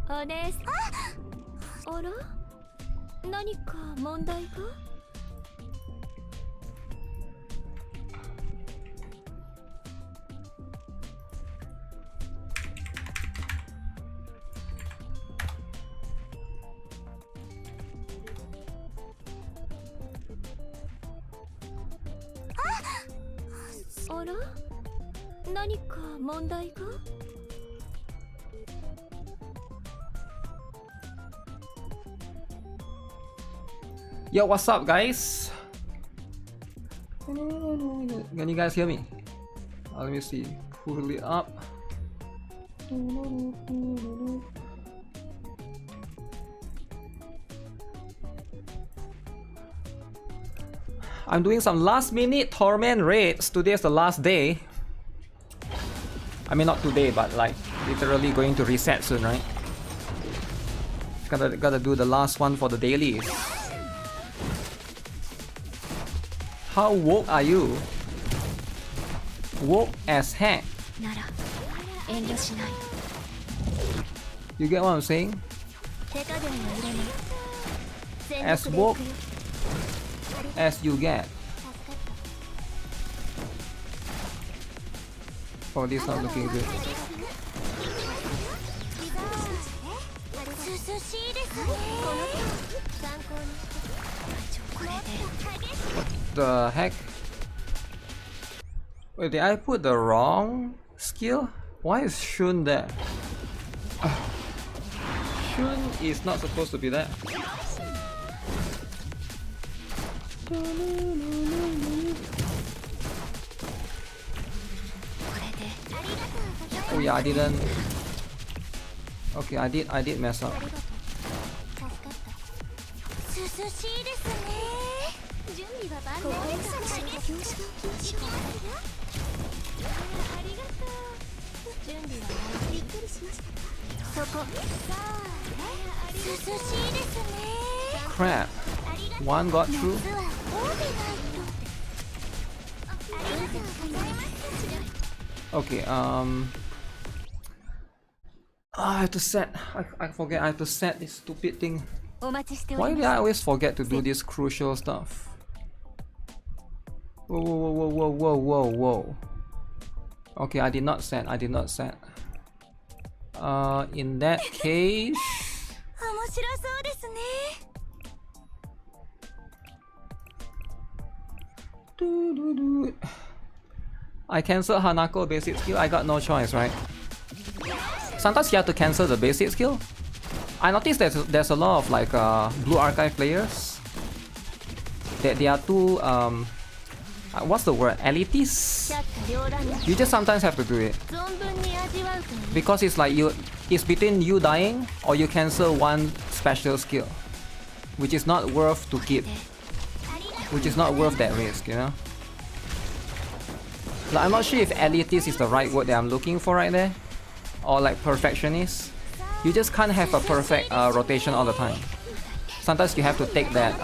honest. あら？何か問題が？ あら？何か問題が？ Yo, what's up, guys? Can you guys hear me? Let me see. Pull it up. I'm doing some last minute Torment raids. Today is the last day. I mean, not today, but like literally going to reset soon, right? Gotta do the last one for the dailies. How woke are you? Woke as heck. You get what I'm saying? As woke as you get. Oh, this is not looking good. What the heck? Wait, did I put the wrong skill? Why is Shun there? Shun is not supposed to be there. Oh yeah, I didn't. Okay, I did mess up. Crap. One got through. Okay, I have to set. I forget. I have to set this stupid thing. Why do I always forget to do this crucial stuff? Whoa, whoa, whoa, whoa, whoa, whoa, whoa. Okay, I did not set. I did not set. In that case. I cancel Hanako basic skill. I got no choice, right? Sometimes you have to cancel the basic skill. I noticed that there's a lot of like Blue Archive players that they are too what's the word? Elitist? You just sometimes have to do it because it's like it's between you dying or you cancel one special skill, which is not worth to keep, which is not worth that risk, you know. Like, I'm not sure if elitist is the right word that I'm looking for right there, or like perfectionist. You just can't have a perfect rotation all the time. Sometimes you have to take that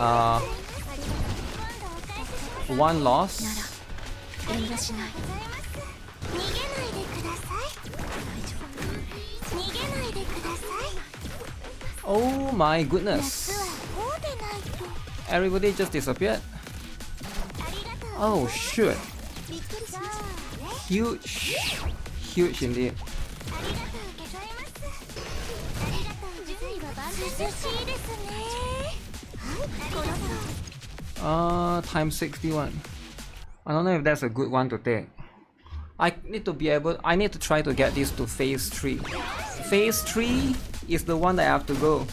one loss. Oh my goodness. Everybody just disappeared. Oh shoot. Huge. Huge indeed. Times 61. I don't know if that's a good one to take. I need to try to get this to phase 3. Phase 3 is the one that I have to go.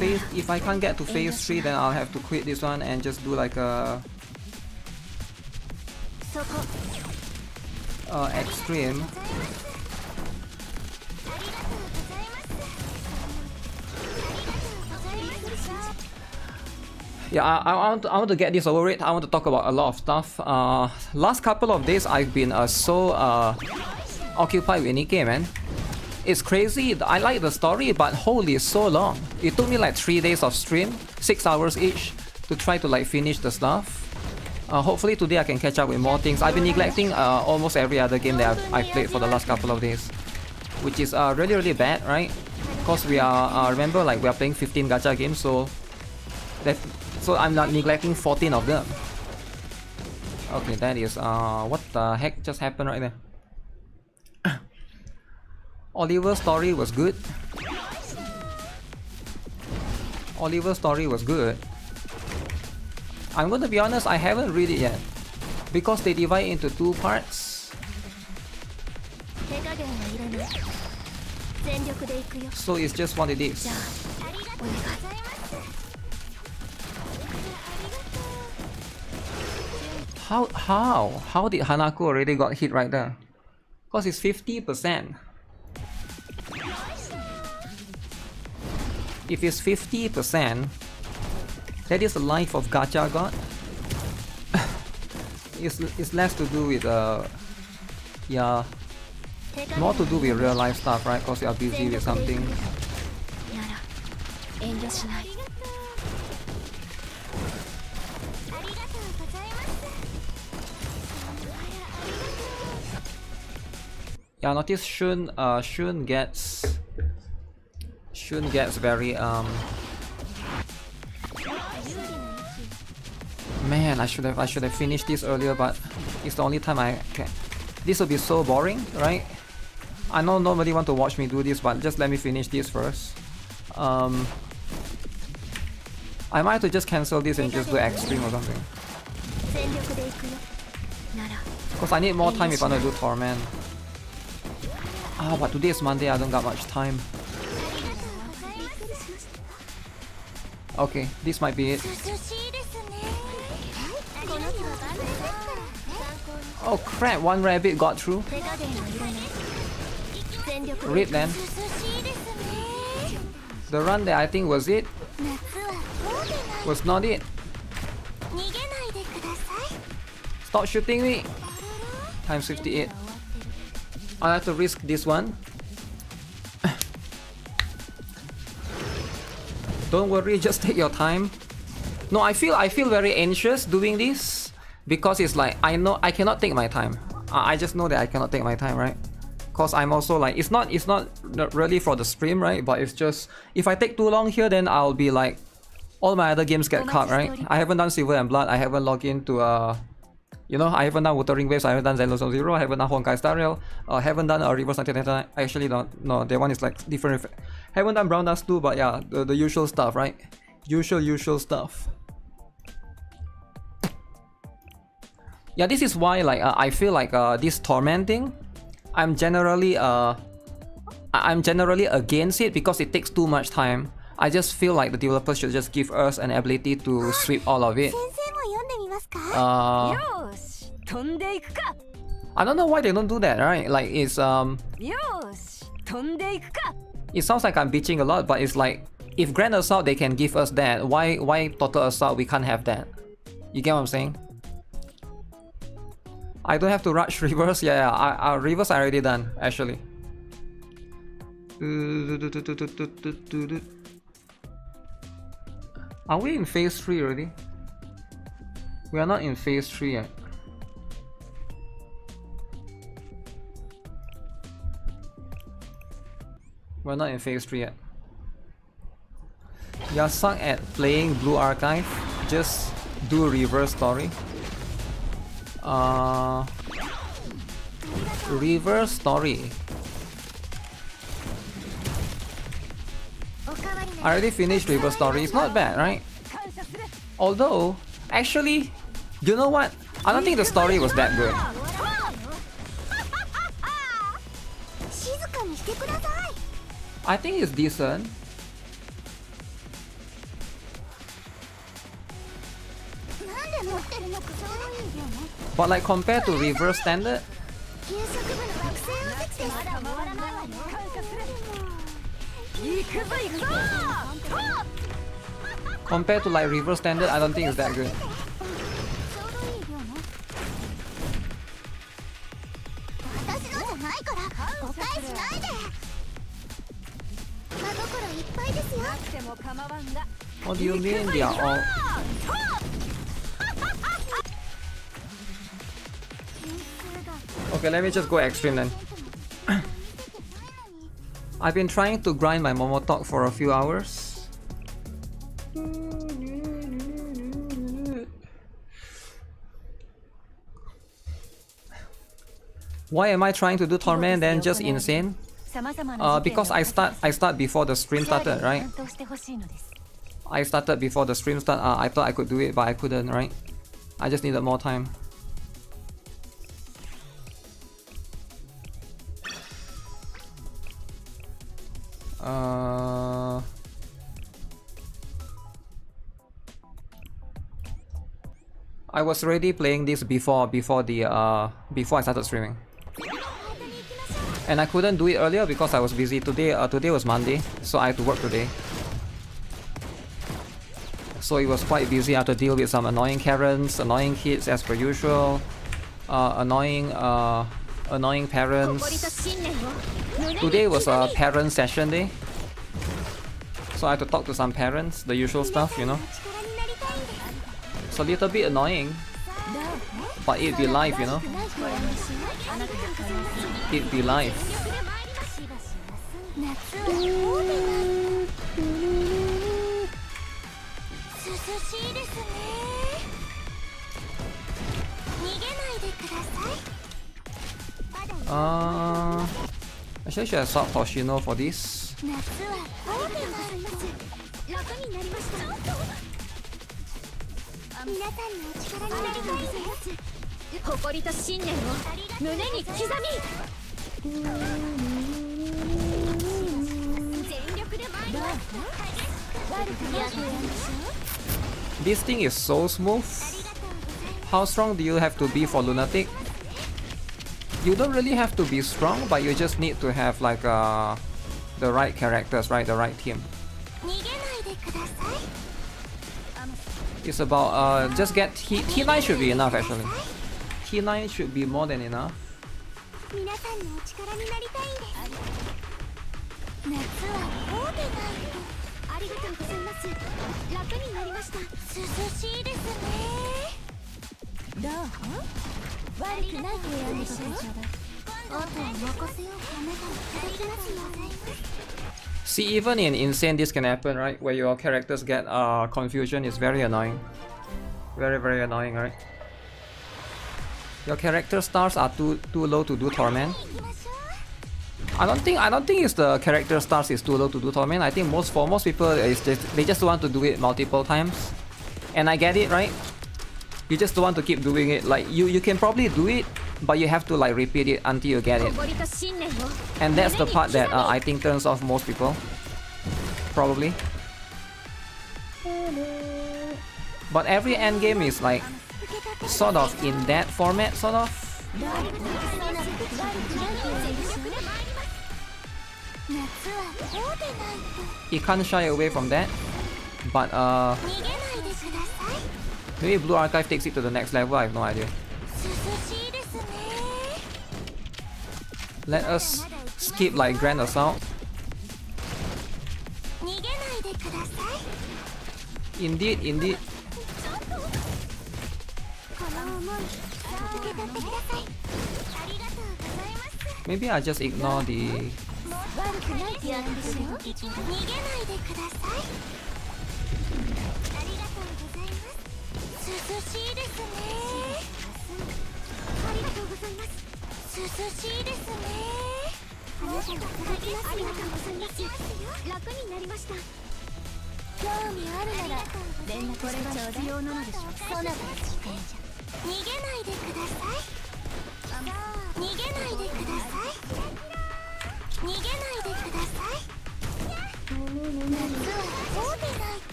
If I can't get to phase 3, then I'll have to quit this one and just do like a extreme. Yeah, I want to get this over with. I want to talk about a lot of stuff. Last couple of days I've been so occupied with NIKKE, man. It's crazy. I like the story, but holy, it's so long. It took me like 3 days of stream, 6 hours each, to try to like finish the stuff. Hopefully today I can catch up with more things. I've been neglecting almost every other game that I've played for the last couple of days, which is really bad, right? Because we are remember, like, we are playing 15 gacha games, so I'm not neglecting 14 of them. Okay, that is what the heck just happened right there? Oliver's story was good. Oliver's story was good. I'm going to be honest, I haven't read it yet because they divide into 2 parts. So it's just what it is. How did Hanako already got hit right there? Because it's 50%. If it's 50%, that is the life of Gacha God. It's less to do with yeah, more to do with real life stuff, right? Because you are busy with something. Yeah, notice Shun gets very man, I should have finished this earlier, but it's the only time I can. This will be so boring, right? I know nobody want to watch me do this, but just let me finish this first. I might have to just cancel this and just do extreme or something. Because I need more time if I want to do Torment. But today is Monday, I don't got much time. Okay, this might be it. Oh crap, one rabbit got through. Read then. The run that I think was it. Was not it. Stop shooting me. Times 58. I have to risk this one. Don't worry, just take your time. No, I feel very anxious doing this because it's like I know I cannot take my time. I just know that I cannot take my time, right? Cause I'm also like it's not really for the stream, right? But it's just if I take too long here, then I'll be like all my other games get cut, right? I haven't done Silver and Blood. I haven't logged into you know, I haven't done Wuthering Waves, I haven't done Zenless 0, I haven't done Honkai Star Rail, haven't done Reverse 1999. I actually don't. No, that one is like different. Haven't done Brown Dust 2, but yeah, the usual stuff, right? Usual stuff. Yeah, this is why like I feel like this tormenting, I'm generally against it because it takes too much time. I just feel like the developers should just give us an ability to sweep all of it. I don't know why they don't do that, right? Like it's it sounds like I'm bitching a lot, but it's like if Grand Assault they can give us that, why Total Assault we can't have that? You get what I'm saying? I don't have to rush reverse. Yeah, reverse I already done actually. Are we in phase 3 already? We are not in phase 3 yet. We're not in phase 3 yet. You suck at playing Blue Archive. Just do reverse story. Reverse story. I already finished reverse story. It's not bad, right? Although, actually, you know what? I don't think the story was that good. I think it's decent. But like compared to reverse standard, compared to like reverse standard, I don't think it's that good. What do you mean they are all? Okay, let me just go extreme then. I've been trying to grind my Momotalk for a few hours. Why am I trying to do Torment then just insane? Because I start before the stream started, right? I started before the stream started. I thought I could do it, but I couldn't, right? I just needed more time. I was already playing this before I started streaming, and I couldn't do it earlier because I was busy. Today was Monday, so I had to work today. So it was quite busy. I had to deal with some annoying Karens, annoying kids as per usual, annoying parents. Today was a parent session day, so I had to talk to some parents, the usual stuff, you know. It's a little bit annoying, but it'd be life, you know. It'd be life. Actually, should I swap Toshino for this? This thing is so smooth. How strong do you have to be for Lunatic? You don't really have to be strong, but you just need to have like the right characters, right? The right team. It's about just get T9 should be enough actually. T9 should be more than enough. See, even in Insane this can happen, right? Where your characters get confusion is very annoying. Very annoying, right? Your character stars are too low to do Torment. I don't think it's the character stars is too low to do Torment. I think for most people they just want to do it multiple times. And I get it, right? You just don't want to keep doing it. Like you can probably do it, but you have to like repeat it until you get it. And that's the part that I think turns off most people. Probably. But every endgame is like sort of in that format, sort of. You can't shy away from that. But maybe Blue Archive takes it to the next level, I have no idea. Let us skip like Grand Assault. Indeed. Maybe I just ignore the...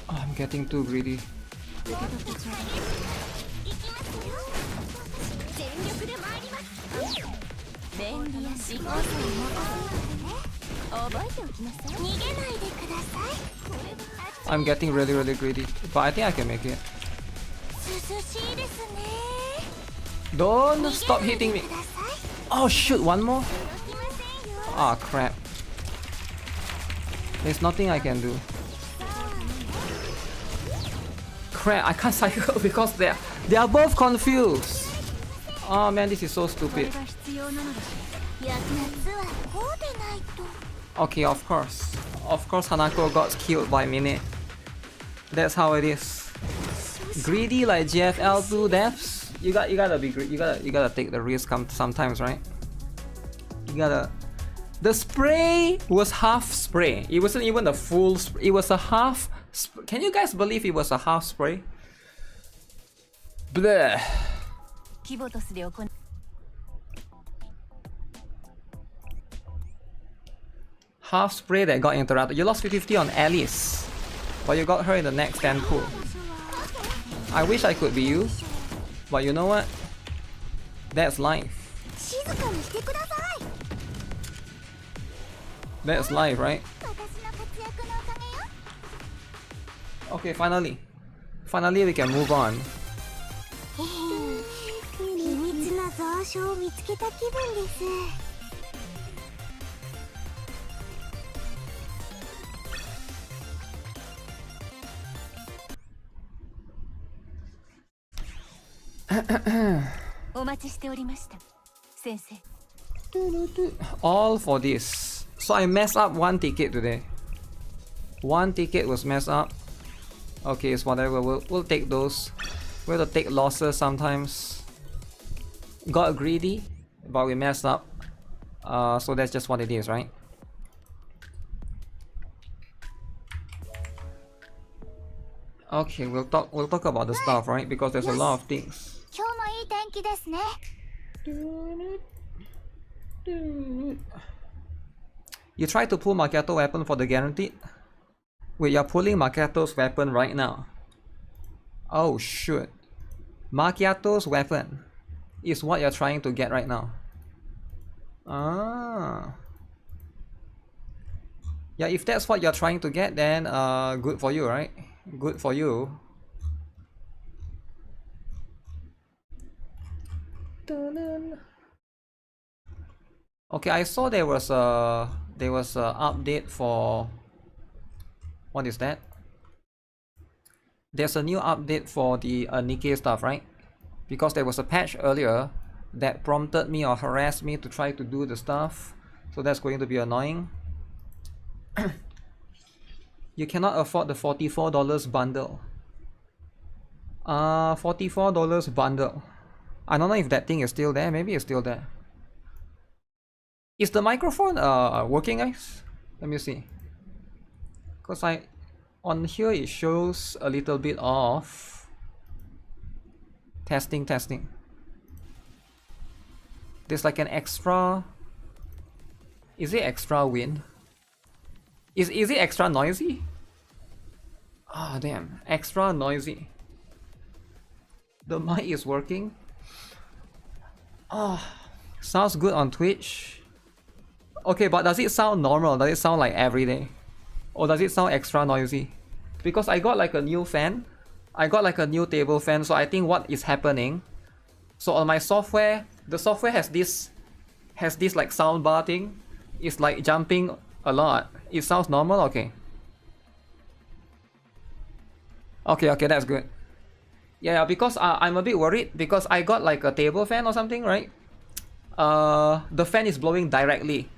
Oh, I'm getting too greedy. I'm getting really greedy, but I think I can make it. Don't stop hitting me. Oh shoot, one more? Ah, crap. There's nothing I can do. crap, I can't cycle because they are both confused. Oh man, this is so stupid. Okay, of course. Of course Hanako got killed by minute. That's how it is. Greedy like GFL2 devs. You gotta be greedy. You gotta take the risk sometimes, right? You gotta. The spray was half spray. It wasn't even a full spray. It was a half. Can you guys believe it was a half spray? Bleh. Half spray that got interrupted. You lost 50 on Alice, but you got her in the next 10 pool. I wish I could be you, but you know what? That's life. That's life, right? Okay, finally. Finally we can move on. All for this. So I messed up one ticket today. One ticket was messed up. Okay, it's whatever. We'll take those. We'll have to take losses sometimes. Got greedy, but we messed up. So that's just what it is, right? Okay, we'll talk about the stuff, right? Because there's a lot of things. You try to pull Macchiato weapon for the guaranteed? Wait, you're pulling Macchiato's weapon right now. Oh shoot. Macchiato's weapon is what you're trying to get right now. Ah. Yeah, if that's what you're trying to get, then good for you, right? Good for you. Okay, I saw there was a update for, what is that? There's a new update for the NIKKE stuff, right? Because there was a patch earlier that prompted me or harassed me to try to do the stuff, so that's going to be annoying. You cannot afford the $44 bundle. $44 bundle. I don't know if that thing is still there. Maybe it's still there. Is the microphone working, guys? Let me see. Cause on here it shows a little bit of testing. There's like an extra. Is it extra wind? Is it extra noisy? Ah, damn, extra noisy. The mic is working. Ah, sounds good on Twitch. Okay, but does it sound normal? Does it sound like every day? Or does it sound extra noisy? Because I got like a new fan. I got like a new table fan, so I think what is happening. So on my software, the software has this like sound bar thing. It's like jumping a lot. It sounds normal? Okay. Okay, that's good. Yeah, because I'm a bit worried because I got like a table fan or something, right? The fan is blowing directly.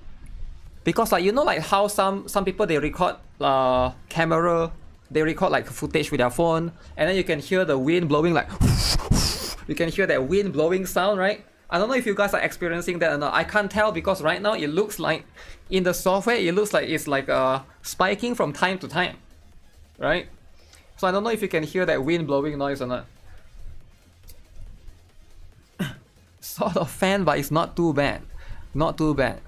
Because like, you know, like how some people they record camera, they record like footage with their phone, and then you can hear the wind blowing like you can hear that wind blowing sound, right? I don't know if you guys are experiencing that or not. I can't tell because right now it looks like in the software it looks like it's like spiking from time to time, right? So I don't know if you can hear that wind blowing noise or not. Sort of fan, but it's not too bad. Not too bad.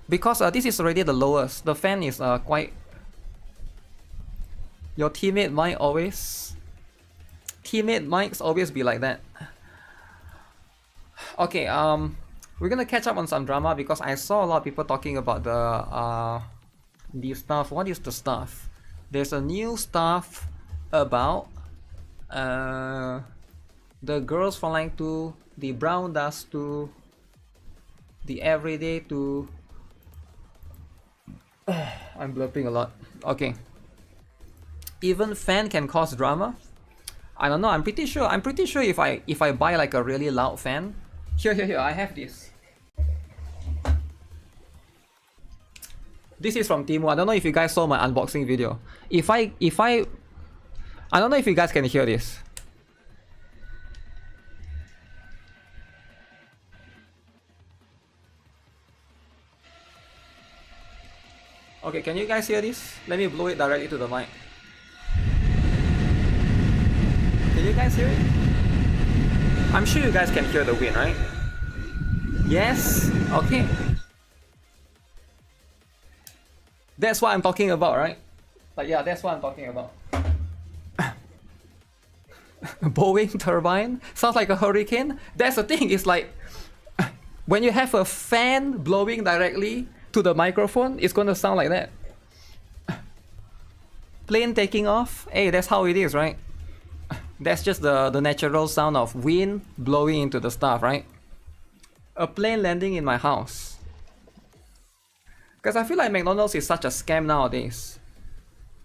Because this is already the lowest. The fan is quite... Your teammate might always... Teammate might always be like that. Okay, we're gonna catch up on some drama because I saw a lot of people talking about the stuff. What is the stuff? There's a new stuff about the girls Frontline 2, the Brown Dust 2, the Everyday 2. I'm blurping a lot. Okay. Even fan can cause drama. I don't know. I'm pretty sure. If I buy like a really loud fan, here. I have this. This is from Temu. I don't know if you guys saw my unboxing video. I don't know if you guys can hear this. Okay, can you guys hear this? Let me blow it directly to the mic. Can you guys hear it? I'm sure you guys can hear the wind, right? Yes? Okay. That's what I'm talking about, right? Like, yeah, that's what I'm talking about. Blowing turbine? Sounds like a hurricane? That's the thing, it's like when you have a fan blowing directly to the microphone, it's gonna sound like that. Plane taking off? Hey, that's how it is, right? That's just the natural sound of wind blowing into the stuff, right? A plane landing in my house. Because I feel like McDonald's is such a scam nowadays.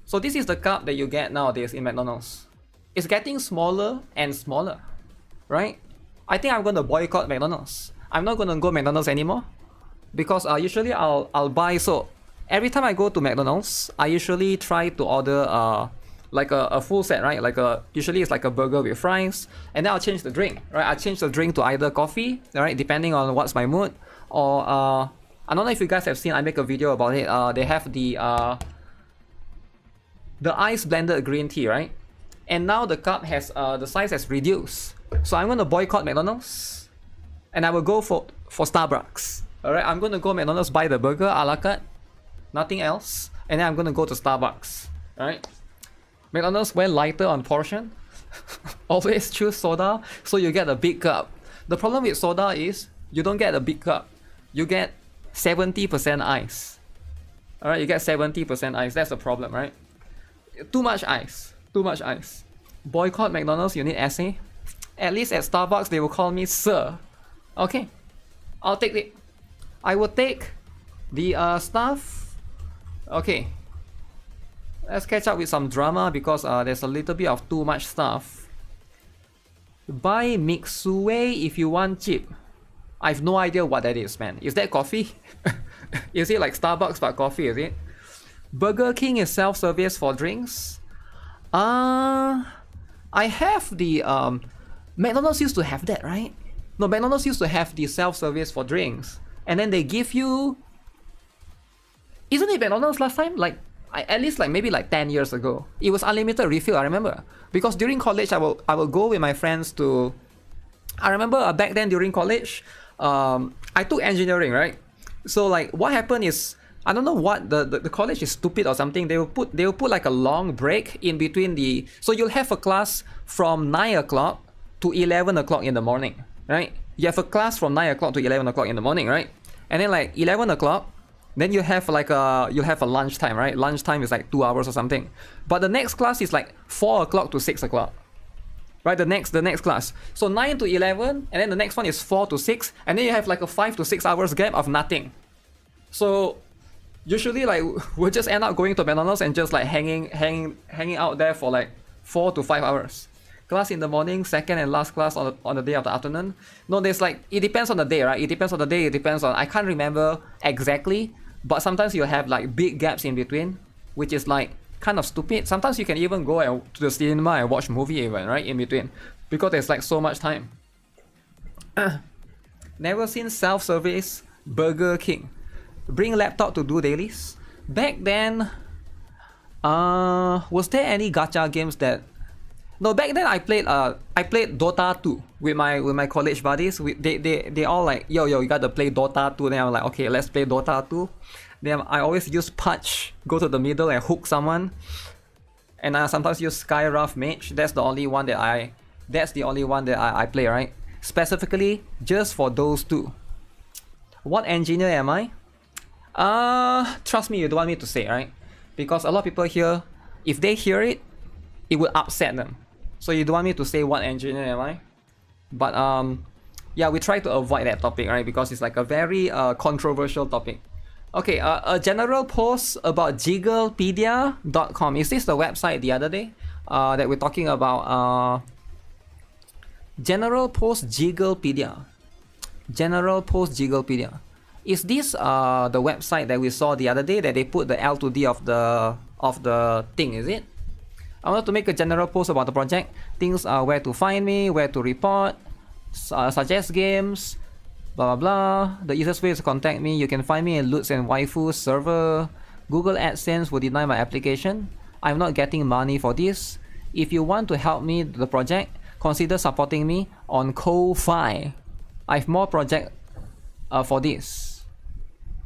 So this is the cup that you get nowadays in McDonald's. It's getting smaller and smaller, right? I think I'm gonna boycott McDonald's. I'm not gonna go McDonald's anymore. Because usually I'll buy, so every time I go to McDonald's, I usually try to order like a full set, right? Usually it's like a burger with fries, and then I'll change the drink, right? I change the drink to either coffee, right? Depending on what's my mood, or I don't know if you guys have seen, I make a video about it. They have the ice blended green tea, right? And now the cup has the size has reduced. So I'm gonna boycott McDonald's, and I will go for Starbucks. Alright, I'm gonna go McDonald's, buy the burger a la carte, nothing else, and then I'm gonna go to Starbucks. Alright, McDonald's went lighter on portion. Always choose soda, so you get a big cup. The problem with soda is you don't get a big cup, you get 70% ice. Alright, you get 70% ice. That's the problem, right? Too much ice. Too much ice. Boycott McDonald's, you need essay. At least at Starbucks they will call me sir. Okay, I'll take it. I will take the stuff. Okay, let's catch up with some drama because there's a little bit of too much stuff. Buy Mixue if you want cheap. I have no idea what that is, man. Is that coffee? Is it like Starbucks but coffee, is it? Burger King is self-service for drinks. I have the McDonald's used to have that, right? No, McDonald's used to have the self-service for drinks. And then they give you... Isn't it McDonald's last time? Like, at least like maybe like 10 years ago. It was unlimited refill, I remember. Because during college, I will go with my friends to... I remember back then during college, I took engineering, right? So like what happened is, I don't know what, the college is stupid or something. They will put like a long break in between the... So you'll have a class from 9 o'clock to 11 o'clock in the morning, right? You have a class from 9 o'clock to 11 o'clock in the morning, right? And then like 11 o'clock, then you have like you'll have a lunch time, right? Lunch time is like 2 hours or something. But the next class is like 4 o'clock to 6 o'clock. Right, the next class. So 9 to 11, and then the next one is 4 to 6, and then you have like a 5 to 6 hours gap of nothing. So usually like we'll just end up going to McDonald's and just like hanging out there for like 4 to 5 hours. Class in the morning, second and last class on the day of the afternoon. No, there's like, it depends on the day, right? It depends on the day, it depends on, I can't remember exactly, but sometimes you have like big gaps in between, which is like kind of stupid. Sometimes you can even go to the cinema and watch movie even, right, in between, because there's like so much time. Never seen self-service Burger King. Bring laptop to do dailies. Back then, was there any gacha games that... No, back then I played Dota 2 with my college buddies. They all like, yo, you gotta play Dota 2. Then I'm like, okay, let's play Dota 2. Then I always use Punch, go to the middle and hook someone. And I sometimes use Skyrough Mage. That's the only one that I play, right? Specifically just for those two. What engineer am I? Trust me, you don't want me to say, right? Because a lot of people here, if they hear it, it will upset them. So you don't want me to say what engineer am I? But yeah, we try to avoid that topic, right? Because it's like a very controversial topic. Okay, a general post about jigglepedia.com. Is this the website the other day? that we're talking about. General Post Jigglepedia. General Post Jigglepedia. Is this the website that we saw the other day that they put the L to D of the thing? Is it? I want to make a general post about the project. Things are where to find me, where to report, suggest games, blah blah blah. The easiest way is to contact me. You can find me in Lutz and Waifu's server. Google AdSense will deny my application. I'm not getting money for this. If you want to help me the project, consider supporting me on Ko-Fi. I have more project for this.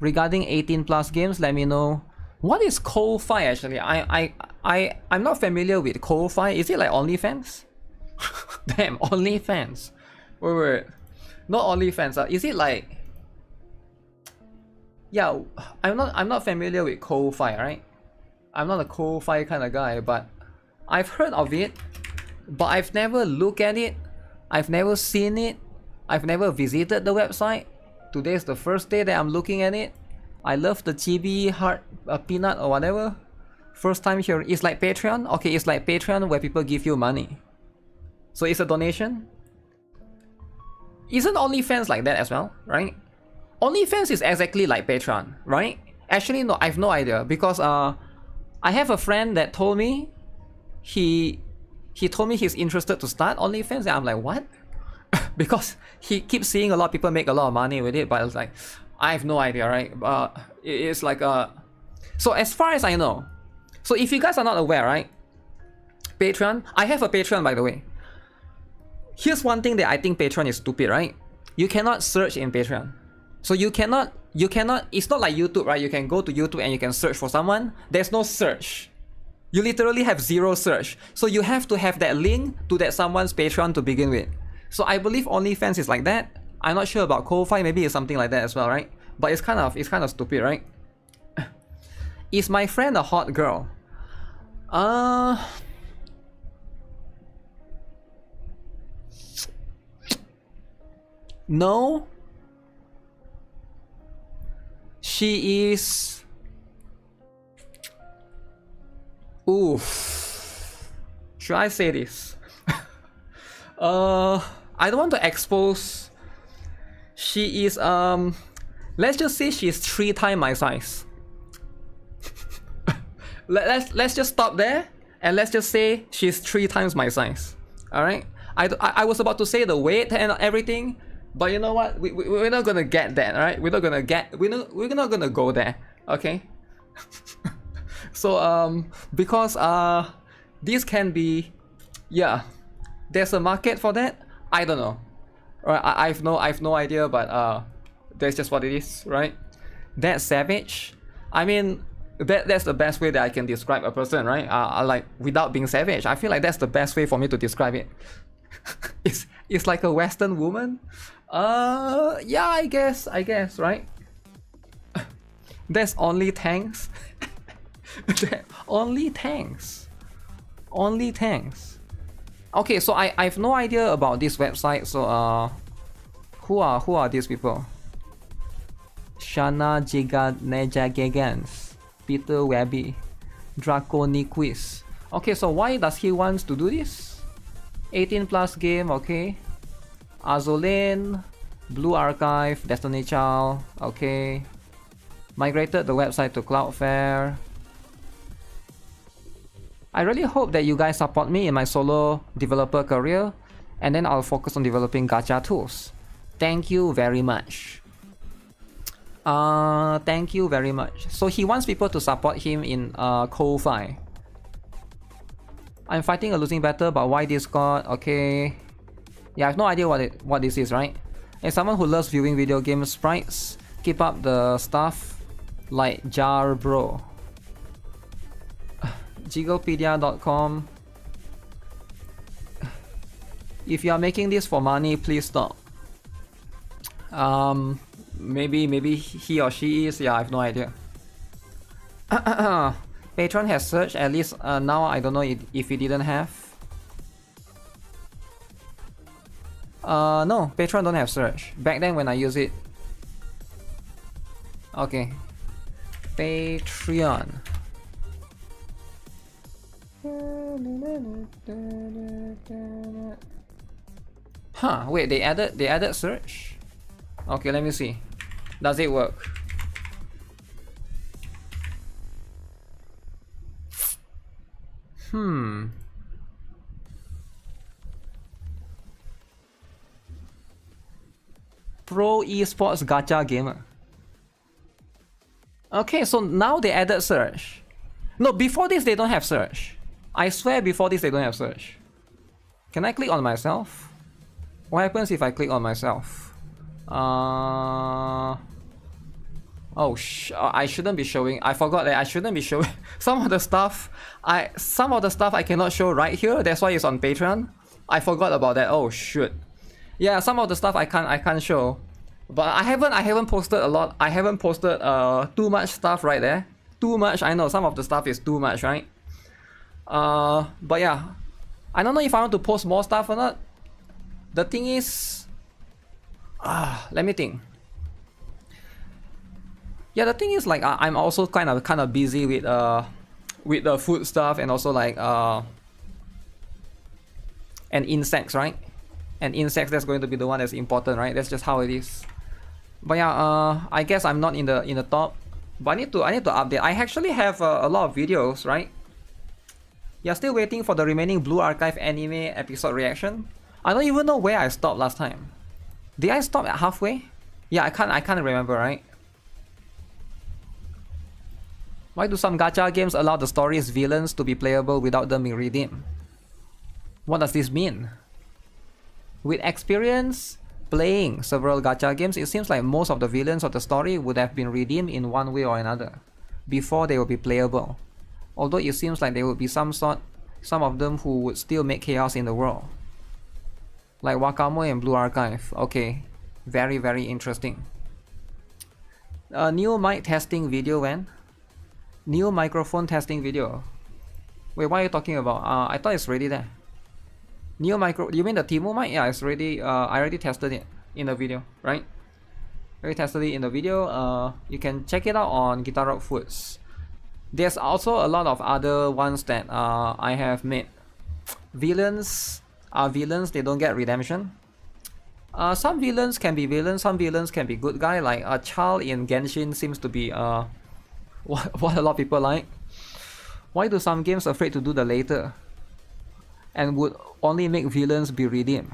Regarding 18 plus games, let me know. What is Ko-Fi actually? I'm not familiar with Ko-Fi. Is it like OnlyFans? Damn, OnlyFans. Wait. Not OnlyFans. Is it like? Yeah, I'm not familiar with Ko-Fi, right? I'm not a Ko-Fi kind of guy, but I've heard of it, but I've never looked at it. I've never seen it. I've never visited the website. Today is the first day that I'm looking at it. I love the chibi heart peanut or whatever. First time here. It's like Patreon. Okay, it's like Patreon where people give you money. So it's a donation. Isn't OnlyFans like that as well, right? OnlyFans is exactly like Patreon, right? Actually, no, I have no idea because I have a friend that told me he told me he's interested to start OnlyFans, and I'm like, what? Because he keeps seeing a lot of people make a lot of money with it, but it's like, I have no idea, right? It's like so as far as I know, so if you guys are not aware, right? Patreon, I have a Patreon, by the way. Here's one thing that I think Patreon is stupid, right? You cannot search in Patreon. So you cannot, it's not like YouTube, right? You can go to YouTube and you can search for someone. There's no search. You literally have zero search. So you have to have that link to that someone's Patreon to begin with. So I believe OnlyFans is like that. I'm not sure about Ko-Fi, maybe it's something like that as well, right? But it's kind of stupid, right? Is my friend a hot girl? No. She is... Oof. Should I say this? I don't want to expose. She is let's just say she's 3 times my size. let's just stop there and let's just say she's 3 times my size. All right. I was about to say the weight and everything, but you know what? We're not gonna get that. All right. We're not gonna go there. Okay. So because this can be, yeah, there's a market for that. I don't know. Right, I've no idea, but that's just what it is, right? That's savage. I mean, that's the best way that I can describe a person, right? Like without being savage. I feel like that's the best way for me to describe it. It's like a Western woman. Yeah, I guess, right? That's only thanks. Only thanks. Okay, so I have no idea about this website. So who are these people? Shana Nejagegans, Peter Webby, Draconiquis. Okay, so why does he want to do this? 18 plus game, okay. Azulane, Blue Archive, Destiny Child, okay. Migrated the website to Cloudflare. I really hope that you guys support me in my solo developer career, and then I'll focus on developing gacha tools. Thank you very much. Thank you very much. So he wants people to support him in Ko-Fi. I'm fighting a losing battle, but why Discord? Okay. Yeah, I have no idea what this is, right? As someone who loves viewing video game sprites, keep up the stuff like Jar Bro. Jigglepedia.com. If you are making this for money, please stop. Maybe he or she is. Yeah, I have no idea. Patreon has searched, at least now. I don't know if it didn't have. No, Patreon don't have search. Back then when I use it. Okay. Patreon. Huh, wait, they added search? Okay, let me see. Does it work? Pro esports gacha gamer. Okay, so now they added search. No, before this they don't have search. I swear before this they don't have search. Can I click on myself? What happens if I click on myself? I shouldn't be showing. I forgot that I shouldn't be showing some of the stuff. I cannot show right here. That's why it's on Patreon. I forgot about that. Oh shoot. Yeah, some of the stuff I can't show. But I haven't posted a lot. I haven't posted too much stuff right there. Too much. I know some of the stuff is too much, right? But yeah, I don't know if I want to post more stuff or not. The thing is, let me think. Yeah, the thing is, like, I'm also kind of busy with the food stuff and also like and insects, right? And insects, that's going to be the one that's important, right? That's just how it is. But yeah, I guess I'm not in the top. But I need to update. I actually have a lot of videos, right? Yeah, still waiting for the remaining Blue Archive anime episode reaction. I don't even know where I stopped last time. Did I stop at halfway? Yeah, I can't remember, right? Why do some gacha games allow the story's villains to be playable without them being redeemed? What does this mean? With experience playing several gacha games, it seems like most of the villains of the story would have been redeemed in one way or another before they would be playable. Although it seems like there would be some of them who would still make chaos in the world. Like Wakamo and Blue Archive. Okay, very, very interesting. New mic testing video when? New microphone testing video. Wait, what are you talking about? I thought it's already there. New micro, you mean the Timo mic? Yeah, it's already, I already tested it in the video, right? I already tested it in the video. You can check it out on GuitarRock Foods. There's also a lot of other ones that I have made. Villains are villains, they don't get redemption. Some villains can be villains, some villains can be good guy. Like a child in Genshin seems to be what a lot of people like. Why do some games afraid to do the latter and would only make villains be redeemed?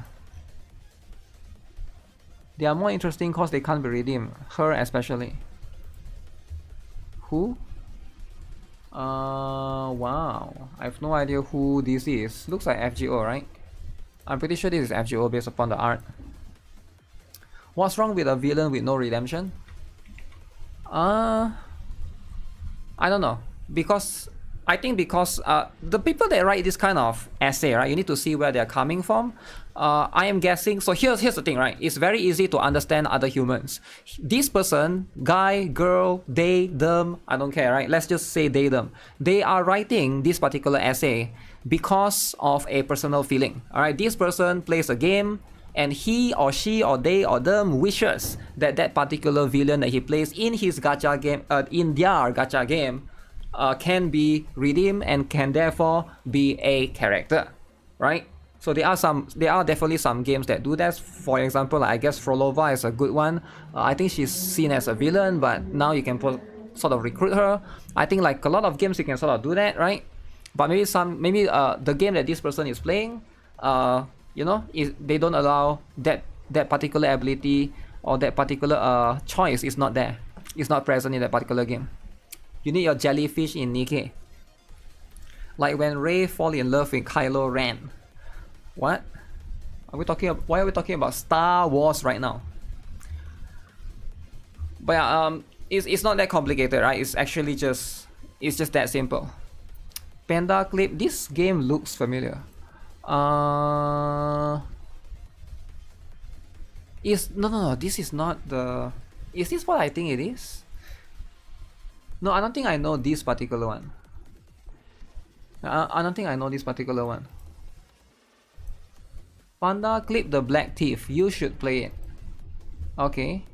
They are more interesting cause they can't be redeemed. Her especially. Who? Wow. I have no idea who this is. Looks like FGO, right? I'm pretty sure this is FGO based upon the art. What's wrong with a villain with no redemption? I don't know. I think because the people that write this kind of essay, right, you need to see where they're coming from. I am guessing, so here's the thing, right? It's very easy to understand other humans. This person, guy, girl, they, them, I don't care, right? Let's just say they, them. They are writing this particular essay because of a personal feeling, all right? This person plays a game and he or she or they or them wishes that that particular villain that he plays in his gacha game, in their gacha game, can be redeemed and can therefore be a character, right? So there are definitely some games that do that. For example, I guess Frolova is a good one. I think she's seen as a villain, but now you can sort of recruit her. I think like a lot of games you can sort of do that, right? But maybe the game that this person is playing, you know, they don't allow that particular ability or that particular choice is not there. It's not present in that particular game. You need your jellyfish in NIKKE. Like when Rey fall in love with Kylo Ren. What? Why are we talking about Star Wars right now? But yeah, it's not that complicated, right? It's actually just that simple. Panda clip. This game looks familiar. No. This is not the. Is this what I think it is? No, I don't think I know this particular one. I don't think I know this particular one. Panda clip the black thief. You should play it. Okay.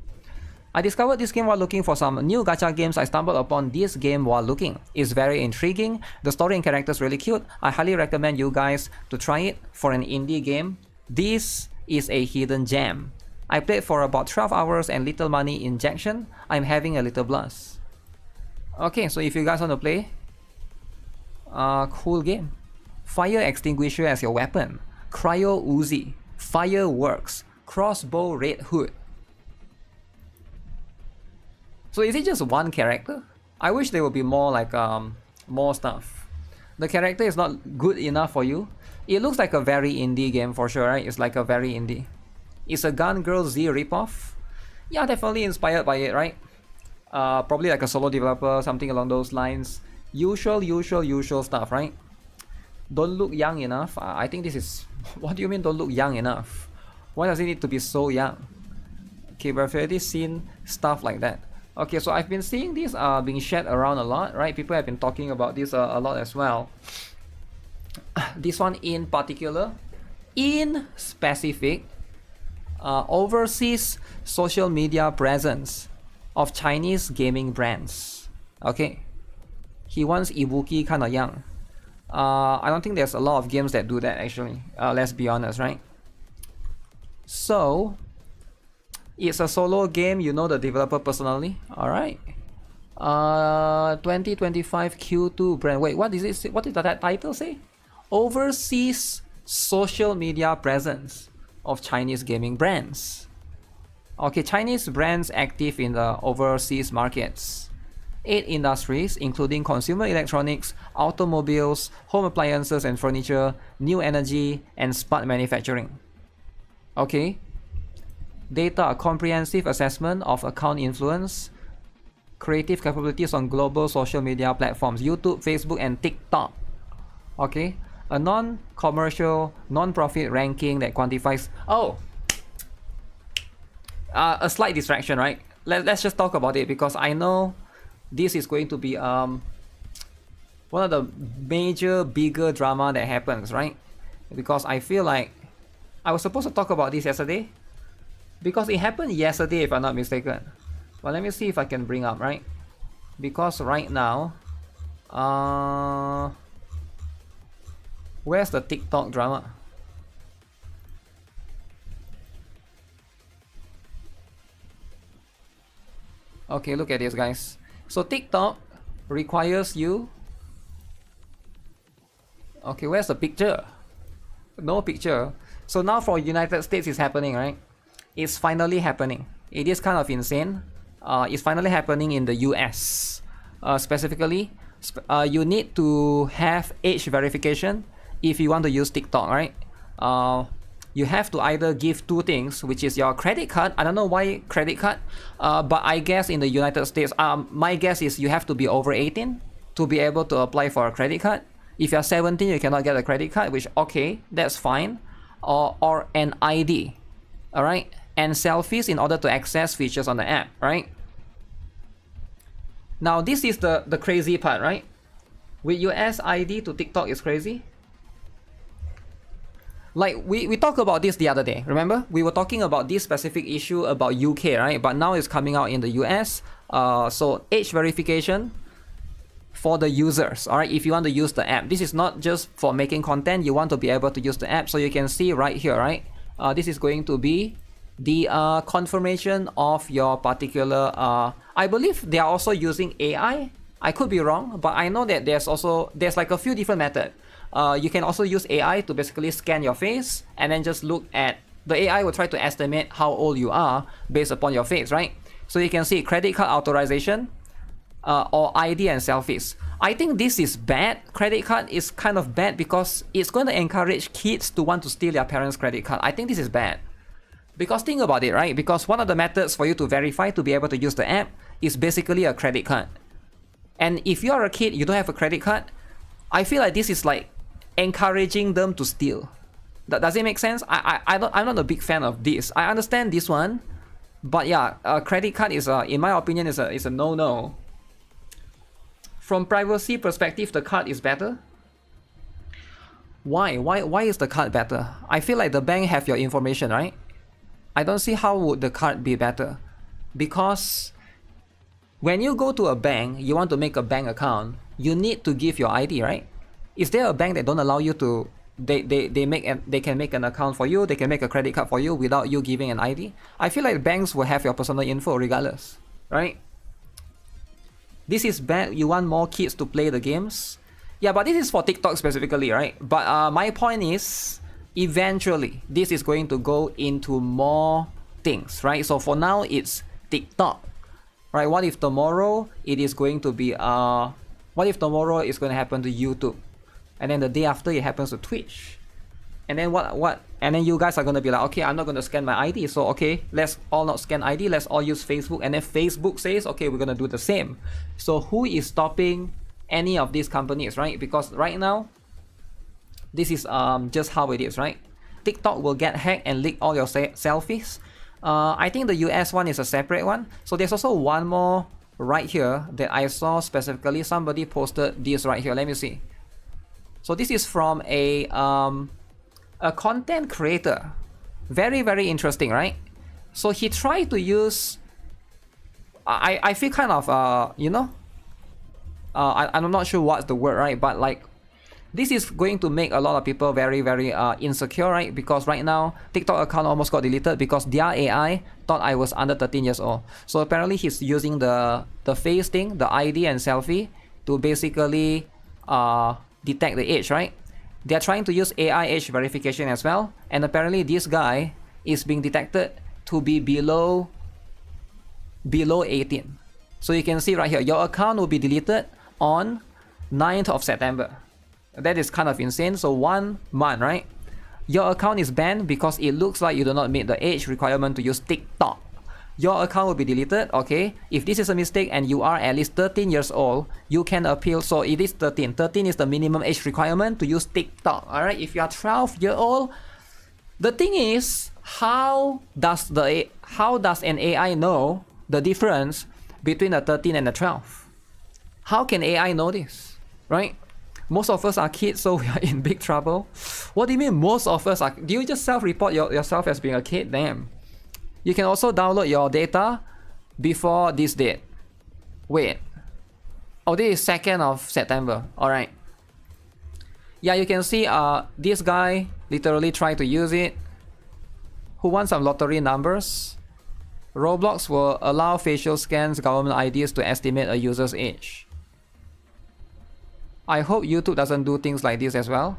I discovered this game while looking for some new gacha games. I stumbled upon this game while looking. It's very intriguing. The story and characters really cute. I highly recommend you guys to try it for an indie game. This is a hidden gem. I played for about 12 hours and little money injection. I'm having a little blast. Okay, so if you guys want to play, cool game. Fire extinguisher as your weapon. Cryo Uzi. Fireworks. Crossbow Red Hood. So is it just one character? I wish there would be more like more stuff. The character is not good enough for you. It looks like a very indie game for sure, right? It's like a very indie. It's a Gun Girl Z ripoff. Yeah, definitely inspired by it, right? Probably like a solo developer, something along those lines. Usual stuff, right? Don't look young enough. I think this is... What do you mean don't look young enough? Why does it need to be so young? Okay, but I've already seen stuff like that. Okay, so I've been seeing this being shared around a lot, right? People have been talking about this a lot as well. This one in particular, in specific, overseas social media presence of Chinese gaming brands. Okay, he wants Ibuki kind of young. I don't think there's a lot of games that do that actually. Let's be honest, right? So it's a solo game. You know the developer personally. All right. 2025 Q2 brand. Wait, what is it say? What did that title say? Overseas social media presence of Chinese gaming brands. Okay, Chinese brands active in the overseas markets. 8 industries, including consumer electronics, automobiles, home appliances and furniture, new energy, and smart manufacturing. Okay. Data, a comprehensive assessment of account influence, creative capabilities on global social media platforms, YouTube, Facebook, and TikTok. Okay. A non-commercial, non-profit ranking that quantifies... Oh! A slight distraction, right? Let's just talk about it because I know this is going to be one of the major, bigger drama that happens, right? Because I feel like I was supposed to talk about this yesterday. Because it happened yesterday, if I'm not mistaken. But let me see if I can bring up, right? Because right now... where's the TikTok drama? Okay, look at this, guys. So TikTok requires you... Okay, where's the picture? No picture. So now for United States it's happening, right? It's finally happening. It is kind of insane. It's finally happening in the US. Specifically, you need to have age verification if you want to use TikTok, right? You have to either give two things, which is your credit card. I don't know why credit card, but I guess in the United States, my guess is you have to be over 18 to be able to apply for a credit card. If you're 17, you cannot get a credit card, which, okay, that's fine. Or an ID, all right? And selfies in order to access features on the app, right? Now, this is the crazy part, right? With US ID to TikTok is crazy. Like, we talked about this the other day, remember? We were talking about this specific issue about UK, right? But now it's coming out in the US. So, age verification for the users, all right? If you want to use the app. This is not just for making content. You want to be able to use the app. So, you can see right here, right? This is going to be the confirmation of your particular... I believe they are also using AI. I could be wrong, but I know that there's like a few different methods. You can also use AI to basically scan your face and then just look at... The AI will try to estimate how old you are based upon your face, right? So you can see credit card authorization or ID and selfies. I think this is bad. Credit card is kind of bad because it's going to encourage kids to want to steal their parents' credit card. I think this is bad. Because think about it, right? Because one of the methods for you to verify to be able to use the app is basically a credit card. And if you are a kid, you don't have a credit card, I feel like this is like encouraging them to steal. Does it make sense? I'm not a big fan of this. I understand this one, but yeah, a credit card is, in my opinion, is a no-no. From privacy perspective, the card is better. Why is the card better? I feel like the bank have your information, right? I don't see how would the card be better. Because when you go to a bank, you want to make a bank account, you need to give your ID, right? Is there a bank that don't allow you to, they can make an account for you, they can make a credit card for you without you giving an ID? I feel like banks will have your personal info regardless, right? This is bad. You want more kids to play the games? Yeah, but this is for TikTok specifically, right? But my point is, eventually, this is going to go into more things, right? So for now, it's TikTok, right? What if tomorrow it is going to be what if tomorrow it's going to happen to YouTube, and then the day after it happens to Twitch, and then what? And then you guys are going to be like, okay, I'm not going to scan my ID, so okay, let's all not scan ID, let's all use Facebook. And then Facebook says, okay, we're going to do the same. So who is stopping any of these companies, right? Because right now, this is just how it is, right? TikTok will get hacked and leak all your selfies. I think the US one is a separate one. So there's also one more right here that I saw specifically. Somebody posted this right here. Let me see. So this is from a content creator. Very, very interesting, right? So he tried to use, I feel kind of, you know, I'm not sure what's the word, right? But like, this is going to make a lot of people very, very insecure, right? Because right now, TikTok account almost got deleted because their AI thought I was under 13 years old. So apparently he's using the face thing, the ID and selfie to basically detect the age, right? They're trying to use AI age verification as well. And apparently this guy is being detected to be below 18. So you can see right here, your account will be deleted on 9th of September. That is kind of insane. So 1 month, right? Your account is banned because it looks like you do not meet the age requirement to use TikTok. Your account will be deleted, okay? If this is a mistake and you are at least 13 years old, you can appeal. So it is 13. 13 is the minimum age requirement to use TikTok, all right? If you are 12-year-old, the thing is, how does an AI know the difference between a 13 and a 12? How can AI know this, right? Most of us are kids, so we are in big trouble. What do you mean most of us are? Do you just self-report yourself as being a kid? Damn. You can also download your data before this date. Wait. Oh, this is 2nd of September. Alright. Yeah, you can see this guy literally tried to use it. Who wants some lottery numbers? Roblox will allow facial scans, government IDs to estimate a user's age. I hope YouTube doesn't do things like this as well.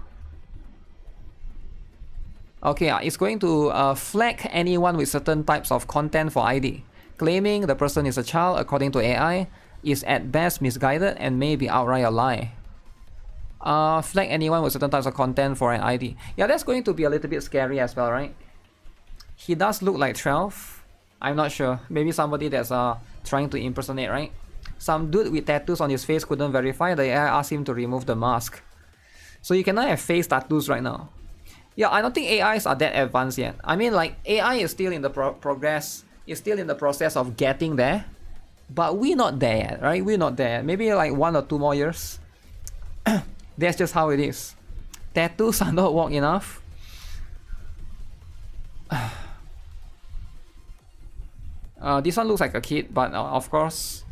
Okay, it's going to flag anyone with certain types of content for ID. Claiming the person is a child, according to AI, is at best misguided and may be outright a lie. Flag anyone with certain types of content for an ID. Yeah, that's going to be a little bit scary as well, right? He does look like 12. I'm not sure. Maybe somebody that's trying to impersonate, right? Some dude with tattoos on his face couldn't verify. The AI asked him to remove the mask. So you cannot have face tattoos right now. Yeah, I don't think AIs are that advanced yet. I mean, like, AI is still in the process of getting there. But we're not there yet, right? We're not there. Maybe like 1 or 2 more years. That's just how it is. Tattoos are not woke enough. This one looks like a kid, but of course,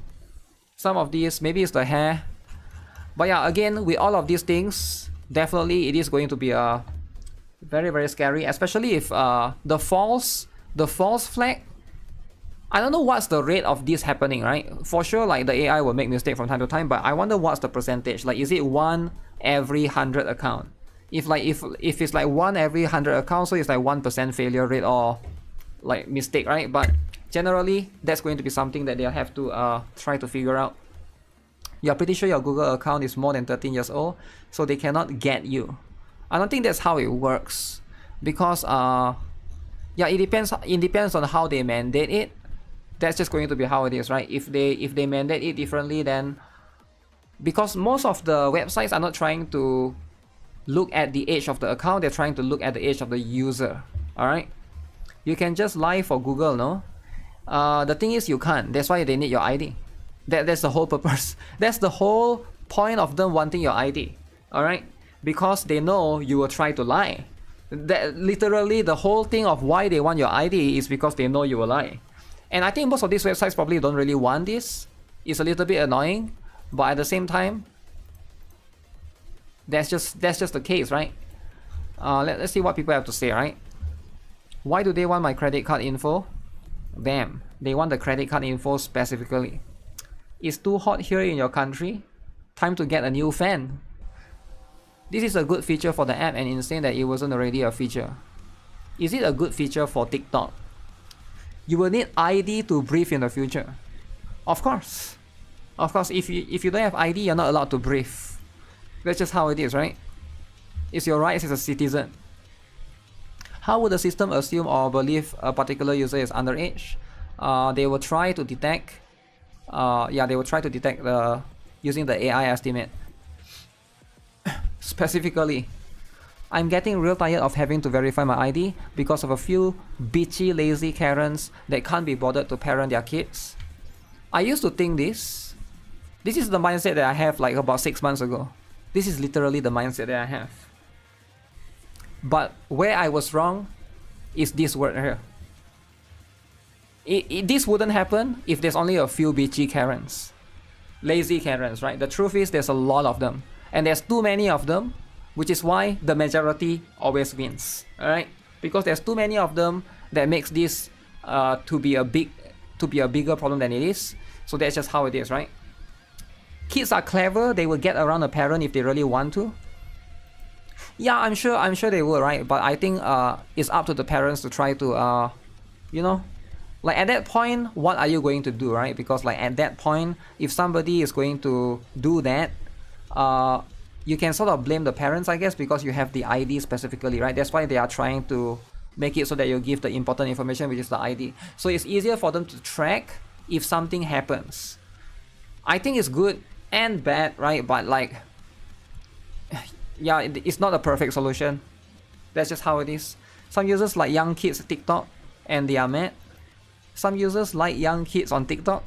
some of these, maybe it's the hair. But yeah, again, with all of these things, definitely it is going to be very, very scary, especially if the false flag. I don't know what's the rate of this happening, right? For sure, like, the AI will make mistakes from time to time, but I wonder what's the percentage. Like, is it 1 every 100 account? If it's like 1 every 100 accounts, so it's like 1% failure rate or like mistake, right? But generally, that's going to be something that they'll have to try to figure out. You're pretty sure your Google account is more than 13 years old, so they cannot get you. I don't think that's how it works, because yeah, it depends on how they mandate it. That's just going to be how it is, right? If they mandate it differently, then, because most of the websites are not trying to look at the age of the account, they're trying to look at the age of the user. All right, you can just lie for Google, no? The thing is, you can't. That's why they need your ID. That's the whole purpose. That's the whole point of them wanting your ID. All right, because they know you will try to lie. That literally the whole thing of why they want your ID is because they know you will lie. And I think most of these websites probably don't really want this. It's a little bit annoying, but at the same time, that's just the case, right? Let's see what people have to say, right? Why do they want my credit card info? Damn, they want the credit card info specifically. It's too hot here in your country. Time to get a new fan. This is a good feature for the app and insane that it wasn't already a feature. Is it a good feature for TikTok? You will need ID to breathe in the future. Of course. Of course, if you don't have ID, you're not allowed to breathe. That's just how it is, right? It's your rights as a citizen. How would the system assume or believe a particular user is underage? They will try to detect. They will try to detect using the AI estimate. Specifically, I'm getting real tired of having to verify my ID because of a few bitchy, lazy Karens that can't be bothered to parent their kids. I used to think this. This is the mindset that I have like about 6 months ago. This is literally the mindset that I have. But where I was wrong is this word here. This wouldn't happen if there's only a few bitchy Karens. Lazy Karens, right? The truth is there's a lot of them. And there's too many of them, which is why the majority always wins. Alright? Because there's too many of them that makes this to be a bigger problem than it is. So that's just how it is, right? Kids are clever, they will get around a parent if they really want to. Yeah, I'm sure they will, right? But I think it's up to the parents to try to you know, like at that point, what are you going to do, right? Because like at that point, if somebody is going to do that, you can sort of blame the parents, I guess, because you have the ID specifically, right? That's why they are trying to make it so that you give the important information, which is the ID. So it's easier for them to track if something happens. I think it's good and bad, right? But like, yeah, it's not a perfect solution. That's just how it is. Some users like young kids TikTok and they are mad. Some users like young kids on TikTok.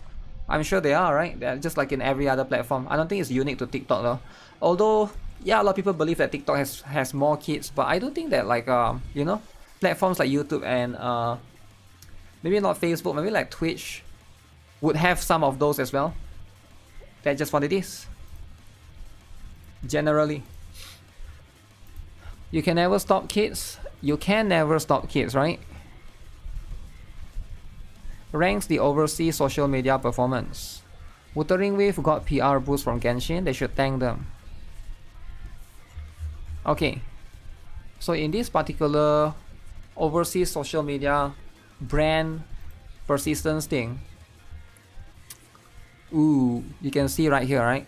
I'm sure they are, right? They're just like in every other platform. I don't think it's unique to TikTok though. Although, yeah, a lot of people believe that TikTok has more kids, but I do think that like you know, platforms like YouTube and maybe not Facebook, maybe like Twitch would have some of those as well. That's just what it is. Generally. You can never stop kids. You can never stop kids, right? Ranks the overseas social media performance. Wuthering Wave got PR boost from Genshin. They should thank them. Okay. So in this particular overseas social media brand persistence thing, ooh, you can see right here, right?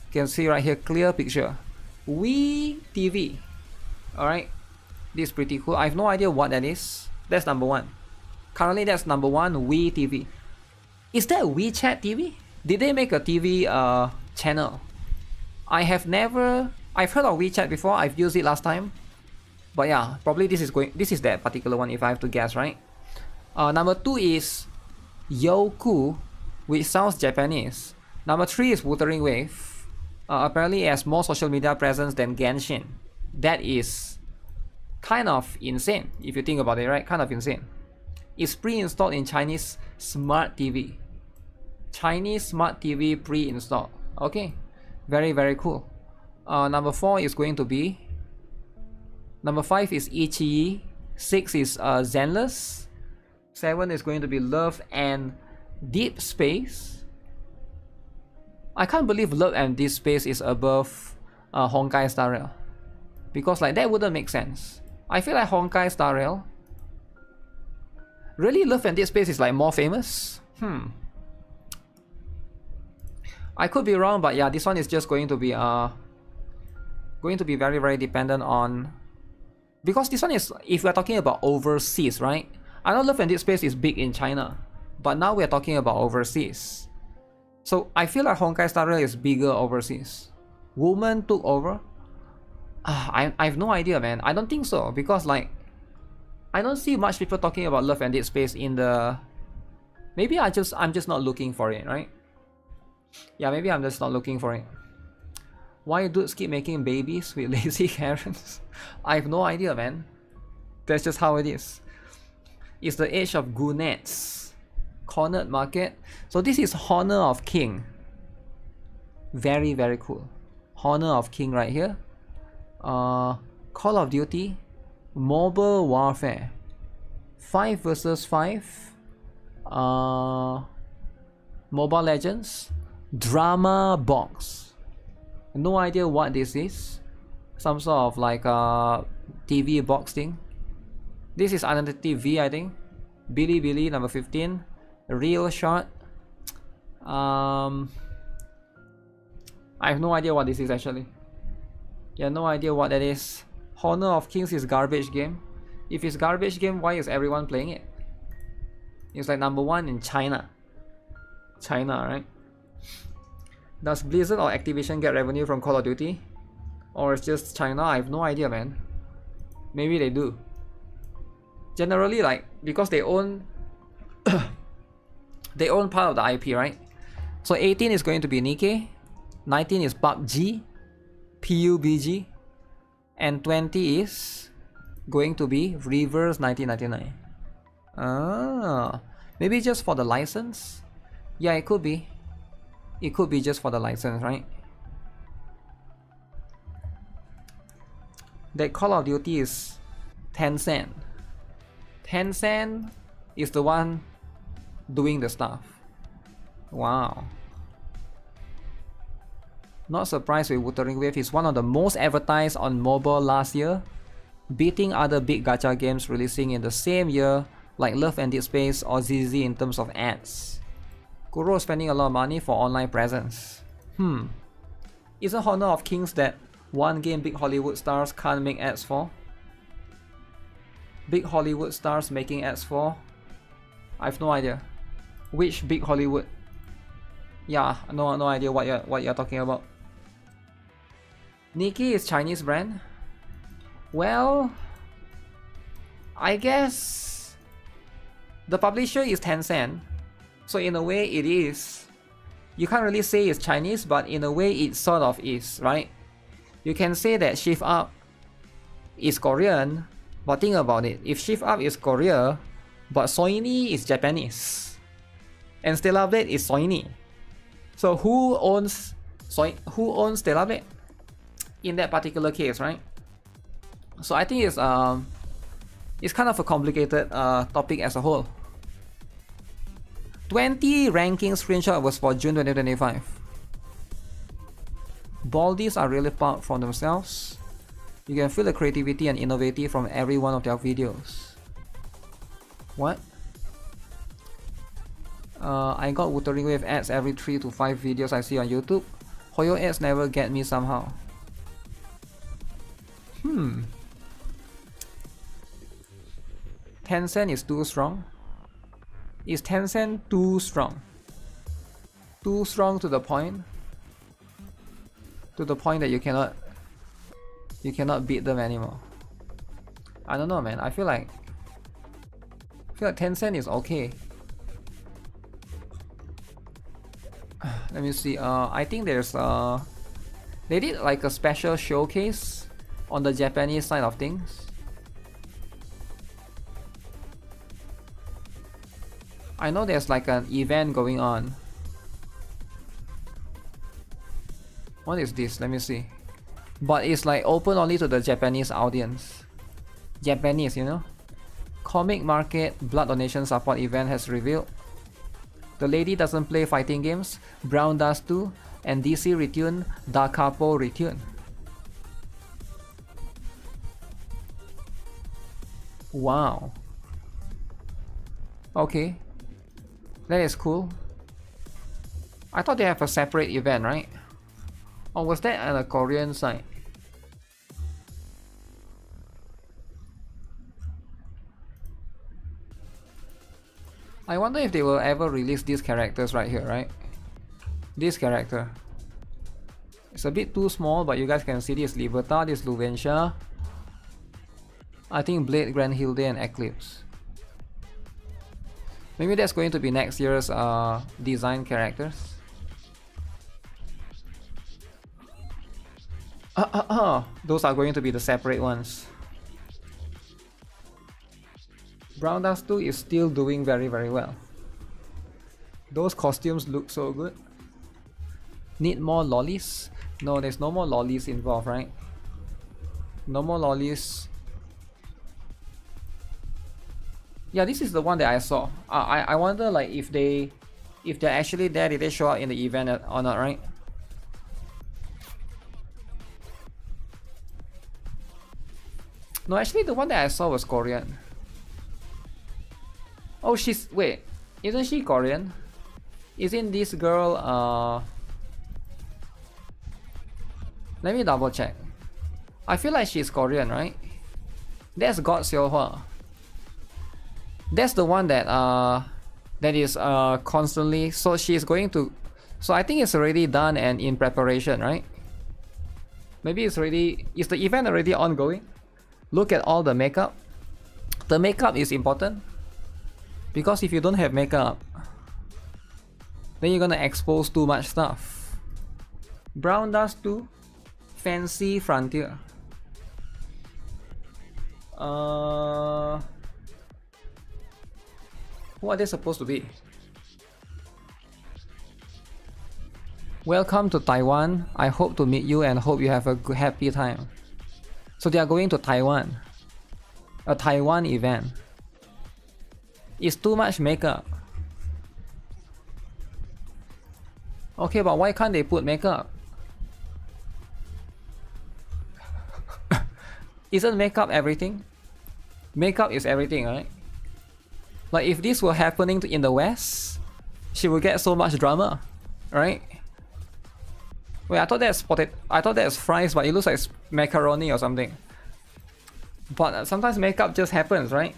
You can see right here, clear picture. We TV. Alright. This is pretty cool. I have no idea what that is. That's number one. Currently that's number one, We TV. Is that WeChat TV? Did they make a TV channel? I've heard of WeChat before. I've used it last time. But yeah, probably this is that particular one if I have to guess, right? Number two is Youku, which sounds Japanese. Number three is Wuthering Wave. Apparently it has more social media presence than Genshin. That is kind of insane if you think about it, right? Kind of insane. It's pre-installed in Chinese Smart TV. Chinese Smart TV pre-installed. Okay, very, very cool. Number 4 is going to be... Number 5 is Ichi. 6 is Zenless. 7 is going to be Love and Deep Space. I can't believe Love and Deep Space is above Honkai Star Rail. Because like that wouldn't make sense. I feel like Honkai Star Rail... Really, Love and Deep Space is like more famous? I could be wrong, but yeah, this one is just going to be very, very dependent on... Because this one is, if we're talking about overseas, right? I know Love and Deep Space is big in China, but now we're talking about overseas. So I feel like Honkai Star Rail is bigger overseas. Woman took over? I have no idea, man. I don't think so, because like I don't see much people talking about Love and Deep Space in the... Maybe I'm just not looking for it, right? Yeah, maybe I'm just not looking for it. Why dudes keep making babies with lazy Karens? I have no idea, man. That's just how it is. It's the age of goonets. Cornered Market. So this is Honor of King. Very, very cool. Honor of King right here. Call of Duty. Mobile Warfare. 5 versus 5. Mobile Legends. Drama Box. No idea what this is. Some sort of like TV box thing. This is Identity V, I think. Billy Billy number 15. Real Shot. I have no idea what this is actually. Yeah, no idea what that is. Honor of Kings is garbage game. If it's garbage game, why is everyone playing it? It's like number 1 in China. China, right? Does Blizzard or Activision get revenue from Call of Duty? Or it's just China? I have no idea, man. Maybe they do. Generally, like, because they own they own part of the IP, right? So 18 is going to be NIKKE, 19 is PUBG, PUBG, and 20 is going to be Reverse 1999. Maybe just for the license? Yeah, it could be. It could be just for the license, right? That Call of Duty is Tencent. Tencent is the one doing the stuff. Wow. Not surprised with Wuthering Wave is one of the most advertised on mobile last year, beating other big gacha games releasing in the same year like Love and Dead Space or ZZ in terms of ads. Kuro spending a lot of money for online presence. Isn't Honor of Kings that one game big Hollywood stars can't make ads for? Big Hollywood stars making ads for? I have no idea. Which big Hollywood? Yeah, no idea what you're talking about. NIKKE is Chinese brand? Well, I guess the publisher is Tencent, so in a way it is. You can't really say it's Chinese, but in a way it sort of is, right? You can say that Shift Up is Korean, but think about it. If Shift Up is Korea, but Soini is Japanese, and Stellar Blade is Soini, so who owns Stellar Blade in that particular case, right? So I think it's kind of a complicated topic as a whole. 20 ranking screenshot was for June 2025. Baldies are really proud from themselves. You can feel the creativity and innovative from every one of their videos. What? I got Wuthering Wave ads every 3 to 5 videos I see on YouTube. Hoyo ads never get me somehow. Tencent is too strong. Is Tencent too strong? Too strong to the point? To the point that you cannot beat them anymore. I don't know, man. I feel like Tencent is okay. Let me see. I think there's they did like a special showcase on the Japanese side of things. I know there's like an event going on. What is this? Let me see. But it's like open only to the Japanese audience. Japanese, you know? Comic Market Blood Donation Support event has revealed the lady doesn't play fighting games, Brown does too, and DC retune, Da Capo retune. Wow. Okay. That is cool. I thought they have a separate event, right? Or was that on the Korean side? I wonder if they will ever release these characters right here, right? This character. It's a bit too small, but you guys can see this Libertad, this Luventia. I think Blade, Grand Hilde, and Eclipse. Maybe that's going to be next year's design characters. Those are going to be the separate ones. Brown Dust 2 is still doing very well. Those costumes look so good. Need more lollies? No, there's no more lollies involved, right? No more lollies. Yeah, this is the one that I saw. I wonder like if they're actually there, did they show up in the event or not, right? No, actually the one that I saw was Korean. Oh, wait, isn't she Korean? Isn't this girl let me double check. I feel like she's Korean, right? That's God Seohwa. That's the one that that is constantly, so she's going to, so I think it's already done and in preparation, right? Maybe it's already, is the event already ongoing? Look at all the makeup. The makeup is important because if you don't have makeup, then you're gonna expose too much stuff. Brown Dust 2 Fancy Frontier. Who are they supposed to be? Welcome to Taiwan. I hope to meet you and hope you have a good, happy time. So they are going to Taiwan. A Taiwan event. It's too much makeup. Okay, but why can't they put makeup? Isn't makeup everything? Makeup is everything, right? Like if this were happening in the West, she would get so much drama, right? Wait, I thought that's fries, but it looks like macaroni or something. But sometimes makeup just happens, right?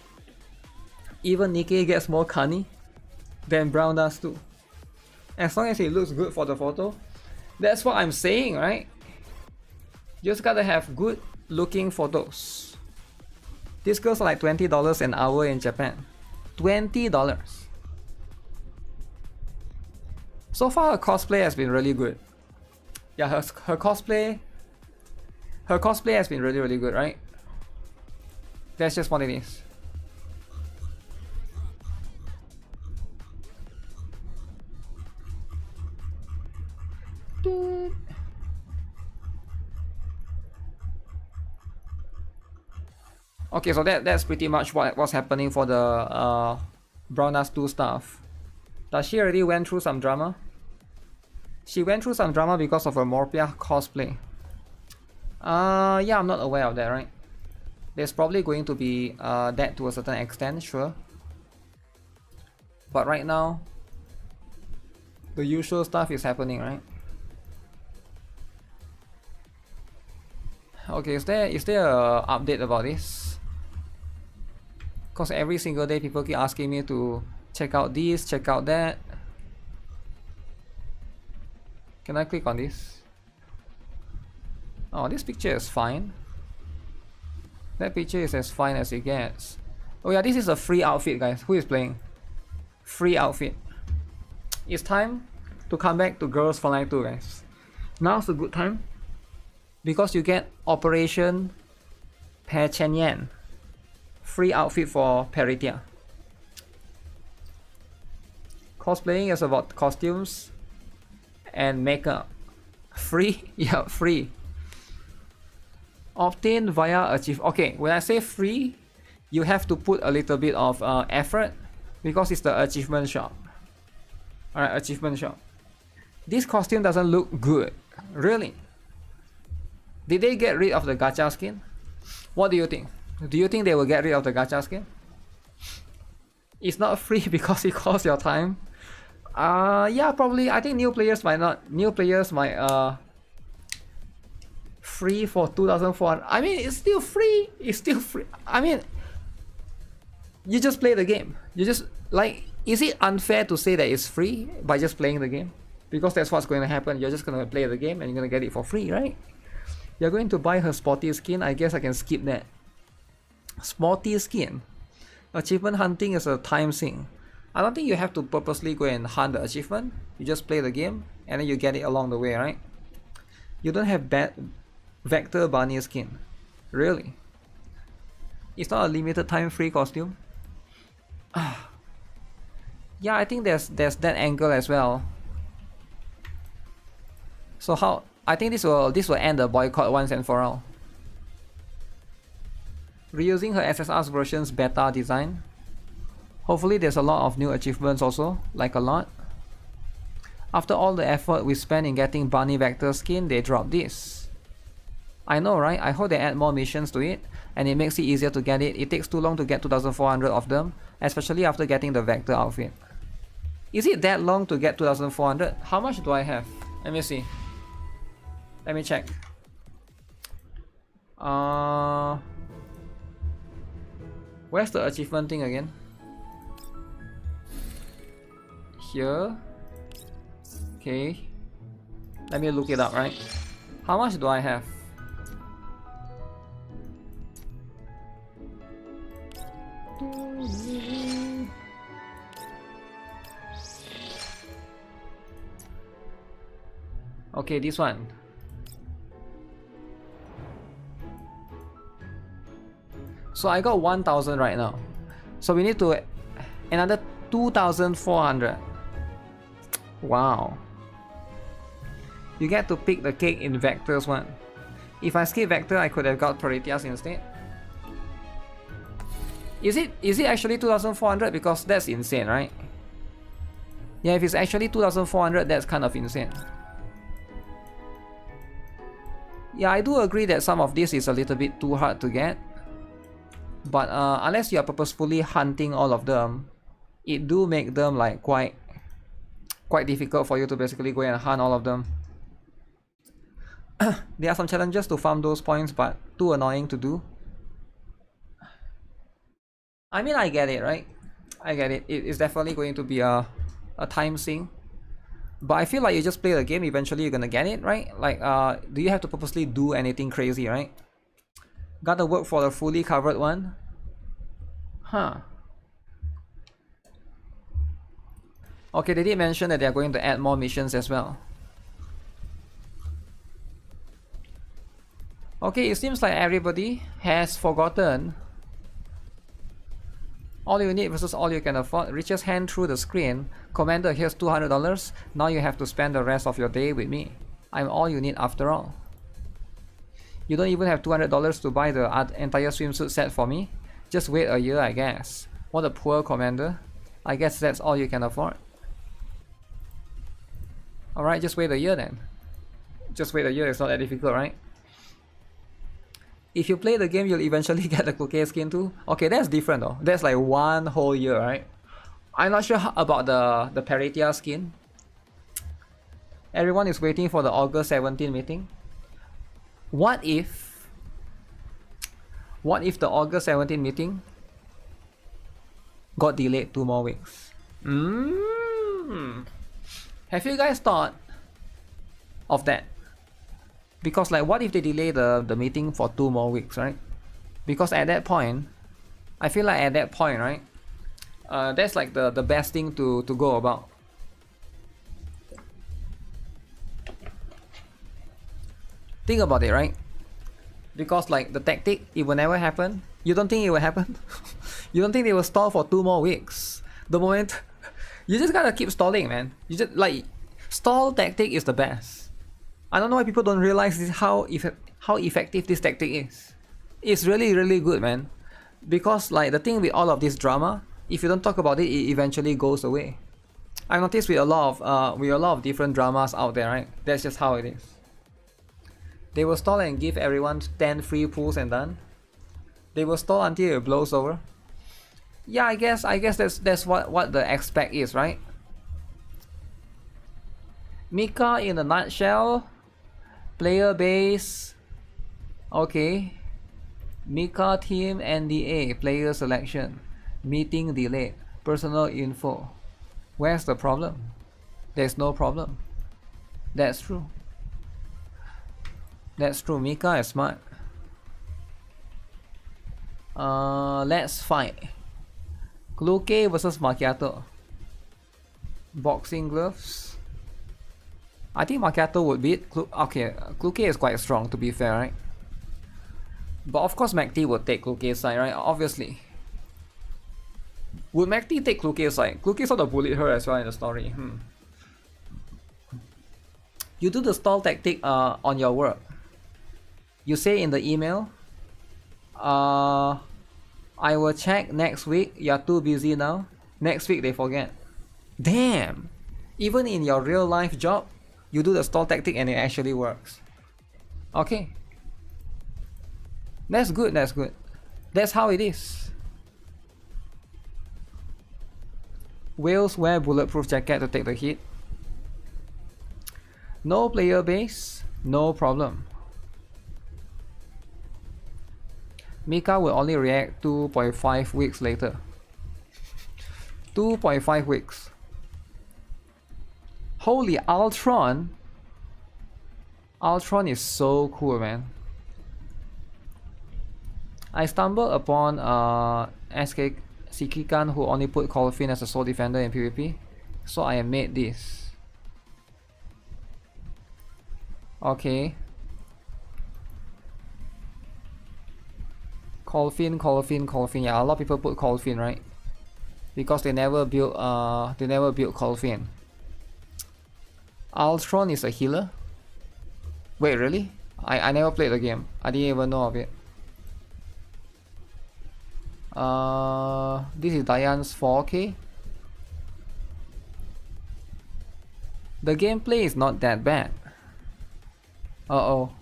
Even NIKKE gets more canny than Brown Dust too. As long as it looks good for the photo, that's what I'm saying, right? You just gotta have good looking photos. These girls are like $20 an hour in Japan. $20. So far her cosplay has been really good. Yeah, her cosplay has been really good, right? That's just what it is. Okay, so that's pretty much what's happening for the Brown Dust 2 stuff. Does she already went through some drama? She went through some drama because of her Morpia cosplay. Yeah, I'm not aware of that, right? There's probably going to be that to a certain extent, sure. But right now, the usual stuff is happening, right? Okay, is there a update about this? Because every single day people keep asking me to check out this, check out that. Can I click on this? Oh, this picture is fine. That picture is as fine as it gets. Oh yeah, this is a free outfit, guys. Who is playing? Free outfit. It's time to come back to Girls Frontline 2, guys. Now's a good time because you get Operation Per Chen Yan. Free outfit for Peritia. Cosplaying is about costumes and makeup. Free? Yeah, free. Obtained via achieve. Okay, when I say free, you have to put a little bit of effort because it's the achievement shop. Alright, achievement shop. This costume doesn't look good. Really? Did they get rid of the gacha skin? What do you think? Do you think they will get rid of the gacha skin? It's not free because it costs your time. Yeah, probably. I think new players might not. New players might free for 2,400. I mean, it's still free. It's still free. I mean, you just play the game. You just like. Is it unfair to say that it's free by just playing the game? Because that's what's going to happen. You're just going to play the game and you're going to get it for free, right? You're going to buy her sporty skin. I guess I can skip that. Sporty skin. Achievement hunting is a time sink. I don't think you have to purposely go and hunt the achievement. You just play the game and then you get it along the way, right? You don't have bad Vector Bunny skin. Really? It's not a limited time free costume. Yeah, I think there's that angle as well. So how? I think this will end the boycott once and for all. Reusing her SSR's version's beta design. Hopefully there's a lot of new achievements also, like a lot. After all the effort we spent in getting Bunny Vector skin, they dropped this. I know, right? I hope they add more missions to it, and it makes it easier to get it. It takes too long to get 2,400 of them, especially after getting the Vector outfit. Is it that long to get 2,400? How much do I have? Let me see. Let me check. Where's the achievement thing again? Here. Okay. Let me look it up, right? How much do I have? Okay, this one. So I got 1,000 right now. So we need to another 2,400. Wow. You get to pick the cake in Vectors one. If I skip Vector, I could have got Prometheus instead. Is it actually 2,400? Because that's insane, right? Yeah, if it's actually 2,400, that's kind of insane. Yeah, I do agree that some of this is a little bit too hard to get. But unless you are purposefully hunting all of them, it do make them like quite difficult for you to basically go and hunt all of them. There are some challenges to farm those points, but too annoying to do. I mean, I get it, right? I get it. It's definitely going to be a time sink. But I feel like you just play the game, eventually you're gonna get it, right? Like, do you have to purposely do anything crazy, right? Gotta work for the fully covered one. Huh. Okay, they did mention that they're going to add more missions as well. Okay, it seems like everybody has forgotten. All you need versus all you can afford. Reaches hand through the screen. Commander, here's $200. Now you have to spend the rest of your day with me. I'm all you need after all. You don't even have $200 to buy the entire swimsuit set for me? Just wait a year, I guess. What a poor commander. I guess that's all you can afford. Alright, just wait a year then. Just wait a year, it's not that difficult, right? If you play the game, you'll eventually get the Cookie skin too. Okay, that's different though. That's like 1 whole year, right? I'm not sure about the Paratia skin. Everyone is waiting for the August 17 meeting. What if the August 17 meeting got delayed 2 more weeks? Have you guys thought of that? Because like, what if they delay the meeting for 2 more weeks, right? Because at that point, I feel like at that point, right, that's like the best thing to go about. Think about it, right? Because like the tactic, it will never happen. You don't think it will happen? You don't think they will stall for 2 more weeks? The moment you just gotta keep stalling, man. You just like, stall tactic is the best. I don't know why people don't realize this, how effective this tactic is. It's really, really good, man. Because like the thing with all of this drama, if you don't talk about it, it eventually goes away. I noticed with a lot of different dramas out there, right? That's just how it is. They will stall and give everyone 10 free pulls and done. They will stall until it blows over. Yeah, I guess that's what the expect is, right? NIKKE in a nutshell. Player base. Okay. NIKKE team NDA. Player selection. Meeting delayed. Personal info. Where's the problem? There's no problem. That's true. That's true. NIKKE is smart. Let's fight. Kluke versus Macchiato. Boxing gloves. I think Macchiato would beat okay, Kluke is quite strong, to be fair, right? But of course MacT would take Kluke's side, right? Obviously. Would McT take Kluke's side? Kluke sort of bullied her as well in the story. You do the stall tactic on your work. You say in the email, I will check next week. You're too busy now. Next week they forget. Damn! Even in your real life job, you do the stall tactic and it actually works. Okay. That's good, that's good. That's how it is. Whales wear bulletproof jacket to take the hit. No player base, no problem. Mika will only react 2.5 weeks later. 2.5 weeks. Holy Ultron! Ultron is so cool, man. I stumbled upon SK Sikikan who only put Colfin as a soul defender in PvP, so I made this. Okay. Colfin. Yeah, a lot of people put Colfin, right? Because they never built Colfin. Ultron is a healer. Wait, really? I never played the game. I didn't even know of it. This is Diane's 4K. The gameplay is not that bad. Uh-oh.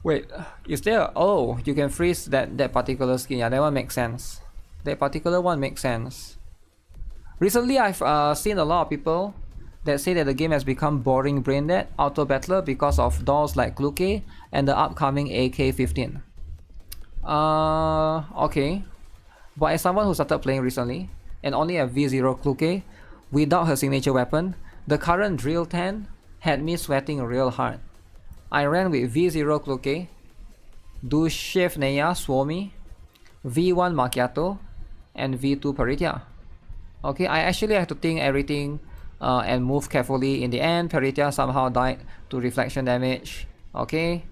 Wait, is there? Oh, you can freeze that particular skin. Yeah, that one makes sense. That particular one makes sense. Recently, I've seen a lot of people that say that the game has become boring brain dead auto battler because of dolls like Kluke and the upcoming AK-15. Okay. But as someone who started playing recently and only have V0 Kluke without her signature weapon, the current drill 10 had me sweating real hard. I ran with V0 Kluke, do Chef Neya Suomi, V1 Macchiato, and V2 Peritia. Okay, I actually have to think everything and move carefully. In the end, Peritia somehow died to reflection damage. Okay.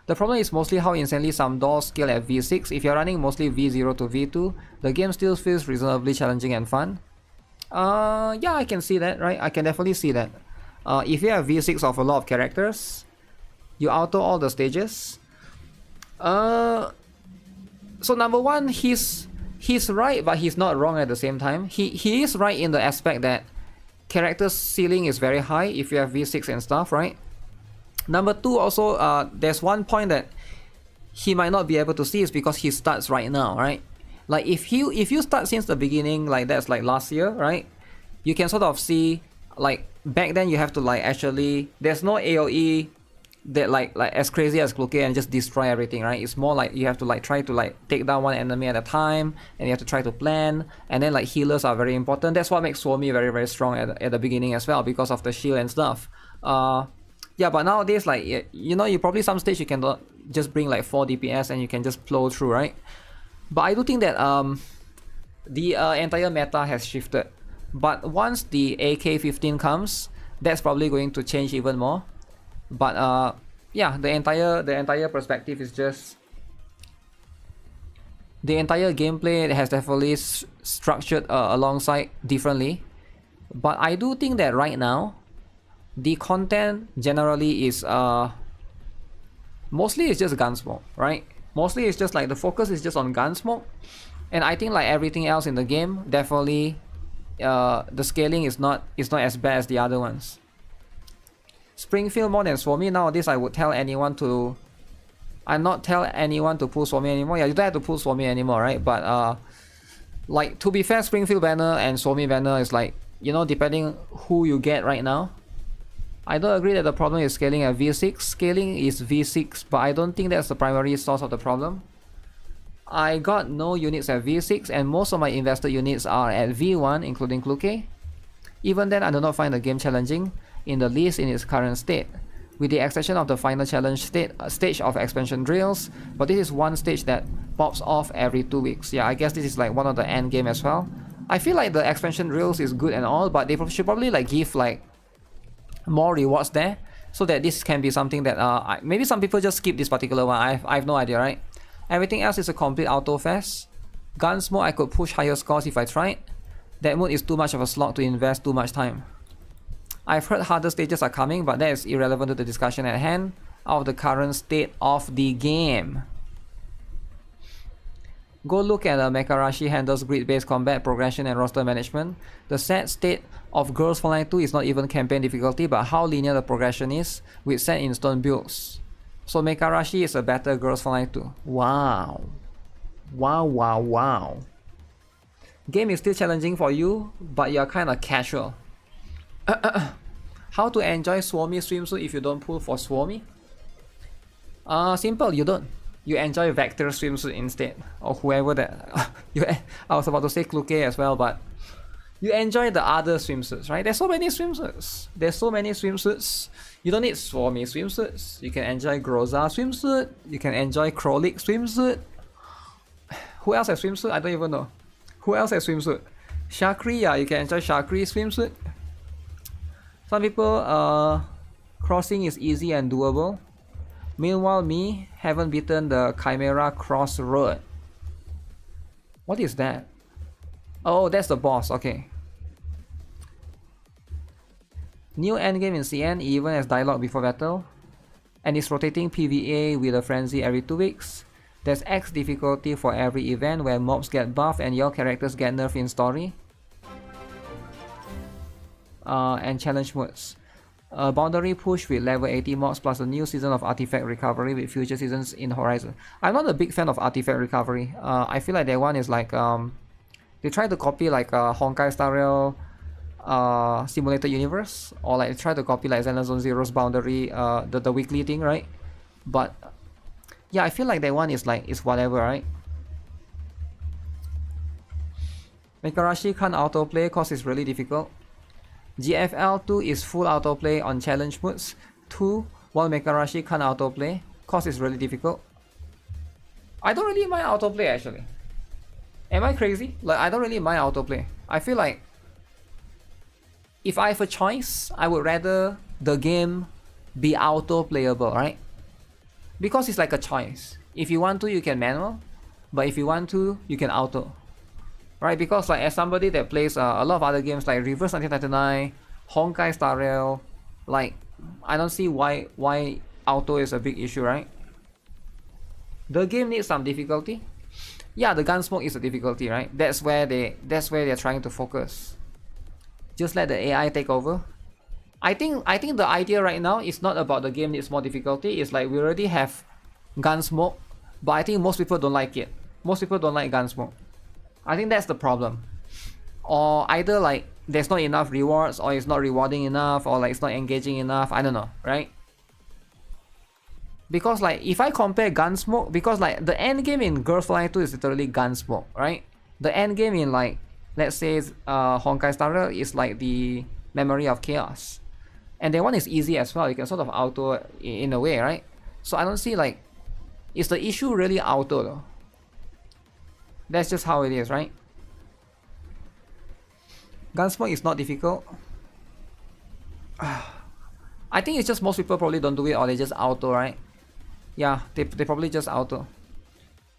The problem is mostly how insanely some dolls scale at V6. If you're running mostly V0 to V2, the game still feels reasonably challenging and fun. Yeah, I can see that, right? I can definitely see that. If you have V6 of a lot of characters, you auto all the stages. So number one, he's right, but he's not wrong at the same time. He is right in the aspect that character ceiling is very high if you have V6 and stuff, right? Number two, also, there's one point that he might not be able to see is because he starts right now, right? Like if you start since the beginning, like that's like last year, right? You can sort of see, like back then you have to like actually, there's no AoE that like as crazy as Kluke and just destroy everything, right? It's more like you have to like try to like take down one enemy at a time, and you have to try to plan, and then like healers are very important. That's what makes Suomi very, very strong at the beginning as well, because of the shield and stuff. Yeah, but nowadays, like, you know, you probably some stage you can just bring like 4 DPS and you can just plow through, right? But I do think that the entire meta has shifted. But once the AK-15 comes, that's probably going to change even more. But yeah, the entire perspective is just, the entire gameplay has definitely structured alongside differently. But I do think that right now, the content generally is mostly it's just Gunsmoke, right? Mostly it's just like the focus is just on Gunsmoke, and I think like everything else in the game, definitely the scaling is not as bad as the other ones. Springfield more than Suomi. Nowadays I would tell anyone to, I'm not tell anyone to pull Suomi anymore. Yeah, you don't have to pull Suomi anymore, right? But like, to be fair, Springfield banner and Suomi banner is like, you know, depending who you get right now. I don't agree that the problem is scaling at V6. Scaling is V6, but I don't think that's the primary source of the problem. I got no units at V6, and most of my invested units are at V1, including Kluke. Even then, I do not find the game challenging in the least in its current state, with the exception of the final challenge stage of expansion drills, but this is one stage that pops off every 2 weeks. Yeah, I guess this is like one of the end game as well. I feel like the expansion drills is good and all, but they should probably like give like more rewards there, so that this can be something that maybe some people just skip this particular one. I have no idea, right? Everything else is a complete auto fest. Guns mode, I could push higher scores if I tried. That mode is too much of a slog to invest too much time. I've heard harder stages are coming, but that is irrelevant to the discussion at hand of the current state of the game. Go look at Mekarashi handles grid-based combat, progression and roster management. The sad state of Girls Frontline 2 is not even campaign difficulty, but how linear the progression is with set in stone builds. So Mekarashi is a better Girls Frontline 2. Wow. Wow, wow, wow. Game is still challenging for you, but you're kinda casual. How to enjoy Swami swimsuit if you don't pull for Swami? Simple, you don't. You enjoy Vector swimsuit instead, or whoever that. I was about to say Kluke as well, but you enjoy the other swimsuits, right? There's so many swimsuits. There's so many swimsuits. You don't need Swami swimsuits. You can enjoy Groza swimsuit. You can enjoy Krolik swimsuit. Who else has swimsuit? I don't even know. Who else has swimsuit? Shakri, yeah, you can enjoy Shakri swimsuit. Some people, crossing is easy and doable. Meanwhile, me haven't beaten the Chimera Crossroad. What is that? Oh, that's the boss. Okay. New endgame in CN even as dialogue before battle, and it's rotating PVA with a frenzy every 2 weeks. There's X difficulty for every event where mobs get buffed and your characters get nerfed in story. And challenge modes. Boundary push with level 80 mods plus a new season of artifact recovery with future seasons in Horizon. I'm not a big fan of artifact recovery. I feel like that one is like they try to copy like Honkai style simulated universe, or like try to copy like Zenless Zone Zero's boundary, the weekly thing, right? But yeah, I feel like that one is like is whatever, right? Mekarashi can't autoplay cause it's really difficult. GFL 2 is full autoplay on challenge modes 2, while Mekarashi can't autoplay cause it's really difficult. I don't really mind autoplay actually. Am I crazy? Like, I don't really mind autoplay. I feel like if I have a choice, I would rather the game be auto-playable, right? Because it's like a choice. If you want to, you can manual, but if you want to, you can auto. Right, because like as somebody that plays a lot of other games like Reverse 1999, Honkai Star Rail, like I don't see why auto is a big issue, right? The game needs some difficulty. Yeah, the Gunsmoke is a difficulty, right? That's where they're trying to focus. Just let the AI take over. I think the idea right now is not about the game needs more difficulty. It's like we already have Gunsmoke, but I think most people don't like it. Most people don't like Gunsmoke. I think that's the problem. Or either like there's not enough rewards, or it's not rewarding enough, or like it's not engaging enough. I don't know, right? Because like if I compare Gunsmoke, because like the end game in Girls Frontline 2 is literally Gunsmoke, right? The end game in like let's say Honkai Star Rail is like the Memory of Chaos, and that one is easy as well. You can sort of auto in a way, right? So I don't see like, is the issue really auto though? That's just how it is, right? Gunsmoke is not difficult. I think it's just most people probably don't do it, or they just auto, right? Yeah, they probably just auto.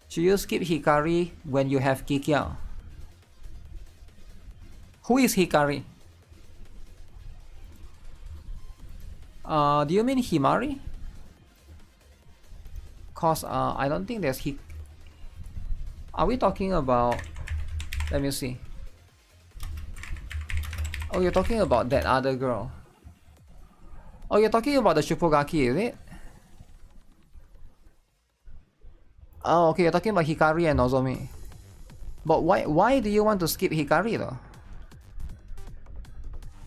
Should you skip Hikari when you have Kikia? Who is Hikari? Do you mean Himari? Cause I don't think there's Are we talking about? Let me see. Oh, you're talking about that other girl. Oh, you're talking about the Shupogaki, is it? Oh, okay, you're talking about Hikari and Nozomi. But why do you want to skip Hikari though?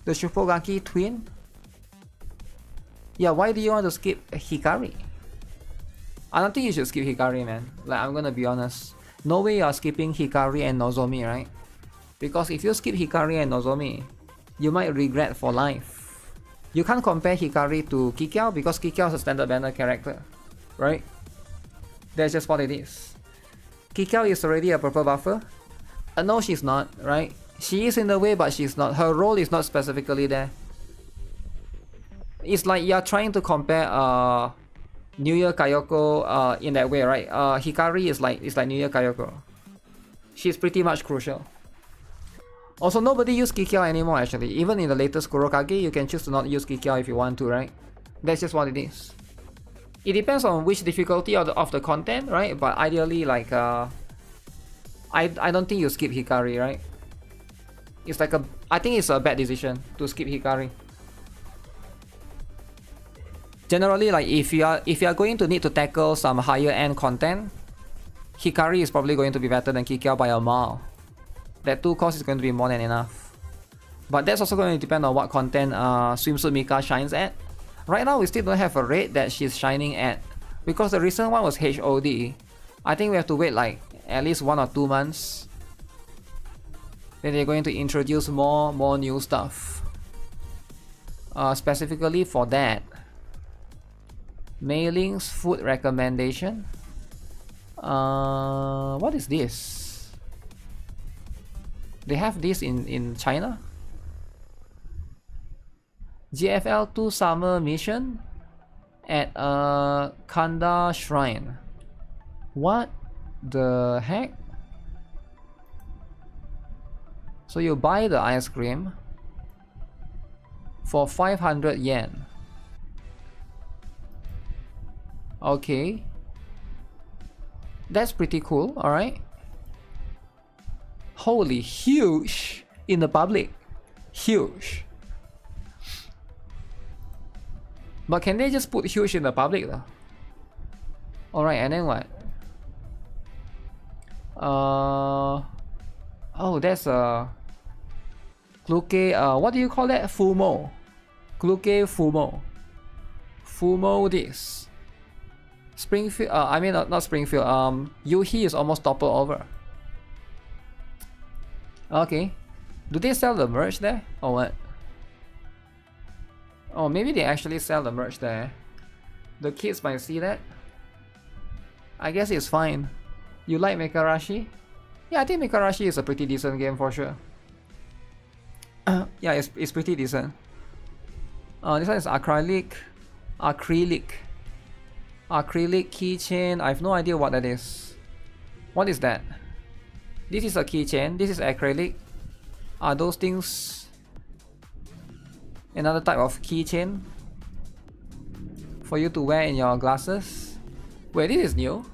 The Shupogaki twin? Yeah, why do you want to skip Hikari? I don't think you should skip Hikari, man. Like, I'm gonna be honest. No way you're skipping Hikari and Nozomi, right? Because if you skip Hikari and Nozomi, you might regret for life. You can't compare Hikari to Kikiao because Kikiao is a standard banner character, right? That's just what it is. Kikiao is already a purple buffer. No, she's not, right? She is in the way, but she's not. Her role is not specifically there. It's like you're trying to compare New Year Kayoko in that way, right? Hikari is like New Year Kayoko. She's pretty much crucial. Also, nobody use Kikia anymore actually. Even in the latest Kurokage, you can choose to not use Kikia if you want to, right? That's just what it is. It depends on which difficulty of the content, right? But ideally, like, I don't think you skip Hikari, right? It's like I think it's a bad decision to skip Hikari. Generally, like if you are going to need to tackle some higher end content, Hikari is probably going to be better than Kikia by a mile. That 2 cost is going to be more than enough. But that's also going to depend on what content Swimsuit Mika shines at. Right now we still don't have a rate that she's shining at, because the recent one was HOD. I think we have to wait like at least 1 or 2 months. Then they're going to introduce more new stuff. Specifically for that. Mailings, food recommendation. What is this? They have this in China? GFL 2 summer mission at Kanda Shrine. What the heck? So you buy the ice cream for 500 yen. Okay. That's pretty cool, alright. Holy, huge in the public. Huge. But can they just put huge in the public though? Alright, and then what? Oh, that's a Gluke, what do you call that? Fumo. Gluke Fumo. Fumo this. Springfield, I mean not Springfield, Yuhi is almost toppled over. Okay. Do they sell the merch there? Or what? Oh, maybe they actually sell the merch there. The kids might see that. I guess it's fine. You like Mikarashi? Yeah, I think Mikarashi is a pretty decent game for sure. Yeah, it's pretty decent. This one is acrylic keychain. I have no idea what that is. What is that? This is a keychain. This is acrylic. Are those things another type of keychain for you to wear in your glasses? Wait, this is new.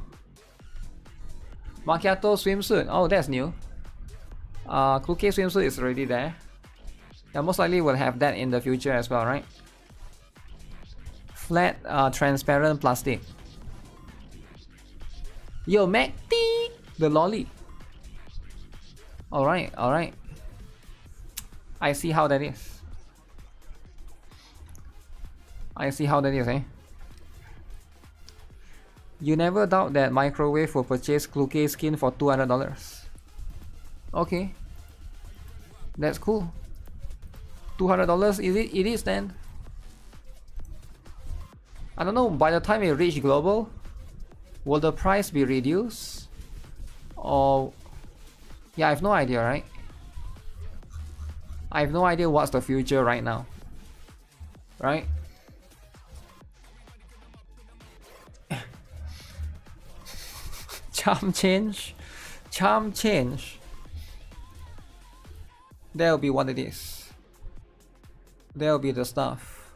Macchiato swimsuit. Oh, that's new. Cookie swimsuit is already there. Yeah, most likely we'll have that in the future as well, right? Flat, transparent plastic. Yo, Macti! The lolly. Alright, alright. I see how that is. I see how that is, eh? You never doubt that Microwave will purchase Kluke skin for $200. Okay. That's cool. $200, is it? It is then. I don't know, by the time it reach global, will the price be reduced? Or... yeah, I have no idea, right? I have no idea what's the future right now. Right? Charm change? Charm change. That'll be what it is. That'll be the stuff.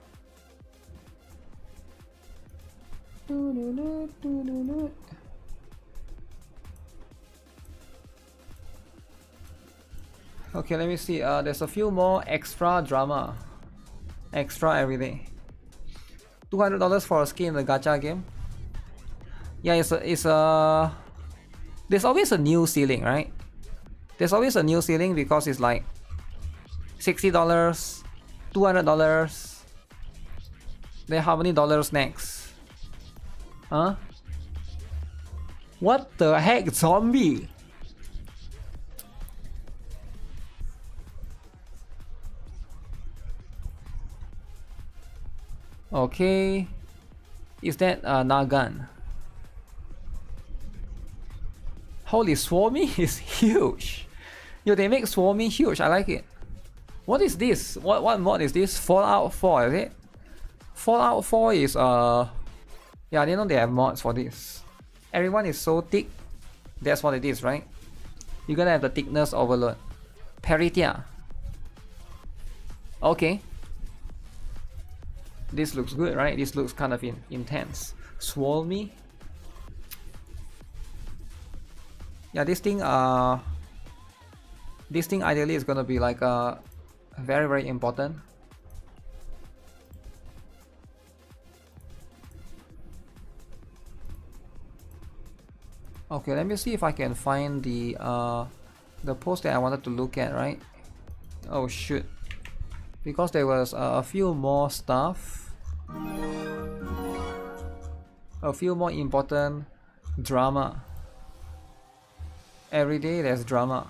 Okay, let me see. There's a few more extra drama. Extra everything. $200 for a skin in the gacha game. Yeah, it's a there's always a new ceiling, right? There's always a new ceiling because it's like $60, $200. Then how many dollars next? Huh? What the heck, zombie? Okay. Is that Nagan? Holy, Swarmy is huge. Yo, they make Swarmy huge. I like it. What is this? What mod is this? Fallout 4, is it? Fallout 4 is yeah, Yeah, I didn't know they have mods for this. Everyone is so thick. That's what it is, right? You're gonna have the thickness overload. Peritia. Okay. This looks good, right? This looks kind of intense. Swole me. Yeah, this thing ideally is gonna be like very, very important. Okay, let me see if I can find the post that I wanted to look at, right? Oh shoot. Because there was a few more stuff. A few more important drama. Every day there's drama.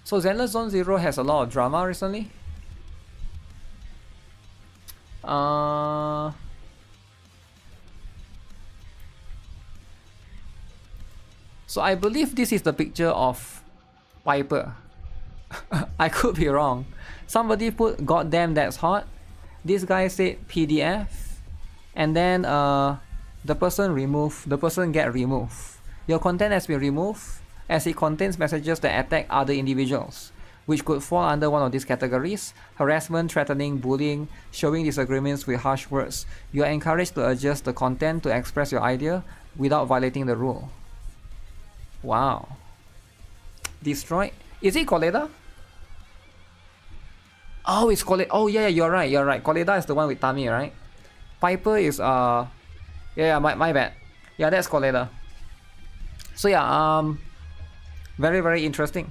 So Zenless Zone Zero has a lot of drama recently. So I believe this is the picture of Piper. I could be wrong. Somebody put "goddamn that's hot." This guy said PDF, and then the person get removed. Your content has been removed as it contains messages that attack other individuals, which could fall under one of these categories: harassment, threatening, bullying, showing disagreements with harsh words. You are encouraged to adjust the content to express your idea without violating the rule. Wow. Destroyed. Is it Coleda? Oh, it's Coleda. Oh yeah, you're right. Coleda is the one with Tami, right? Piper is yeah, my bad. Yeah, that's Coleda. So yeah, very, very interesting.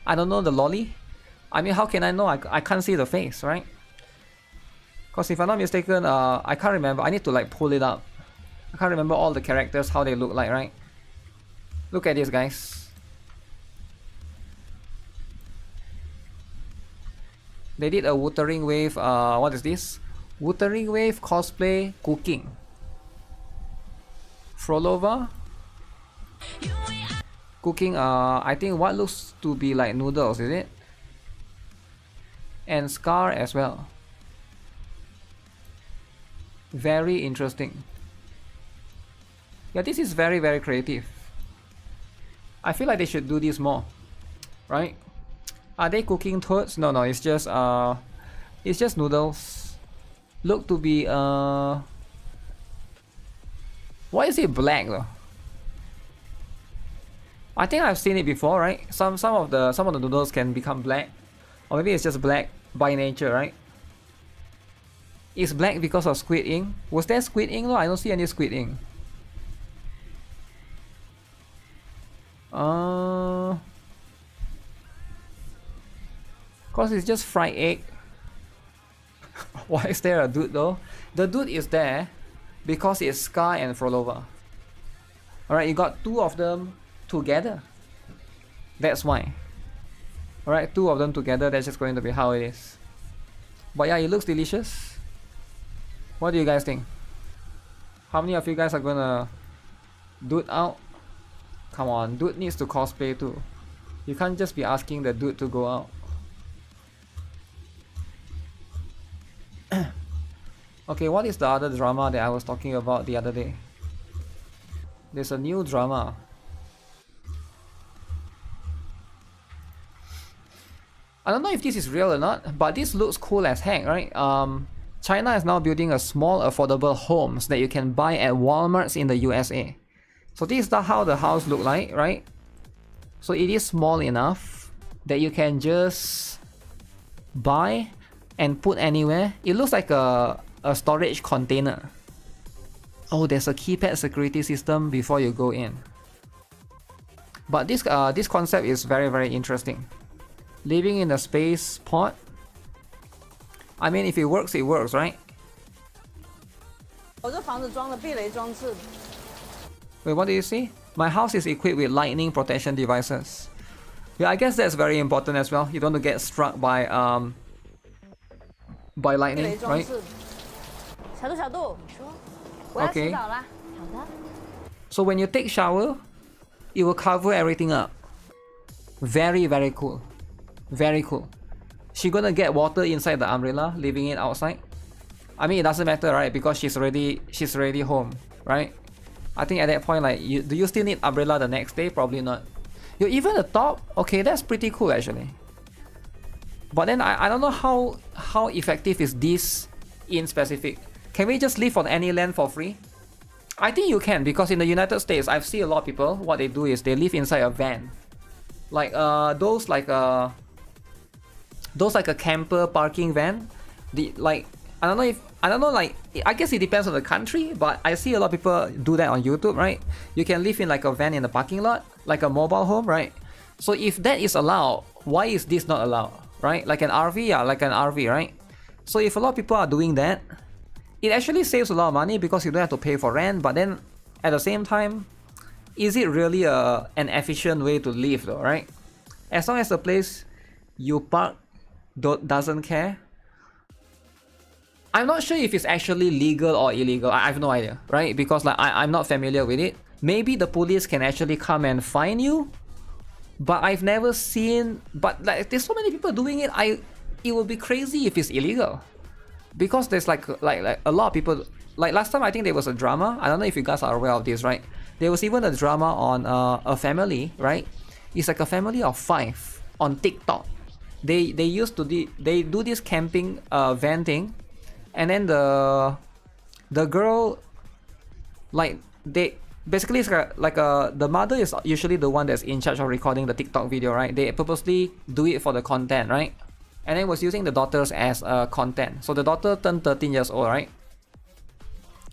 I don't know the lolly. I mean, how can I know? I can't see the face, right? Because if I'm not mistaken, I can't remember. I need to like pull it up. I can't remember all the characters, how they look like, right? Look at this, guys. They did a Wuthering Wave, what is this? Wuthering Wave cosplay cooking. Frolova. Cooking, I think what looks to be like noodles, is it? And Scar as well. Very interesting. Yeah, this is very, very creative. I feel like they should do this more, right? Are they cooking toads? No, it's just noodles. Look to be why is it black though? I think I've seen it before, right? Some of the noodles can become black, or maybe it's just black by nature, right? It's black because of squid ink. Was there squid ink though? I don't see any squid ink. Cause it's just fried egg. Why is there a dude though? The dude is there because it's Scar and Frolova. Alright, you got two of them together. That's why. Alright, two of them together, that's just going to be how it is. But yeah, it looks delicious. What do you guys think? How many of you guys are gonna dude out? Come on, dude needs to cosplay too. You can't just be asking the dude to go out. Okay, what is the other drama that I was talking about the other day? There's a new drama. I don't know if this is real or not, but this looks cool as heck, right? China is now building a small affordable homes that you can buy at Walmarts in the USA. So this is how the house look like, right? So it is small enough that you can just buy and put anywhere. It looks like a storage container. Oh, there's a keypad security system before you go in. But this concept is very, very interesting. Living in a space pod. I mean, if it works, right? Wait, what do you see? My house is equipped with lightning protection devices. Yeah, I guess that's very important as well. You don't want to get struck by lightning, right? Okay. So when you take shower, it will cover everything up. Very, very cool. Very cool. she gonna get water inside the umbrella, leaving it outside? I mean, it doesn't matter, right? Because she's already home, right? I think at that point, like, do you still need umbrella the next day? Probably not. Yo, even the top, okay, that's pretty cool actually. But then I don't know how effective is this in specific. Can we just live on any land for free? I think you can, because in the United States, I've seen a lot of people, what they do is they live inside a van. Like those like a camper parking van. I don't know, like, I guess it depends on the country, but I see a lot of people do that on YouTube, right? You can live in like a van in the parking lot, like a mobile home, right? So if that is allowed, why is this not allowed, right? Like an RV, yeah, like an RV, right? So if a lot of people are doing that, it actually saves a lot of money because you don't have to pay for rent, but then at the same time, is it really an efficient way to live though, right? As long as the place you park doesn't care. I'm not sure if it's actually legal or illegal. I have no idea, right? Because like I'm not familiar with it. Maybe the police can actually come and fine you, but I've never seen. But like, there's so many people doing it. It would be crazy if it's illegal, because there's like a lot of people. Like last time, I think there was a drama. I don't know if you guys are aware of this, right? There was even a drama on a family, right? It's like a family of 5 on TikTok. They used to they do this camping van thing. And then the girl, like, they basically, it's like the mother is usually the one that's in charge of recording the TikTok video, right? They purposely do it for the content, right? And then was using the daughters as content. So the daughter turned 13 years old, right?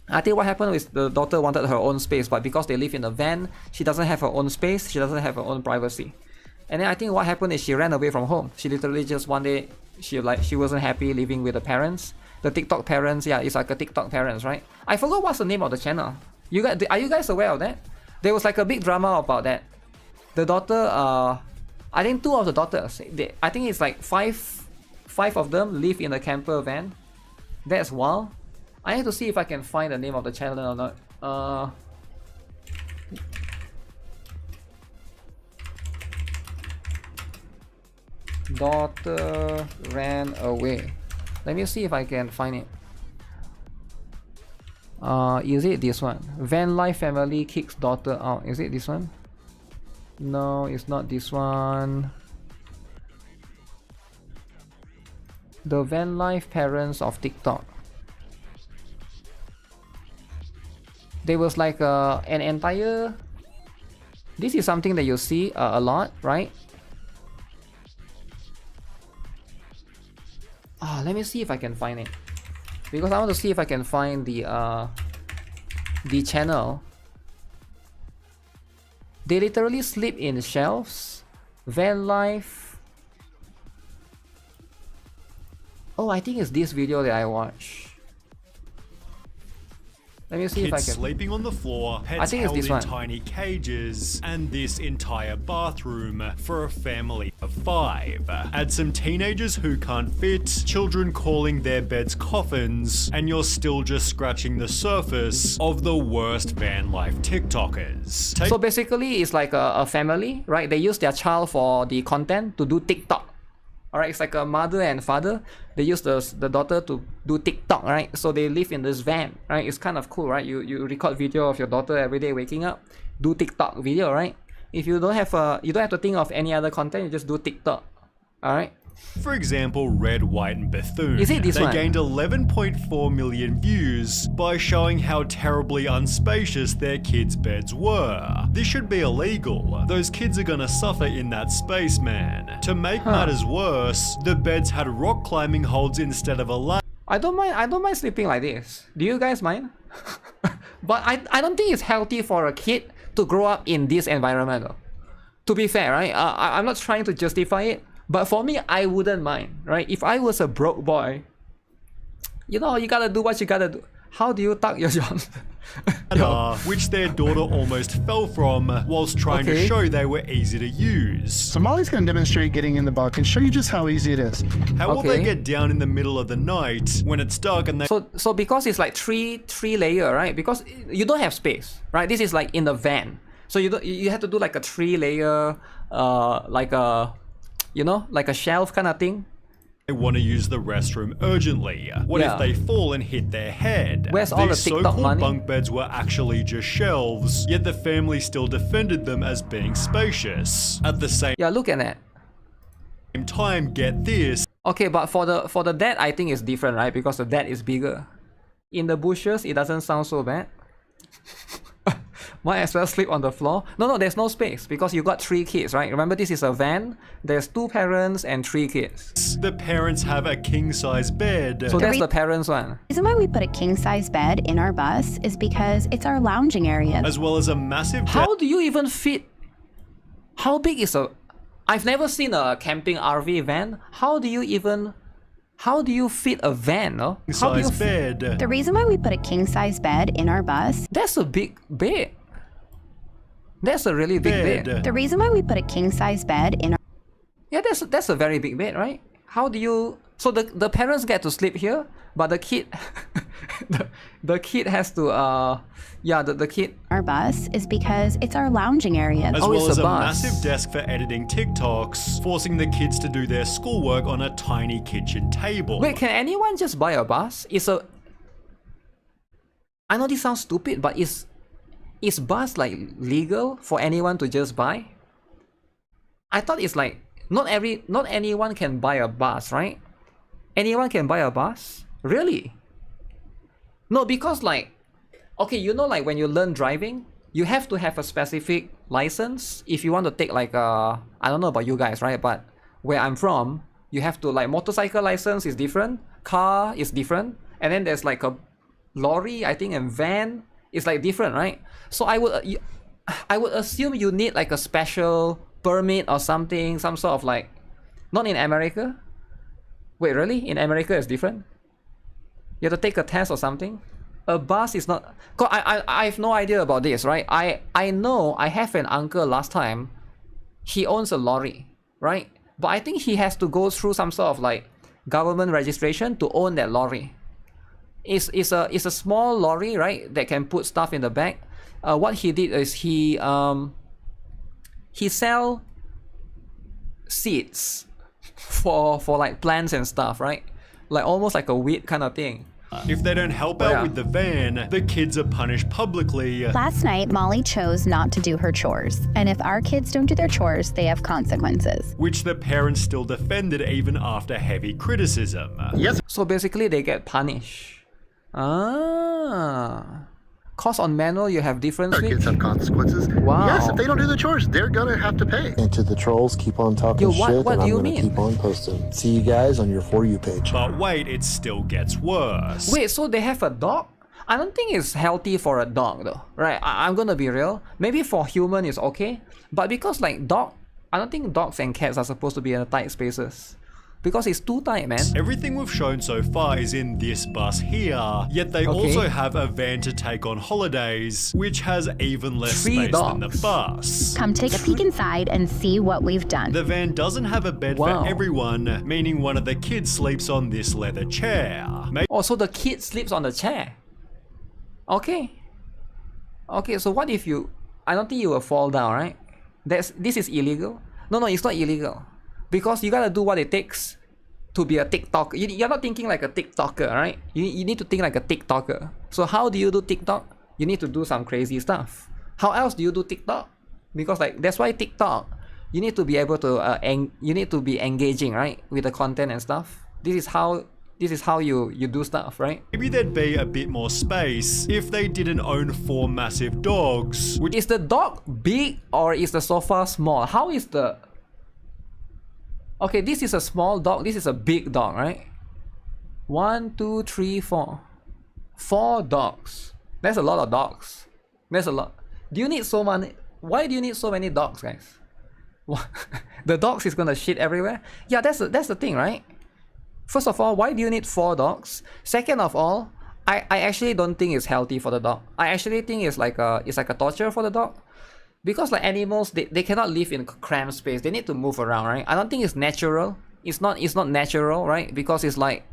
I think what happened is the daughter wanted her own space, but because they live in a van, she doesn't have her own space, she doesn't have her own privacy. And then I think what happened is she ran away from home. She literally just one day, she wasn't happy living with the parents. The TikTok parents, yeah, it's like a TikTok parents, right? I forgot what's the name of the channel. Are you guys aware of that? There was like a big drama about that. The daughter, I think 2 of the daughters, I think it's like 5 of them live in a camper van. That's wild. I have to see if I can find the name of the channel or not. Daughter ran away. Let me see if I can find it. Is it this one? Van life family kicks daughter out. Is it this one? No, it's not this one. The van life parents of TikTok. There was like an entire. This is something that you see a lot, right? Let me see if I can find it, because I want to see if I can find the channel. They literally sleep in shelves. Van life. Oh, I think it's this video that I watched. Let me see if I can. Sleeping on the floor, pets held in tiny cages, and this entire bathroom for a family of 5. Add some teenagers who can't fit, children calling their beds coffins, and you're still just scratching the surface of the worst van life TikTokers. So basically, it's like a family, right? They use their child for the content to do TikTok. Alright, it's like a mother and father. They use the daughter to do TikTok, right? So they live in this van, right? It's kind of cool, right? You record video of your daughter every day waking up, do TikTok video, right? If you don't have to think of any other content, you just do TikTok. Alright? For example, Red, White, and Bethune. Is it this one? They gained 11.4 million views by showing how terribly unspacious their kids' beds were. This should be illegal. Those kids are gonna suffer in that space, man. To make matters worse, the beds had rock climbing holds instead of a ladder. I don't mind sleeping like this. Do you guys mind? But I don't think it's healthy for a kid to grow up in this environment though. To be fair, right? I'm not trying to justify it. But for me, I wouldn't mind, right? If I was a broke boy, you know, you gotta do what you gotta do. How do you tuck your jumps? Which their daughter almost fell from whilst trying to show they were easy to use. So Molly's going to demonstrate getting in the buck and show you just how easy it is. How will they get down in the middle of the night when it's dark and they... So because it's like three layer, right? Because you don't have space, right? This is like in the van. So you have to do like a 3 layer, like a, you know, like a shelf kind of thing. they want to use the restroom urgently. What if they fall and hit their head? Where's all the These TikTok so-called money? bunk beds were actually just shelves, yet the family still defended them as being spacious. At the same Yeah, look at that. time, get this, Okay, but for the dad, I think it's different, right? Because the dad is bigger. In the bushes, it doesn't sound so bad. Might as well sleep on the floor. No, there's no space because you got 3 kids, right? Remember, this is a van. There's 2 parents and 3 kids. the parents have a king-size bed. So that's the parents one. The reason why we put a king-size bed in our bus is because it's our lounging area. As well as a massive How do you even fit? How big is a... I've never seen a camping RV van. How do you fit a van, no? How do you size bed. The reason why we put a king-size bed in our bus. That's a big bed. That's a really big bed. The reason why we put a king-size bed in our... Yeah, that's a very big bed, right? How do you... So the parents get to sleep here, but the kid... the kid has to... Yeah, the kid... our bus is because it's our lounging area. As Oh, well it's as a a bus. massive desk for editing TikToks, forcing the kids to do their schoolwork on a tiny kitchen table. Wait, can anyone just buy a bus? I know this sounds stupid, but is bus like legal for anyone to just buy? I thought it's like not anyone can buy a bus, right? Anyone can buy a bus? Really? No, because like, okay, you know, like when you learn driving, you have to have a specific license if you want to take like I don't know about you guys, right? But where I'm from, you have to like motorcycle license is different, car is different, and then there's like a lorry, I think, and van is like different, right? So I would assume you need like a special permit or something, some sort of like, not in America. Wait, really? In America it's different? You have to take a test or something? A bus is not... Cause I have no idea about this, right? I know I have an uncle last time. He owns a lorry, right? But I think he has to go through some sort of like government registration to own that lorry. It's a small lorry, right? That can put stuff in the back. What he did is he sell seeds for like plants and stuff, right? Like almost like a weed kind of thing. If they don't help out with the van, the kids are punished publicly. Last night, Molly chose not to do her chores. And if our kids don't do their chores, they have consequences. Which the parents still defended even after heavy criticism. Yes. So basically they get punished. Cause on manual you have different Our switch? kids have consequences. Wow. Yes, if they don't do the chores, they're gonna have to pay. And to the trolls, keep on talking Yo, what shit, do and I'm you gonna mean? keep on posting. See you guys on your For You page. But wait, it still gets worse. Wait, so they have a dog? I don't think it's healthy for a dog though, right? I'm gonna be real. Maybe for human it's okay, but because like I don't think dogs and cats are supposed to be in tight spaces. Because it's too tight, man. Everything we've shown so far is in this bus here, yet they also have a van to take on holidays, which has even less 3 space than the dogs. bus. Come take a peek inside and see what we've done. The van doesn't have a bed Wow. for everyone, meaning one of the kids sleeps on this leather chair. Oh, so the kid sleeps on the chair. Okay. Okay, so what if you... I don't think you will fall down, right? This is illegal? No, it's not illegal. Because you gotta do what it takes to be a TikTok. You're not thinking like a TikToker, right? You need to think like a TikToker. So how do you do TikTok? You need to do some crazy stuff. How else do you do TikTok? Because like that's why TikTok, you need to be able to you need to be engaging, right, with the content and stuff. This is how you do stuff, right? Maybe there'd be a bit more space if they didn't own 4 massive dogs, which Is the dog big or is the sofa small? How is the... Okay, this is a small dog. This is a big dog, right? 1, 2, 3, 4. 4 dogs. That's a lot of dogs. That's a lot. Do you need so many? Why do you need so many dogs, guys? The dogs is gonna shit everywhere? Yeah, that's the thing, right? First of all, why do you need 4 dogs? Second of all, I actually don't think it's healthy for the dog. I actually think it's like a torture for the dog. Because like animals, they cannot live in cramped space. They need to move around, right? I don't think it's natural. It's not natural, right? Because it's like...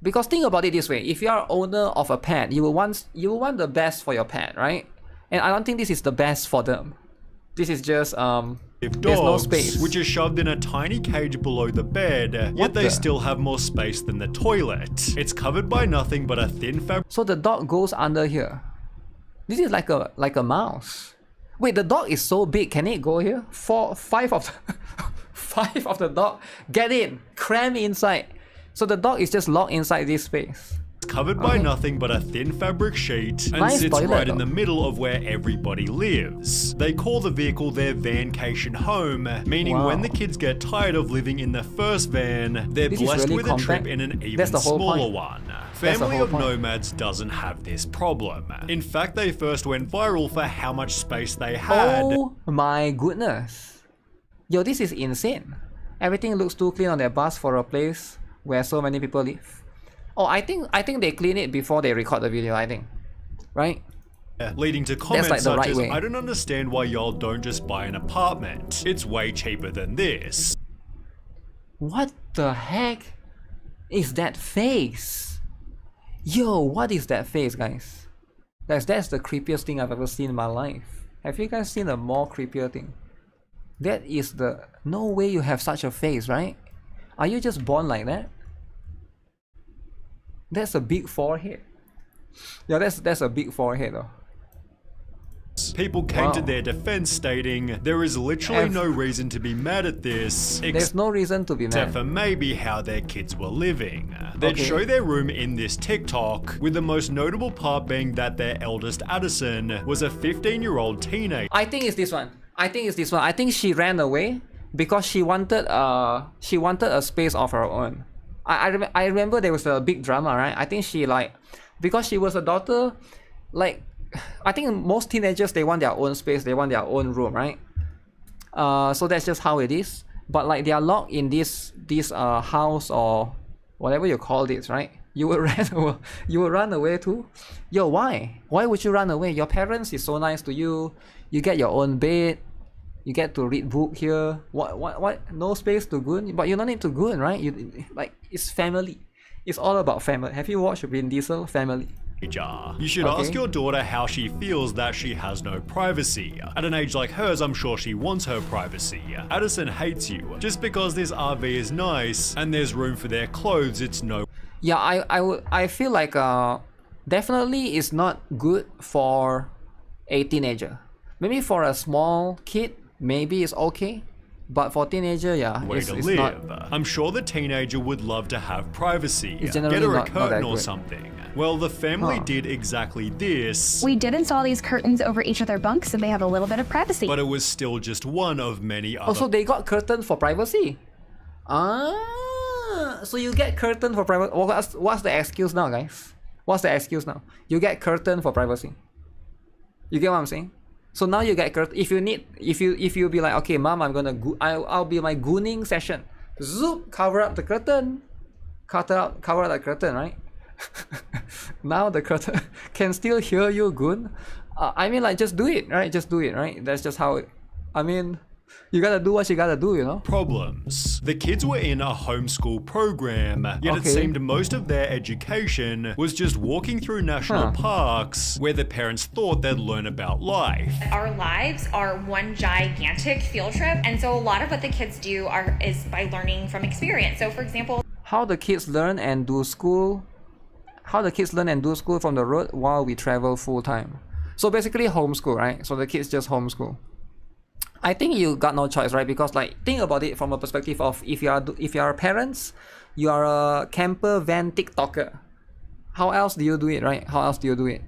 Because think about it this way. If you are owner of a pet, you will want the best for your pet, right? And I don't think this is the best for them. This is just dogs, There's no space. which are shoved in a tiny cage below the bed, yet they still have more space than the toilet. It's covered by nothing but a thin fabric. So the dog goes under here. This is like a mouse. Wait, the dog is so big. Can it go here? Five of the dog. Get in. Cram inside. So the dog is just locked inside this space. Covered by nothing but a thin fabric sheet and Nice sits toilet, right in though. the middle of where everybody lives. They call the vehicle their vancation home, meaning Wow. when the kids get tired of living in the first van, they're This is blessed really with compact. a trip in an even That's the whole smaller point. one. That's the Family whole of point. Nomads doesn't have this problem. In fact, they first went viral for how much space they had. Oh my goodness. Yo, this is insane. Everything looks too clean on their bus for a place where so many people live. Oh, I think they clean it before they record the video, I think. Right? Leading to comments like the such right as, way. I don't understand why y'all don't just buy an apartment. It's way cheaper than this. What the heck is that face? Yo, what is that face, guys? Guys, that's the creepiest thing I've ever seen in my life. Have you guys seen a more creepier thing? That is the... No way you have such a face, right? Are you just born like that? That's a big forehead. Yeah, that's a big forehead though. People came to Wow. their defense stating, there is literally no reason to be mad at this, There's no reason to be except mad. for maybe how their kids were living. They'd Okay. show their room in this TikTok, with the most notable part being that their eldest Addison was a 15-year-old teenager. I think it's this one. I think she ran away because she wanted a space of her own. I remember there was a big drama, right? I think she because she was a daughter, I think most teenagers, they want their own space, they want their own room, right? So that's just how it is. But they are locked in this house or whatever you call this, right? You will run away too. Yo, why? Why would you run away? Your parents is so nice to you. You get your own bed. You get to read book here. What? No space to goon, but you don't need to goon, right? It's family. It's all about family. Have you watched Vin Diesel Family? You should Okay. ask your daughter how she feels that she has no privacy. At an age like hers, I'm sure she wants her privacy. Addison hates you. Just because this RV is nice and there's room for their clothes, it's no. Yeah, I feel like definitely it's not good for a teenager. Maybe for a small kid, maybe it's okay. But for teenager, yeah, way it's to it's live. not. I'm sure the teenager would love to have privacy. It's Get generally her a not that curtain or good. something. Well, the family Huh. did exactly this, We did install these curtains over each of their bunks so they have a little bit of privacy. but it was still just one of many other. Also, they got curtain for privacy. So you get curtain for privacy. What's the excuse now, guys? What's the excuse now? You get curtain for privacy. You get what I'm saying? So now you get curtain. If you be like, okay, mom, I'll be my gooning session. Zoop, cover up the curtain. Cover up the curtain, right? Now the curtain can still hear you goon. I mean, just do it, right? Just do it, right? That's just how it. I mean, you gotta do what you gotta do, you know? Problems. The kids were in a homeschool program, yet it Okay. seemed most of their education was just walking through national parks where the parents thought they'd learn about life. Our lives are one gigantic field trip, and so a lot of what the kids do is by learning from experience. So for example, How the kids learn and do school from the road while we travel full time. So basically homeschool, right? So the kids just homeschool. I think you got no choice, right? Because think about it from a perspective of if you are parents, you are a camper van TikToker. How else do you do it, right? How else do you do it?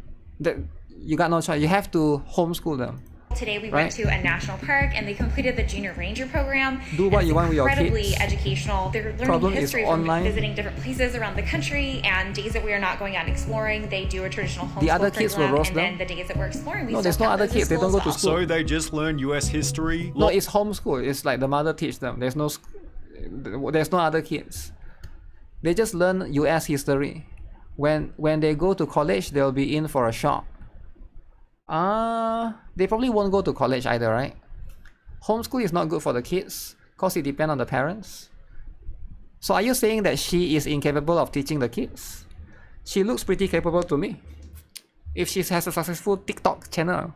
You got no choice. You have to homeschool them. today we Right. went to a national park and they completed the Junior Ranger program. Do what It's you want with your incredibly kids. educational. They're learning Problem is history from online. visiting different places around the country, and days that we are not going out and exploring, they do a traditional homeschool The other kids will curriculum, roast and them. then the days that we're exploring, we No, still there's no count other those kids. as They don't go to as well. So they just learn US history? No, it's homeschool. It's like the mother teach them. There's no other kids. They just learn US history. When they go to college, they'll be in for a shock. They probably won't go to college either, right? Homeschool is not good for the kids because it depends on the parents. So are you saying that she is incapable of teaching the kids? She looks pretty capable to me. If she has a successful TikTok channel,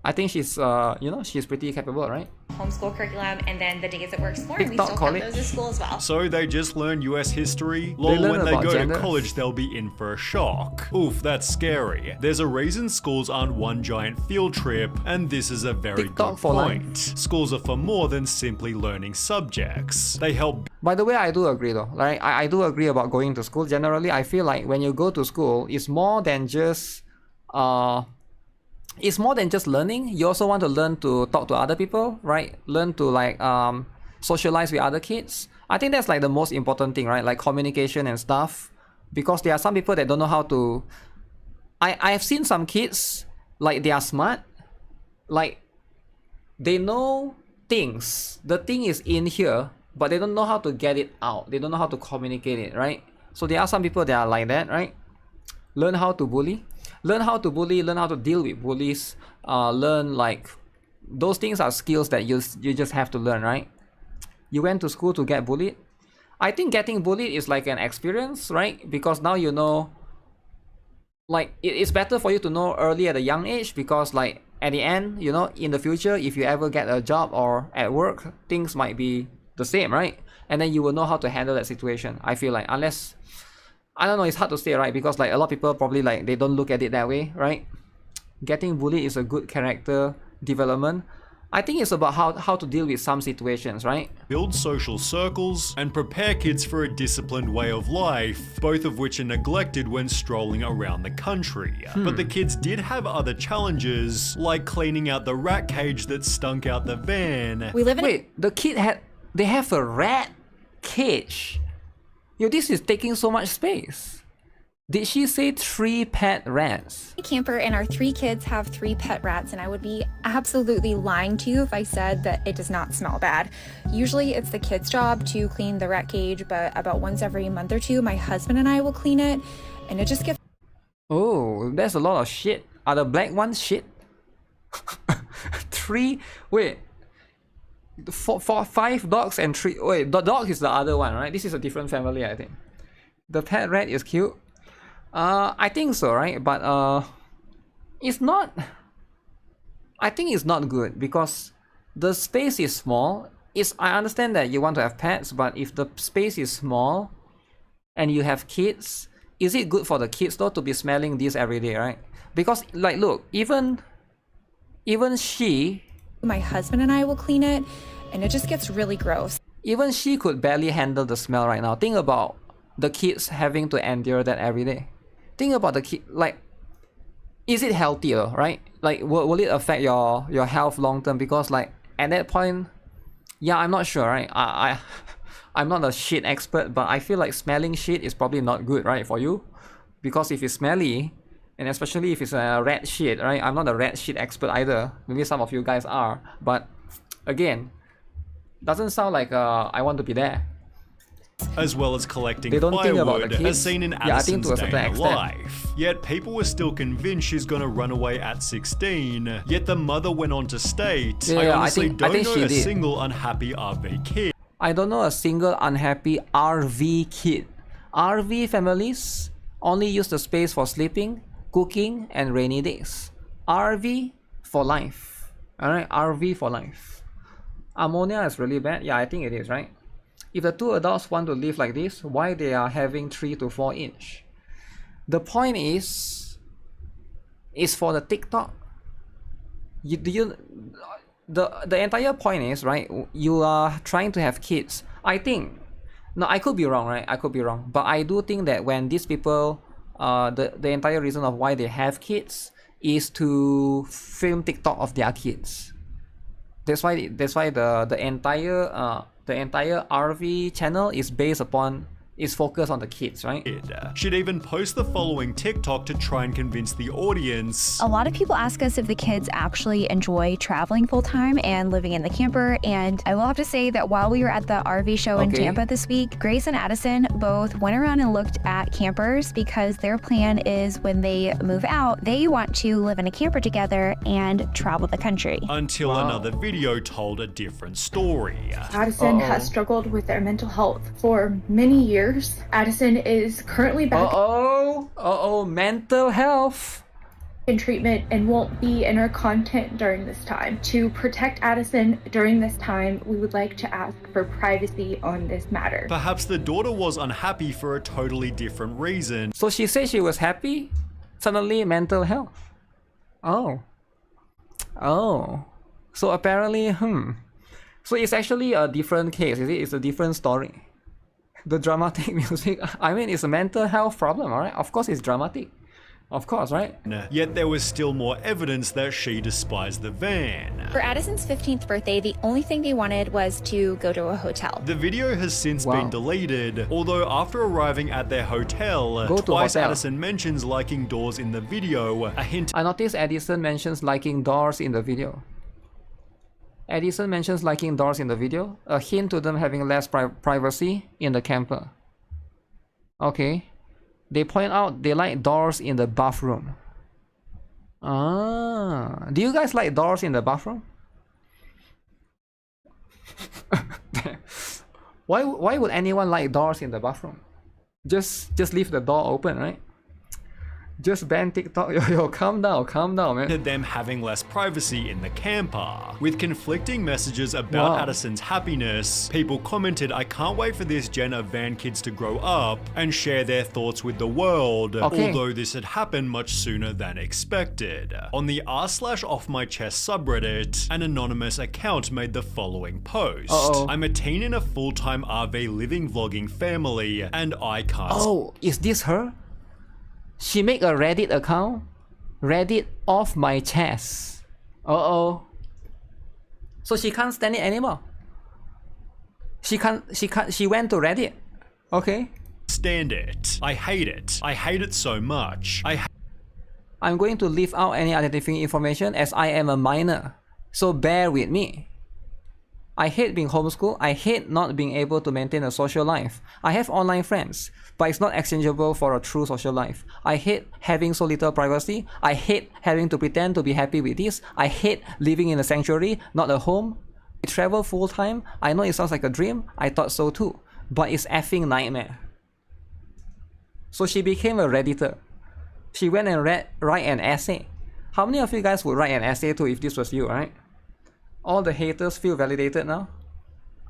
I think she's you know, she's pretty capable, right? Homeschool curriculum, and then the days that we're exploring, we TikTok still count college. those as school as well. So they just learn US history? Lol, learn when they about go genders. to college, they'll be in for a shock. Oof, that's scary. There's a reason schools aren't one giant field trip, and this is a very TikTok good for life. point. Schools are for more than simply learning subjects. They help By the way, I do agree though. Like I do agree about going to school. Generally, I feel like when you go to school, it's more than just learning. You also want to learn to talk to other people, right? Learn to like socialize with other kids. I think that's like the most important thing, right? Like communication and stuff. Because there are some people that don't know how to. I have seen some kids, like they are smart, like they know things. The thing is in here, but they don't know how to get it out. They don't know how to communicate it, right? So there are some people that are like that, right? Learn how to bully. Learn how to bully, learn how to deal with bullies. Learn like, those things are skills that you just have to learn, right? You went to school to get bullied. I think getting bullied is like an experience, right? Because now you know, like it's better for you to know early at a young age, because like at the end, you know, in the future, if you ever get a job or at work, things might be the same, right? And then you will know how to handle that situation. I feel like, unless, I don't know, it's hard to say, right? Because like a lot of people probably like they don't look at it that way, right? Getting bullied is a good character development. I think it's about how to deal with some situations, right? build social circles, and prepare kids for a disciplined way of life, both of which are neglected when strolling around the country. But the kids did have other challenges, like cleaning out the rat cage that stunk out the van. We live in Wait, they have a rat cage. Yo, this is taking so much space. Did she say 3 pet rats? a camper and our 3 kids have 3 pet rats, and I would be absolutely lying to you if I said that it does not smell bad. Usually it's the kids' job to clean the rat cage, but about once every month or two, my husband and I will clean it, and it just gets Oh, there's a lot of shit. Are the black ones shit? 3, wait. 5 dogs and 3, wait, the dog is the other one, right? This is a different family, I think. The pet rat is cute. I think so, right? But it's not. I think it's not good because the space is small. I understand that you want to have pets, but if the space is small and you have kids, is it good for the kids though to be smelling this every day, right? Because like, look, even she, my husband and I will clean it, and it just gets really gross. even she could barely handle the smell right now. Think about the kids having to endure that every day. Think about the kid, like, is it healthier, right? Like, will it affect your health long term? Because like at that point, yeah, I'm not sure, right? I'm not a shit expert, but I feel like smelling shit is probably not good, right, for you? Because if it's smelly, and especially if it's a rat shit, right? I'm not a rat shit expert either. Maybe some of you guys are, but again, doesn't sound like I want to be there. As well as collecting They don't think about the firewood, kids. as seen in Yeah, I think Addison's to a day certain in her extent. life. Yet people were still convinced she's gonna run away at 16. Yet the mother went on to state, Yeah, I I honestly think don't know she a did. single unhappy RV kid. I don't know a single unhappy RV kid. RV families only use the space for sleeping, cooking, and rainy days. RV for life. Alright, RV for life. Ammonia is really bad. Yeah, I think it is, right? If the 2 adults want to live like this, why they are having 3 to 4 inch? The point is for the TikTok. The entire point is, right, you are trying to have kids. I think, no, I could be wrong, right? I could be wrong, but I do think that when these people, the entire reason of why they have kids is to film TikTok of their kids. That's why the entire RV channel is focused on the kids, right? She'd even post the following TikTok to try and convince the audience. A lot of people ask us if the kids actually enjoy traveling full time and living in the camper, and I will have to say that while we were at the RV show in Tampa this week, Grace and Addison both went around and looked at campers because their plan is when they move out, they want to live in a camper together and travel the country. Until another video told a different story. Addison has struggled with their mental health for many years. Addison is currently back. Mental health. in treatment and won't be in our content during this time. To protect Addison during this time, we would like to ask for privacy on this matter. Perhaps the daughter was unhappy for a totally different reason. So she said she was happy? Suddenly mental health. Oh. Oh. So apparently, So it's actually a different case, is it? It's a different story. The dramatic music, I mean, it's a mental health problem, alright? Of course it's dramatic. Of course, right? Yet there was still more evidence that she despised the van. For Addison's 15th birthday, the only thing they wanted was to go to a hotel. The video has since been deleted, although after arriving at their hotel, twice Addison mentions liking doors in the video, a hint. I noticed Addison mentions liking doors in the video. Addison mentions liking doors in the video, a hint to them having less privacy in the camper. Okay. They point out they like doors in the bathroom. Ah, do you guys like doors in the bathroom? Why would anyone like doors in the bathroom? Just leave the door open, right? Just ban TikTok. Yo, calm down, man. Them having less privacy in the camper. With conflicting messages about Addison's happiness, people commented, "I can't wait for this gen of van kids to grow up and share their thoughts with the world," although this had happened much sooner than expected. On the r/offmychest subreddit, an anonymous account made the following post. "I'm a teen in a full-time RV living vlogging family, and I can't..." Oh, is this her? She make a Reddit account, Reddit off my chest. So she can't stand it anymore. She went to Reddit. Okay. Stand it. I hate it. I hate it so much. I'm going to leave out any identifying information as I am a minor, so bear with me. I hate being homeschooled. I hate not being able to maintain a social life. I have online friends, but it's not exchangeable for a true social life. I hate having so little privacy. I hate having to pretend to be happy with this. I hate living in a sanctuary, not a home. I travel full time. I know it sounds like a dream. I thought so too, but it's effing nightmare. So she became a Redditor. She went and write an essay. How many of you guys would write an essay too if this was you, right? All the haters feel validated now?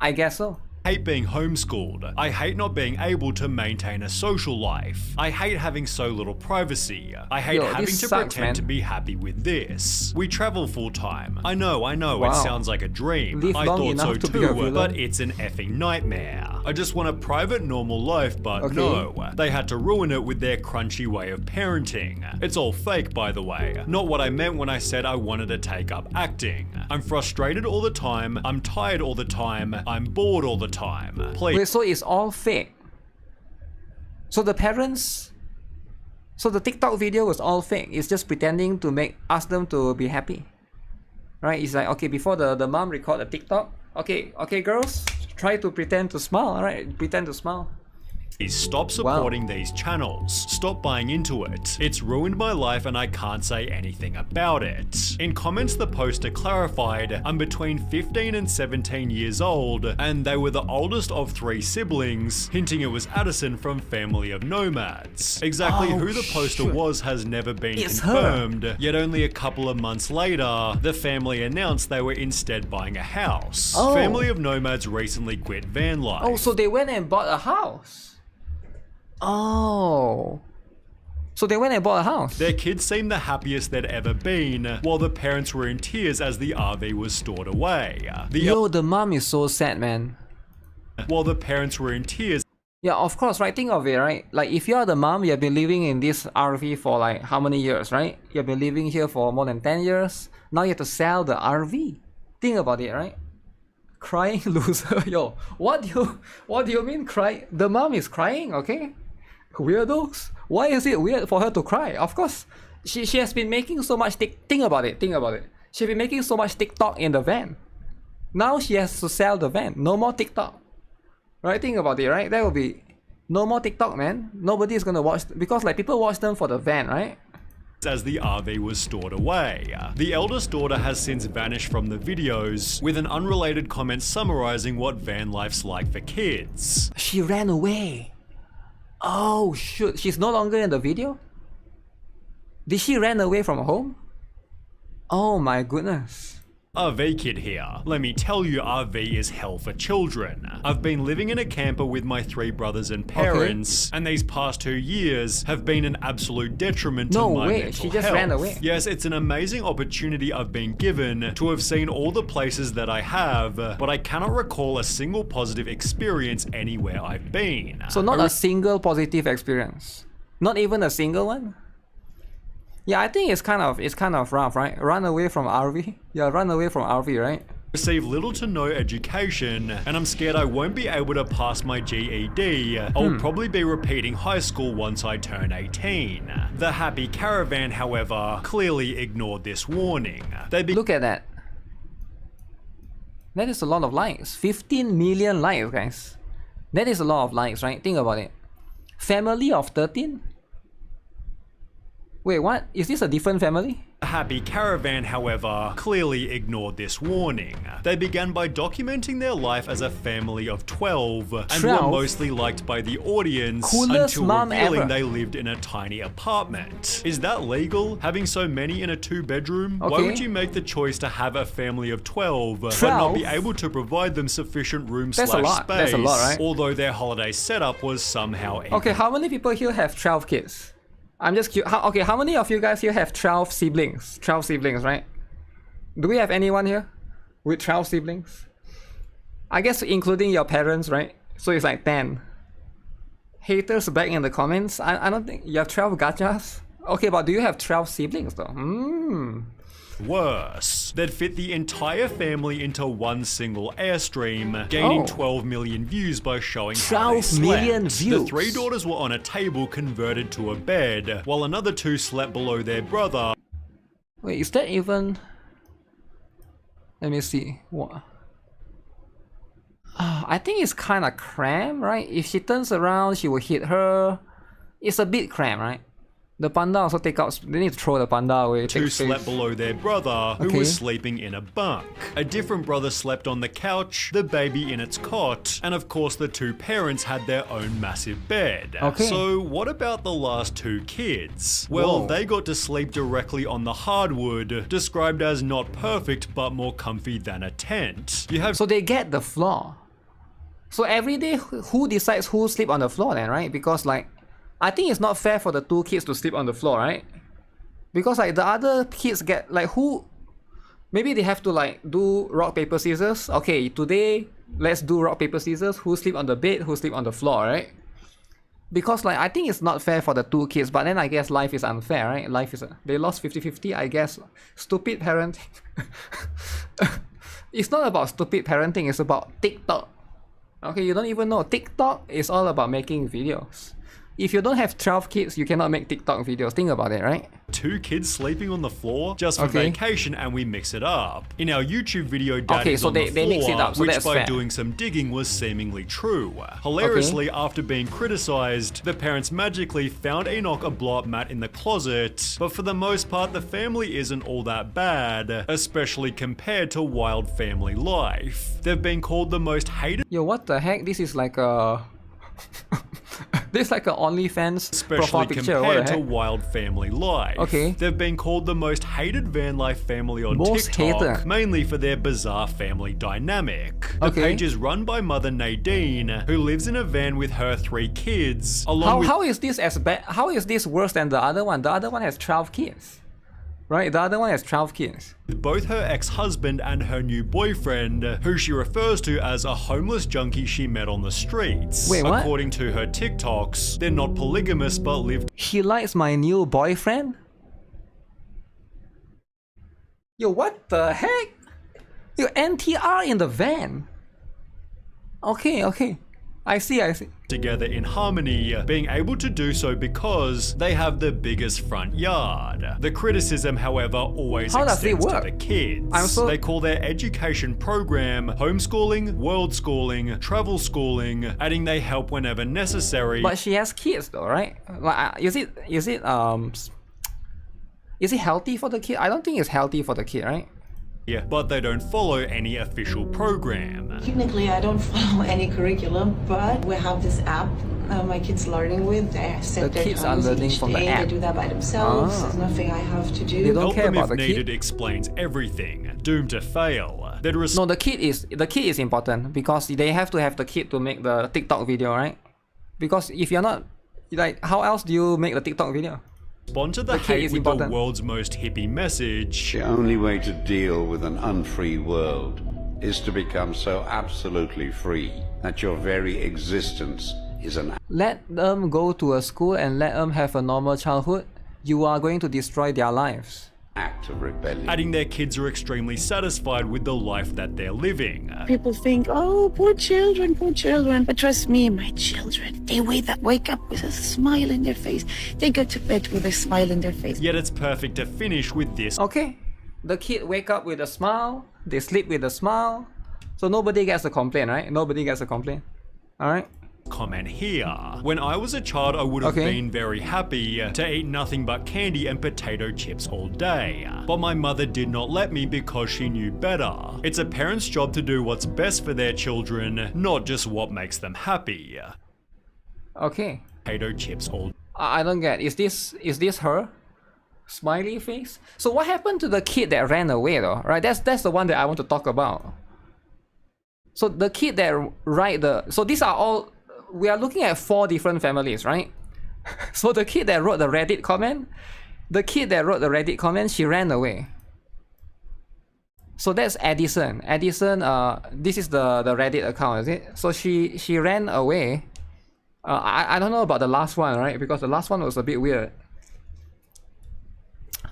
I guess so. I hate being homeschooled. I hate not being able to maintain a social life. I hate having so little privacy. I hate having to pretend to be happy with this. We travel full time. I know, it sounds like a dream. I thought so too, but it's an effing nightmare. I just want a private, normal life, but no. They had to ruin it with their crunchy way of parenting. It's all fake, by the way. Not what I meant when I said I wanted to take up acting. I'm frustrated all the time. I'm tired all the time. I'm bored all the time. Please. Wait, so it's all fake. So the parents, so the TikTok video was all fake. It's just pretending to ask them to be happy, right? It's like, okay, before the mom record a TikTok, okay girls, try to pretend to smile, right? Pretend to smile. Stop supporting these channels. Stop buying into it. It's ruined my life and I can't say anything about it. In comments, the poster clarified, "I'm between 15 and 17 years old, and they were the oldest of 3 siblings," hinting it was Addison from Family of Nomads. Exactly who the poster was has never been confirmed, yet only a couple of months later, the family announced they were instead buying a house. Family of Nomads recently quit van life. Oh, so they went and bought a house. Oh. So they went and bought a house. Their kids seemed the happiest they'd ever been, while the parents were in tears as the RV was stored away. The mom is so sad, man. While the parents were in tears. Yeah, of course, right? Think of it, right? Like, if you're the mom, you've been living in this RV for like how many years, right? You've been living here for more than 10 years. Now you have to sell the RV. Think about it, right? Crying loser. Yo, what do you mean cry? The mom is crying, okay? Weirdos. Why is it weird for her to cry? Of course, she has been making so much think about it. She's been making so much TikTok in the van. Now she has to sell the van. No more TikTok. Right? Think about it, right? That will be no more TikTok, man. Nobody is gonna watch because like people watch them for the van, right? As the RV was stored away. The eldest daughter has since vanished from the videos, with an unrelated comment summarizing what van life's like for kids. She ran away. Oh shoot, she's no longer in the video? Did she ran away from home? Oh my goodness. RV kid here. Let me tell you, RV is hell for children. I've been living in a camper with my 3 brothers and parents, and these past 2 years have been an absolute detriment to my mental she just health. ran away. Yes, it's an amazing opportunity I've been given to have seen all the places that I have, but I cannot recall a single positive experience anywhere I've been. So not a single positive experience? Not even a single one? Yeah, I think it's kind of rough, right? Run away from RV? Yeah, run away from RV, right? Receive little to no education, and I'm scared I won't be able to pass my GED. I'll probably be repeating high school once I turn 18. The happy caravan, however, clearly ignored this warning. Look at that. That is a lot of likes. 15 million likes, guys. That is a lot of likes, right? Think about it. Family of 13? Wait, what? Is this a different family? The happy caravan, however, clearly ignored this warning. They began by documenting their life as a family of 12 and were mostly liked by the audience until revealing they lived in a tiny apartment. Is that legal? Having so many in a 2-bedroom? Why would you make the choice to have a family of 12 but not be able to provide them sufficient room slash space? That's a lot, right? Although their holiday setup was somehow Okay, how many people here have 12 kids? I'm just curious. Okay, how many of you guys here have 12 siblings? 12 siblings, right? Do we have anyone here with 12 siblings? I guess including your parents, right? So it's like 10. Haters back in the comments. I don't think you have 12 gachas. Okay, but do you have 12 siblings though? Worse, they'd fit the entire family into one single Airstream, gaining 12 million views by showing how they slept. 12 million views. The 3 daughters were on a table converted to a bed, while another 2 slept below their brother. Wait, is that even... Let me see. What? I think it's kind of cramped, right? If she turns around, she will hit her. It's a bit cramped, right? The panda also take out. They need to throw the panda away. 2 slept below their brother, who was sleeping in a bunk. A different brother slept on the couch, the baby in its cot, and of course the 2 parents had their own massive bed. So what about the last 2 kids? Well, they got to sleep directly on the hardwood, described as not perfect but more comfy than a tent. So they get the floor. So every day, who decides who sleep on the floor then, right? Because like, I think it's not fair for the 2 kids to sleep on the floor, right? Because like the other kids get like who... Maybe they have to like do rock, paper, scissors. Okay, today let's do rock, paper, scissors. Who sleep on the bed, who sleep on the floor, right? Because like I think it's not fair for the 2 kids, but then I guess life is unfair, right? Life is... They lost 50-50, I guess. Stupid parenting. It's not about stupid parenting, it's about TikTok. Okay, you don't even know. TikTok is all about making videos. If you don't have 12 kids, you cannot make TikTok videos. Think about it, right? 2 kids sleeping on the floor just for vacation, and we mix it up. In our YouTube video, Daddy's so on the floor, mix it up, so which that's by fair. doing some digging was seemingly true. Hilariously, after being criticized, the parents magically found Enoch a blow-up mat in the closet. But for the most part, the family isn't all that bad, especially compared to wild family life. They've been called the most hated... Yo, what the heck? This is like a... This is like an OnlyFans profile picture. Especially compared to wild family life. They've been called the most hated van life family on TikTok, mainly for their bizarre family dynamic. The page is run by mother Nadine, who lives in a van with her 3 kids. How is this as bad? How is this worse than the other one? The other one has 12 kids. Right, the other one has 12 kids. Both her ex-husband and her new boyfriend, who she refers to as a homeless junkie she met on the streets. Wait, what? According to her TikToks, they're not polygamous but live... She likes my new boyfriend? Yo, what the heck? Yo, NTR in the van. Okay. I see. Together in harmony, being able to do so because they have the biggest front yard. The criticism, however, always extends to the kids. They call their education program homeschooling, world schooling, travel schooling, adding they help whenever necessary. But she has kids though, right? Like, is it healthy for the kid? I don't think it's healthy for the kid, right? but they don't follow any official program. Technically, I don't follow any curriculum, but we have this app my kids learning with. They set their kids are times learning each from the day. app. They do that by themselves. There's nothing I have to do. They don't Help care them about if the needed kid. explains everything. Doomed to fail. No, the kid is important because they have to have the kid to make the TikTok video, right? Because if you're not, like, how else do you make the TikTok video? Respond to the The kid hate is with important. the world's most hippie message. The only way to deal with an unfree world is to become so absolutely free that your very existence is an Let them go to a school and let them have a normal childhood. You are going to destroy their lives. act of rebellion. Adding their kids are extremely satisfied with the life that they're living. People think, oh, poor children, poor children. But trust me, my children, they wake up with a smile in their face. They go to bed with a smile in their face. Yet it's perfect to finish with this. Okay, the kid wake up with a smile, they sleep with a smile, so nobody gets a complaint, right? Nobody gets a complaint. Alright? Comment here. When I was a child, I would have been very happy to eat nothing but candy and potato chips all day. But my mother did not let me because she knew better. It's a parent's job to do what's best for their children, not just what makes them happy. Okay. Potato chips all. I don't get. Is this her? Smiley face? So what happened to the kid that ran away though? Right? That's the one that I want to talk about. So the kid that so these are all, we are looking at 4 different families, right? So the kid that wrote the Reddit comment, she ran away. So that's Addison. Addison, this is the Reddit account, is it? So she ran away. I don't know about the last one, right? Because the last one was a bit weird.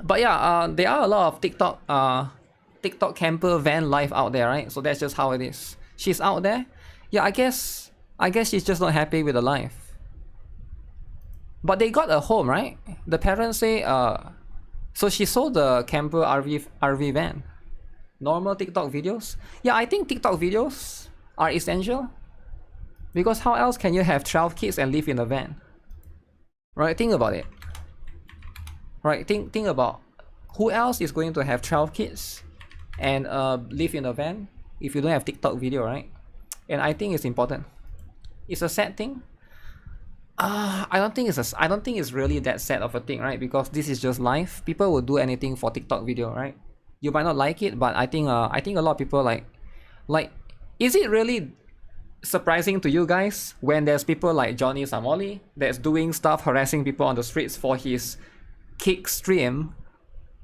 But yeah, there are a lot of TikTok camper van life out there, right? So that's just how it is. She's out there. Yeah, I guess she's just not happy with the life. But they got a home, right? The parents say, so she sold the camper RV van. Normal TikTok videos. Yeah, I think TikTok videos are essential. Because how else can you have 12 kids and live in a van? Right, think about it. Right, think about who else is going to have 12 kids and live in a van if you don't have TikTok video, right? And I think it's important. It's a sad thing. I don't think it's really that sad of a thing, right? Because this is just life. People will do anything for TikTok video, right? You might not like it, but I think a lot of people like, is it really surprising to you guys when there's people like Johnny Samoli that's doing stuff harassing people on the streets for his kick stream?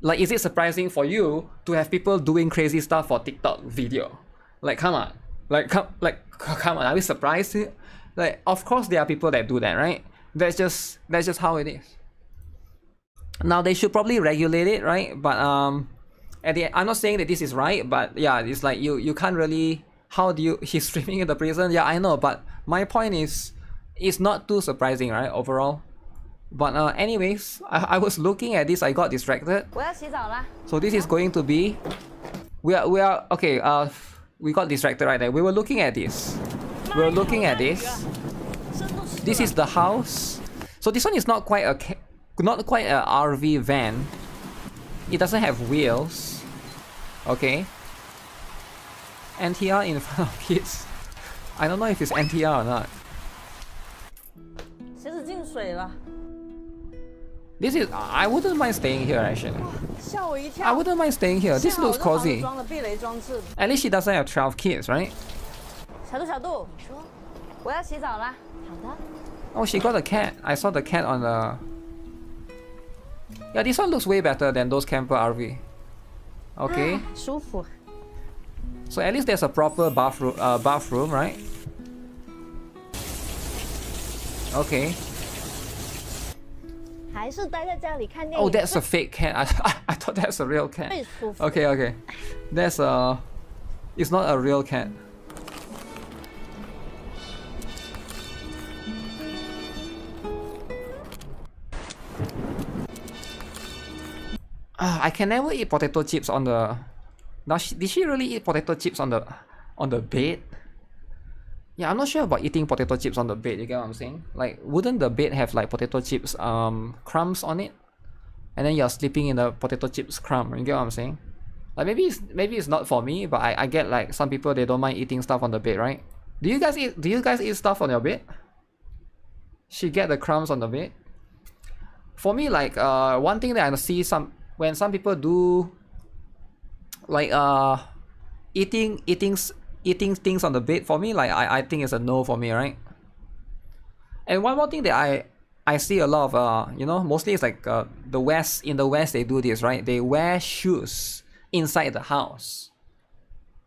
Like, is it surprising for you to have people doing crazy stuff for TikTok video? Like, come on. Come on, are we surprised? Like, of course there are people that do that, right? That's just how it is. Now they should probably regulate it, right? But I'm not saying that this is right, but yeah, it's like you can't really, he's streaming in the prison, yeah, I know, but my point is, it's not too surprising, right, overall. But anyways, I was looking at this, I got distracted. So this is going to be, we are okay, we got distracted right there. We were looking at this. This is the house. So this one is not quite a RV van. It doesn't have wheels. Okay. NTR in front of kids. I don't know if it's NTR or not. This is, I wouldn't mind staying here actually. I wouldn't mind staying here. This looks cozy. At least she doesn't have 12 kids, right? Oh, she got a cat. I saw the cat on the... Yeah, this one looks way better than those camper RV. Okay. So at least there's a proper bathroom, right? Okay. Oh, that's a fake cat. I thought that's a real cat. Okay. That's it's not a real cat. I can never eat potato chips on the... Now, did she really eat potato chips on the bed? Yeah, I'm not sure about eating potato chips on the bed, you get what I'm saying? Like, wouldn't the bed have like potato chips crumbs on it? And then you're sleeping in the potato chips crumb, you get what I'm saying? Like maybe it's not for me, but I get like some people, they don't mind eating stuff on the bed, right? Do you guys eat stuff on your bed? She get the crumbs on the bed. For me, like one thing that I see when some people do like eating things on the bed, for me, like I think it's a no for me, right? And one more thing that I see a lot of you know, mostly it's like in the West they do this, right? They wear shoes inside the house.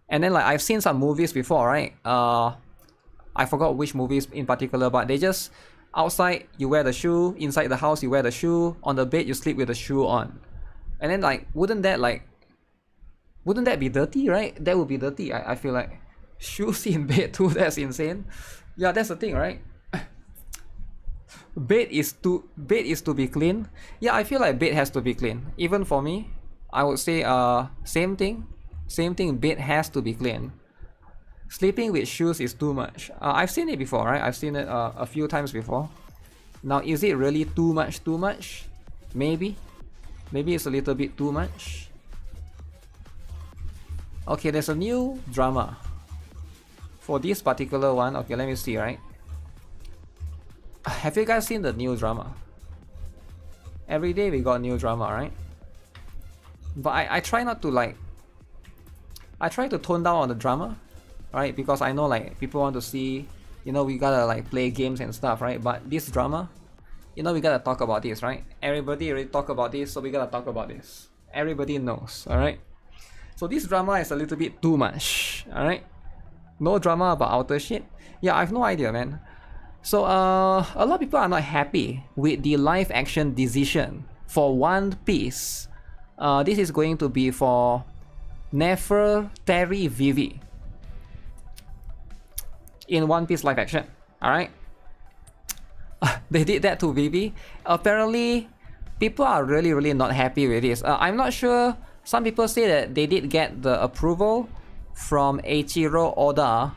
And then like I've seen some movies before, right? I forgot which movies in particular, but they just outside you wear the shoe, inside the house you wear the shoe, on the bed you sleep with the shoe on. And then like wouldn't that be dirty, right? That would be dirty. I feel like shoes in bed too, that's insane. Yeah, that's the thing, right? Bed is to be clean. Yeah, I feel like bed has to be clean. Even for me, I would say same thing. Bed has to be clean. Sleeping with shoes is too much. I've seen it before, right? I've seen it a few times before. Now, is it really too much? Maybe it's a little bit too much. Okay, there's a new drama for this particular one. Okay, let me see, right? Have you guys seen the new drama? Every day we got new drama, right? But I try not to like... I try to tone down on the drama, right? Because I know like people want to see, you know, we gotta like play games and stuff, right? But this drama, you know, we gotta talk about this, right? Everybody already talk about this, so we gotta talk about this. Everybody knows, alright? So this drama is a little bit too much, alright? No drama about outer shit? Yeah, I have no idea, man. So a lot of people are not happy with the live action decision for One Piece. This is going to be for Nefertari Vivi in One Piece live action, alright? They did that to Vivi. Apparently, people are really not happy with this. I'm not sure. Some people say that they did get the approval from Eiichiro Oda.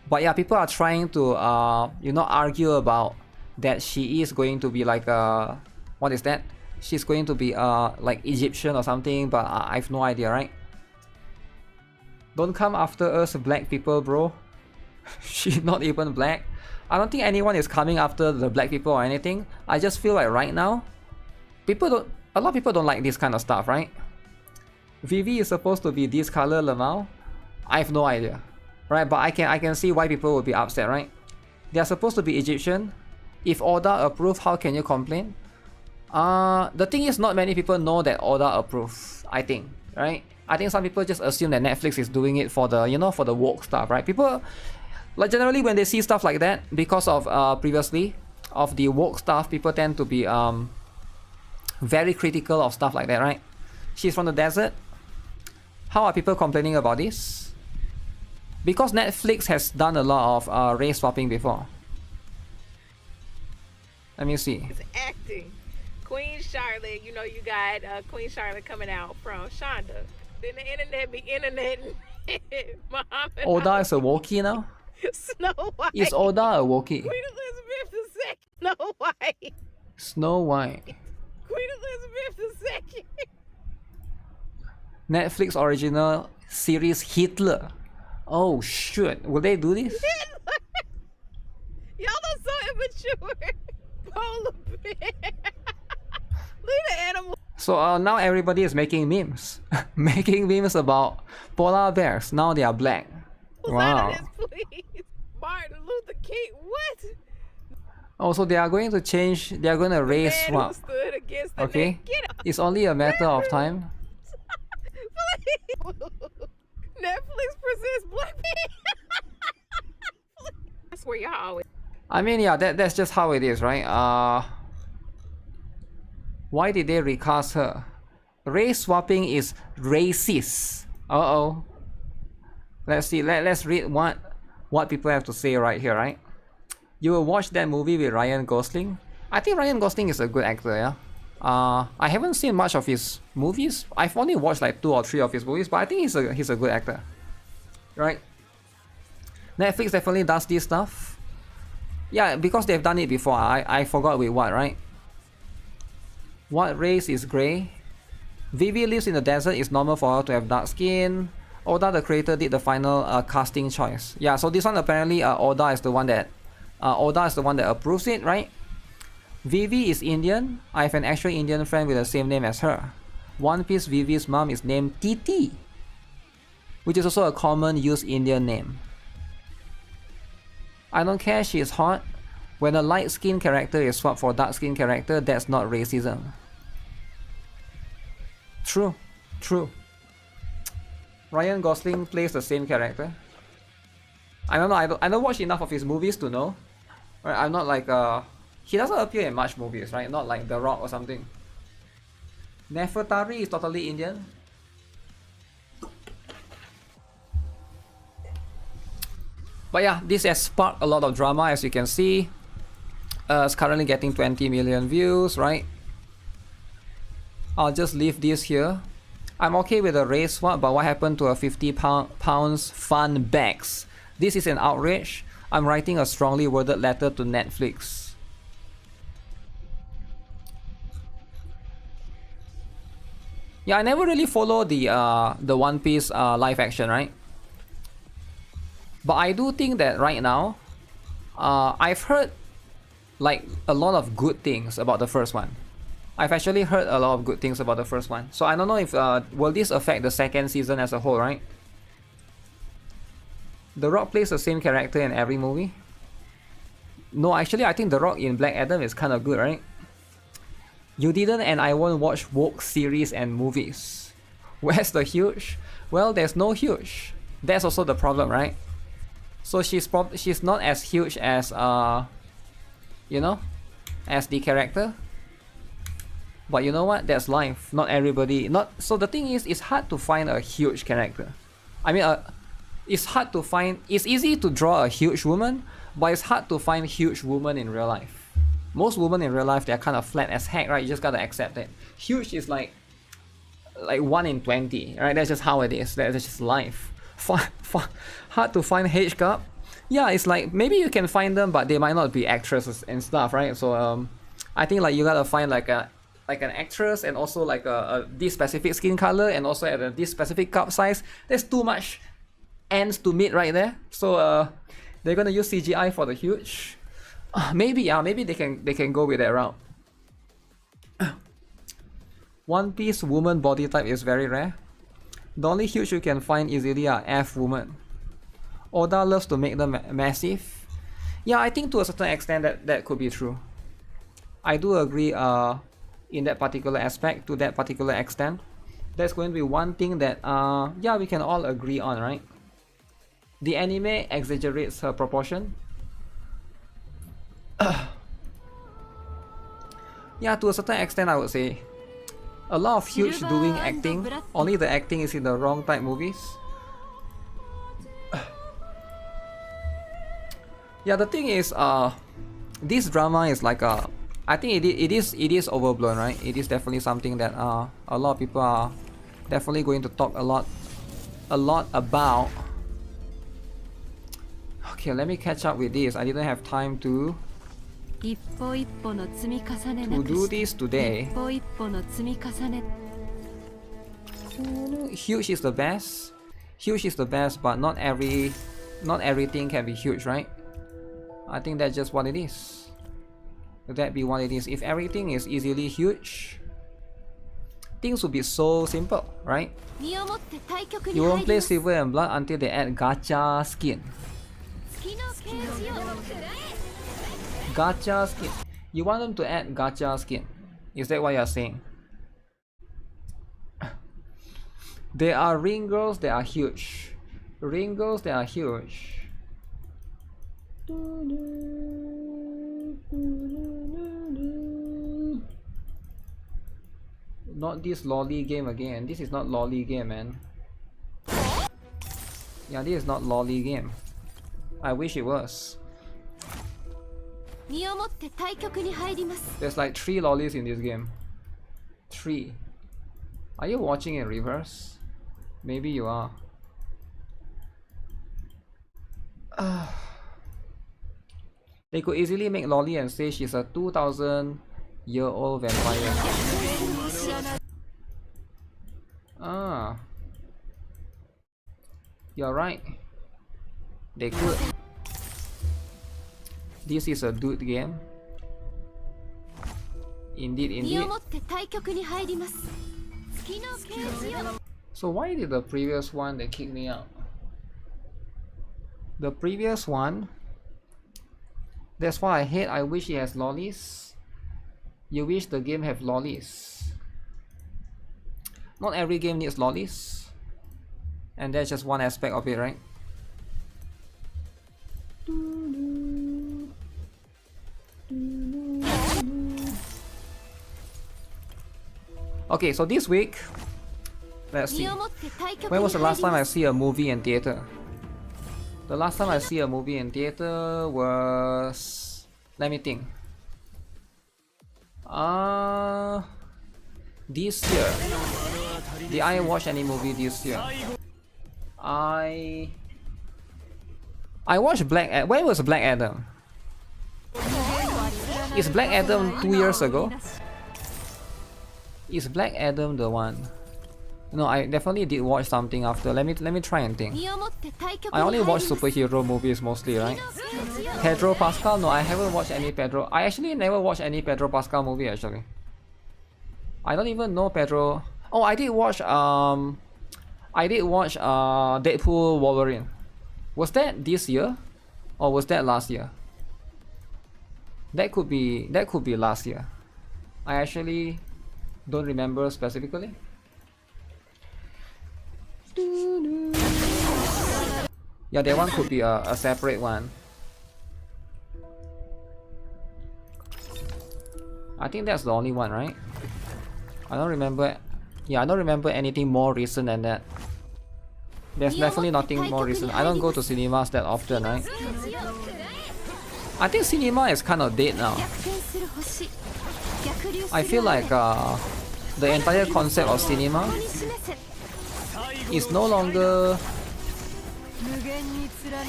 But yeah, people are trying to, you know, argue about that she is going to be like what is that? She's going to be like Egyptian or something, but I have no idea, right? Don't come after us, black people, bro. She's not even black. I don't think anyone is coming after the black people or anything. I just feel like right now, a lot of people don't like this kind of stuff, right? Vivi is supposed to be this color, Lamau. I have no idea, right? But I can see why people would be upset, right? They are supposed to be Egyptian. If Oda approved, how can you complain? The thing is, not many people know that Oda approved, I think, right? I think some people just assume that Netflix is doing it for the, you know, for the woke stuff, right? People, like generally when they see stuff like that, because of previously, of the woke stuff, people tend to be very critical of stuff like that, right? She's from the desert. How are people complaining about this? Because Netflix has done a lot of race swapping before. Let me see. It's acting. Queen Charlotte, you know, you got Queen Charlotte coming out from Shonda. Then the internet be internet. Oda is a Wookiee now? Snow White. Is Oda a Wookiee? Queen Elizabeth II. Snow White. Snow White. Queen Elizabeth II. Netflix original series Hitler. Oh shit, will they do this? Y'all are so immature. Polar bear. Leave the animal. So now everybody is making memes. Making memes about polar bears. Now they are black. Wow. Please. Martin Luther King. What? Oh, so they are going to change. They are going to race swap. Okay, it's only a matter of time. Netflix presents Black people. I swear y'all always. I mean, yeah, that's just how it is, right? Why did they recast her? Race swapping is racist. Uh-oh. Let's see. Let's read what people have to say right here, right? You will watch that movie with Ryan Gosling. I think Ryan Gosling is a good actor, yeah. I haven't seen much of his movies. I've only watched like 2 or 3 of his movies, but I think he's a good actor, right? Netflix definitely does this stuff. Yeah, because they've done it before. I forgot with what, right? What race is grey? Vivi lives in the desert. It's normal for her to have dark skin. Oda, the creator, did the final casting choice. Yeah, so this one apparently Oda is the one that approves it, right? Vivi is Indian. I have an actual Indian friend with the same name as her. One Piece Vivi's mom is named Titi, which is also a common used Indian name. I don't care, she is hot. When a light-skinned character is swapped for a dark-skinned character, that's not racism. True, true. Ryan Gosling plays the same character. I don't know, I don't watch enough of his movies to know. Right, I'm not like he doesn't appear in much movies, right? Not like The Rock or something. Nefertari is totally Indian. But yeah, this has sparked a lot of drama, as you can see. It's currently getting 20 million views, right? I'll just leave this here. I'm okay with the race swap, but what happened to a 50 pounds fun bags? This is an outrage. I'm writing a strongly worded letter to Netflix. Yeah, I never really follow the One Piece live action, right? But I do think that right now, I've heard like a lot of good things about the first one. I've actually heard a lot of good things about the first one. So I don't know if will this affect the second season as a whole, right? The Rock plays the same character in every movie. No, actually I think The Rock in Black Adam is kind of good, right? You didn't and I won't watch woke series and movies. Where's the huge? Well, there's no huge. That's also the problem, right? So she's not as huge as you know, as the character. But you know what? That's life. Not everybody. So the thing is, it's hard to find a huge character. I mean, it's hard to find. It's easy to draw a huge woman, but it's hard to find huge women in real life. Most women in real life, they're kind of flat as heck, right? You just gotta accept it. Huge is like 1 in 20, right? That's just how it is. That's just life. Hard to find H cup. Yeah, it's like maybe you can find them, but they might not be actresses and stuff, right? So I think like you gotta find like an actress and also like this specific skin color and also at this specific cup size. There's too much ends to meet right there. So they're gonna use CGI for the huge. Maybe, yeah, maybe they can go with that route. One Piece woman body type is very rare. The only huge you can find easily are F women. Oda loves to make them massive. Yeah, I think to a certain extent that could be true. I do agree in that particular aspect, to that particular extent. That's going to be one thing that yeah, we can all agree on, right? The anime exaggerates her proportion. Yeah, to a certain extent I would say. A lot of huge doing acting, only the acting is in the wrong type movies. Yeah, the thing is, this drama is like I think it is overblown, right? It is definitely something that a lot of people are definitely going to talk a lot about. Okay, let me catch up with this. I didn't have time to do this today. Huge is the best. Huge is the best, but not everything can be huge, right? I think that's just what it is. Would that be what it is? If everything is easily huge, things would be so simple, right? You won't play Silver and Blood until they add Gacha skin. Gacha skin. You want them to add Gacha skin? Is that what you're saying? There are ring girls that are huge. Ring girls that are huge. Not this lolly game again. This is not lolly game, man. Yeah, this is not lolly game. I wish it was. There's like 3 lollies in this game. 3. Are you watching in reverse? Maybe you are. They could easily make lolly and say she's a 2,000-year-old vampire. Ah. You're right. They could. This is a dude game. Indeed, indeed. So why did the previous one they kick me out? The previous one, that's why I hate. I wish it has lollies. You wish the game have lollies. Not every game needs lollies, and that's just one aspect of it, right? Okay, so this week, let's see. When was the last time I see a movie in theater? The last time I see a movie in theater was... let me think. This year. Did I watch any movie this year? I watched Black Adam. When was Black Adam? Is Black Adam 2 years ago? Is Black Adam the one? No, I definitely did watch something after. Let me try and think. I only watch superhero movies mostly, right? Pedro Pascal? No, I haven't watched any Pedro. I actually never watched any Pedro Pascal movie actually. I don't even know Pedro. Oh, I did watch Deadpool Wolverine. Was that this year? Or was that last year? That could be last year. I actually don't remember specifically. Yeah, that one could be a separate one. I think that's the only one, right? I don't remember. Yeah, I don't remember anything more recent than that. There's definitely nothing more recent. I don't go to cinemas that often, right? I think cinema is kind of dead now. I feel like the entire concept of cinema is no longer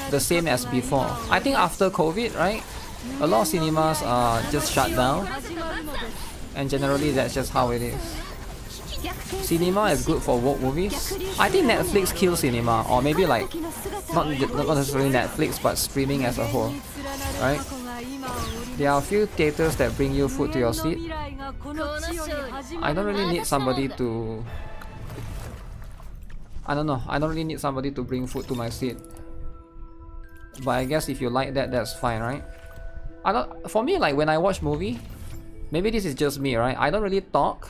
the same as before. I think after COVID, right? A lot of cinemas just shut down, and generally that's just how it is. Cinema is good for woke movies. I think Netflix kills cinema, or maybe like not necessarily Netflix, but streaming as a whole, right? There are a few theaters that bring you food to your seat. I don't really need somebody to... I don't know, I don't really need somebody to bring food to my seat. But I guess if you like that, that's fine, right? For me, like when I watch movie, maybe this is just me, right? I don't really talk.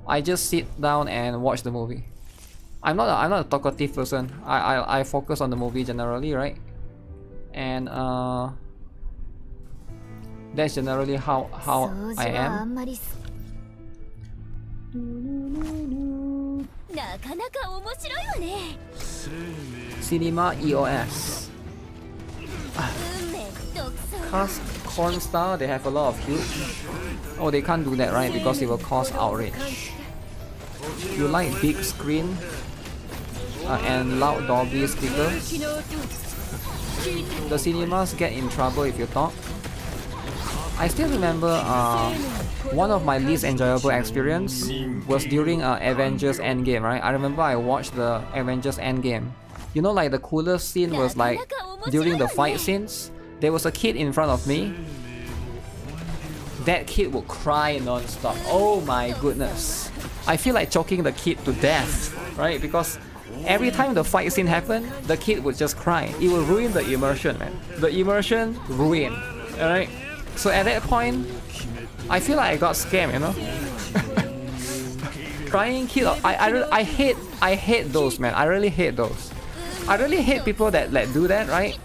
I just sit down and watch the movie. I'm not a talkative person. I focus on the movie generally, right? And that's generally how I am. Cinema EOS. Cast Corn Star, they have a lot of huge. Oh, they can't do that, right? Because it will cause outrage. You like big screen and loud Dolby speakers? The cinemas get in trouble if you talk. I still remember one of my least enjoyable experience was during Avengers Endgame, right? I remember I watched the Avengers Endgame. You know, like the coolest scene was like during the fight scenes, there was a kid in front of me. That kid would cry non-stop. Oh my goodness. I feel like choking the kid to death, right? Because every time the fight scene happened, the kid would just cry. It would ruin the immersion, man. The immersion ruined, alright? So at that point, I feel like I got scammed, you know? Crying kid, I hate those, man. I really hate those. I really hate people that do that, right?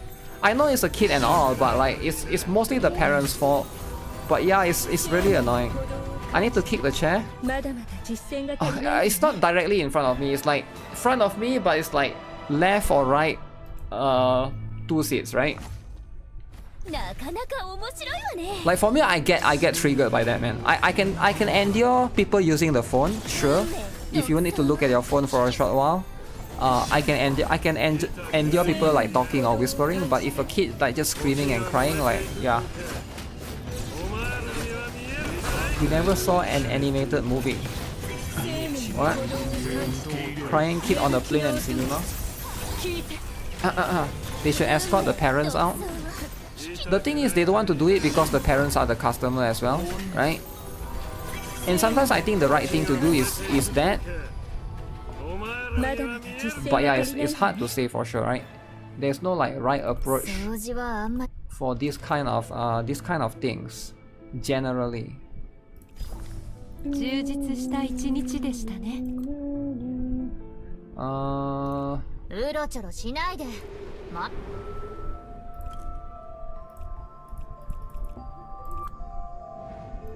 I know it's a kid and all, but like it's mostly the parents' fault. But yeah, it's really annoying. I need to kick the chair. Oh, it's not directly in front of me. It's like front of me, but it's like left or right, 2 seats, right? Like for me, I get triggered by that, man. I can endure people using the phone, sure. If you need to look at your phone for a short while, I can endure people like talking or whispering. But if a kid like just screaming and crying, like yeah. You never saw an animated movie. What? Crying kid on the plane and cinema. They should escort the parents out. The thing is, they don't want to do it because the parents are the customer as well, right? And sometimes I think the right thing to do is that. But yeah, it's hard to say for sure, right? There's no like right approach for this kind of things generally.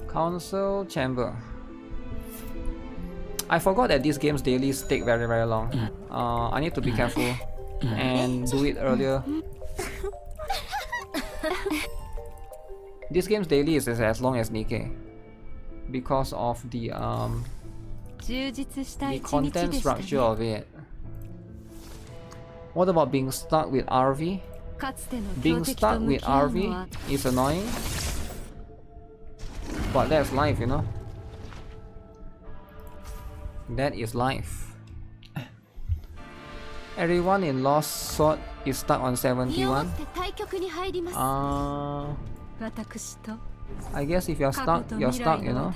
Council chamber. I forgot that these games dailies take very long. I need to be careful and do it earlier. This game's daily is as long as NIKKE because of the content structure of it. What about being stuck with RV? Being stuck with RV is annoying, but that's life, you know. That is life. Everyone in Lost Sword is stuck on 71. I guess if you're stuck, you know.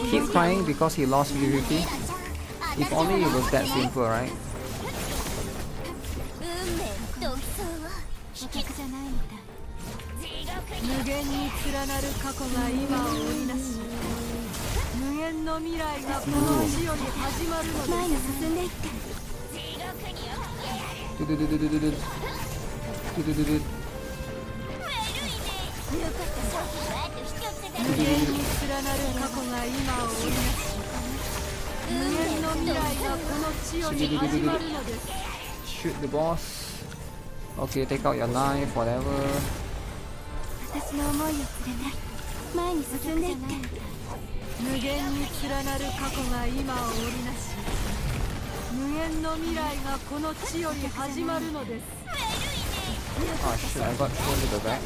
Keep crying because he lost PvP. If only it was that simple, right? Shoot the boss. Okay, take out your knife, whatever. Oh shit, I got thrown to the back.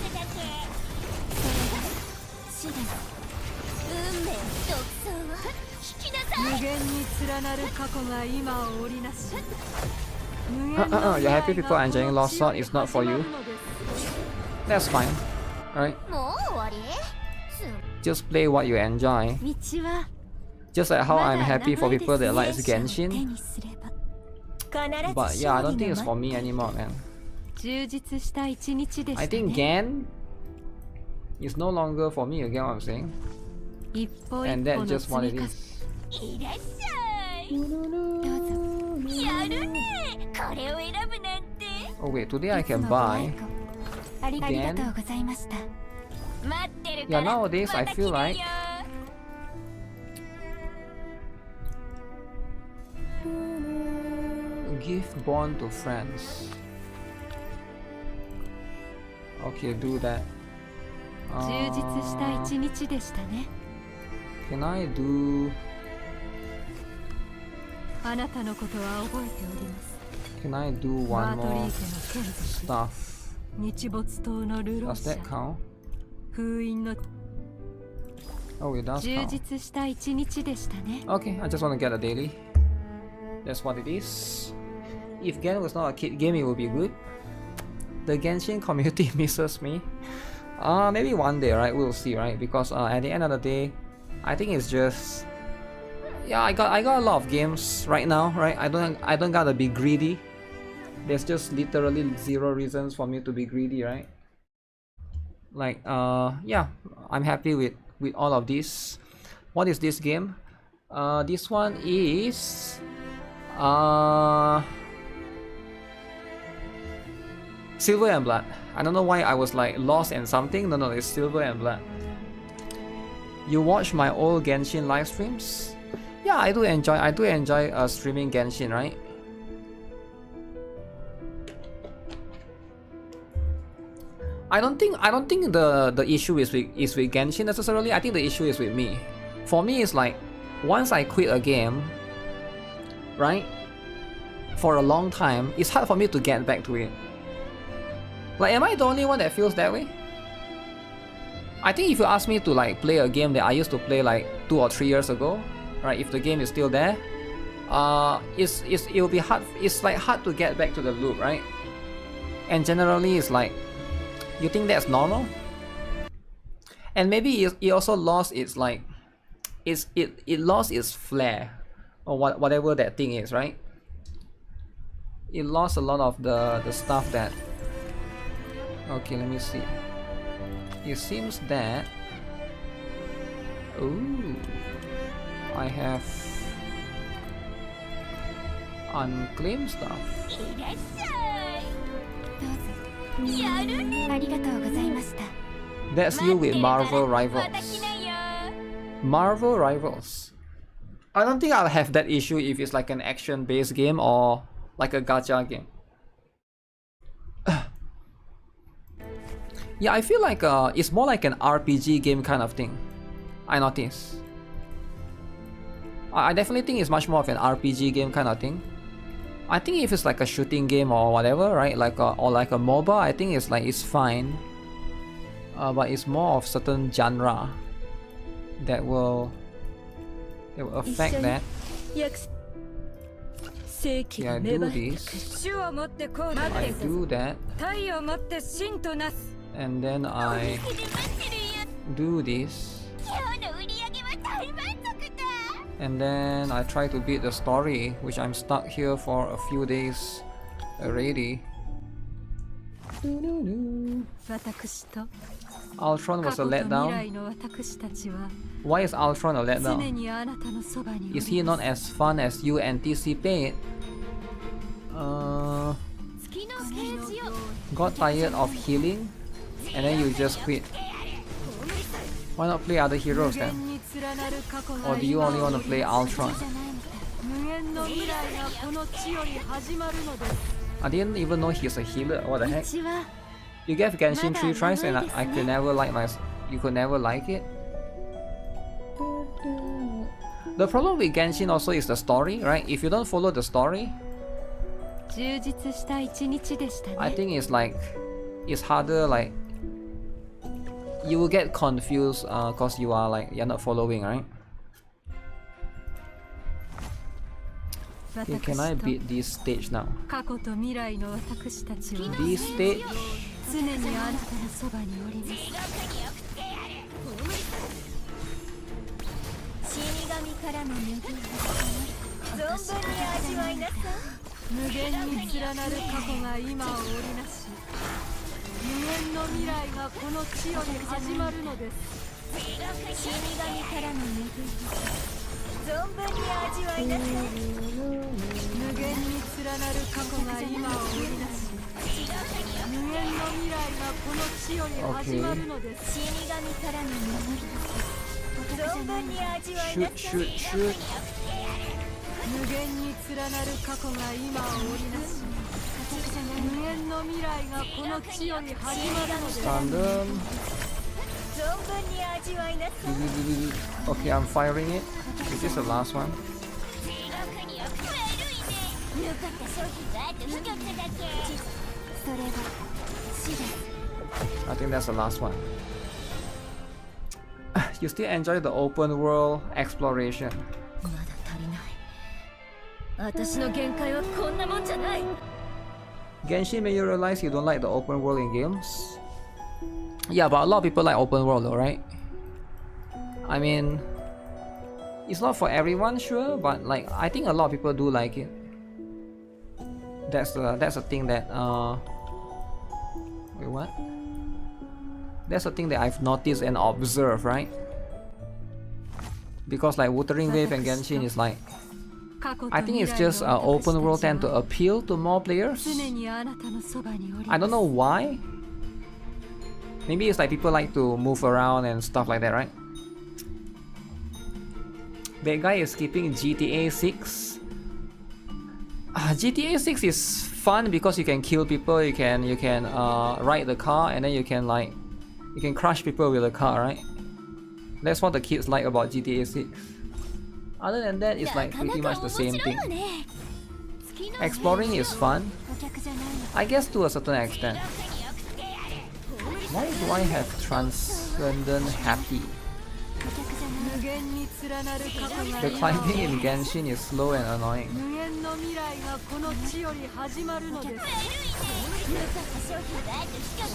You're happy people are enjoying Lost Sword, it's not for you. That's fine, alright? Just play what you enjoy. Just like how I'm happy for people that like Genshin. But yeah, I don't think it's for me anymore, man. I think Gen is no longer for me, you get what I'm saying? And that's just what it is. Oh wait, today I can buy Gen. Yeah, nowadays I feel like gift bond to friends. Okay, do that. Can I do... Can I do one more stuff? Does that count? Oh, it does count. Okay, I just want to get a daily. That's what it is. If Gen was not a kid game, it would be good. The Genshin community misses me. Maybe one day, right? We'll see, right? Because at the end of the day, I think it's just... Yeah, I got a lot of games right now, right? I don't gotta be greedy. There's just literally zero reasons for me to be greedy, right? Like, yeah, I'm happy with all of this. What is this game? This one is... Silver and Blood. I don't know why I was like lost and something. No, it's Silver and Blood. You watch my old Genshin live streams? Yeah, I do enjoy streaming Genshin, right? I don't think the issue is with Genshin necessarily. I think the issue is with me. For me, it's like once I quit a game, right? for a long time, it's hard for me to get back to it. Like, am I the only one that feels that way? I think if you ask me to like play a game that I used to play like 2 or 3 years ago, right? If the game is still there, it'll be hard. It's like hard to get back to the loop, right? And generally, it's like, you think that's normal? And maybe it also lost its like, it lost its flair, or whatever that thing is, right? It lost a lot of the stuff that. Okay, let me see. It seems that. Ooh, I have unclaimed stuff. That's you with Marvel Rivals. Marvel Rivals. I don't think I'll have that issue if it's like an action-based game or like a gacha game. Yeah, I feel like it's more like an RPG game kind of thing. I notice. I definitely think it's much more of an RPG game kind of thing. I think if it's like a shooting game or whatever, right? Like or like a MOBA, I think it's like it's fine. But it's more of certain genre that will affect that. Yeah, I do this. I do that. And then I do this. And then I try to beat the story, which I'm stuck here for a few days already. Ultron was a letdown. Why is Ultron a letdown? Is he not as fun as you anticipate? Got tired of healing? And then you just quit. Why not play other heroes then? Or do you only want to play Ultron? I didn't even know he's a healer. What the heck? You gave Genshin 3 tries and I could never like you could never like it? The problem with Genshin also is the story, right? If you don't follow the story, I think it's like, it's harder, like you will get confused cause you're not following, right? Okay, can I beat this stage now? This stage? Shoot. Stun them. Okay, I'm firing it. Is this the last one? I think that's the last one. You still enjoy the open world exploration. Genshin made you realize you don't like the open world in games? Yeah, but a lot of people like open world though, right? I mean, it's not for everyone, sure, but like I think a lot of people do like it. That's a thing that wait, what? That's a thing that I've noticed and observed, right? Because like Wuthering Wave and Genshin is like, I think it's just open world tend to appeal to more players. I don't know why. Maybe it's like people like to move around and stuff like that, right? That guy is skipping GTA 6. GTA 6 is fun because you can kill people, you can ride the car, and then you can crush people with the car, right? That's what the kids like about GTA 6. Other than that, it's like pretty much the same thing. Exploring is fun, I guess, to a certain extent. Why do I have Transcendent Happy? The climbing in Genshin is slow and annoying.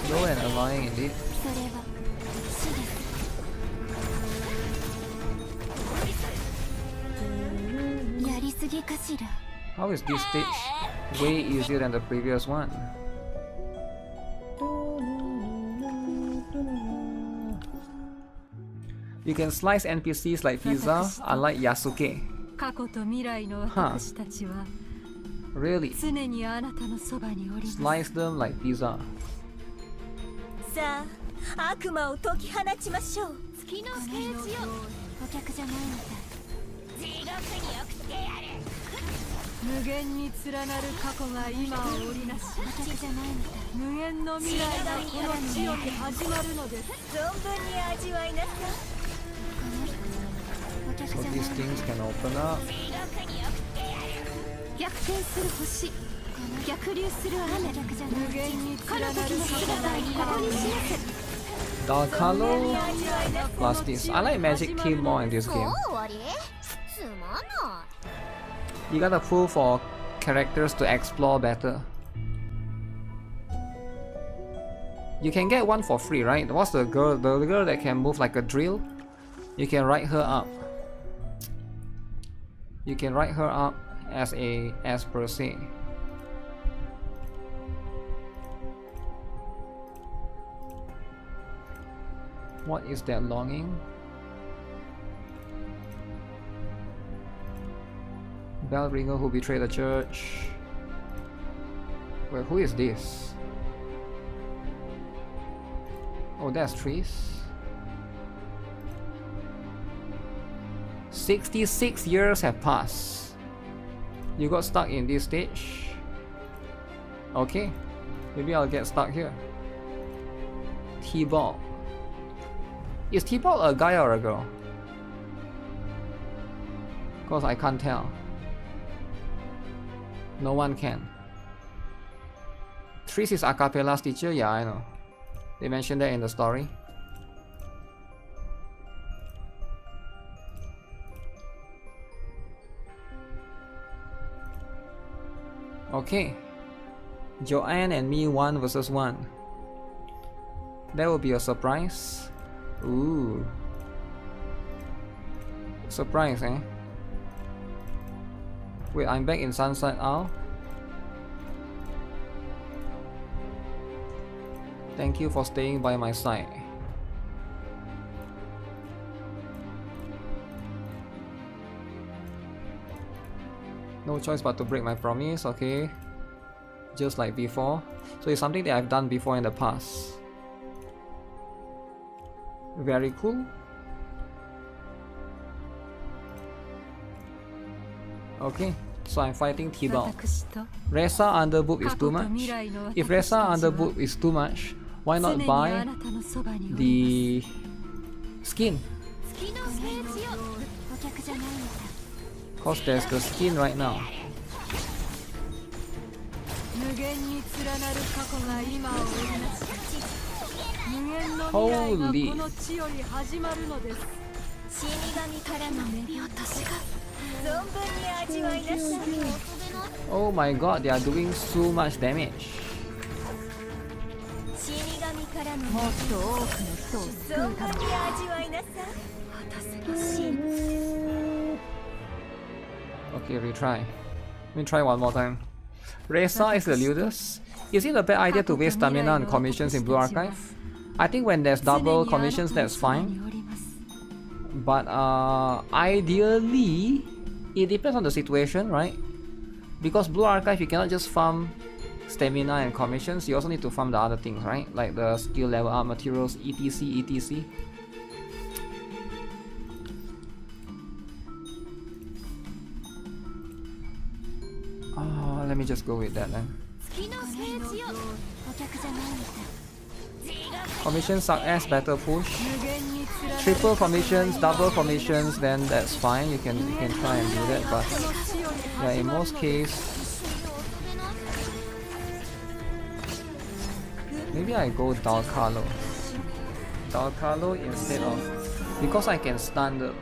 Slow and annoying indeed. How is this stage way easier than the previous one? You can slice NPCs like pizza, unlike Yasuke. Huh. Really? Slice them like pizza. So these things can open up. Dalcalo plus this. I like Magic Team more in this game. You gotta pull for characters to explore better. You can get one for free, right? What's the girl? The girl that can move like a drill? You can write her up. You can write her up as per se. What is that longing? Bell ringer who betrayed the church. Well, who is this? Oh, that's Trees. 66 years have passed. You got stuck in this stage? Okay, maybe I'll get stuck here. T-Ball. Is T-Ball a guy or a girl? Cause I can't tell. No one can. Tris is Acapella's teacher? Yeah, I know. They mentioned that in the story. Okay. Joanne and me 1 versus 1. That will be a surprise. Ooh. Surprise, eh? Wait, I'm back in Sunset Isle. Thank you for staying by my side. No choice but to break my promise, okay. Just like before. So it's something that I've done before in the past. Very cool. Okay, so I'm fighting T-Ball. Resa underboob is too much. If Resa underboob is too much, why not buy the skin? Cause there's the skin right now. Holy. Oh my god, they are doing so much damage. Okay, retry. Let me try one more time. Resa is the Ludus. Is it a bad idea to waste stamina on commissions in Blue Archive? I think when there's double commissions, that's fine. But ideally, it depends on the situation, right? Because Blue Archive, you cannot just farm stamina and commissions, you also need to farm the other things, right? Like the skill level up materials, etc, etc. Let me just go with that then. Commissions suck ass, better push. Triple commissions, double commissions, then that's fine. You can try and do that, but yeah, in most cases, Maybe I go Dalcalo. Dalcalo instead of, because I can stun the.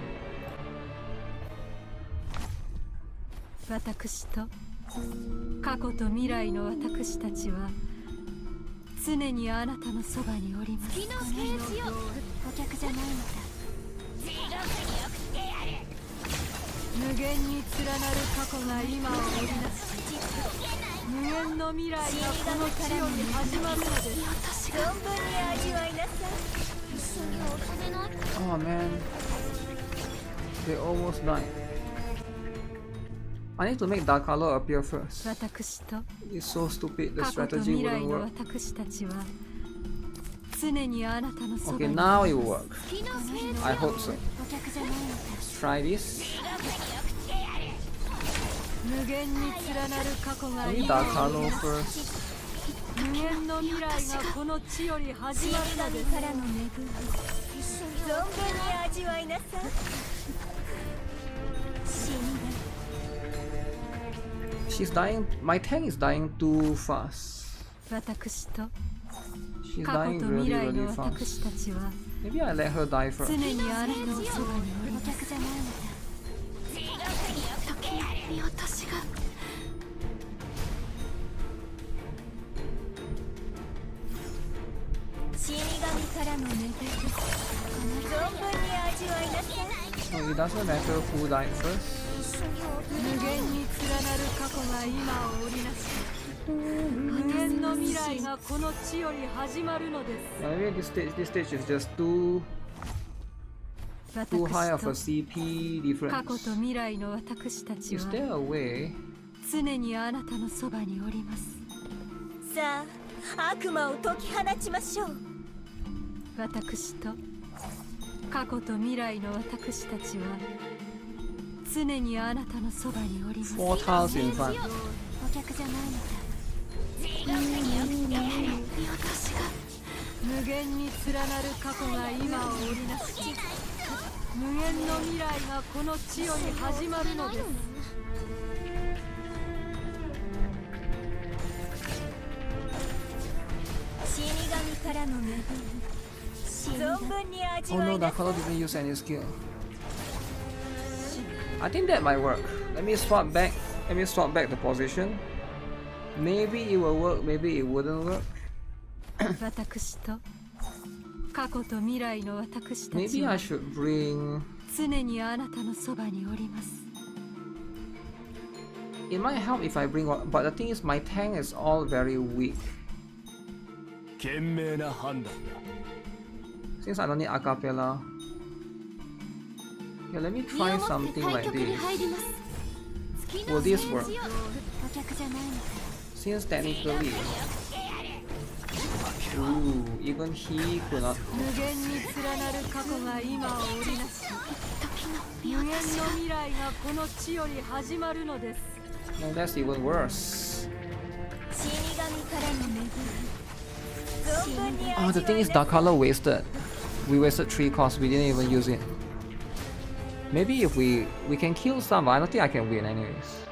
私と過去と未来の私たちは常にあなたのそばにおります。月のスペースよ、お客じゃないのだ。地獄に送ってやる。無限に連なる過去が今を織りなす。無限の未来がこの地より始まるのです。存分に味わいなさい。一緒にお金ない。 Oh man, they almost died. I need to make Dalcalo appear first. It's so stupid, the strategy wouldn't work. Okay, now it will work. I hope so. Let's try this. Maybe Dalcalo first. 無限の未来がこの地より始まるのです。からの恵み、存分に味わいなさい。She's dying. My tank is dying too fast. She's dying really, really fast. Maybe I let her die first. So it doesn't matter who died first. Maybe this stage is just too high of a CP difference. Is there a way? さあ、悪魔を解き放ちましょう。私と過去と未来の私たちは常にあなたのそばにおります。4 tiles in front. お客じゃないのだ。地獄に送ってやる。私が無限に連なる過去が今を織りなす。無限の未来がこの地より始まるのです。 Oh no, Dalcalo didn't use any skill. I think that might work. Let me swap back the position. Maybe it will work, maybe it wouldn't work. Maybe I should bring... It might help if I bring one, but the thing is my tank is all very weak. Since I don't need acapella. Yeah, let me try something like this. Will this work? Since technically... Ooh, even he could not... No, that's even worse. Oh, the thing is Dalcalo wasted. We wasted 3 costs, we didn't even use it. Maybe if we can kill some, but I don't think I can win anyways.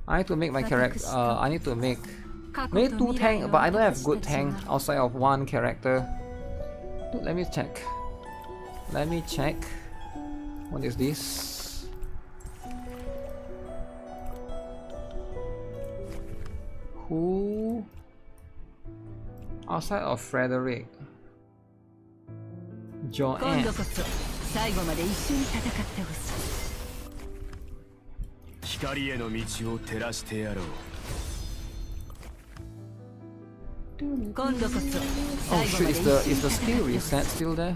I need to make my character, I need to make maybe 2 tank, but I don't have good tank outside of 1 character. Let me check. What is this? Who? Outside of Frederick. Joanne. Oh shit, is the skill reset still there?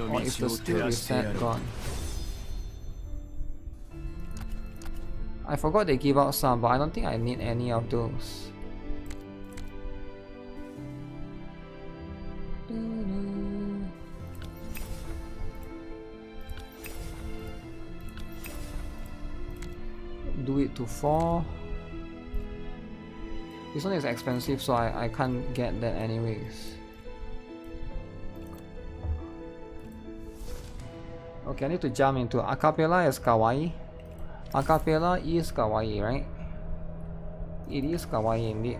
Or is the skill reset gone? I forgot they give out some, but I don't think I need any of those. Do it to 4. This one is expensive, so I can't get that anyways. Okay, I need to jump into acapella as kawaii. Acapella is kawaii, right? It is kawaii indeed.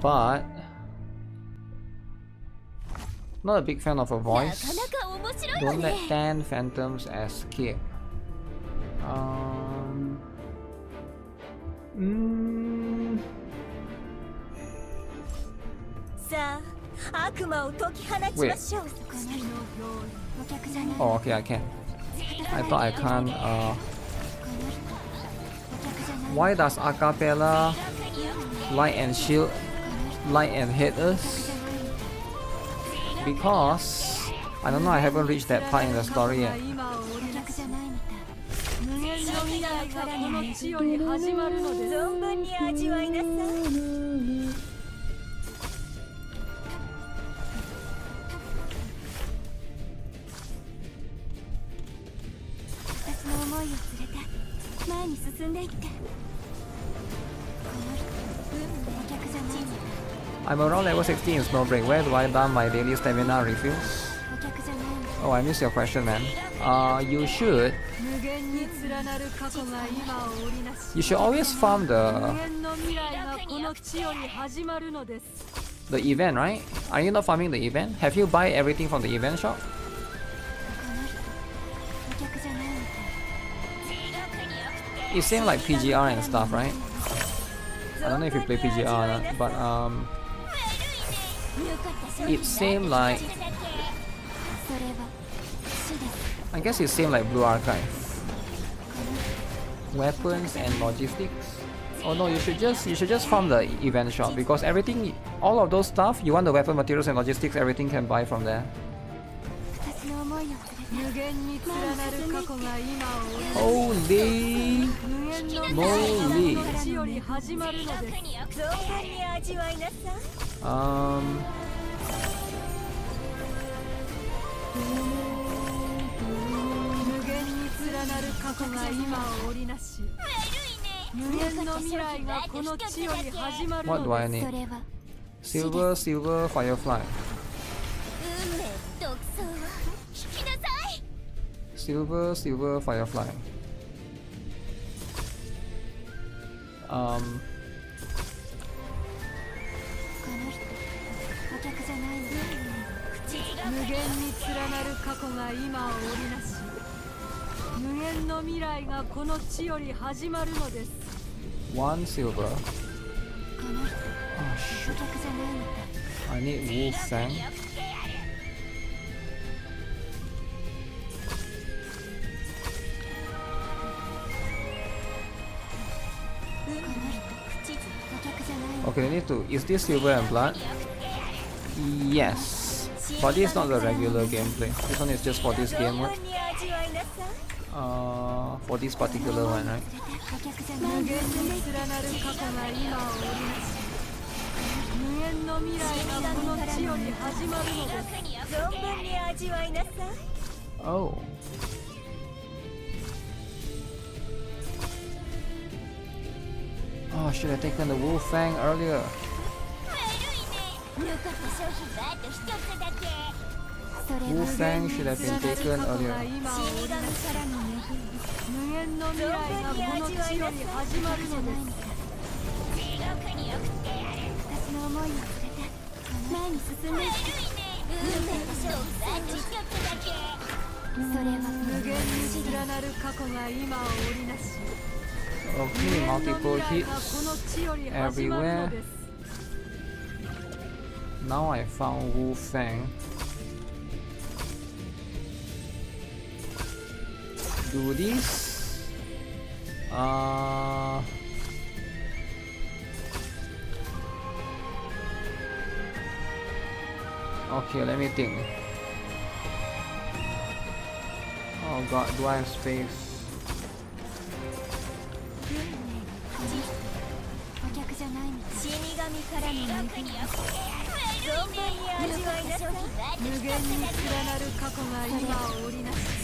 but not a big fan of her voice. Don't let 10 phantoms escape. Wait. Oh, okay, I can. I thought I can't. Why does acapella light and shield, light and hit us? Because I don't know, I haven't reached that part in the story yet. I'm around level 60 in Snowbreak. Where do I dump my daily stamina refills? Oh, I missed your question, man. You should always farm the event, right? Are you not farming the event? Have you buy everything from the event shop? It seems like PGR and stuff, right? I don't know if you play PGR or not, but it seemed like, I guess it seemed like Blue Archive. Weapons and logistics. Oh no, you should just farm the event shop, because everything, all of those stuff, you want the weapon, materials and logistics, everything can buy from there. Holy moly. What do I need? Silver firefly. Silver firefly. One silver. Oh shoot. I need Wuthering. Okay, I need to. Is this silver and blood? Yes. But this is not the regular gameplay. This one is just for this game mode. For this particular one, right? Oh. Oh, should have taken the Wuthering earlier. Wuthering should have been taken earlier. Okay, multiple hits everywhere. Now I found Wuthering. Do this. Okay, let me think. Oh god, do I have space?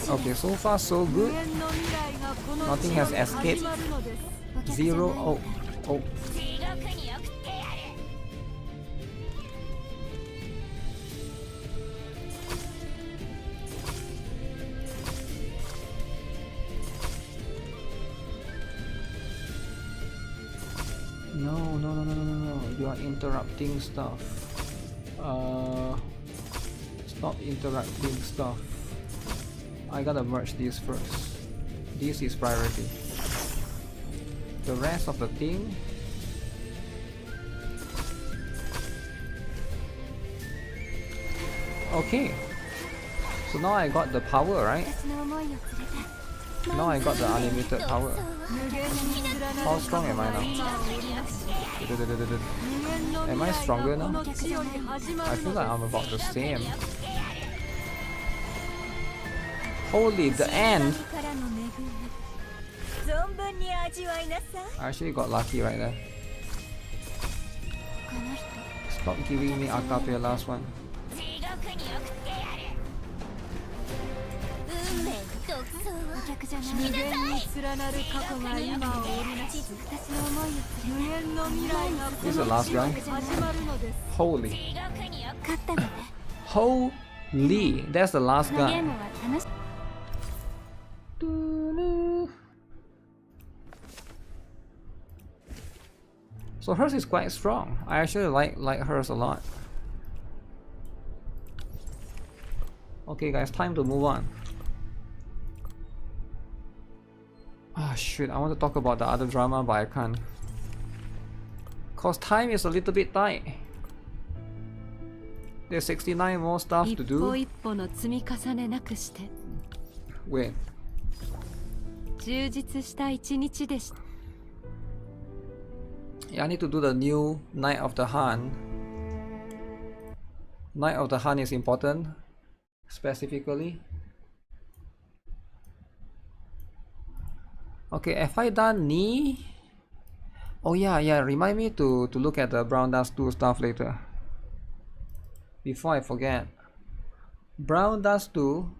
Okay, so far so good. Nothing has escaped. 0. Oh. No, no, no, no, no, no, no. You are interrupting stuff. Stop interrupting stuff. I gotta merge these first. This is priority. The rest of the thing. Okay. So now I got the power, right? Now I got the unlimited power. How strong am I now? Am I stronger now? I feel like I'm about the same. Holy, the end! I actually got lucky right there. Stop giving me acapellas one. This is the last guy. Holy. Holy. That's the last guy. So hers is quite strong. I actually like hers a lot. Okay guys, time to move on. Ah shit, I want to talk about the other drama but I can't. Cause time is a little bit tight. There's 69 more stuff to do. Wait. Yeah, I need to do the new Night of the Han. Night of the Han is important. Specifically. Okay, have I done knee? Oh yeah, remind me to look at the Brown Dust 2 stuff later. Before I forget. Brown Dust 2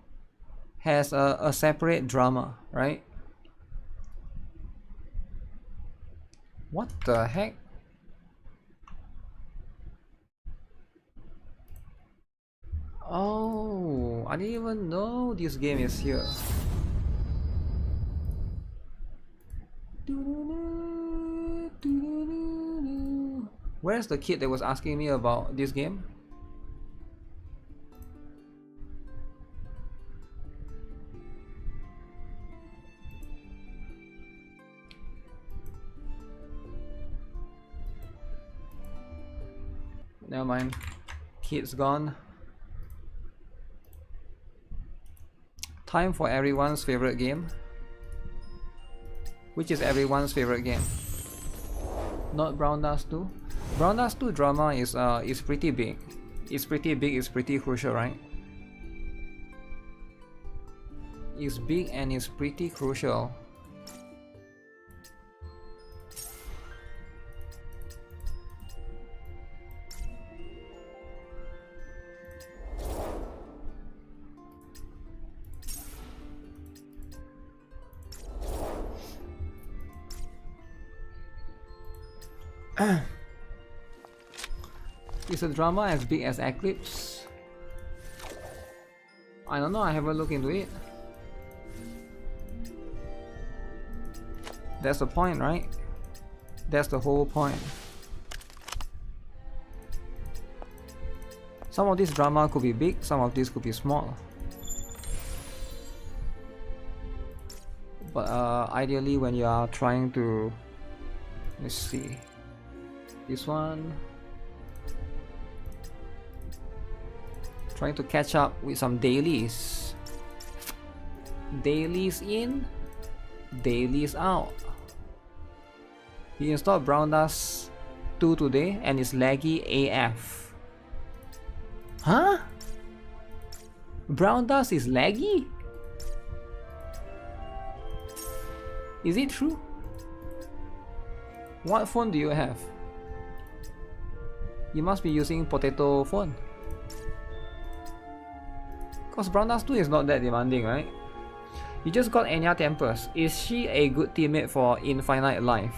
has a separate drama, right? What the heck? Oh, I didn't even know this game is here. Where's the kid that was asking me about this game? Never mind. Kid's gone. Time for everyone's favorite game. Which is everyone's favorite game? Not Brown Dust 2. Brown Dust 2 drama is pretty big. It's pretty big, it's pretty crucial, right? It's big and it's pretty crucial. Is the drama as big as Eclipse? I don't know, I haven't looked into it. That's the point, right? That's the whole point. Some of this drama could be big, some of this could be small. But ideally when you are trying to... Let's see. This one... Trying to catch up with some dailies. Dailies in, dailies out. We installed Brown Dust 2 today and it's laggy AF. Huh? Brown Dust is laggy? Is it true? What phone do you have? You must be using potato phone. Cause Brown Dust 2 is not that demanding, right? You just got Enya Tempest. Is she a good teammate for Infinite Life?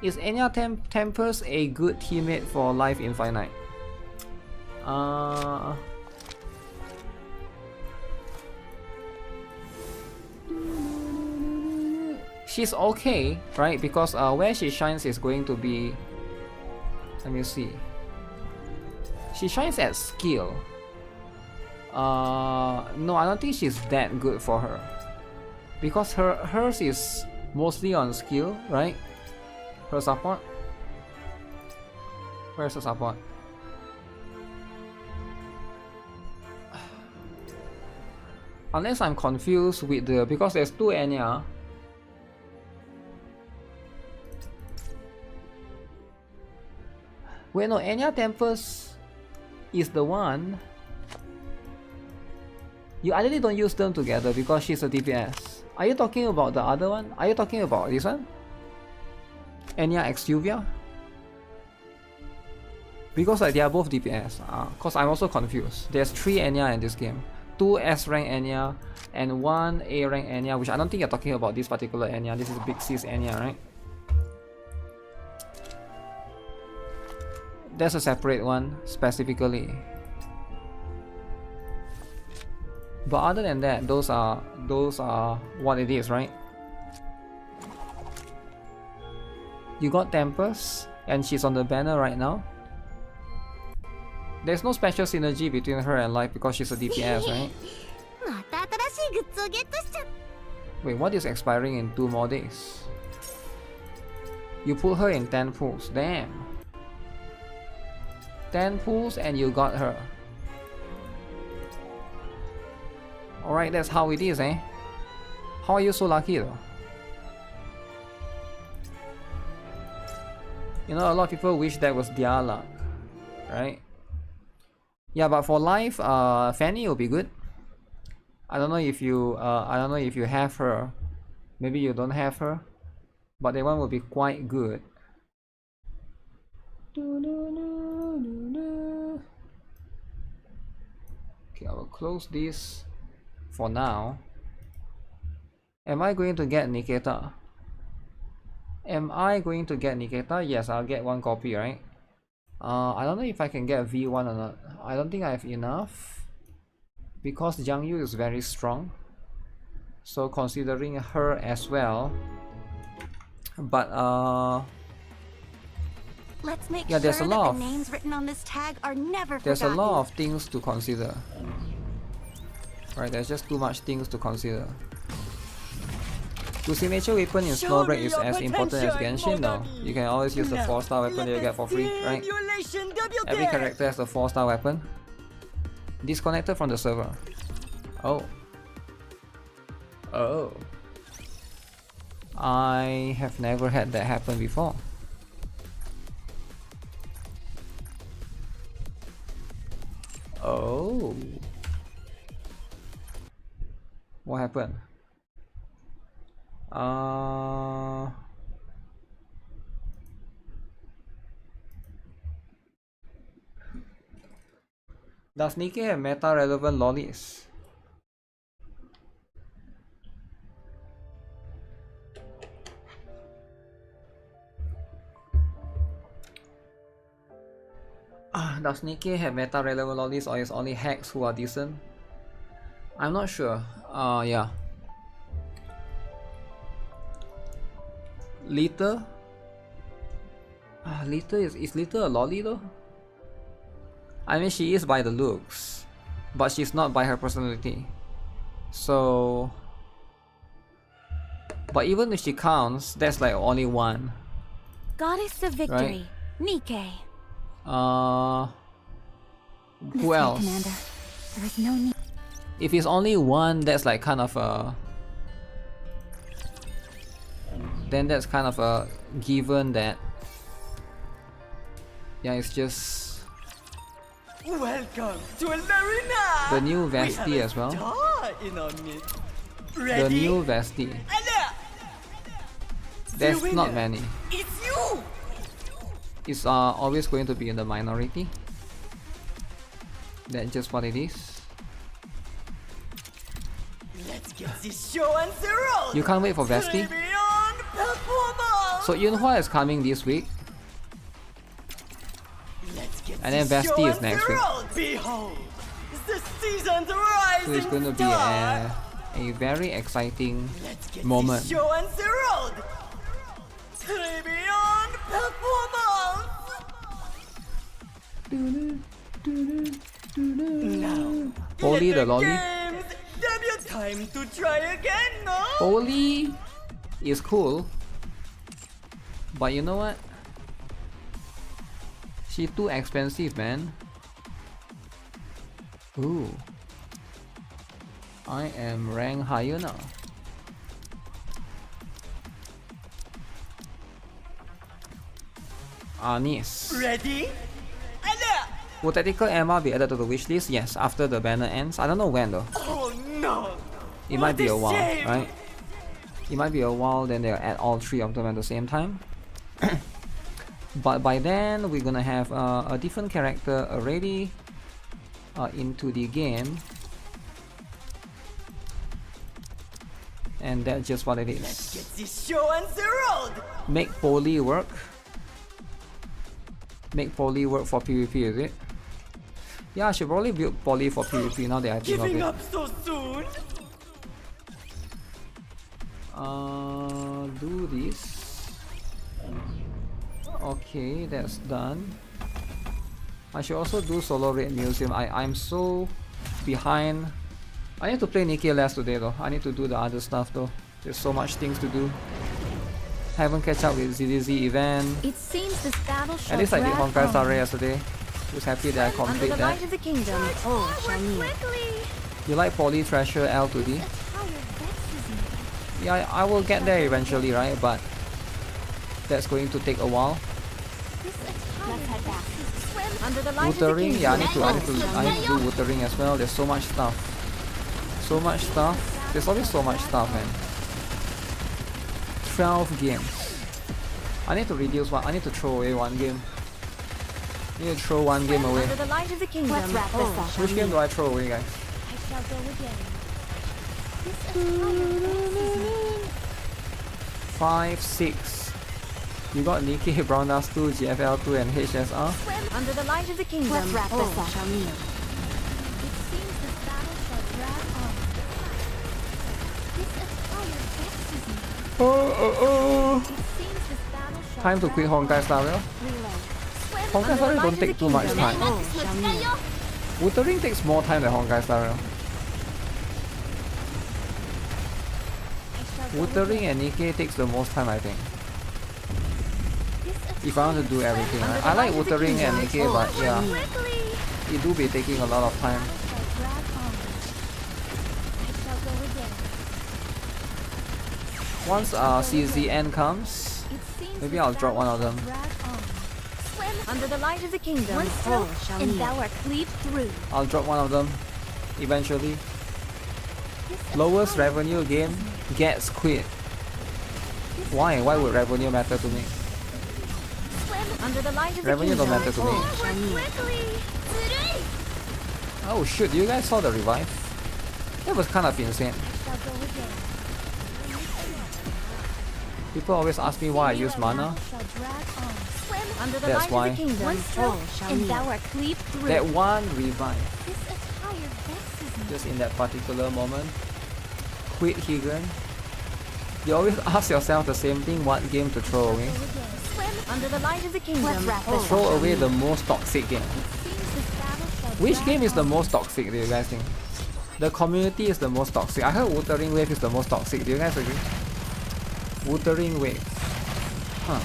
Is Enya Tempest a good teammate for Life Infinite? she's okay, right? Because where she shines is going to be, let me see. She shines at skill. No, I don't think she's that good for her. Because hers is mostly on skill, right? Her support. Where's the support? Unless I'm confused with the, because there's two Enya. Wait, no, Enya Tempest is the one. You ideally don't use them together because she's a DPS. Are you talking about the other one? Are you talking about this one? Enya Exuvia? Because like, they are both DPS. Cause I'm also confused. There's 3 Enya in this game. 2 S rank Enya and 1 A rank Enya, which I don't think you're talking about this particular Enya. This is Big Sis Enya, right? There's a separate one specifically. But other than that, those are what it is, right? You got Tempest, and she's on the banner right now. There's no special synergy between her and Life because she's a DPS, right? Wait, what is expiring in 2 more days? You put her in 10 pools, damn. 10 pools and you got her. Alright, that's how it is, eh? How are you so lucky though? You know, a lot of people wish that was their luck, right? Yeah, but for Life, Fanny will be good. I don't know if you have her. Maybe you don't have her, but that one will be quite good. Okay, I will close this for now. Am I going to get Nikita? Am I going to get Nikita? Yes, I'll get 1 copy, right? I don't know if I can get V1 or not. I don't think I have enough because Jiang Yu is very strong. So considering her as well. But let's make yeah, there's sure a lot that the names written on this tag are never there's forgotten. a lot of things to consider. Right, there's just too much things to consider. To signature weapon in Snowbreak is as important as Genshin though. You can always use the 4-star weapon that you get for free, right? Every character has a 4-star weapon. Disconnected from the server. Oh. Oh. I have never had that happen before. Oh. What happened? Does NIKKE have meta-relevant lollies? Does NIKKE have meta-relevant lollies or is only hacks who are decent? I'm not sure. Yeah. Lita? Lita is Lita a lolly though? I mean, she is by the looks, but she's not by her personality. So, but even if she counts, that's like only 1. Goddess of Victory, right? NIKKE. Who else? Commander, there is no need. If it's only 1, that's like kind of a. Then that's kind of a given that. Yeah, it's just. Welcome to Larina. The new Vesti as well. The new Vesti. There's not many. It's you. It's always going to be in the minority. That's just what it is. Let's get this show on the road. You can't wait for Vesti? So Yunhua is coming this week. And then Vesti is next week. Behold, the season's So it's going to be a very exciting moment. Tribune performance! Now, Holy the lolly. games, debut time to try again, no? Holy is cool. But you know what? She too expensive, man. Ooh. I am ranked higher now. Nice. Ready? Will tactical Emma be added to the wishlist? Yes, after the banner ends. I don't know when though. Oh no! It might be a while, shame. right? It might be a while, then they'll add all three of them at the same time. But by then, we're gonna have a different character already into the game. And that's just what it is. Get this show on the road! Make poly work. Make poly work for PvP, is it? Yeah, I should probably build poly for PvP now that I think of Giving it. up so soon? Do this. Okay, that's done. I should also do solo raid museum. I'm so behind. I need to play NIKKE less today though. I need to do the other stuff though. There's so much things to do. Haven't catch up with ZDZ event. It seems this battle shall At least I did drag Honkai Star on. Rail yesterday. Was happy that I Under complete the that. light of the kingdom, all shall kneel. You like Poly Thrasher L to D? Yeah, I will get there eventually, right? But that's going to take a while. Let's head back. Under the light Wuthering, of the yeah, kingdom, I need to do Wuthering as well. There's so much stuff. So much stuff. There's always so much stuff, man. 12 games. I need to reduce one. I need to throw away one game. I need to throw one game away. Under the light of the kingdom, let's wrap this up. Which game do I throw away, guys? I shall go again. 5, 6. You got NIKKE, Brown Dust 2, GFL2 and HSR. Under the light of the kingdom, let's wrap this up. Shall kneel. It seems this battle shall drag on. This attire vexes me. It seems this battle shall Time to quit Honkai Star Rail. Honkai Star Rail don't take too much time. Wuthering takes more time than Honkai Star Rail. Wuthering and NIKKE takes the most time, I think. If I want to do everything, right? I like Wuthering and NIKKE, but yeah, it do be taking a lot of time. Once CZN comes, maybe I'll drop one of them. Under the light of the kingdom, all shall kneel. And thou art cleaved through. I'll drop one of them eventually. Lowest revenue game gets quit. Why? Why would revenue matter to me? Under the light of the Revenue don't kingdom, matter to me. all shall kneel. Oh shoot, you guys saw the revive? That was kind of insane. People always ask me why I use mana. Under the That's light why. of the kingdom, all shall kneel. And thou art cleaved through. That one revive. Just in that particular moment. Quit Higan. You always ask yourself the same thing, what game to throw away. Under the light of the kingdom, all Throw away the most toxic game. Which game is the most toxic, do you guys think? The community is the most toxic. I heard Wuthering Wave is the most toxic. Do you guys agree? Wuthering Wave. Huh.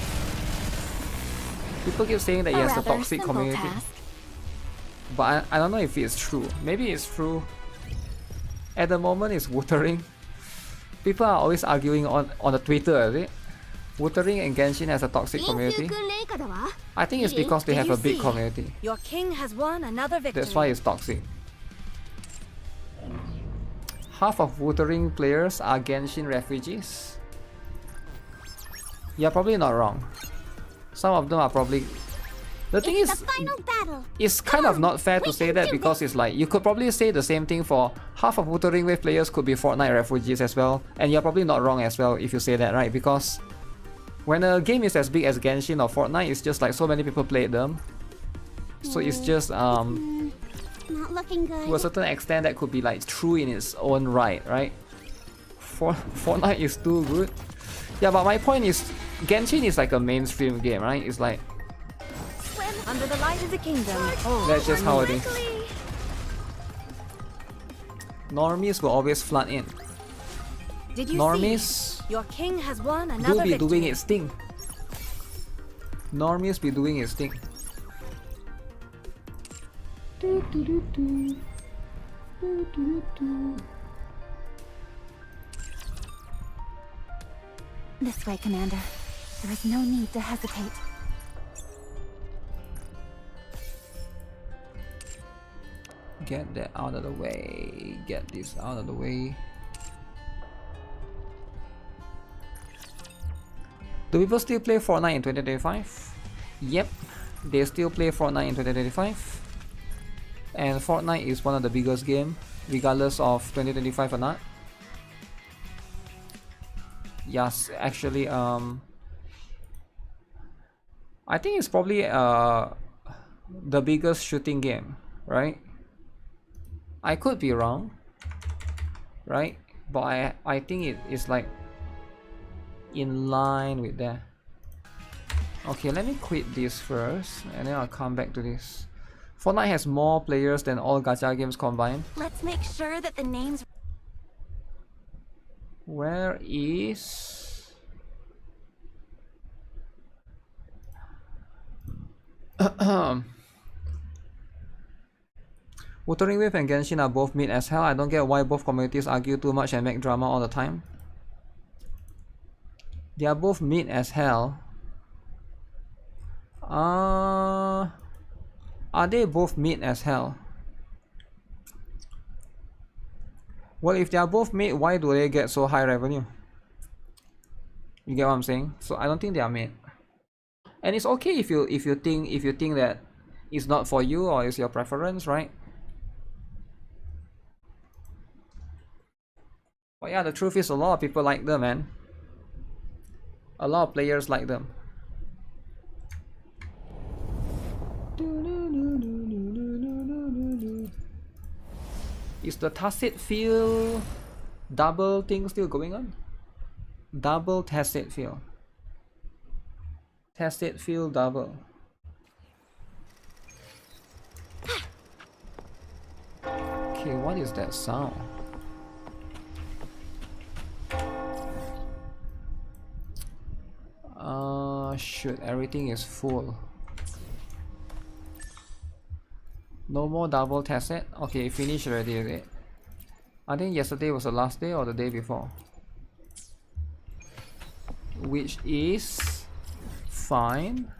People keep saying that it has a toxic community. But I don't know if it's true. Maybe it's true. At the moment it's Wuthering. People are always arguing on the Twitter, is it? Wuthering and Genshin has a toxic community. I think it's because they have a big community. Your king has won another victory. That's why it's toxic. Half of Wuthering players are Genshin refugees. You're probably not wrong. Some of them are probably... The thing is, it's kind of not fair to say that because it's like, you could probably say the same thing for half of Wuthering Wave players could be Fortnite refugees as well. And you're probably not wrong as well if you say that, right? Because when a game is as big as Genshin or Fortnite, it's just like so many people played them. So it's just, Not looking good. to a certain extent that could be like true in its own right, right? Fortnite is too good. Yeah, but my point is, Genshin is like a mainstream game, right? It's like Swim under the light of the kingdom. that's just how it is. Normies will always flood in. Did you Normies see? Your king has won another do be victory. doing its thing. Normies be doing its thing. This way, Commander. There is no need to hesitate. Get that out of the way. Get this out of the way. Do people still play Fortnite in 2025? Yep, they still play Fortnite in 2025. And Fortnite is one of the biggest games, regardless of 2025 or not. Yes, actually, I think it's probably the biggest shooting game, right? I could be wrong, right? But I think it is like in line with that. Okay, let me quit this first and then I'll come back to this. Fortnite has more players than all gacha games combined. Let's make sure that the names. Where is Wuthering Wave and Genshin are both mid as hell. I don't get why both communities argue too much and make drama all the time. They are both mid as hell. Are they both mid as hell? Well, if they are both mid, why do they get so high revenue? You get what I'm saying? So I don't think they are mid. And it's okay if you think that it's not for you or it's your preference, right? But yeah, the truth is a lot of people like them, man. A lot of players like them. Is the tacit feel double thing still going on? Double tacit feel. Tacit feel double. Okay, what is that sound? Shoot, everything is full. No more double tacit. Okay, finished already, is it? I think yesterday was the last day or the day before. Which is fine.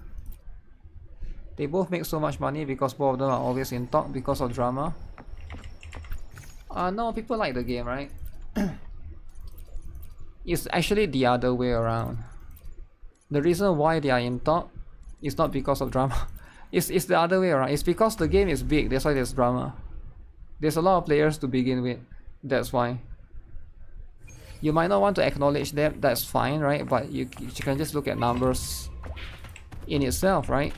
They both make so much money because both of them are always in talk because of drama. No, people like the game, right? It's actually the other way around. The reason why they are in talk is not because of drama. It's the other way around. It's because the game is big, that's why there's drama. There's a lot of players to begin with. That's why. You might not want to acknowledge them, that's fine, right? But you can just look at numbers in itself, right?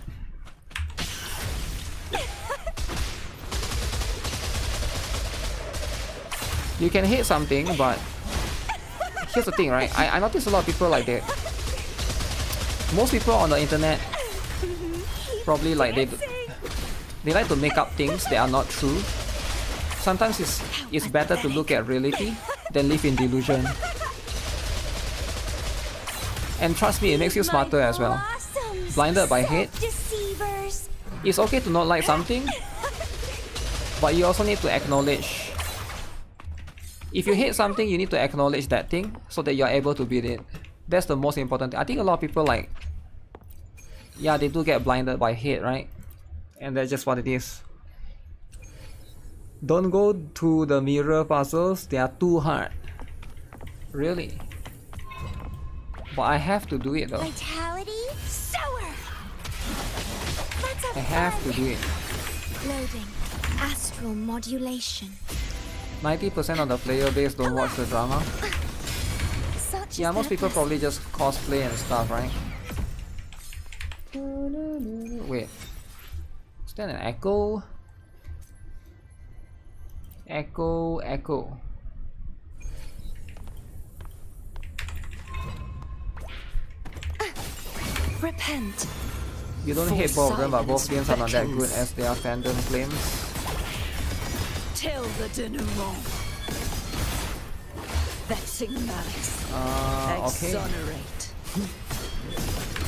You can hate something, but here's the thing, right? I notice a lot of people like that. Most people on the internet probably like they like to make up things that are not true. Sometimes it's better to look at reality than live in delusion. And trust me, it makes you smarter as well. Blinded by hate. It's okay to not like something, but you also need to acknowledge. If you hate something, you need to acknowledge that thing so that you're able to beat it. That's the most important thing. I think a lot of people like, yeah, they do get blinded by hate, right? And that's just what it is. Don't go to the mirror puzzles, they are too hard. Really. But I have to do it though. Vitality sower. I have to do it. Loading. Astral modulation. 90% of the player base don't watch the drama. Yeah, most people probably just cosplay and stuff, right? Wait. Is that an echo? Echo. Repent. You don't hate both of them, but both games are not that good as their fandom claims. Till the denouement. Vexing malice. Okay. Exonerate.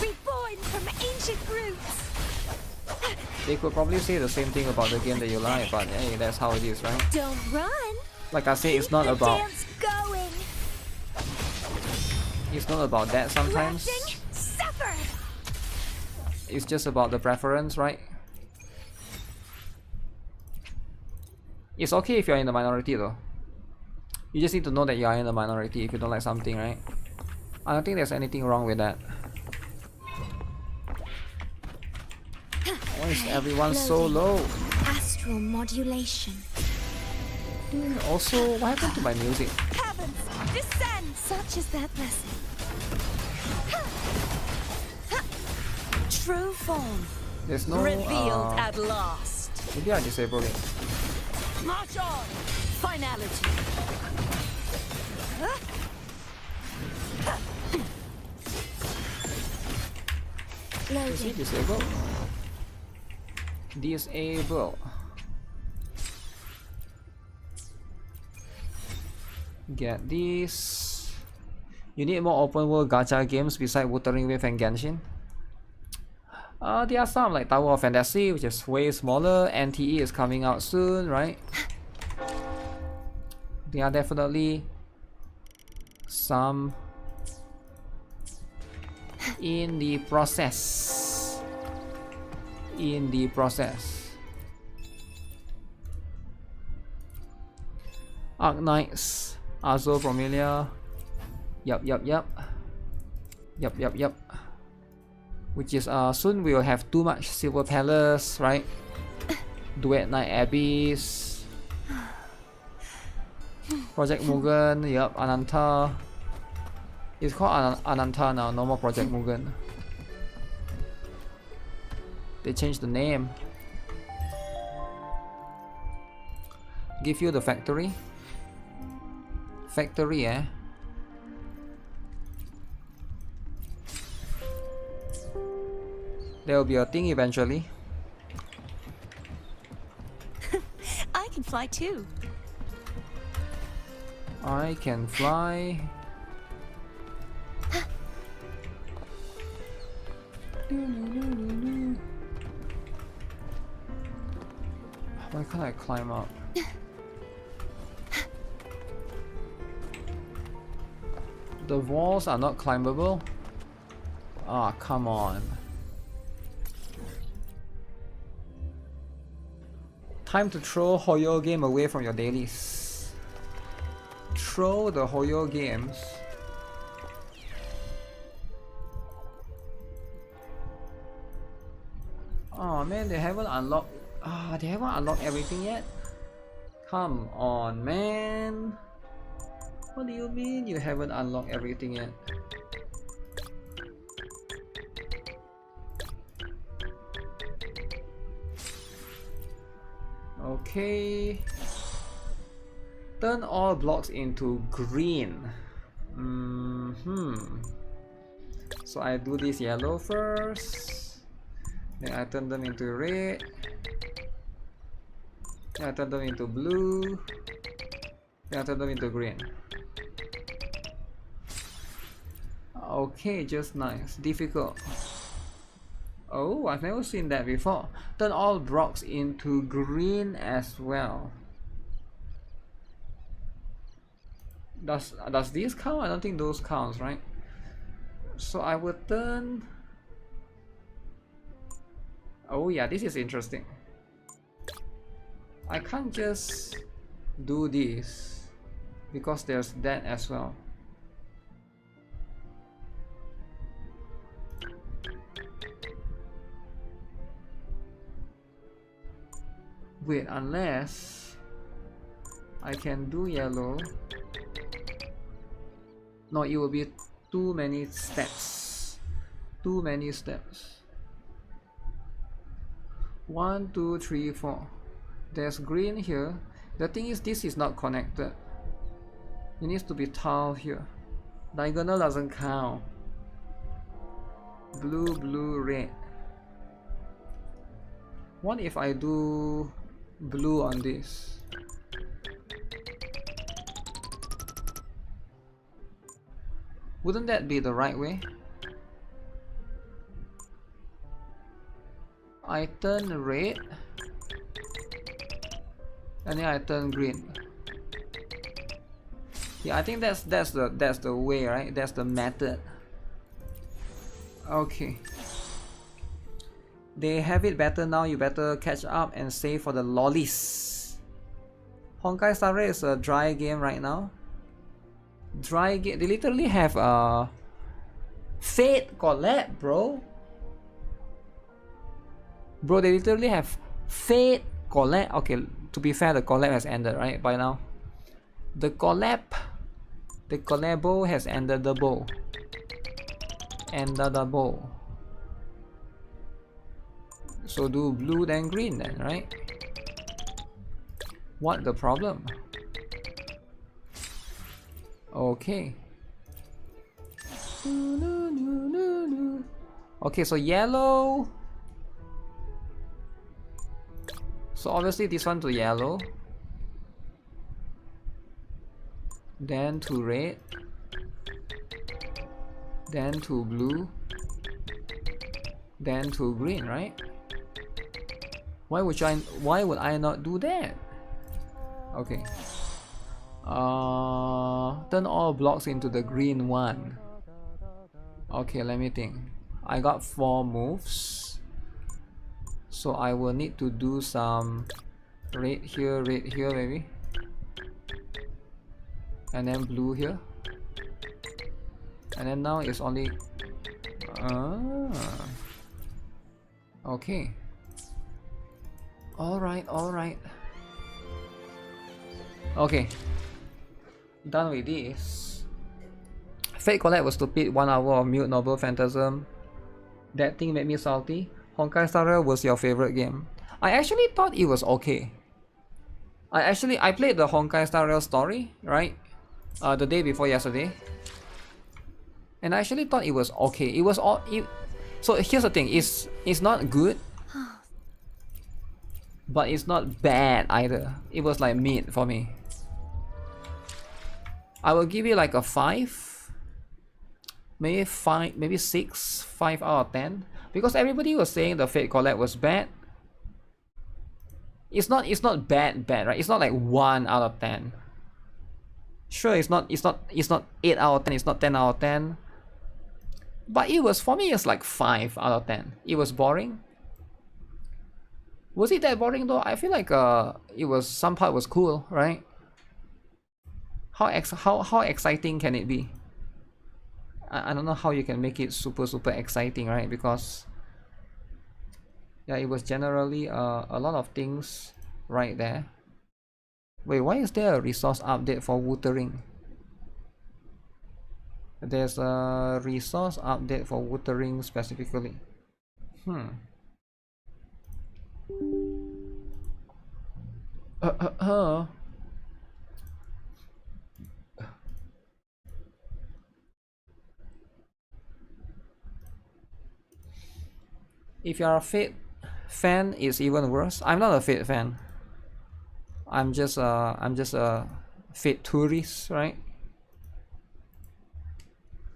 Reborn from ancient roots. They could probably say the same thing about the game that you like, but hey, that's how it is, right? Don't run. Like I say, it's not about. Dance going. It's not about that sometimes. Lasting, suffer. It's just about the preference, right? It's okay if you're in the minority though. You just need to know that you are in the minority if you don't like something, right? I don't think there's anything wrong with that. Why is everyone so low? Astral modulation. Also, what happened to my music? Heavens, descend. Such is that blessing. True form. There's no revealed at last. Maybe I disable it. March on. Finality. Is it disable? Disable. Get this. You need more open world gacha games besides Wuthering Wave and Genshin. There are some like Tower of Fantasy, which is way smaller. NTE is coming out soon, right? There are definitely some in the process. In the process. Arknights, Azo Promelia. Yup. Which is soon we will have too much Silver Palace, right? Duet Night Abyss. Project Mugen, yup, Ananta. It's called Ananta now, no more Project Mugen. They changed the name. Give you the factory. Factory, eh? There will be a thing eventually. I can fly too. I can fly. Why can't I climb up? The walls are not climbable? Ah, come on. Time to throw Hoyo game away from your dailies. Throw the Hoyo games. Oh man, they haven't unlocked. They haven't unlocked everything yet. Come on, man. What do you mean you haven't unlocked everything yet? Okay. Turn all blocks into green. So I do this yellow first. Then I turn them into red. Then I turn them into blue. Then I turn them into green. Okay, just nice. Difficult. Oh, I've never seen that before. Turn all blocks into green as well. Does this count? I don't think those counts, right? So I would turn. Oh yeah, this is interesting. I can't just do this because there's that as well. Wait, unless I can do yellow. No, it will be too many steps. Too many steps. 1, 2, 3, 4. There's green here. The thing is, this is not connected. It needs to be tile here. Diagonal doesn't count. Blue, blue, red. What if I do blue on this? Wouldn't that be the right way? I turn red and then I turn green. Yeah, I think that's the way, right? That's the method. Okay. They have it better now. You better catch up and save for the lollies. Honkai Star Rail is a dry game right now. Dry game. They literally have a Fate collab, bro. Bro, they literally have Fate collab. Okay, to be fair, the collab has ended, right? By now. The collabo has ended the bow. Ended the bow. So do blue then green then, right? What the problem? Okay. Okay, so yellow. So obviously this one to yellow. Then to red. Then to blue. Then to green, right? Why would I not do that? Okay. Turn all blocks into the green one. Okay, let me think. I got 4 moves. So I will need to do some red here, maybe. And then blue here. And then now it's only... Okay. Alright. Okay. Done with this. Fate Collab was stupid. 1 hour of mute novel phantasm. That thing made me salty. Honkai Star Rail was your favorite game. I actually thought it was okay. I played the Honkai Star Rail story, right? The day before yesterday. And I actually thought it was okay. It was all... So here's the thing. It's not good. But it's not bad either. It was like mid for me. I will give it like a 5. Maybe 5, maybe 6, 5 out of 10. Because everybody was saying the Fate Collab was bad. It's not bad, right? It's not like 1 out of 10. Sure, it's not 8 out of 10, it's not 10 out of 10. But it was, for me, it's like 5 out of 10. It was boring. Was it that boring though? I feel like it was, some part was cool, right? How exciting can it be? I don't know how you can make it super exciting, right? Because yeah, it was generally a lot of things right there. Wait, why is there a resource update for Wuthering? There's a resource update for Wuthering specifically. If you're a Fate fan, it's even worse. I'm not a Fate fan. I'm just a Fate tourist, right?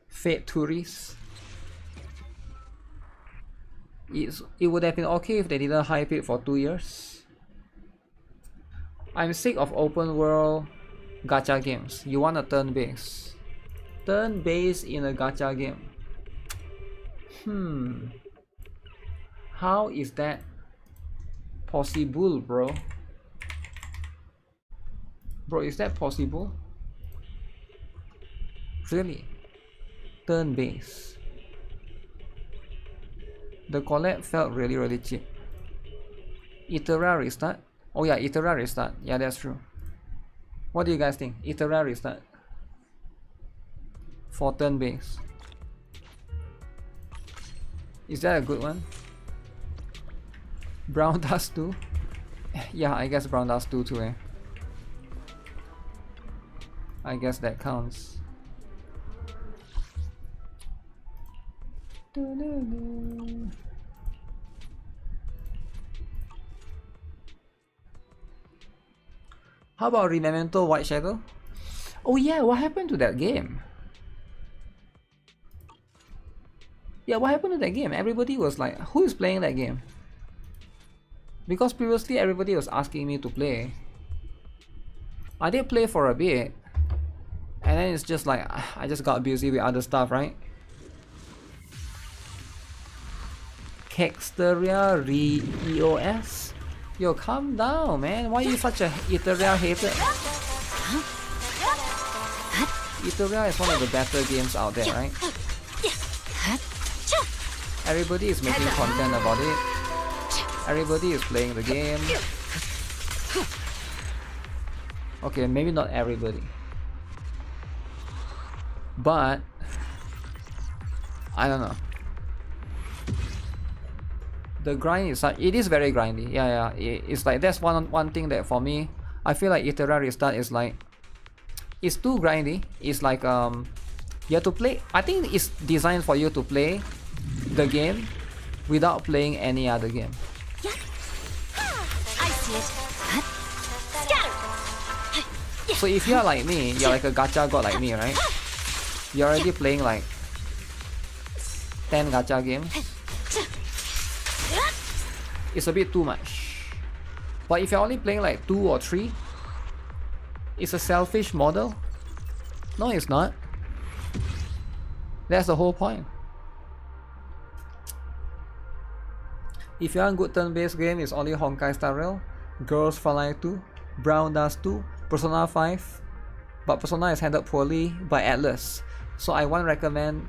Fate tourist. It would have been okay if they didn't hype it for 2 years. I'm sick of open world gacha games. You want a turn-based. Turn-based in a gacha game. How is that possible, bro? Bro, is that possible? Really? Turn-based. The collab felt really cheap. Iterar restart? Oh yeah, Iterar restart. Yeah, that's true. What do you guys think? Iterar restart for turn-based. Is that a good one? Brown Dust 2? Yeah, I guess Brown Dust 2 too, eh? I guess that counts. How about Rememento White Shadow? Oh yeah, what happened to that game? Yeah, what happened to that game? Everybody was like, who is playing that game? Because previously everybody was asking me to play. I did play for a bit. And then it's just like, I just got busy with other stuff, right? Kexteria Re-EOS? Yo, calm down, man. Why are you such a Iteria hater? Iteria is one of the better games out there, right? Everybody is making content about it. Everybody is playing the game. Okay, maybe not everybody. But I don't know. The grind is it is very grindy. Yeah, it's like that's one thing that for me, I feel like Iteria Restart is like, it's too grindy. It's like you have to play. I think it's designed for you to play the game without playing any other game. I see it. Scatter. So if you're like me, you're like a gacha god like me, right? You're already playing like 10 gacha games. It's a bit too much. But if you're only playing like 2 or 3, it's a selfish model. No, it's not. That's the whole point. If you want good turn-based game, it's only Honkai Star Rail, Girls Frontline 2, Brown Dust 2, Persona 5, but Persona is handled poorly by Atlas. So I won't recommend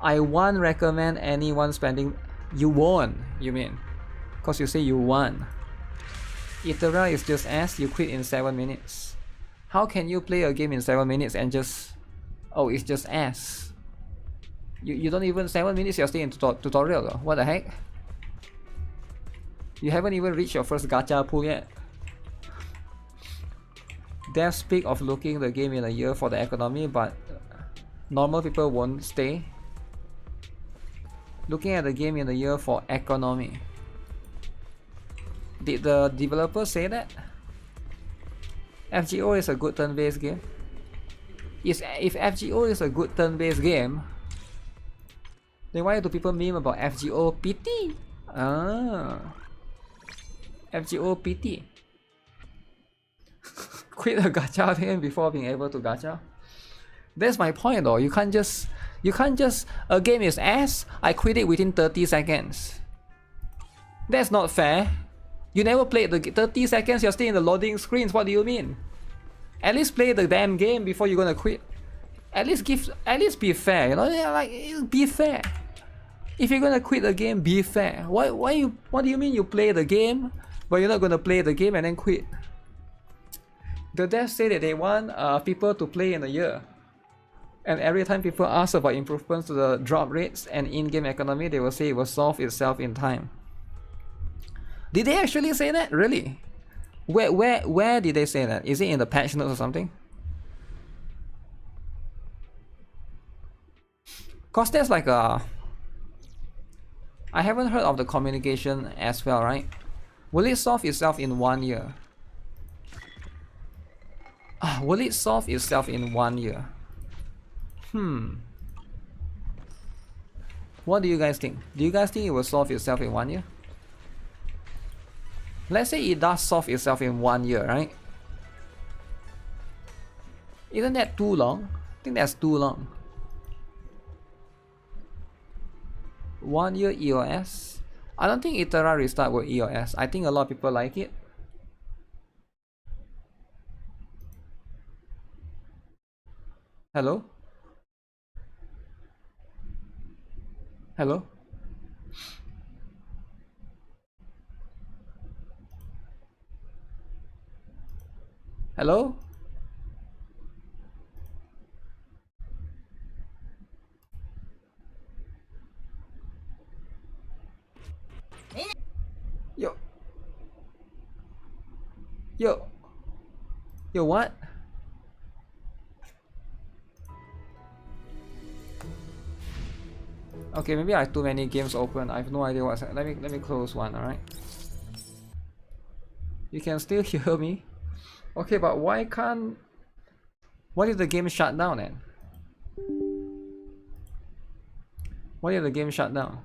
anyone spending. You won, you mean? Cause you say you won. Iteria is just ass, you quit in 7 minutes. How can you play a game in 7 minutes and just, oh, it's just ass? You don't even 7 minutes, you're still in tutorial though. What the heck? You haven't even reached your first gacha pool yet. Devs speak of looking the game in a year for the economy, but normal people won't stay. Looking at the game in a year for economy. Did the developer say that? FGO is a good turn-based game. If FGO is a good turn-based game, then why do people meme about FGO PT? FGO PT. Quit a gacha game before being able to gacha. That's my point though. You can't just a game is ass, I quit it within 30 seconds. That's not fair. You never played the 30 seconds, you're still in the loading screens. What do you mean? At least play the damn game before you're gonna quit. At least be fair, you know? Like, be fair. If you're gonna quit the game, be fair. What do you mean you play the game, but you're not gonna play the game and then quit? The devs say that they want people to play in a year. And every time people ask about improvements to the drop rates and in-game economy, they will say it will solve itself in time. Did they actually say that? Really? Where did they say that? Is it in the patch notes or something? Cause there's like a... I haven't heard of the communication as well, right? Will it solve itself in 1 year? Will it solve itself in 1 year? What do you guys think? Do you guys think it will solve itself in 1 year? Let's say it does solve itself in 1 year, right? Isn't that too long? I think that's too long. 1 year EOS? I don't think Iteria Restart will EOS. I think a lot of people like it. Hello? Hello? Hello? Yo, what? Okay, maybe I have too many games open. I have no idea what's. Let me close one. All right. You can still hear me. Okay, but why can't? What if the game shut down then? What if the game shut down?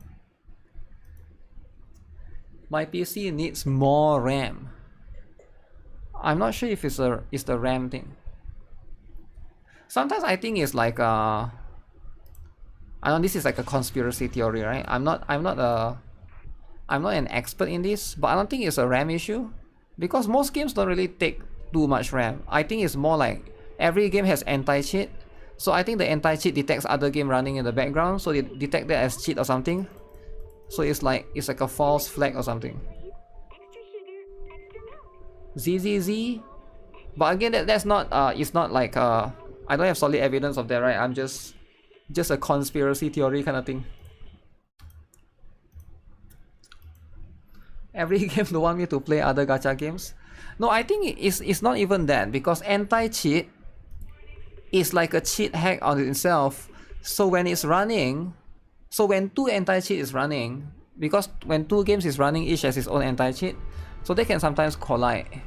My PC needs more RAM. I'm not sure if it's the RAM thing. Sometimes I think it's like I know this is like a conspiracy theory, right? I'm not an expert in this, but I don't think it's a RAM issue because most games don't really take too much RAM. I think it's more like every game has anti-cheat, so I think the anti-cheat detects other game running in the background, so they detect that as cheat or something. So it's like a false flag or something. ZZZ, but again that's not it's not like I don't have solid evidence of that, right? I'm just a conspiracy theory kind of thing. Every game don't want me to play other gacha games. No, I think it's not even that, because anti-cheat is like a cheat hack on itself. So when it's running, so when two anti-cheat is running, because when two games is running, each has its own anti-cheat, so they can sometimes collide.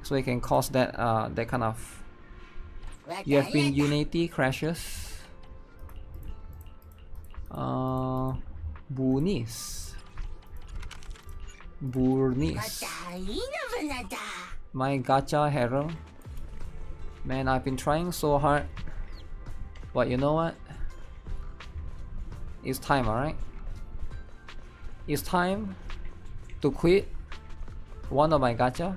So it can cause that that kind of. You have been Unity crashes. Burnice. My gacha hero. Man, I've been trying so hard. But you know what? It's time, alright? It's time to quit one of my gacha.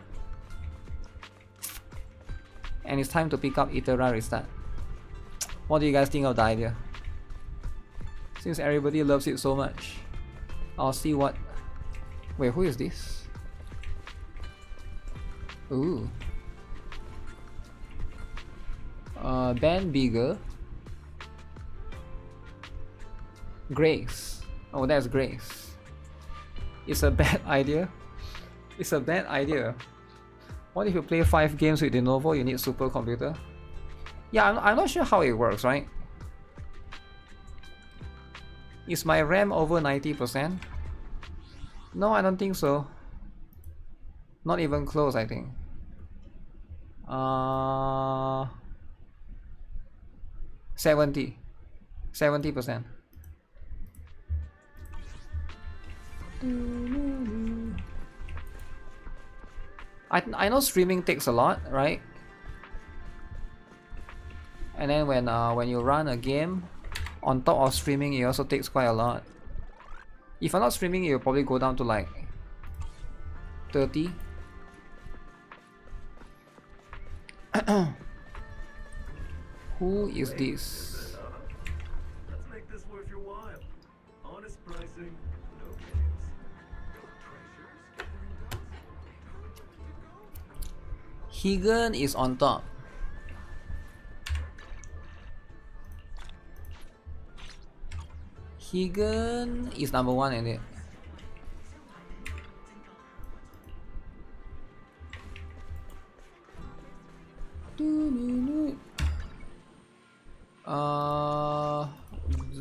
And it's time to pick up Itera Restart. What do you guys think of the idea? Since everybody loves it so much, I'll see what. Wait, who is this? Ooh. Ben Bigger. Grace. Oh, that's Grace. It's a bad idea. It's a bad idea. What if you play 5 games with Lenovo? You need supercomputer. Yeah, I'm not sure how it works, right? Is my RAM over 90%? No, I don't think so. Not even close, I think. 70%. I know streaming takes a lot, right? And then when you run a game on top of streaming, it also takes quite a lot. If I'm not streaming, it will probably go down to like 30. Who is this? Let's make this worth your while. Honest pricing, no games. Higan is on top. Higan is number 1 in it.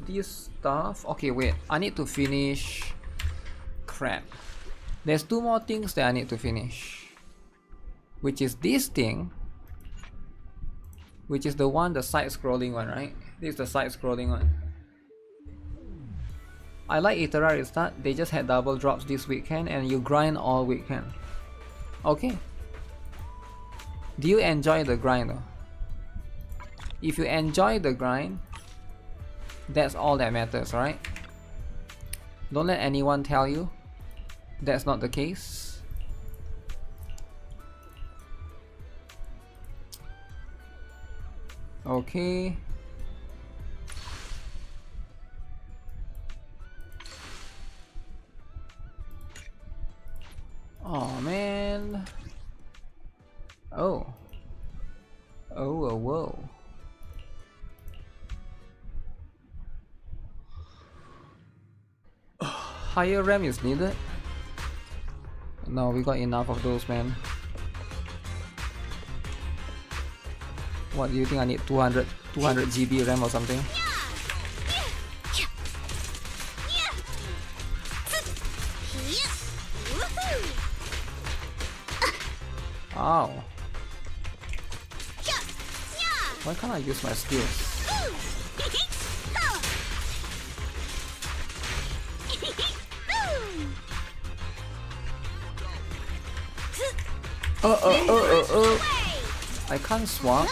This stuff. Okay, wait. I need to finish. Crap. There's 2 more things that I need to finish. Which is this thing. Which is the one, the side-scrolling one, right? This is the side-scrolling one. I like Itera Restart. They just had double drops this weekend and you grind all weekend. Okay. Do you enjoy the grind though? If you enjoy the grind, that's all that matters, right? Don't let anyone tell you that's not the case. Okay. Oh man. Oh. Oh, whoa. Higher RAM is needed? No, we got enough of those, man. What do you think I need? 200 200 GB RAM or something. Ow. Why can't I use my skills? I can't swap.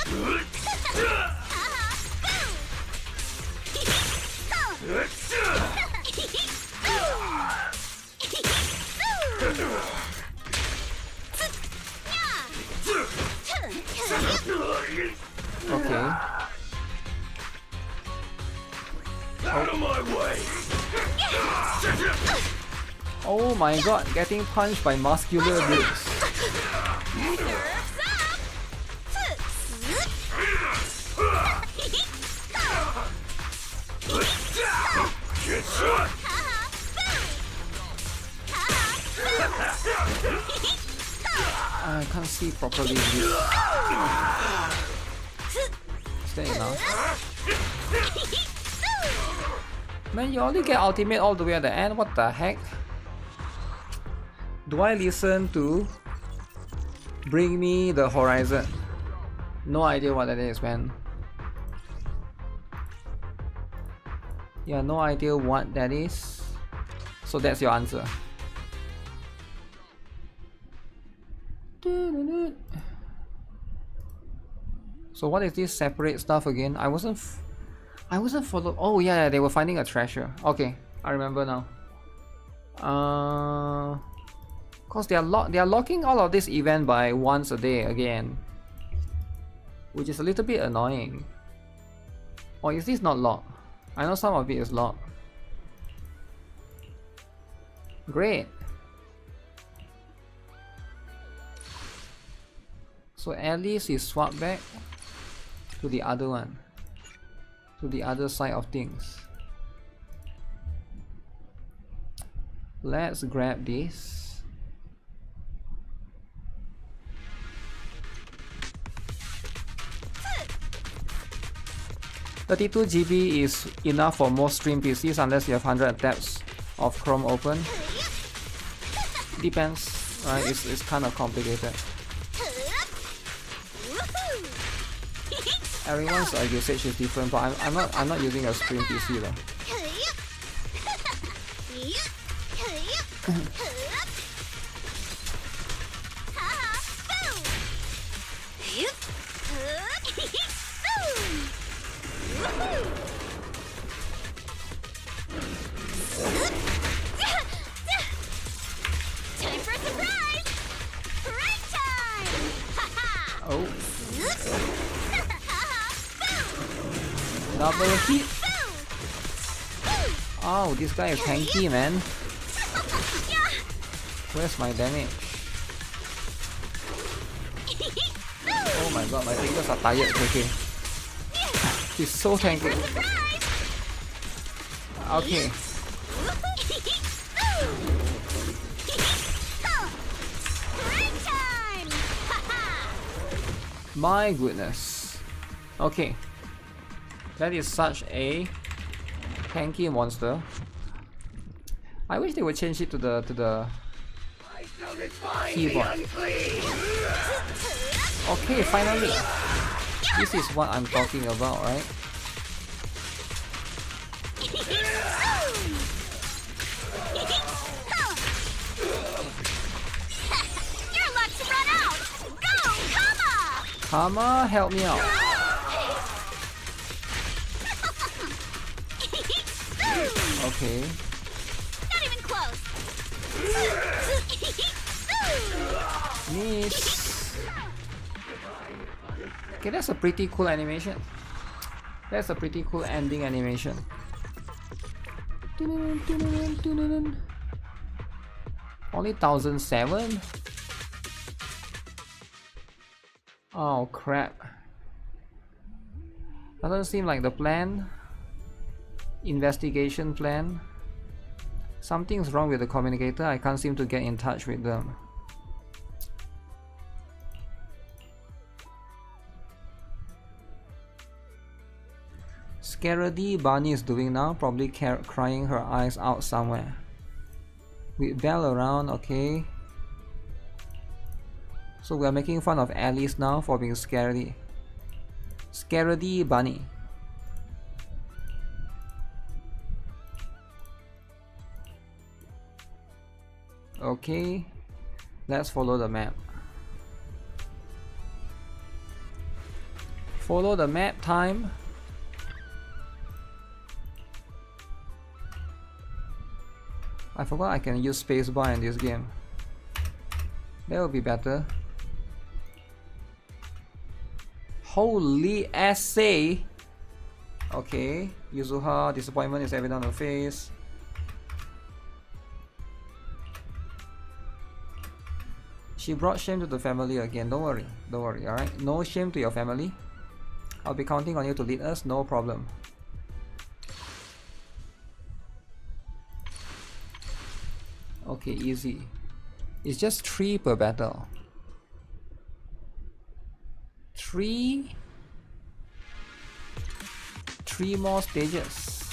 Okay. Out of my way! Oh my god, getting punched by muscular dudes. I can't see properly. Is that enough? Man, you only get ultimate all the way at the end, what the heck? Do I listen to Bring Me the Horizon? No idea what that is, man. Yeah, no idea what that is. So that's your answer. So what is this separate stuff again? I wasn't followed. Oh yeah, they were finding a treasure. Okay, I remember now. Cause they are locking all of this event by once a day again, which is a little bit annoying. Or is this not locked? I know some of it is locked. Great. So at least he swapped back to the other one, to the other side of things. Let's grab this. $32 GB is enough for most stream PCs unless you have 100 tabs of Chrome open. Depends, right? It's kind of complicated. Everyone's usage is different, but I'm not using a stream PC though. Oh. Double hit. Oh, this guy is tanky, man. Where's my damage? Oh my god, my fingers are tired. Okay. He's so tanky. Okay. My goodness. Okay. That is such a tanky monster. I wish they would change it to the keyboard. Okay, finally. This is what I'm talking about, right? Your luck's run out. Go, Kama! Kama, help me out. Okay. Not even close. Miss. Okay, that's a pretty cool animation. That's a pretty cool ending animation. Only 1007? Oh crap. Doesn't seem like the plan. Investigation plan. Something's wrong with the communicator. I can't seem to get in touch with them. Scaredy Bunny is doing now, probably crying her eyes out somewhere. With Belle around, okay. So we are making fun of Alice now for being scaredy. Scaredy Bunny. Okay, let's follow the map. Follow the map time. I forgot I can use spacebar in this game. That would be better. Holy essay! Okay, Yuzuha, disappointment is evident on her face. She brought shame to the family again. Don't worry, alright? No shame to your family. I'll be counting on you to lead us, no problem. Okay, easy. It's just 3 per battle. 3 more stages.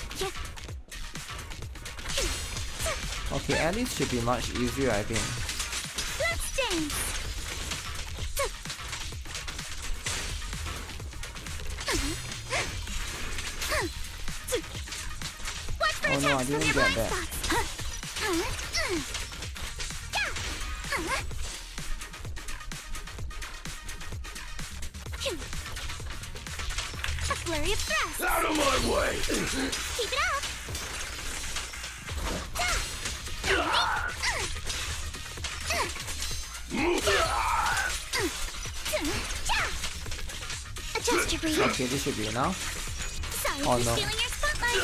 Okay, at least should be much easier, I think. Let's dance. Oh no, I didn't get that. A flurry of thrust. Out of my way! Keep it up. Adjust your breathing. Okay, this should be enough. Sorry Oh, for no. stealing your spotlight.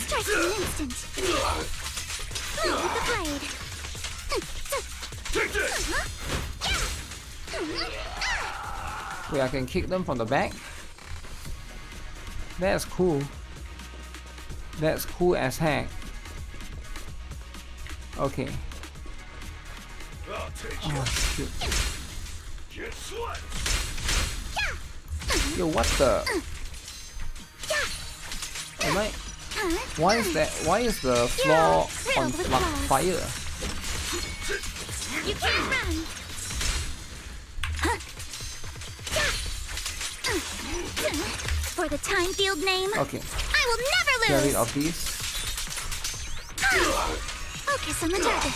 Strike in an instant. Blow with the blade. Take this! Wait, I can kick them from the back? That's cool. That's cool as heck. Okay. I'll take Oh shoot. Get sweat! Yo, what the? Am I? Why is that? Why is the floor on fire? You can't run. For the time field name, Okay, I will never get rid lose. of these. Focus on the target.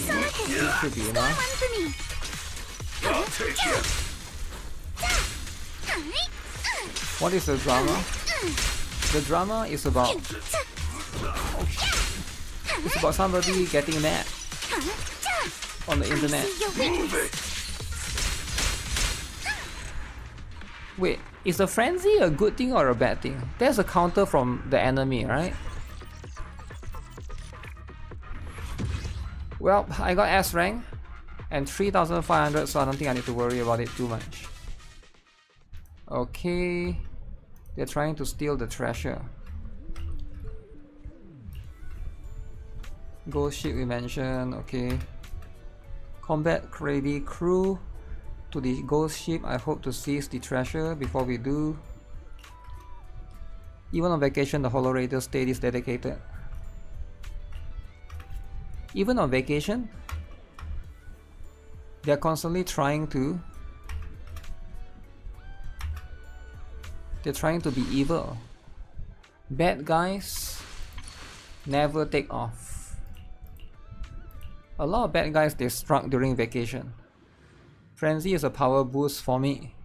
Solid hit. This should be enough. One for me. I'll take you! What is the drama? The drama is about. It's about somebody getting mad on the internet. Move it! Wait, is the frenzy a good thing or a bad thing? There's a counter from the enemy, right? Well, I got S rank and 3,500, so I don't think I need to worry about it too much. Okay, they're trying to steal the treasure. Ghost ship we mentioned, okay. Combat ready crew to the ghost ship. I hope to seize the treasure before we do. Even on vacation, the Holo Raider state is dedicated. Even on vacation, they're constantly trying to. They're trying to be evil. Bad guys never take off. A lot of bad guys they struck during vacation. Frenzy is a power boost for me.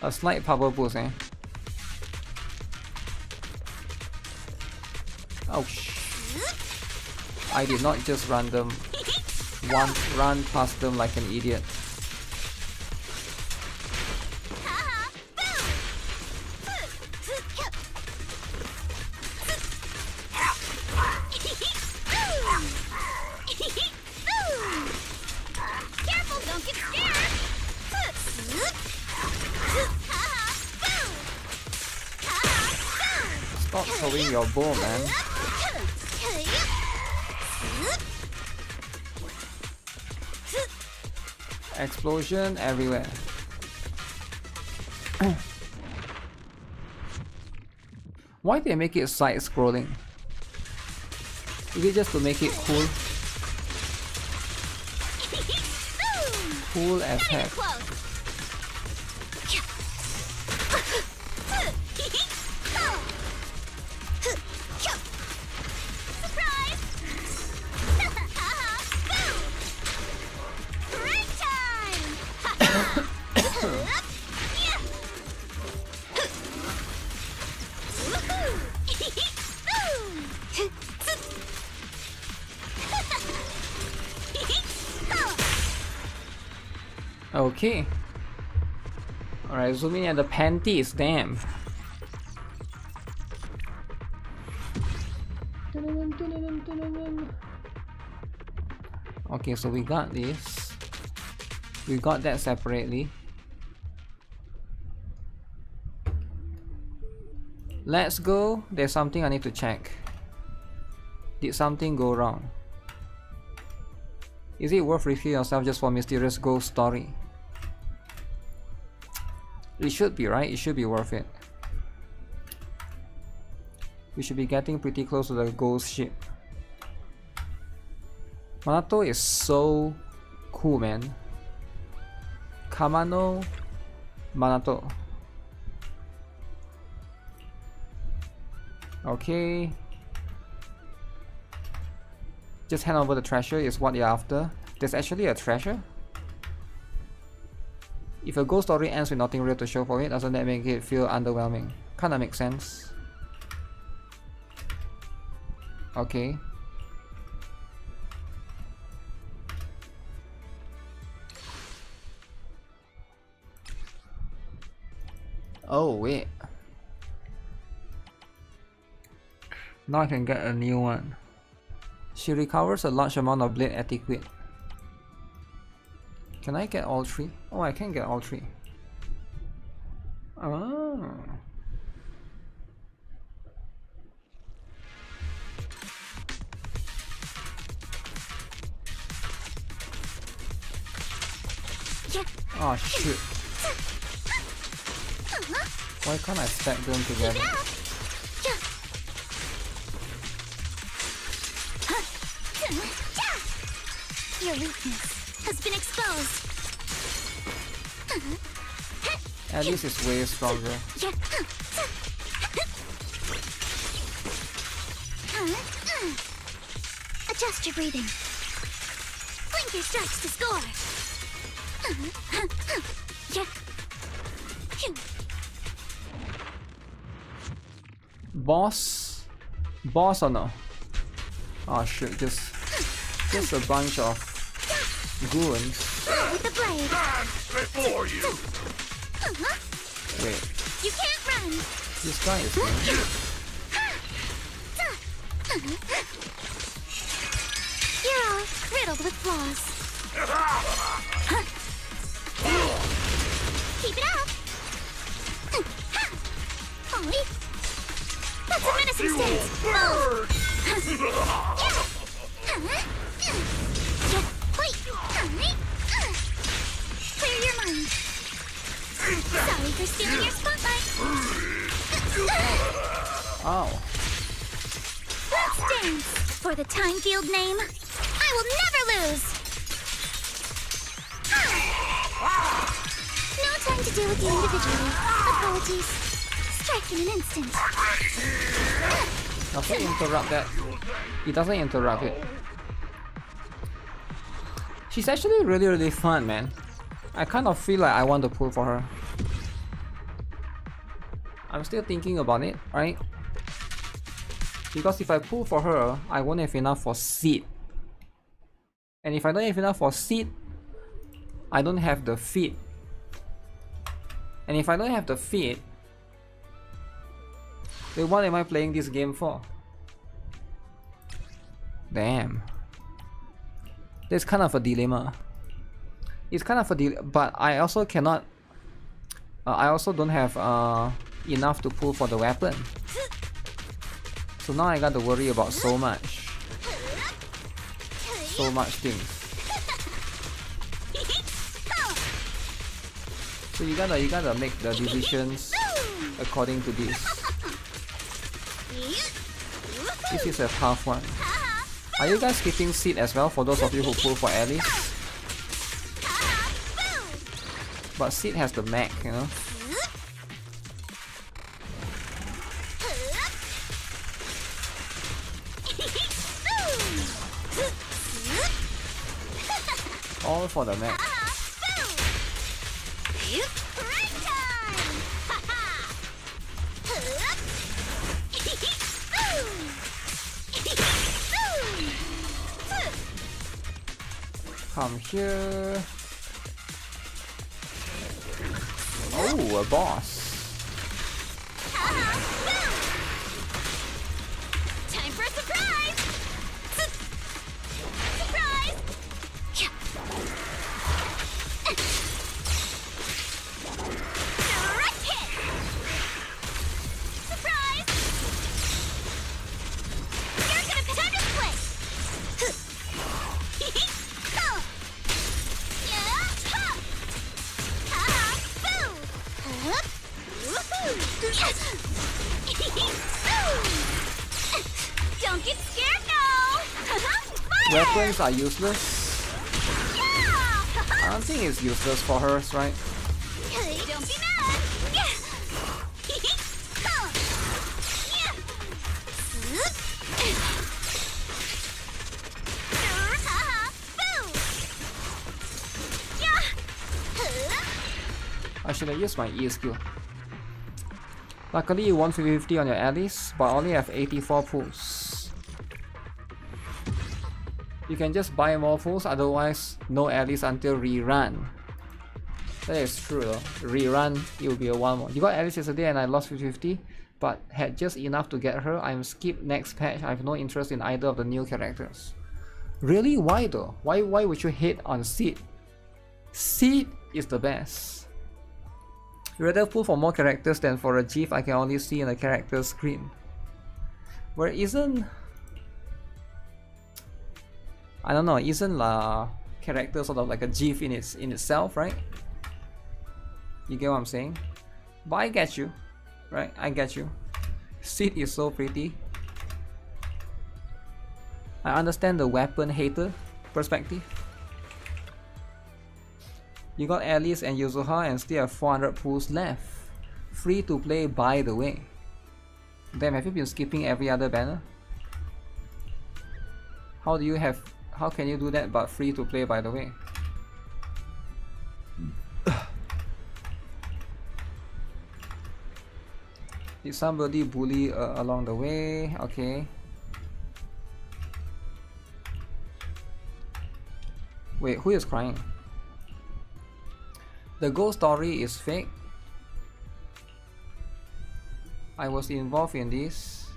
A slight power boost, eh? Ouch. I did not just run past them like an idiot. Careful, don't get scared. Stop throwing your bow, man. Explosion everywhere. Why they make it side scrolling? Is it just to make it cool? Cool as heck. Okay. Alright, zooming at the panties, damn. Okay, so we got this. We got that separately. Let's go. There's something I need to check. Did something go wrong? Is it worth risking yourself just for mysterious ghost story? It should be, right? It should be worth it. We should be getting pretty close to the ghost ship. Manato is so cool, man. Kamano Manato. Okay. Just hand over the treasure is what you're after. There's actually a treasure? If a ghost story ends with nothing real to show for it, doesn't that make it feel underwhelming? Kinda makes sense. Okay. Oh wait. Now I can get a new one. She recovers a large amount of blade etiquette. Can I get all three? Oh, I can get all three. Oh. Oh shit. Why can't I stack them together? Your weakness has been exposed. At least it's way stronger. Adjust your breathing. Blink your strikes to score. Boss? Boss or no? Oh shit, just a bunch of goons. With the blade. Before you. Wait, You can't run. this guy is good. You're all riddled with flaws. Keep it up. Ollie. That's a menacing stance. Clear your mind. Sorry for stealing your spotlight. Ow. Let's dance for the time field name. I will never lose. No time to deal with you individually. Apologies. Strike in an instant. Does it interrupt that? It doesn't interrupt it. She's actually really fun, man. I kind of feel like I want to pull for her. I'm still thinking about it, right? Because if I pull for her, I won't have enough for seed. And if I don't have enough for seed, I don't have the feed. And if I don't have the feed, then what am I playing this game for? Damn. There's kind of a dilemma. It's kind of a dilemma, but I also cannot... I also don't have enough to pull for the weapon. So now I got to worry about so much. So much things. So you gotta make the decisions according to this. This is a tough one. Are you guys skipping Seed as well for those of you who pull for Alice? But Seed has the mech, you know? All for the mech. Come here. Oh, a boss. Time for a surprise! Surprise! Direct hit! Surprise! You're gonna time to split! Don't get scared now! Weapons are useless. I don't think it's useless for her, right? Don't be mad! I should have used my E skill. Luckily you won 50-50 on your allies, but only have 84 pulls. You can just buy more pulls, otherwise no allies until rerun. That is true though. Rerun, it will be a 1 more. You got Alice yesterday and I lost 50-50, but had just enough to get her. I'm skip next patch. I have no interest in either of the new characters. Really? Why though? Why would you hate on Seed? Seed is the best. You rather pull for more characters than for a GIF I can only see in the character screen. Where isn't... I don't know, isn't la character sort of like a GIF in itself, right? You get what I'm saying? But I get you, right? I get you. Seed is so pretty. I understand the weapon hater perspective. You got Alice and Yuzuha and still have 400 pulls left. Free to play, by the way. Damn, have you been skipping every other banner? How can you do that but free to play, by the way? Did somebody bully along the way? Okay. Wait, who is crying? The ghost story is fake. I was involved in this.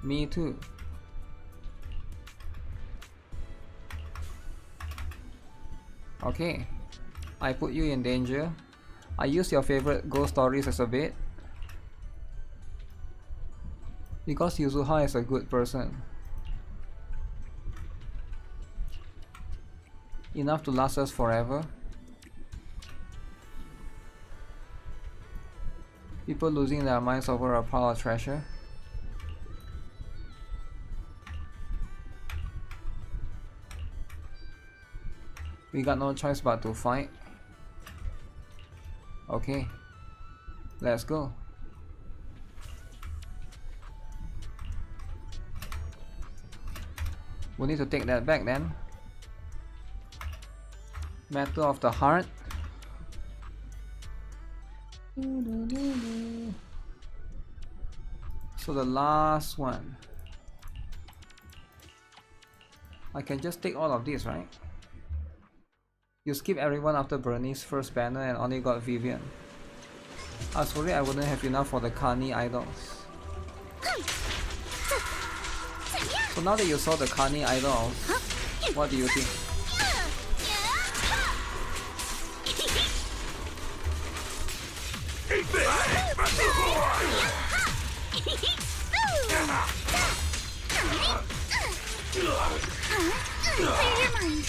Me too. Okay. I put you in danger. I use your favorite ghost stories as a bait. Because Yuzuha is a good person. Enough to last us forever. People losing their minds over a pile of treasure. We got no choice but to fight. Okay, let's go. We need to take that back then. Matter of the heart. So the last one. I can just take all of these, right? You skip everyone after Bernie's first banner and only got Vivian. I was worried I wouldn't have enough for the Kani idols. So now that you saw the Kani idols, what do you think? Clear your mind.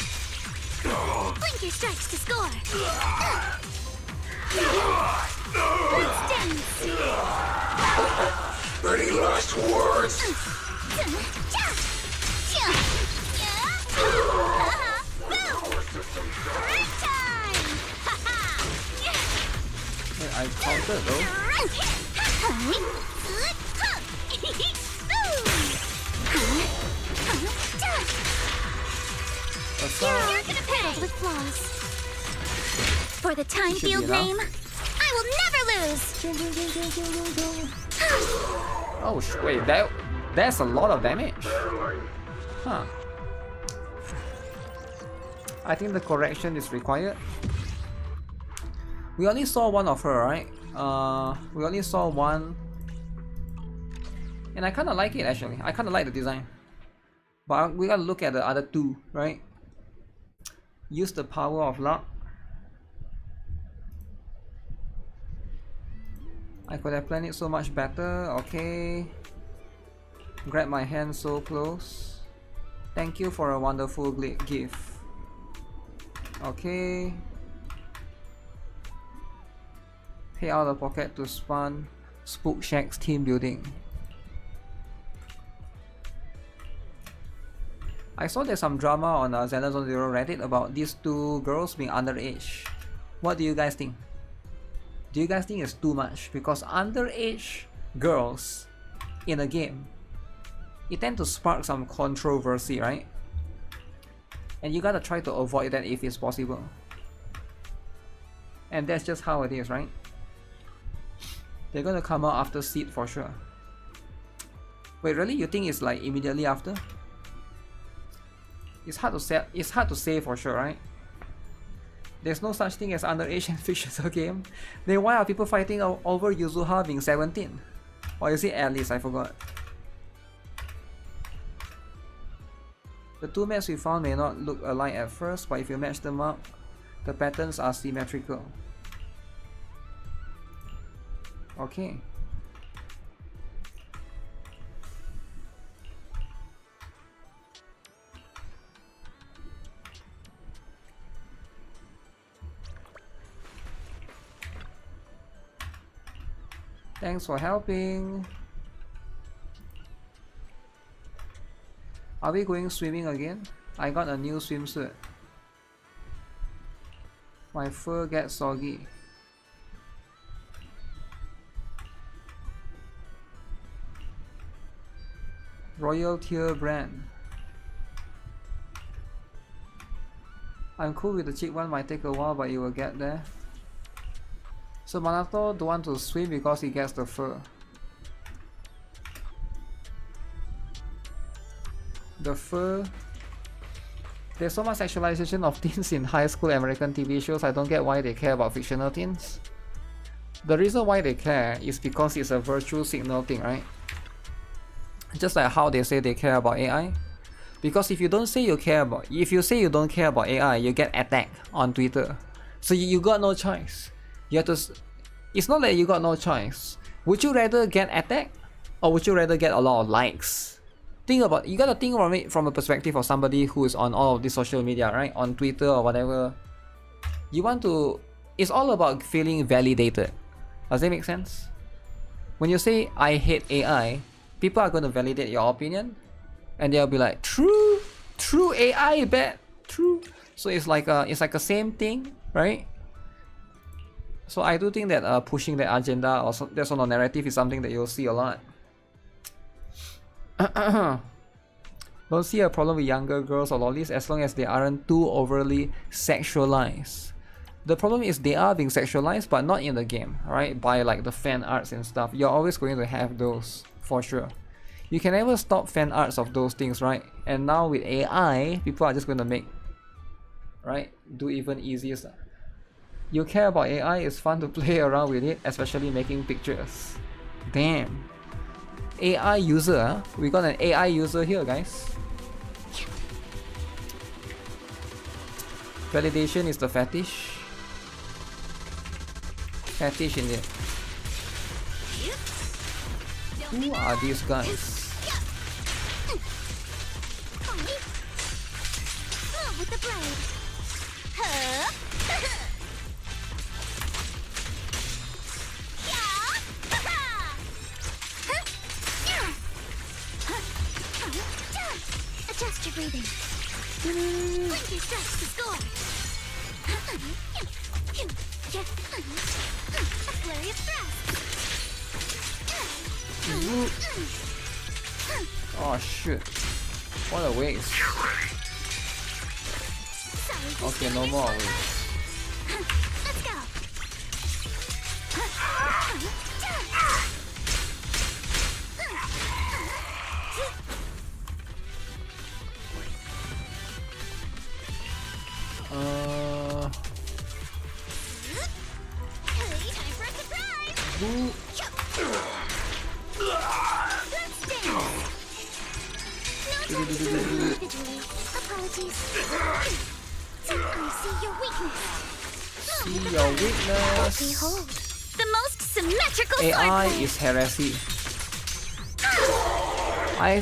Blink your strikes to score. Let's dance. Bernie lost worse. Wait, I counted though. You're gonna pay with flaws. For the time field name, I will never lose. Oh wait, that's a lot of damage. Huh. I think the correction is required. We only saw one of her, right? We only saw one. And I kinda like it actually. I kinda like the design. But we gotta look at the other two, right? Use the power of luck. I could have planned it so much better. Okay. Grab my hand so close. Thank you for a wonderful gift. Okay. Pay out of pocket to spawn Spook Shack's team building. I saw there's some drama on Zenless 0 Reddit about these two girls being underage. What do you guys think? Do you guys think it's too much? Because underage girls in a game, it tend to spark some controversy, right? And you gotta try to avoid that if it's possible. And that's just how it is, right? They're gonna come out after Seed for sure. Wait, really? You think it's like immediately after? It's hard to say for sure, right? There's no such thing as underage in fictional game. Then why are people fighting over Yuzuha being 17? Or is it Alice? I forgot. The two maps we found may not look alike at first, but if you match them up, the patterns are symmetrical. Okay. Thanks for helping. Are we going swimming again? I got a new swimsuit. My fur gets soggy. Royal Tier brand. I'm cool with the cheap one, might take a while but you will get there. So Manato don't want to swim because he gets the fur. The fur. There's so much sexualization of teens in high school American TV shows. I don't get why they care about fictional teens. The reason why they care is because it's a virtue signal thing, right? Just like how they say they care about AI. Because if you don't say you care about, if you say you don't care about AI, you get attacked on Twitter. So you got no choice. You have to. It's not that you got no choice. Would you rather get attacked, or would you rather get a lot of likes? Think about. You gotta think from it from a perspective of somebody who is on all of this social media, right? On Twitter or whatever. You want to. It's all about feeling validated. Does that make sense? When you say I hate AI, people are going to validate your opinion, and they'll be like, true AI bad, true. So it's like a same thing, right? So I do think that pushing that agenda or that sort of narrative is something that you'll see a lot. Don't see a problem with younger girls or lollies as long as they aren't too overly sexualized. The problem is they are being sexualized, but not in the game, right? By like the fan arts and stuff. You're always going to have those, for sure. You can never stop fan arts of those things, right? And now with AI, people are just going to make, right? Do even easier stuff. You care about AI, it's fun to play around with it, especially making pictures. Damn. AI user, huh? We got an AI user here, guys. Validation is the fetish. Fetish in it. Who are these guys? With the blade. Huh? your breathing. Blink your stretch to score. A flurry of thrust. Oh shit. What a waste. Okay, no more waste. Let's go. Time for a surprise. Let's dance. No time to do it individually. Apologies. I see your weakness. See your weakness. Behold, the most symmetrical AI sword is heresy. I'm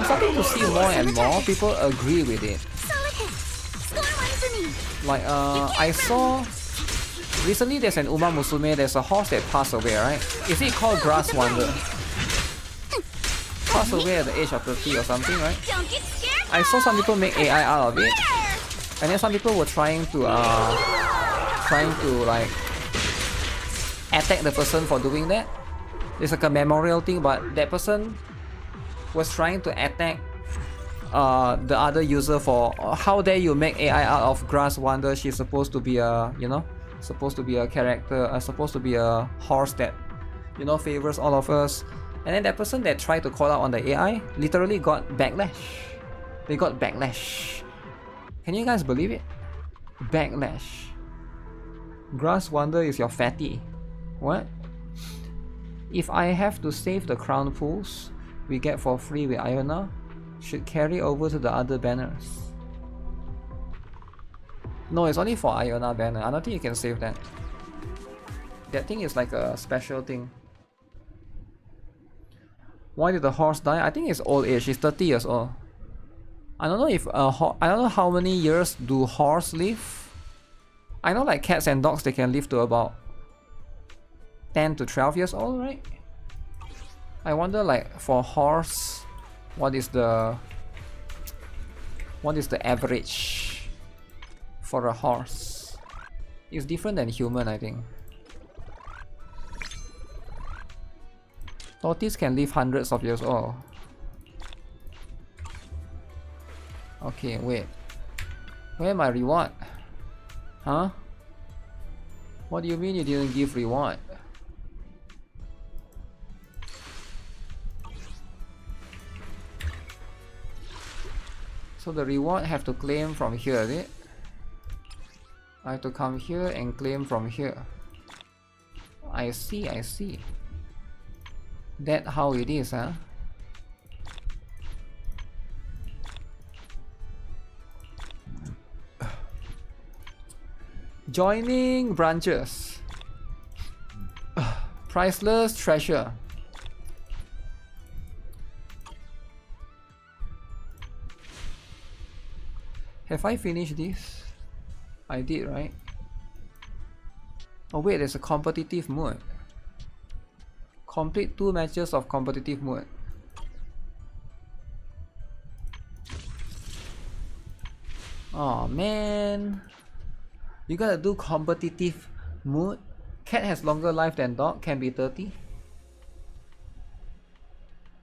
starting to see more and more people agree with it. solid hit. Score one for me. Like I saw recently there's an Uma Musume, there's a horse that passed away, right? Is it called Grass Wander? Passed away at the age of 30 or something, right? Don't get scared. I saw some people make AI out of it. And then some people were trying to like attack the person for doing that. It's like a memorial thing, but that person was trying to attack the other user for how dare you make AI out of Grass Wander. She's supposed to be a, you know, supposed to be a character, supposed to be a horse that, you know, favors all of us. And then that person that tried to call out on the AI literally got backlash. They got backlash. Can you guys believe it? Backlash. Grass Wander is your fatty. What? If I have to save the crown pools we get for free with Iona, should carry over to the other banners. No, it's only for Iona banner. I don't think you can save that. That thing is like a special thing. Why did the horse die? I think it's old age. It's 30 years old. I don't know if I don't know how many years do horse live. I know like cats and dogs, they can live to about 10 to 12 years old, right? I wonder like for horse, what is the average for a horse? It's different than human, I think. Tortoise can live hundreds of years old. Okay, wait. Where my reward? Huh? What do you mean you didn't give reward? So the reward have to claim from here, is it? I have to come here and claim from here. I see, I see. That's how it is, huh? Joining branches. Priceless treasure. Have I finished this? I did, right? Oh wait, there's a competitive mode. Complete 2 matches of competitive mode. Oh man. You gotta do competitive mode. Cat has longer life than dog, can be 30.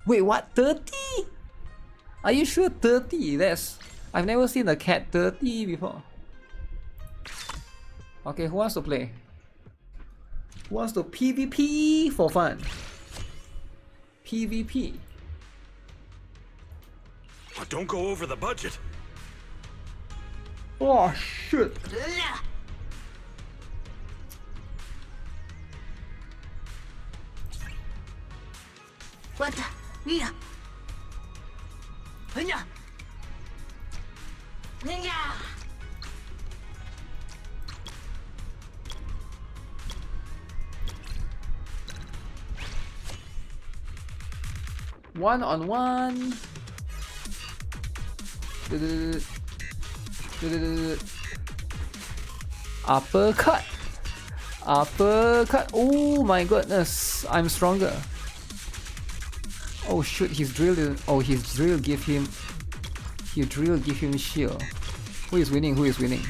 Wait, what? 30? Are you sure 30? I've never seen a cat 30 before. Okay, who wants to play? Who wants to PvP for fun? PvP. Oh, don't go over the budget. Oh shit. What? Mira. Ninja. Ninja. One on one. Uppercut. Uppercut. Oh my goodness. I'm stronger. Oh shoot, his drill give him You drill, give him shield. Who is winning? Who is winning?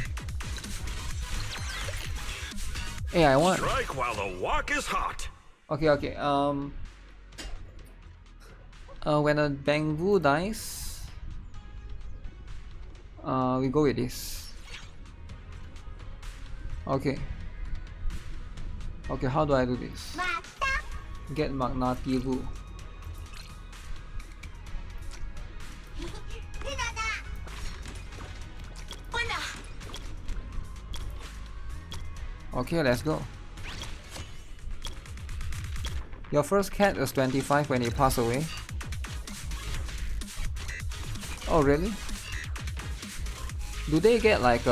Hey, I want. Strike while the walk is hot. Okay, okay. When a Bangbu dies, we go with this. Okay. Okay, how do I do this? Get Magnati Wu. Okay, let's go. Your first cat was 25 when he passed away. Oh really? Do they get like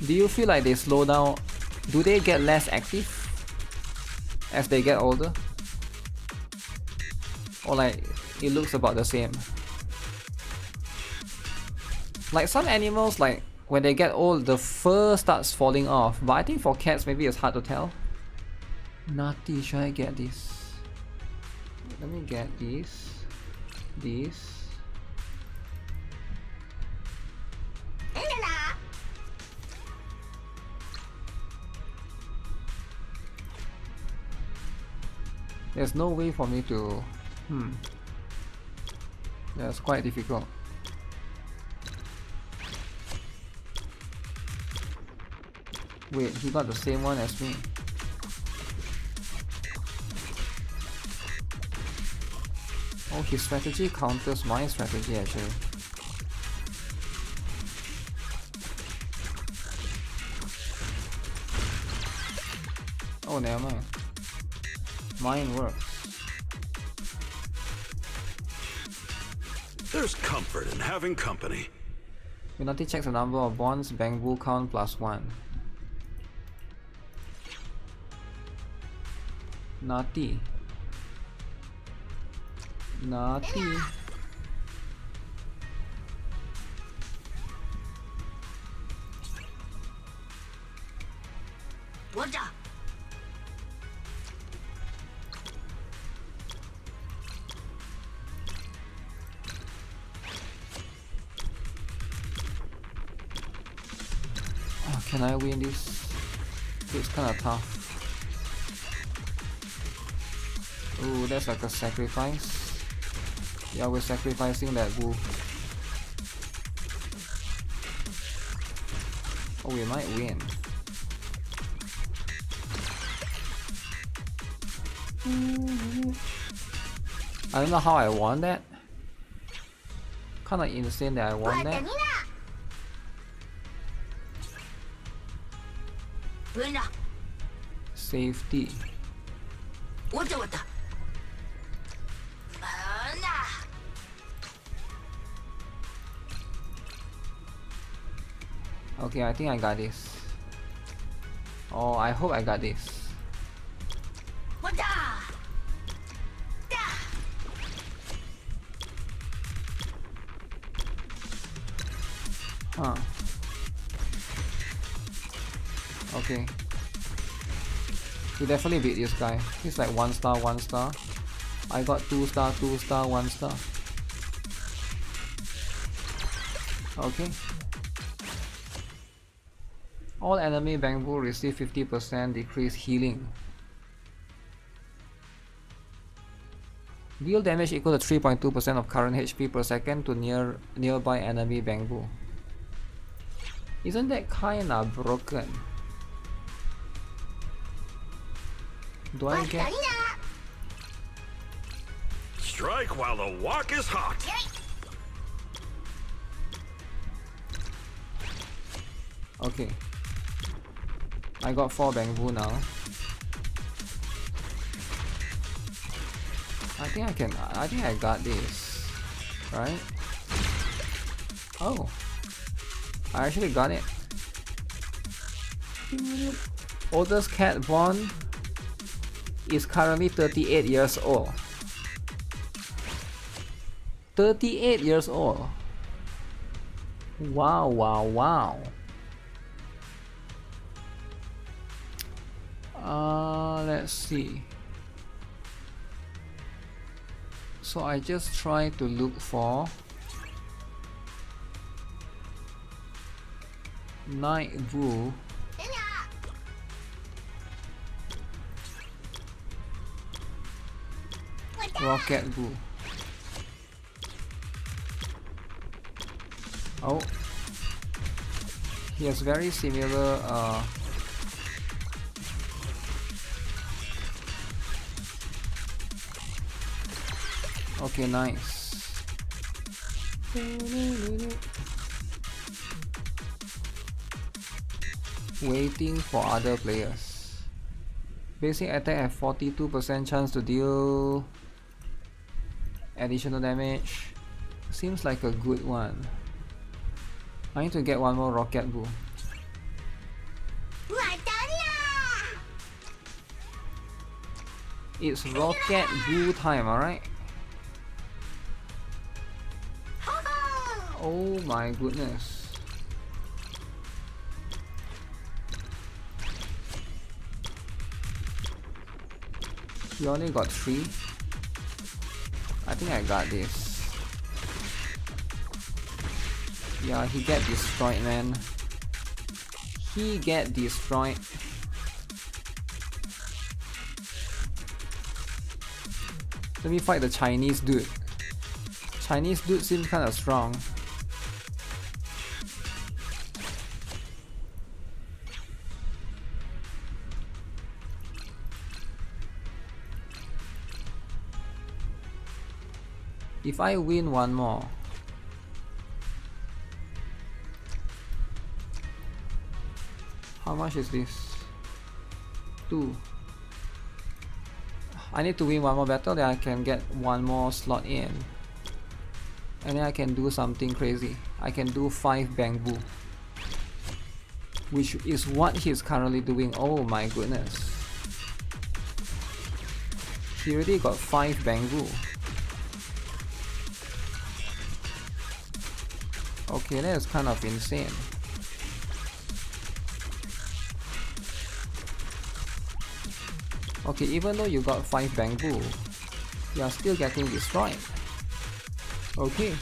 do you feel like they slow down? Do they get less active as they get older? Or like it looks about the same? Like some animals, like when they get old, the fur starts falling off, but I think for cats maybe it's hard to tell. Nutty, should I get this? Let me get this. There's no way for me to... That's quite difficult. Wait, he got the same one as me. Oh, his strategy counters my strategy actually. Oh, never mind. Mine works. There's comfort in having company. Unity checks the number of bonds, Bangbu count +1. Naughty. Naughty. Oh, can I win this? It's kinda tough. Ooh, that's like a sacrifice. Yeah, we're sacrificing that Wu. Oh, we might win. I don't know how I won that. Kinda insane that I won that. Safety. Okay, I think I got this. Oh, I hope I got this. Huh. Okay. We definitely beat this guy. He's like 1 star, 1 star. I got 2 star, 2 star, 1 star. Okay. All enemy Bangbu receive 50% decreased healing. Deal damage equal to 3.2% of current HP per second to nearby enemy Bangbu. Isn't that kinda broken? Do I get... Strike while the walk is hot. Okay. I got 4 Bangbu now. I think I got this. Right? Oh. I actually got it. Oldest cat born is currently 38 years old. 38 years old. Wow, wow, wow. Let's see. So I just try to look for Night Boo. Rocket Boo. Oh, he has very similar okay, nice. Waiting for other players. Basic attack have 42% chance to deal additional damage. Seems like a good one. I need to get one more Rocket Boo. It's Rocket Boo time, alright? Oh my goodness. You only got 3. I think I got this. Yeah, he get destroyed, man. He get destroyed. Let me fight the Chinese dude. Chinese dude seems kinda strong. If I win one more, how much is this? 2. I need to win one more battle, then I can get one more slot in. And then I can do something crazy. I can do 5 Bamboo. Which is what he's currently doing. Oh my goodness. He already got 5 Bamboo. Okay, that is kind of insane. Okay, even though you got 5 Bamboo, you are still getting destroyed. Okay.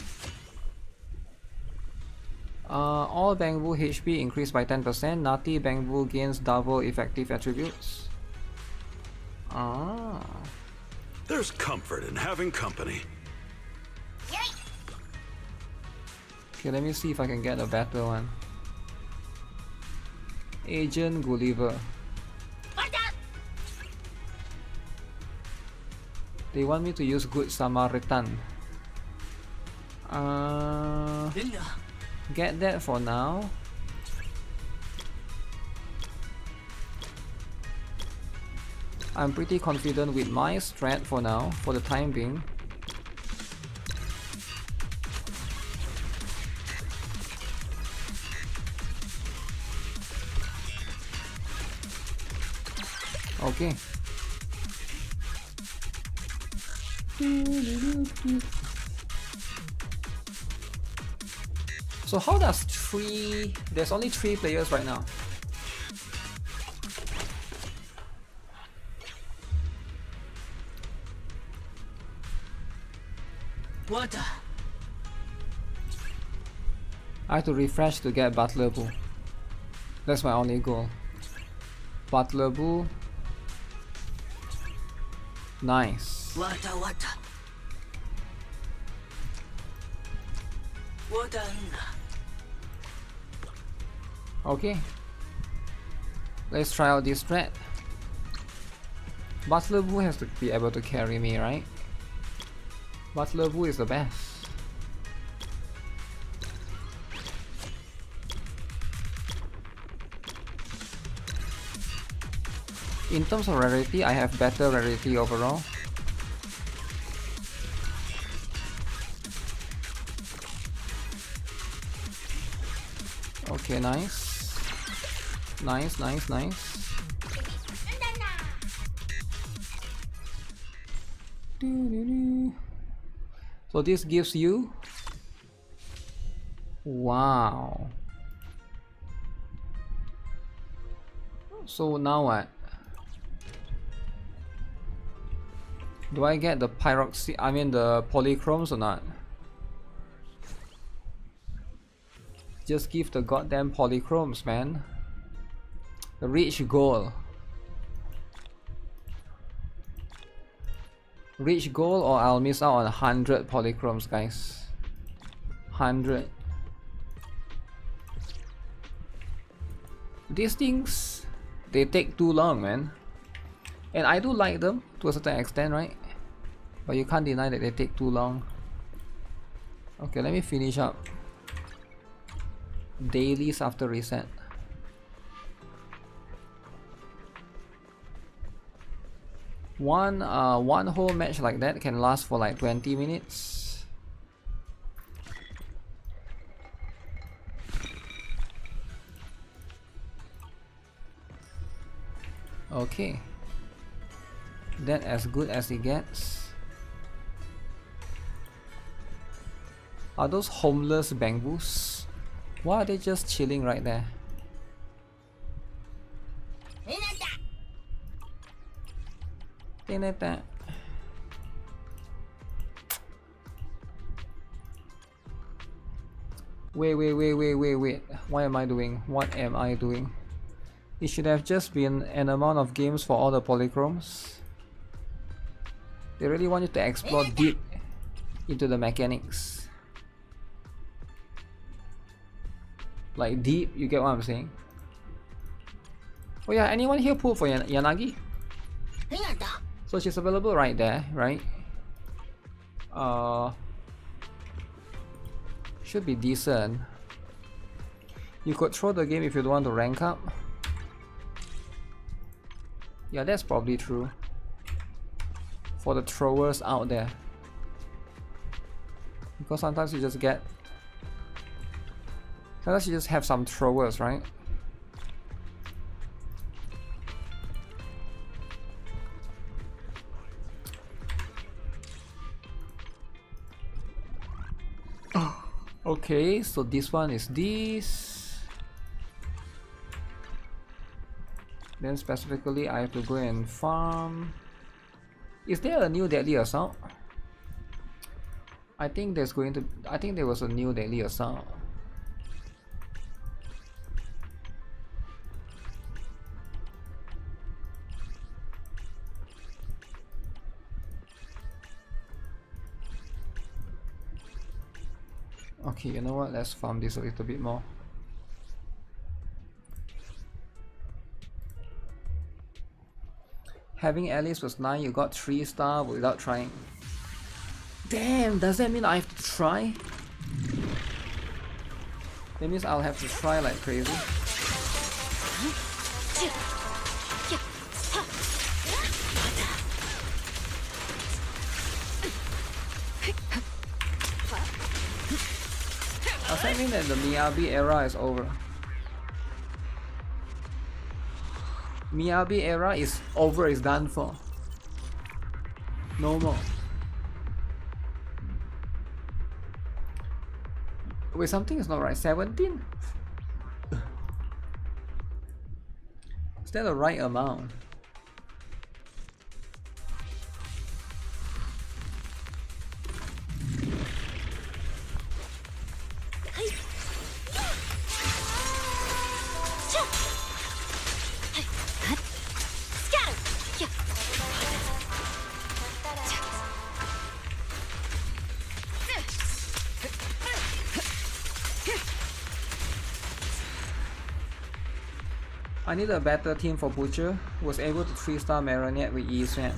All Bamboo HP increased by 10%. Nutty Bamboo gains double effective attributes. Ah. There's comfort in having company. Okay, let me see if I can get a better one. Agent Gulliver. They want me to use Good Samaritan. Get that for now. I'm pretty confident with my strat for now, for the time being. Okay. So how does there's only 3 players right now. What? I have to refresh to get Butler Boo. That's my only goal. Butler Boo. Nice. Okay. Let's try out this strat. Butler Boo has to be able to carry me, right? Butler Boo is the best. In terms of rarity, I have better rarity overall. Okay, nice. Nice, nice, nice. So this gives you... Wow. So now what? Do I get the pyroxy? I mean the polychromes or not? Just give the goddamn polychromes, man. Reach goal. Reach goal or I'll miss out on 100 polychromes, guys. 100. These things, they take too long, man. And I do like them to a certain extent, right? But you can't deny that they take too long. Okay, let me finish up. Dailies after reset. One whole match like that can last for like 20 minutes. Okay, that as good as it gets. Are those homeless bangbus? Why are they just chilling right there? Wait. What am I doing? What am I doing? It should have just been an amount of games for all the polychromes. They really want you to explore deep into the mechanics. Like deep, you get what I'm saying? Oh yeah, anyone here pull for Yanagi? So she's available right there, right? Should be decent. You could throw the game if you don't want to rank up. Yeah, that's probably true. For the throwers out there. Because sometimes you just get... Sometimes you just have some throwers, right? Okay, so this one is this. Then specifically I have to go and farm. Is there a new deadly assault? I think there was a new deadly assault. Okay, you know what? Let's farm this a little bit more. Having Alice was 9, you got 3 star without trying. Damn, does that mean I have to try? That means I'll have to try like crazy. Does that mean that the Miyabi era is over? Miyabi era is over, is done for. No more. Wait, something is not right. 17? Is that the right amount? I need a better team for Butcher, who was able to 3-star Marinette with ease, man.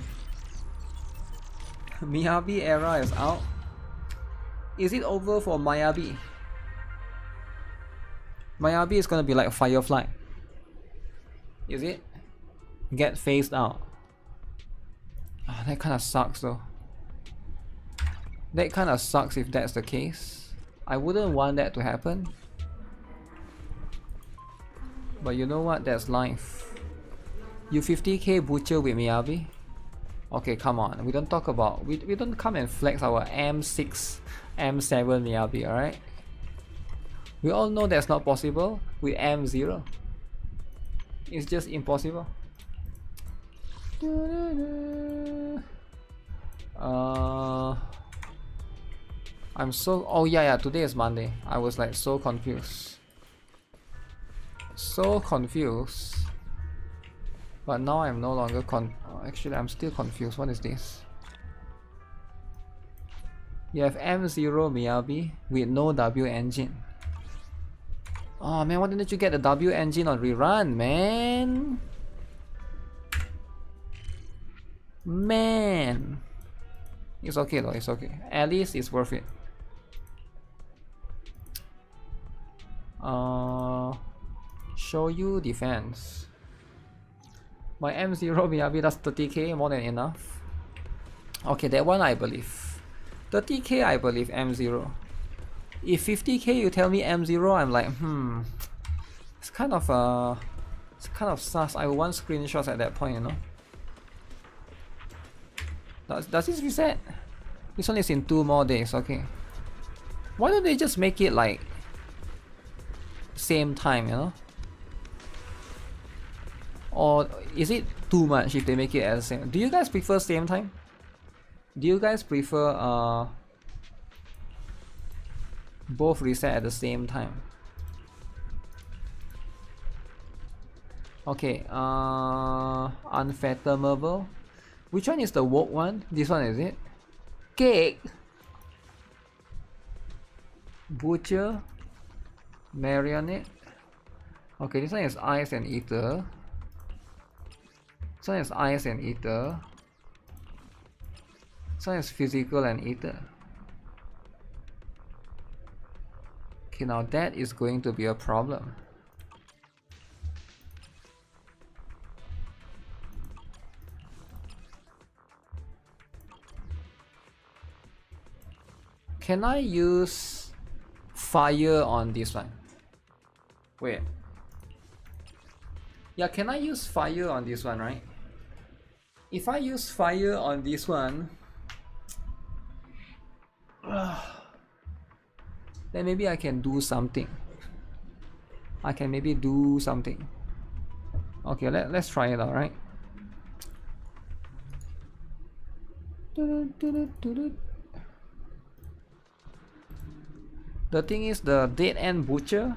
Miyabi era is out. Is it over for Miyabi? Miyabi is gonna be like Firefly. Is it? Get phased out. Oh, that kinda sucks though. That kinda sucks if that's the case. I wouldn't want that to happen. But you know what? That's life. You 50k Butcher with Miyabi? Okay, come on. We don't talk about... We don't come and flex our M6, M7 Miyabi, alright? We all know that's not possible with M0. It's just impossible. I'm so... Oh yeah, today is Monday. I was like so confused. So confused. But now I'm no longer actually, I'm still confused. What is this? You have M0 Miyabi with no W engine. Oh man, why didn't you get the W engine on rerun, man? Man. It's okay though, it's okay. At least it's worth it. Show you defense. My M0 Miyabi does 30k, more than enough. Okay, that one I believe. 30k I believe M0. If 50k you tell me M0, I'm like, it's kind of sus. I want screenshots at that point, you know. Does this reset? This one is in 2 more days, okay. Why don't they just make it like same time, you know? Or is it too much if they make it at the same? Do you guys prefer same time? Do you guys prefer both reset at the same time? Okay, unfathomable. Which one is the woke one? This one, is it? Cake. Butcher. Marionette. Okay, this one is ice and ether. This one is ice and ether. This one is physical and ether. Okay, now that is going to be a problem. Can I use fire on this one? Wait. Yeah, can I use fire on this one, right? If I use fire on this one, then maybe I can do something. I can maybe do something. Okay, let's try it out, right? The thing is, the Dead End Butcher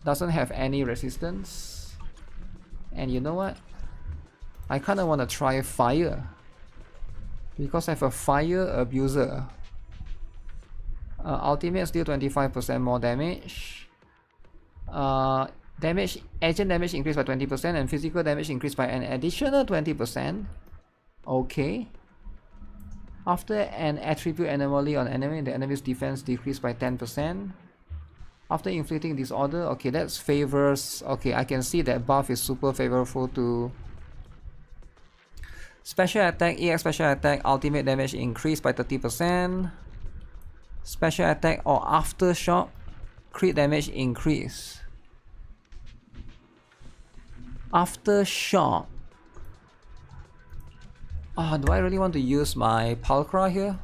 doesn't have any resistance. And you know what? I kinda wanna try fire. Because I have a fire abuser. Ultimate deal 25% more damage. Agent damage increased by 20% and physical damage increased by an additional 20%. Okay. After an attribute anomaly on enemy, the enemy's defense decreased by 10%. After inflicting disorder, okay, that's favors. Okay, I can see that buff is super favorable to special attack, EX special attack, ultimate damage increased by 30%. Special attack or aftershock, crit damage increase. Aftershock. Do I really want to use my Pulchra here?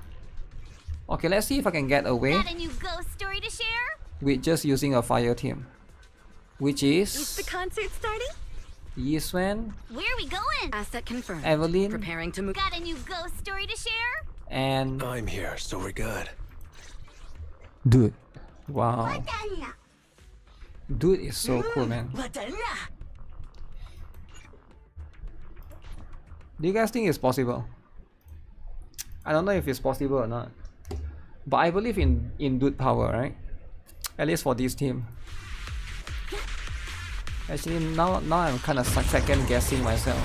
Okay, let's see if I can get away. Got a new ghost story to share? With just using a fire team. Which is... Is the concert starting? Yiswen. Where are we going? Asset confirmed. Evelyn. Preparing to move. Got a new ghost story to share? And... I'm here, so we're good. Dude. Wow. Dude is so cool, man. Do you guys think it's possible? I don't know if it's possible or not. But I believe in dude power, right? At least for this team. Actually, now I'm kind of second guessing myself.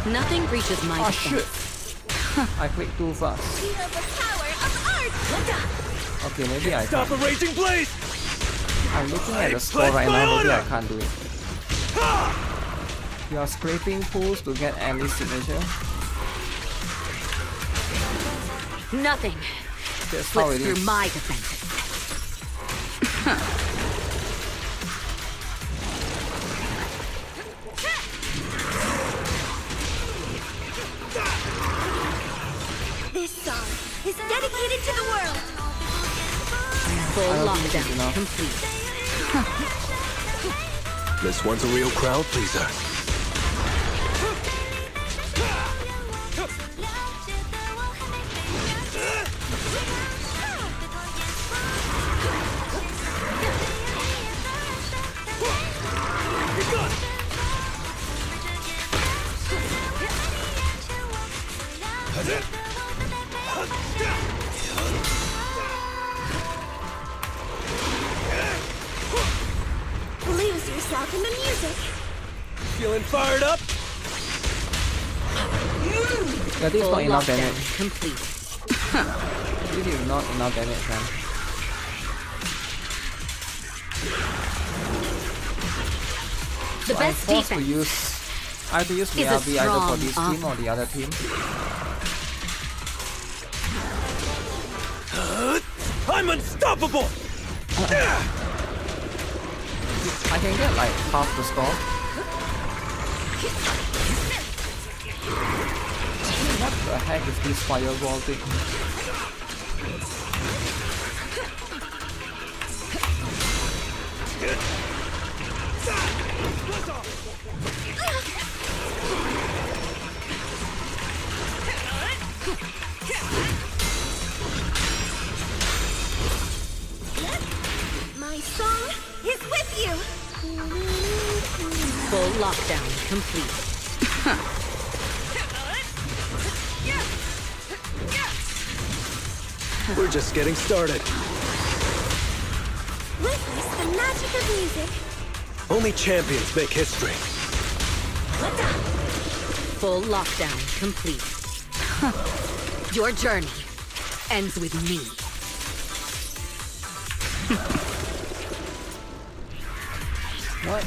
Nothing reaches my shit! I clicked too fast. Feel the power of art! Okay, maybe I Stop a raging blaze! I'm looking at the score right now, maybe I can't do it. You are scraping pools to get Alice's signature. Nothing That's how slips it through is. my defenses. This song is dedicated to the world. Full lockdown complete. This one's a real crowd pleaser. Lose yourself in the music. Feeling fired up? Yeah, this is not enough damage. Complete. This is not enough damage, man. The So best I'm forced to defense use. I have to use is a Miyabi either for strong this team or the other team. I'm unstoppable! I can get like half the score. What the heck is this fireball thing? My song is with you. full lockdown complete. We're just getting started. Witness the magic of music. Only champions make history. Full lockdown complete. Your journey ends with me. What?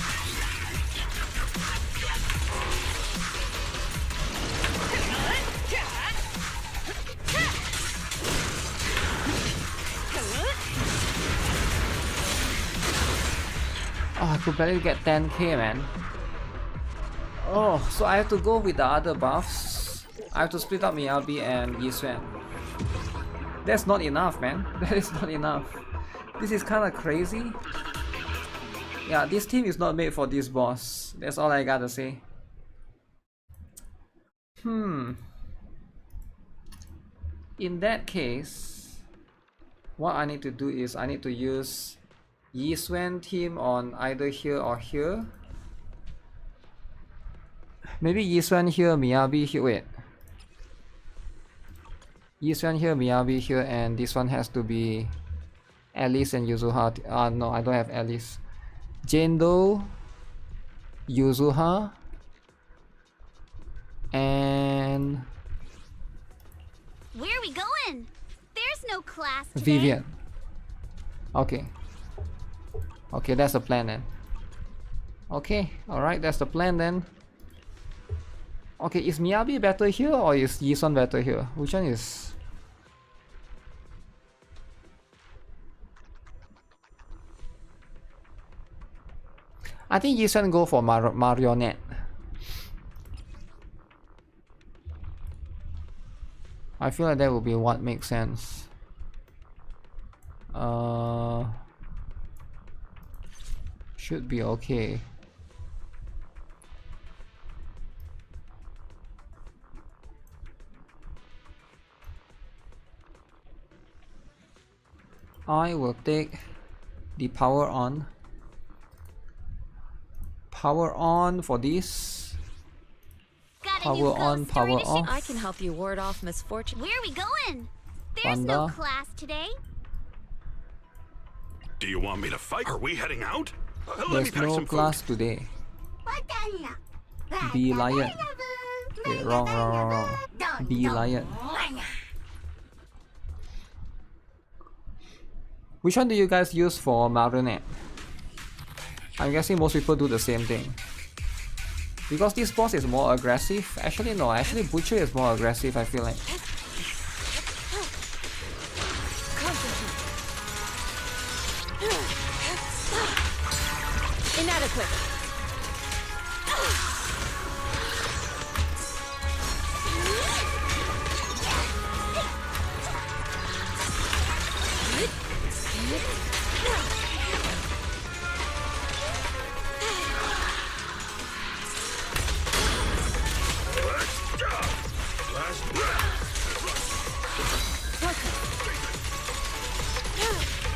Oh, I could barely get 10k, man. Oh, so I have to go with the other buffs. I have to split up Miyabi and Yisuen. That's not enough, man. That is not enough. This is kinda crazy. Yeah, this team is not made for this boss. That's all I gotta say. In that case, what I need to do is I need to use Yisuen team on either here or here. Maybe Yisuen here, Miyabi here. Wait. Yisuen here, Miyabi here, and this one has to be Alice and Yuzuha. No, I don't have Alice. Jendo, Yuzuha, and Where are we going? There's no class today. Vivian. Okay. Okay, that's the plan then. Okay, alright, that's the plan then. Okay, is Miyabi better here or is Yisuen better here? Which one is... I think Yisuen go for Marionette. I feel like that would be what makes sense. Should be okay. I will take the power on. Power on for this. Power on, power off. I can help you ward off misfortune. Where are we going? There's no Panda. class today. Do you want me to fight? Are we heading out? Let me There's pack no some class today. Be lion. Wait, wrong. Be lion. Which one do you guys use for Marionette? I'm guessing most people do the same thing. Because this boss is more aggressive. Actually no, actually Butcher is more aggressive, I feel like. Inadequate.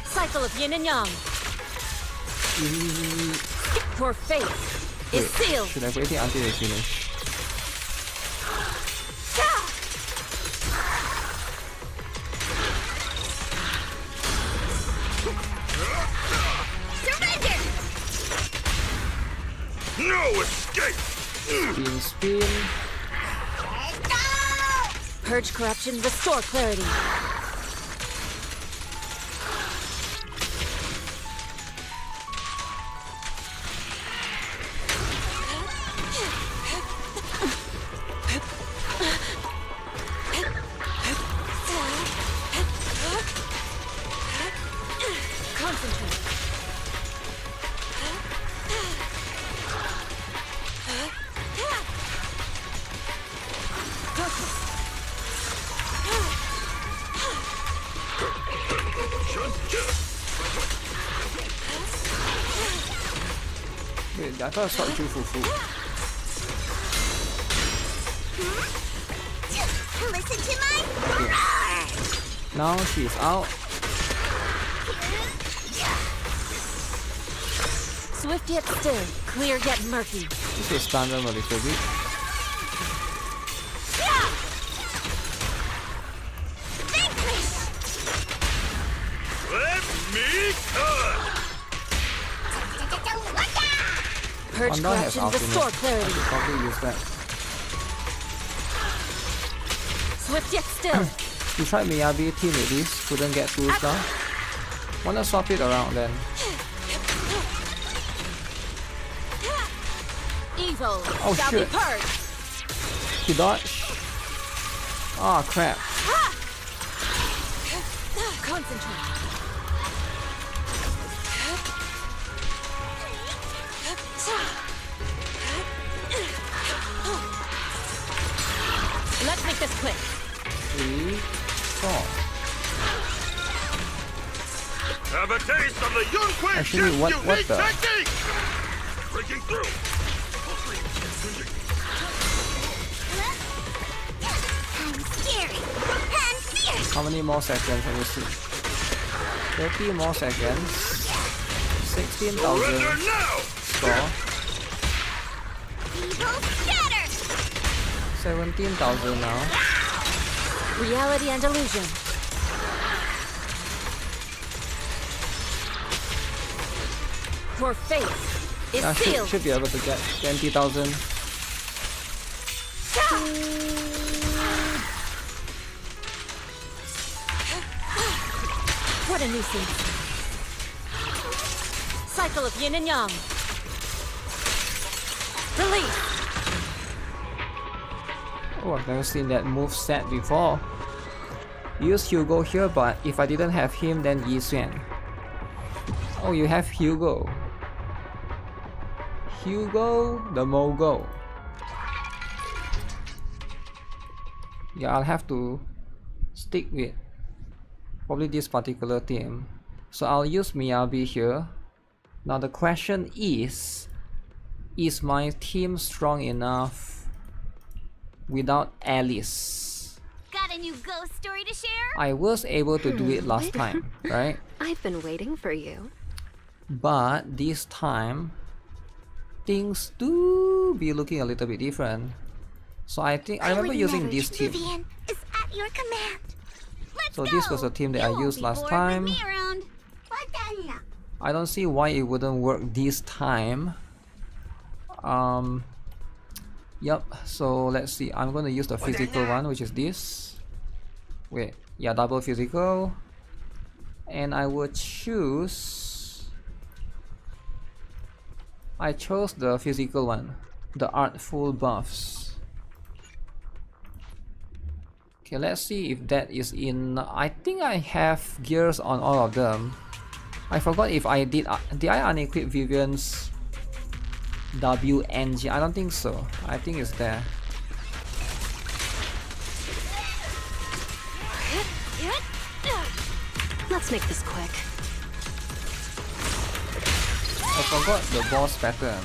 Cycle of yin and yang. Your fate is sealed. Should have waited until they finish. Surrender! No escape! Spin, spin. Purge corruption, restore clarity. Wait, I thought I saw Ju Fufu. Listen to my Okay. Now she's out. Swift yet still, clear yet murky. This is stun them a little bit. Let me cut! Purge Honda has corruption, ultimate. restore I clarity. should probably use that. Swift yet still. We tried Miyabi team with this, couldn't get through now. Wanna swap it around then. Evil Oh, shall shit. be purged. He dodged. Ah, crap. Concentrate. Let's make this quick. 3, 4. Have a taste of the Yunque Actually, what unique the? technique! Breaking through! I'm scary and fierce. How many more seconds? Let me see. 30 more seconds. 16,000 score. Evil scatter. 17,000 now. Reality and illusion. Your fate is I sealed. should be able to get 20,000. What a nuisance. Cycle of yin and yang. Release. Oh, I've never seen that move set before. Use Hugo here, but if I didn't have him, then Yi Xuan. Oh, you have Hugo. Hugo the Mogul. Yeah, I'll have to stick with probably this particular team. So I'll use Miyabi here. Now the question is my team strong enough without Alice? Got a new ghost story to share? I was able to do it last time, right? I've been waiting for you. But this time things do be looking a little bit different. So I think I remember using this team. Vivian is at your command. So this was a team that I used last time. I don't see why it wouldn't work this time. Yep, so let's see. I'm gonna use the physical one, which is this. Wait, yeah, double physical. And I would choose I chose the physical one, the artful buffs. Okay, let's see if that is in. I think I have gears on all of them. I forgot if I did I unequip Vivian's WNG? I don't think so. I think it's there. Let's make this quick. I forgot the boss pattern.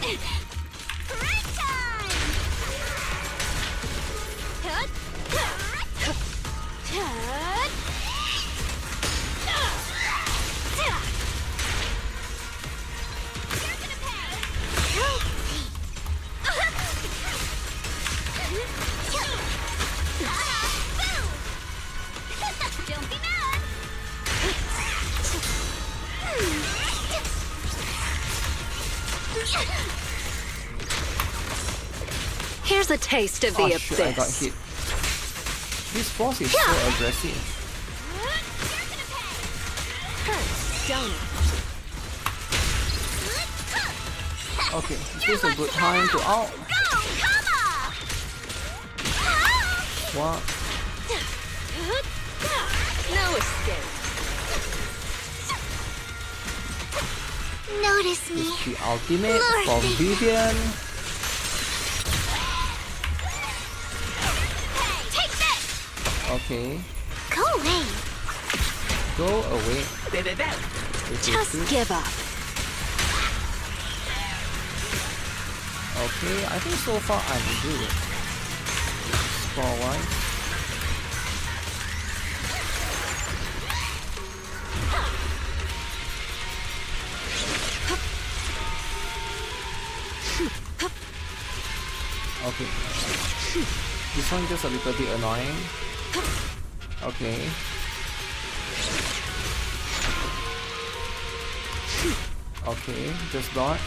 Here's a taste of the Oh abyss. shoot, I got hit. This boss is so aggressive. Hurts, don't it? Okay, this is a good time to out. What? No escape. Notice me. It's the ultimate Lure from me. Vivian. Take this. Okay, Go away. go away. Just give up. Okay, I think so far I'm good. Score wise. Okay. This one just a little bit annoying. Okay. Okay, just dodge.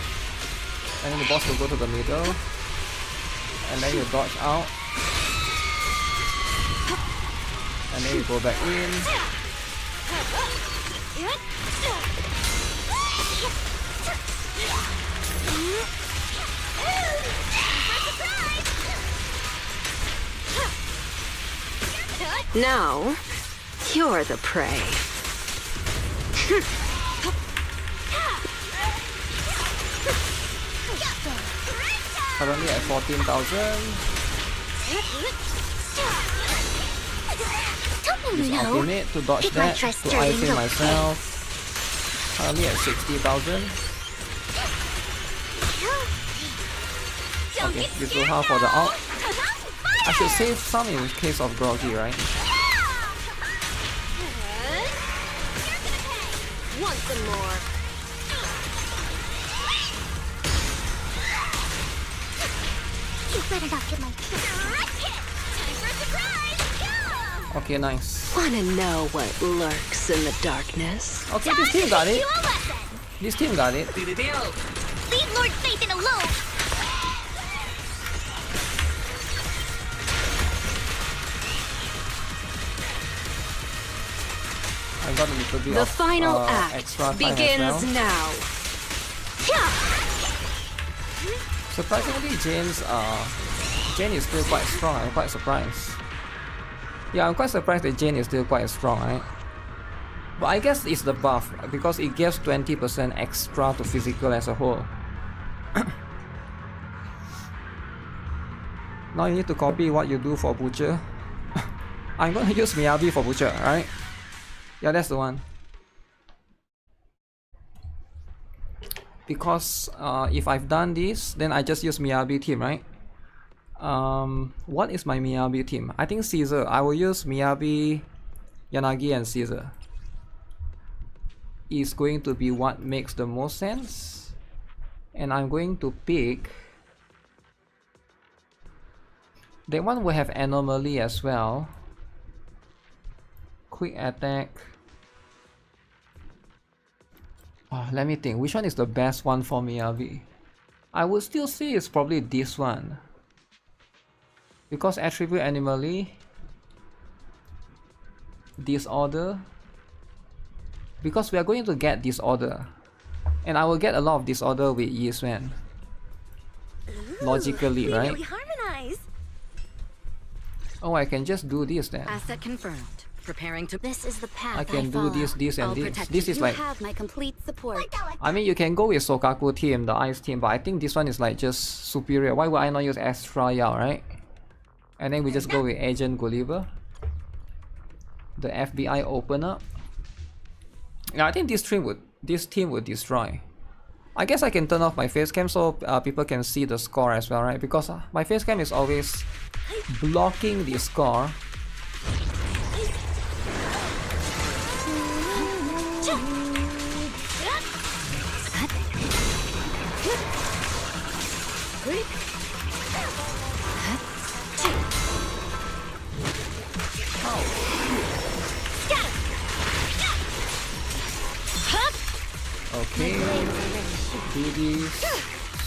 And then the boss will go to the middle. And then you dodge out. And then you go back in. Now, you're the prey. Currently at 14,000. Use ultimate to dodge Pick my that, trust to during item the myself. Currently at 60,000. Okay, this will have for the out. I should save some in case of groggy, right? Want some more? You better not get my Okay, nice. Wanna know what lurks in the darkness? Okay, this team got it. This team got it. Leave Lord Satan alone. I got a little bit The of final extra act time begins as well. now. Surprisingly, Jane is still quite strong. I'm quite surprised. Yeah, I'm quite surprised that Jane is still quite strong, right? But I guess it's the buff, because it gives 20% extra to physical as a whole. Now you need to copy what you do for Butcher. I'm gonna use Miyabi for Butcher, right? Yeah, that's the one. Because if I've done this, then I just use Miyabi team, right? What is my Miyabi team? I think Caesar. I will use Miyabi, Yanagi, and Caesar. Is going to be what makes the most sense. And I'm going to pick... That one will have anomaly as well. Quick attack. Let me think, which one is the best one for Miyabi? I would still say it's probably this one. Because attribute anomaly, disorder. Because we are going to get disorder. And I will get a lot of disorder with Yi Xuan. logically, right? We harmonize. Oh, I can just do this then. Asset confirmed. Preparing to. This is the path I can do this, and I'll this. protect This you. is You like. have my complete support. I mean, you can go with Sokaku team, the ice team, but I think this one is like just superior. Why would I not use Astra Yao, right? And then we just go with Agent Gulliver, the FBI opener. Yeah, I think this team would destroy. I guess I can turn off my face cam so people can see the score as well, right? Because my face cam is always blocking the score. Okay, do this,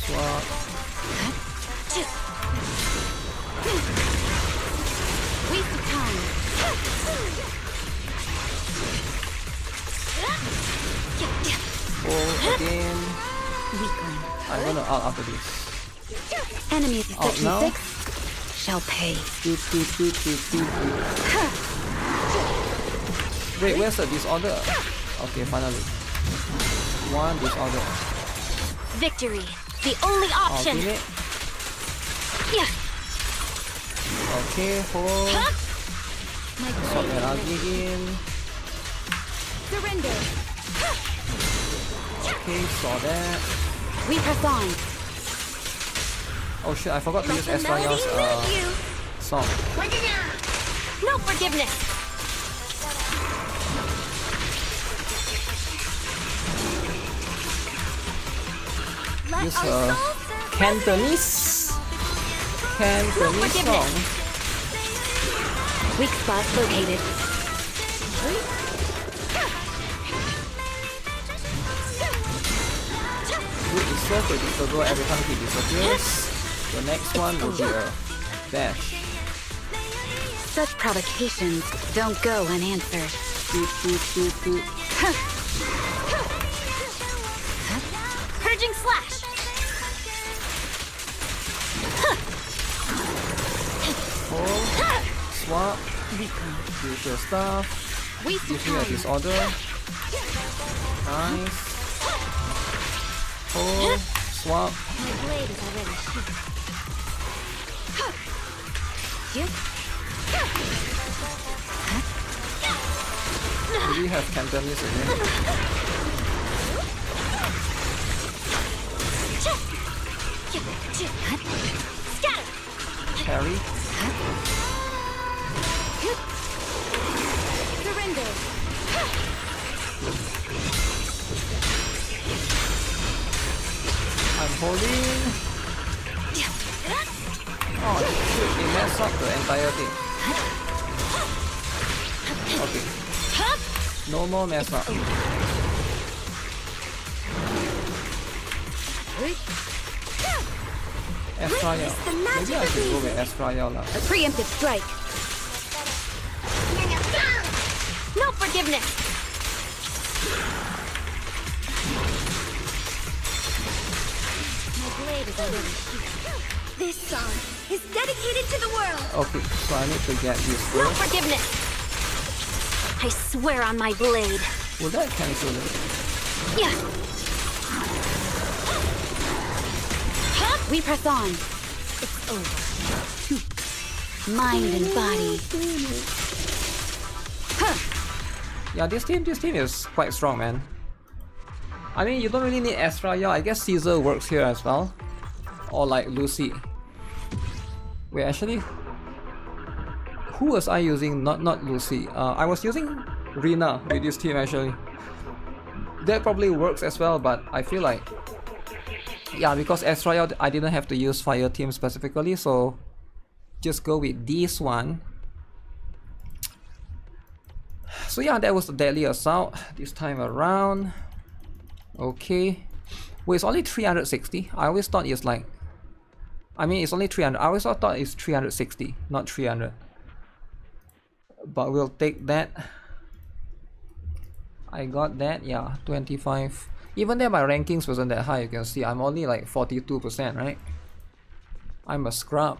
swap. Waste of time. Pull again. I'm gonna out after this. Enemies Out section now. 6 shall pay. Wait, where's the disorder? Okay, finally. One disorder. Victory, the only option. Okay. Yeah. Okay, hold. Swap that out again. Surrender. Okay, saw that. We press on. Oh shit, I forgot to use Estraya's song. No forgiveness. Use her Cantonese song. Weak spot located. Root is so predictable every time he disappears. The next one will be a dash. Such provocations don't go unanswered. Purging slash. Hold, swap, use your stuff, Waste use your disorder. Nice. Hold, swap. My blade is already sheathed. Do we have Cantonese in it? Carry. Surrender. I'm holding. Oh shoot, it messed up the entire thing. Okay. No more mess up. Estrayal. Maybe I should go with Estrayal lah. A preemptive strike. No forgiveness. My blade is already sheathed. This song is dedicated to the world. Okay, so I need to get this No first. forgiveness. I swear on my blade. Will that cancel it? Yeah. We press on. It's over. Mind and body. Yeah, this team is quite strong, man. I mean, you don't really need Estrayal. I guess Caesar works here as well. Or like Lucy. Wait, actually, who was I using? Not Lucy. I was using Rina with this team actually. That probably works as well, but I feel like, yeah, because Estrayal I didn't have to use fire team specifically, so just go with this one. So yeah, that was the deadly assault this time around. Okay. Wait, it's only 360. I always thought it's like, I mean, it's only 300. I always thought it's 360, not 300. But we'll take that. I got that, yeah, 25. Even then my rankings wasn't that high, you can see I'm only like 42%, right? I'm a scrub.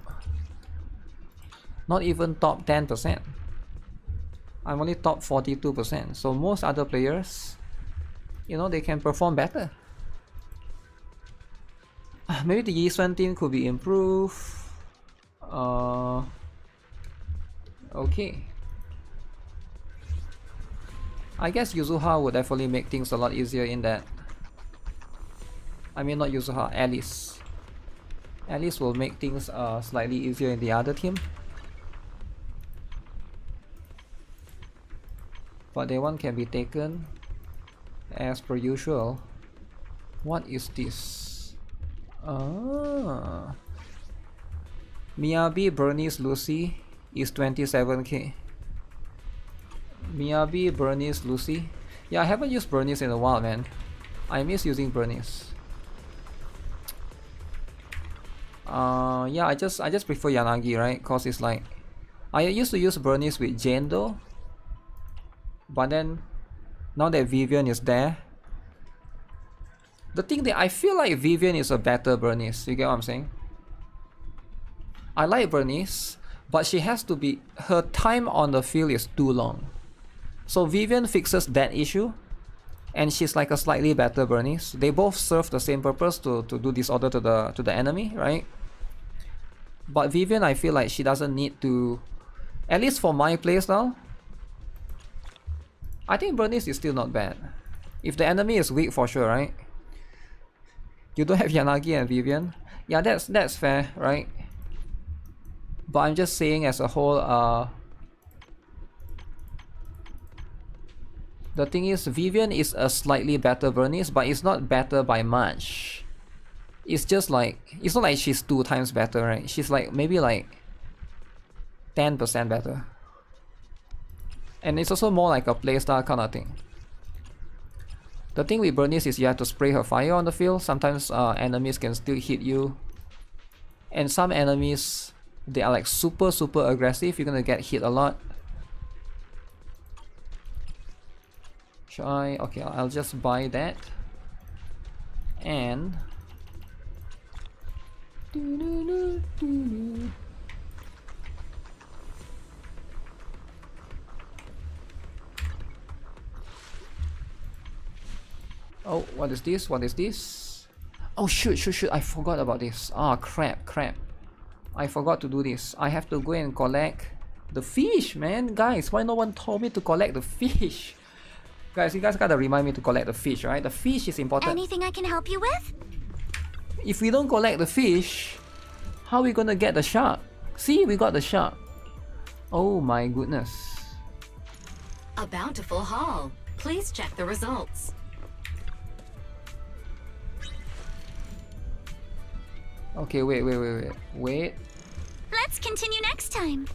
Not even top 10%. I'm only top 42%. So most other players, you know, they can perform better. Maybe the Yishan team could be improved. Okay. I guess Yuzuha would definitely make things a lot easier in that. I mean, not Yuzuha, Alice. Alice will make things slightly easier in the other team. But that one can be taken as per usual. What is this? Miyabi, Bernice, Lucy is 27k. Miyabi, Bernice, Lucy. Yeah, I haven't used Bernice in a while, man. I miss using Bernice. Yeah, I just prefer Yanagi, right? Cause it's like I used to use Bernice with Jane though. But then now that Vivian is there, the thing that I feel like Vivian is a better Bernice. You get what I'm saying? I like Bernice, but she has to be, her time on the field is too long. So Vivian fixes that issue, and she's like a slightly better Bernice. They both serve the same purpose to do disorder to the enemy, right? But Vivian, I feel like she doesn't need to, at least for my playstyle. I think Bernice is still not bad. If the enemy is weak, for sure, right? You don't have Yanagi and Vivian. Yeah, that's fair, right? But I'm just saying as a whole, the thing is, Vivian is a slightly better Bernice, but it's not better by much. It's just like, it's not like she's 2 times better, right? She's like, maybe like 10% better. And it's also more like a playstyle kind of thing. The thing with Bernice is you have to spray her fire on the field. Sometimes enemies can still hit you. And some enemies, they are like super aggressive. You're gonna get hit a lot. Should I? Okay, I'll just buy that. And oh, what is this? What is this? Oh shoot, I forgot about this. Ah, crap. I forgot to do this. I have to go and collect the fish, man. Guys, why no one told me to collect the fish? Guys, you guys gotta remind me to collect the fish, right? The fish is important. Anything I can help you with? If we don't collect the fish, how are we gonna get the shark? See, we got the shark. Oh my goodness. A bountiful haul. Please check the results. Okay, wait. Let's continue next time.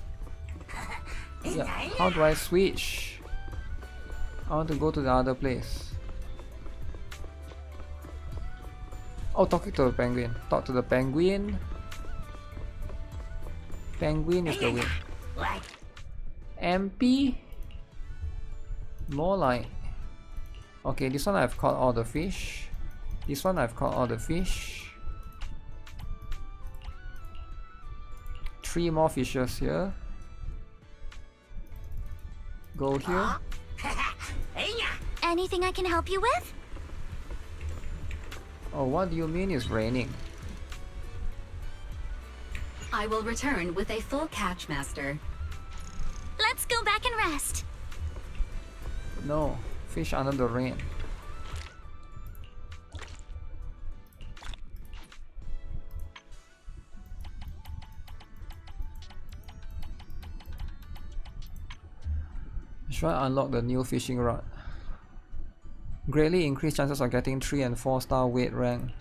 Yeah, how do I switch? I want to go to the other place. Oh, talking to the penguin. Talk to the penguin. Penguin is the win. MP? More like... Okay, this one I've caught all the fish. This one I've caught all the fish. 3 more fishes here. Go here. Anything I can help you with? Oh, what do you mean it's raining? I will return with a full catch, Master. Let's go back and rest. No, fish under the rain. Should I unlock the new fishing rod? Greatly increase chances of getting 3 and 4 star weight rank.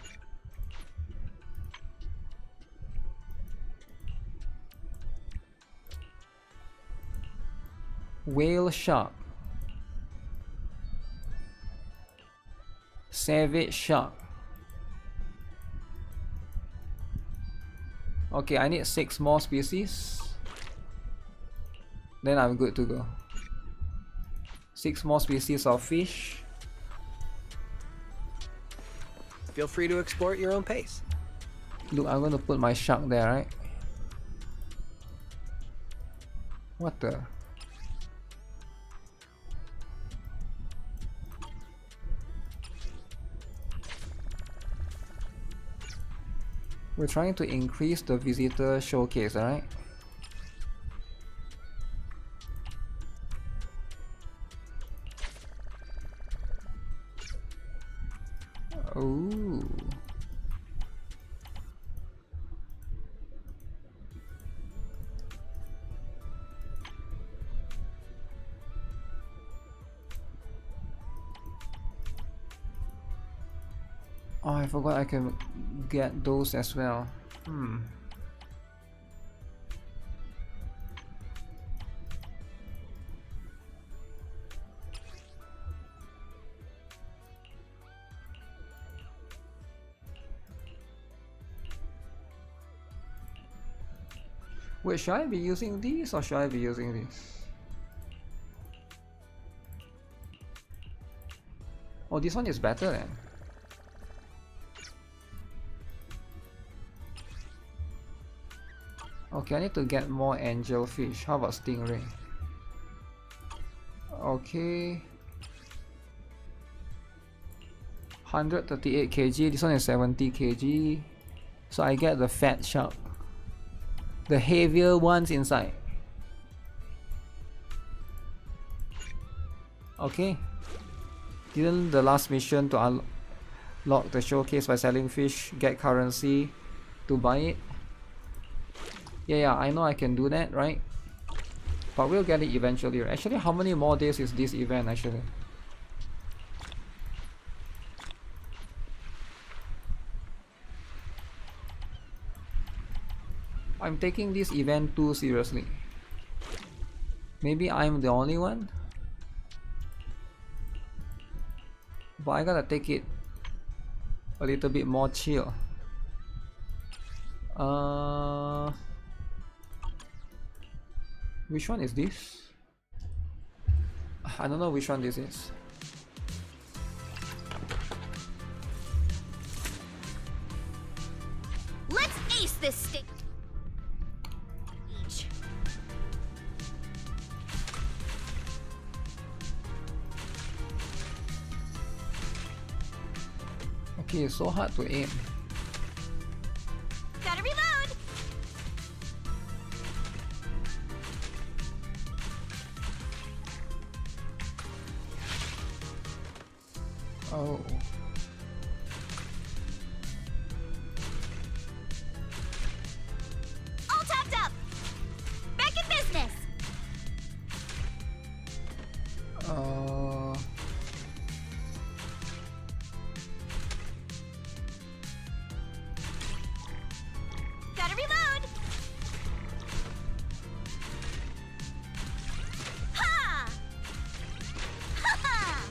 Whale shark. Savage shark. Okay, I need 6 more species. Then I'm good to go. 6 more species of fish. Feel free to explore at your own pace. Look, I'm gonna put my shark there, right? What the? We're trying to increase the visitor showcase, alright? Ooh. Oh, I forgot I can get those as well. Wait, should I be using these or should I be using this? Oh, this one is better then. Okay, I need to get more angelfish. How about stingray? Okay. 138 kg, this one is 70 kg. So I get the fat shark. The heavier ones inside. Okay. Didn't the last mission to unlock the showcase by selling fish, get currency to buy it? Yeah, I know I can do that, right? But we'll get it eventually. Actually, how many more days is this event actually? I'm taking this event too seriously. Maybe I'm the only one? But I gotta take it a little bit more chill. Which one is this? I don't know which one this is. Let's ace this stage. Okay, it's so hard to aim. Gotta reload. Oh. All topped up. Back in business. Gotta reload. Ha! Ha ha!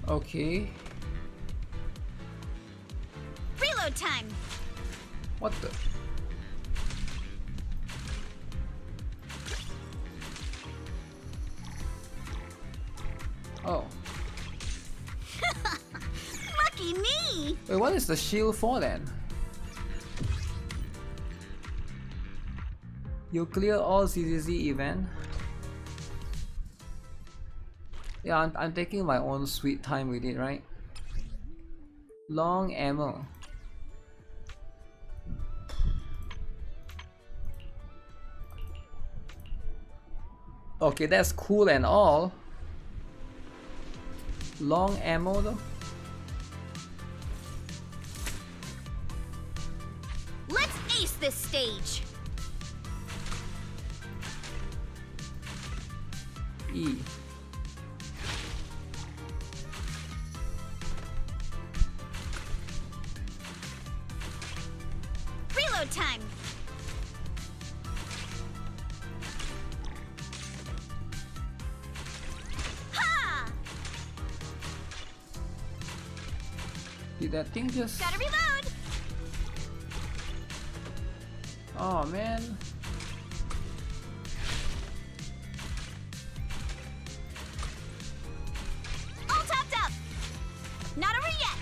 Okay. Reload time. What the? Oh. Lucky me. Wait, what is the shield for then? You clear all CCZ event? Yeah, I'm taking my own sweet time with it, right? Long ammo. Okay, that's cool and all. Long ammo though? Let's ace this stage. E. Reload time. Ha! Did that thing just... Gotta reload. Oh man. All topped up. Not over yet.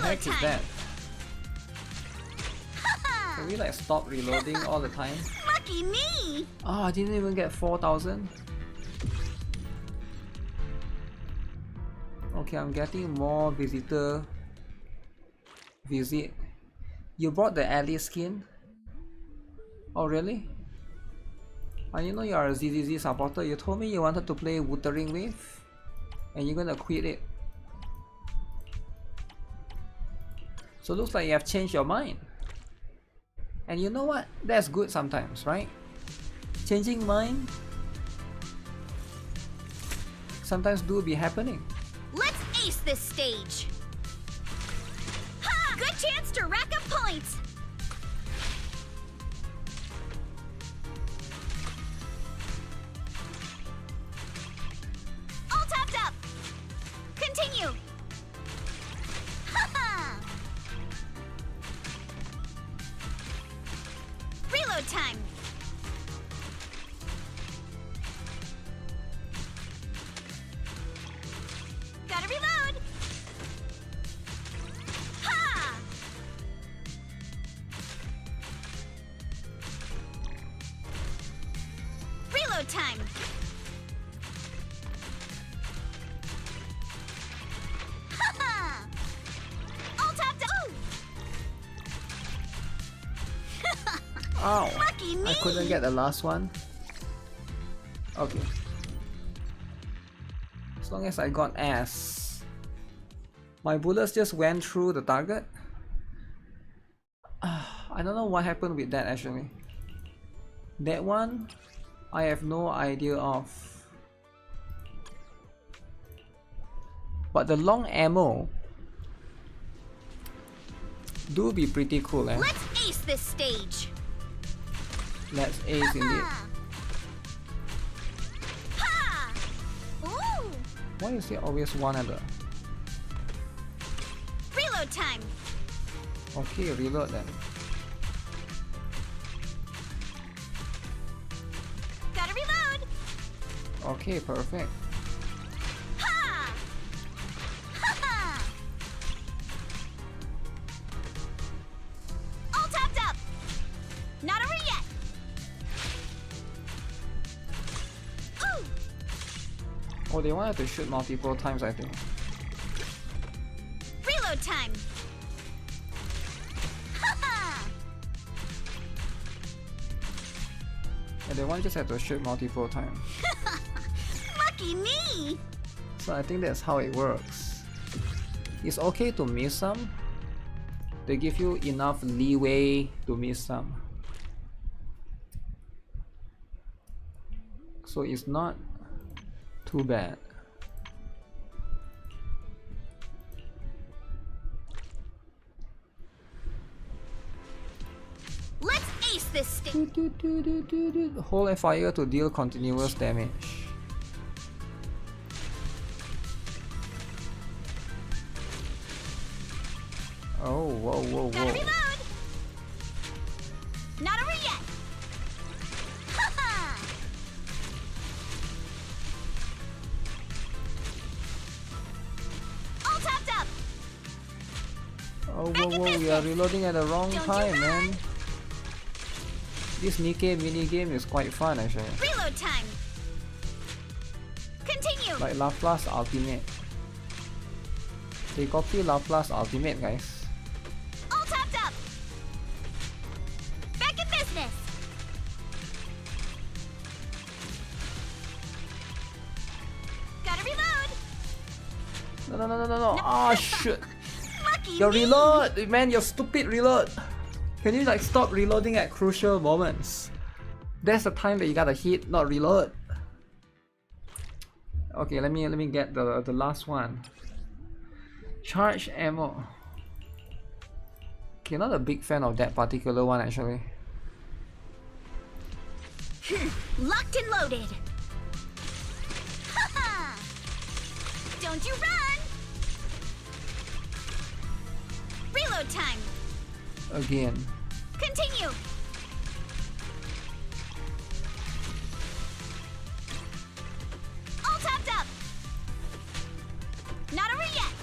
heck is that? Can we like stop reloading all the time? Lucky me! Oh, I didn't even get 4,000. Okay, I'm getting more visitor visit. You brought the alley skin? Oh really? I didn't know you are a ZZZ supporter. You told me you wanted to play Wuthering with, and you're gonna quit it. So looks like you have changed your mind. And you know what? That's good sometimes, right? Changing mind sometimes do be happening. Let's ace this stage! Ha! Good chance to rack up points! All topped up! Continue! Ha-ha! Reload time! Gotta reload! Ha! Reload time! Ha-ha! All topped up! Ow! Lucky me! I couldn't get the last one. Okay. As long as I got S. My bullets just went through the target. I don't know what happened with that actually. That one, I have no idea of. But the long ammo do be pretty cool, eh? Let's ace this stage! Let's ace indeed. Ha! Ooh! Why is it always one at the... Reload time! Okay, reload then. Gotta reload! Okay, perfect. Ha! Ha-ha! All topped up! Not over yet! Ooh! Oh, they wanted to shoot multiple times, I think. Reload time! Ha-ha! And they one just had to shoot multiple times. Lucky me! So I think that's how it works. It's okay to miss some. They give you enough leeway to miss some. So it's not too bad. Let's ace this stage! Hold fire to deal continuous damage. Oh, whoa, whoa, Gotta whoa. reload! Not over yet! Ha-ha! All topped up! Oh, whoa, whoa, we are reloading at the wrong time, man. This NIKKE minigame is quite fun actually. Reload time! Continue! Like Laplace Ultimate. They copy Laplace Ultimate, guys. All topped up! Back in business! Gotta reload! No. Oh, shit. Lucky Your me! reload! Man, your stupid reload! Can you like stop reloading at crucial moments? That's the time that you gotta hit, not reload. Okay, let me get the last one. Charge ammo. Okay, not a big fan of that particular one actually. Locked and loaded! Ha-ha! Don't you run! Reload time! Again. Continue! All topped up! Not over yet!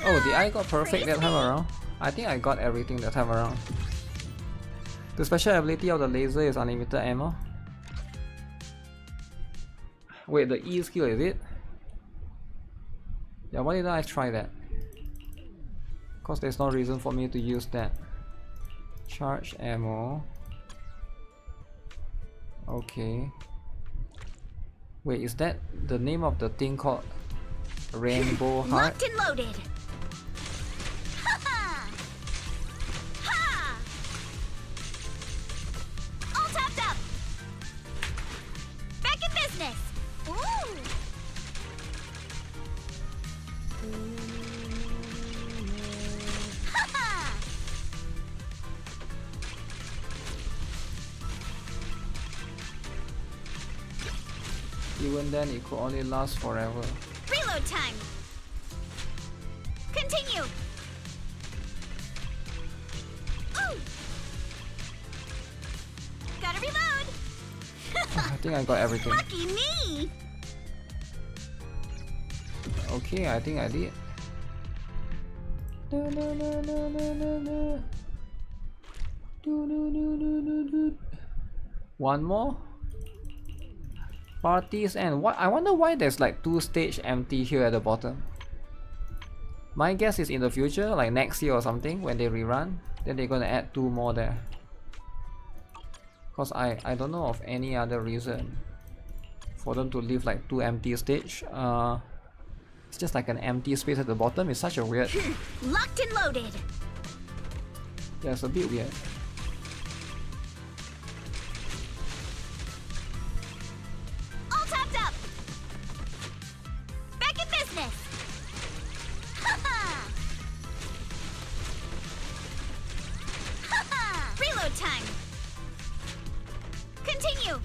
Oh, did I got perfect that time around? I think I got everything that time around. The special ability of the laser is unlimited ammo. Wait, the E skill is it? Yeah, why didn't I try that? Because there's no reason for me to use that. Charge ammo. Okay. Wait, is that the name of the thing called Rainbow Heart? Locked and loaded. Ha-ha! Ha! All topped up. Back in business. Ooh. Ha-ha! Even then, it could only last forever. Reload time. Continue. Ooh. Gotta reload. I think I got everything. Lucky me. Okay, I think I did. One more. Parties and what? I wonder why there's like 2 stage empty here at the bottom. My guess is in the future, like next year or something, when they rerun, then they're gonna add 2 more there. Cause I don't know of any other reason for them to leave like 2 empty stage. It's just like an empty space at the bottom. It's such a weird. Locked and loaded. Yeah, it's a bit weird. All topped up. Back in business. Ha-ha! Ha-ha! Reload time. Continue.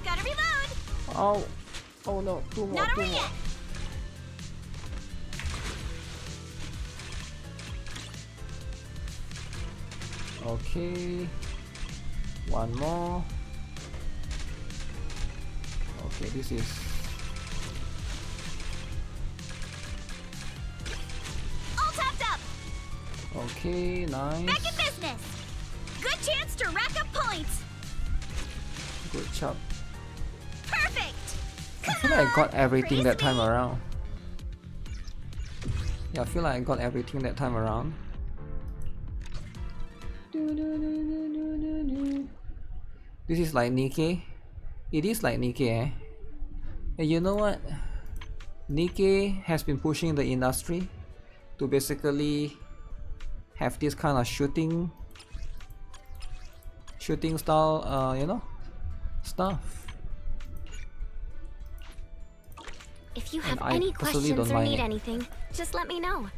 Gotta reload. Oh no, 2 more, Not 2 over more. yet. Okay, 1 more. Okay, this is. All topped up. Okay, nice. Back in business. Good chance to rack up points. Good job. Perfect. I feel like I got everything that time around. Yeah, I feel like I got everything that time around. This is like NIKKE. It is like NIKKE, eh? And you know what? NIKKE has been pushing the industry to basically have this kind of shooting style, you know, stuff. If you have I any personally questions don't or mind need it. anything, just let me know.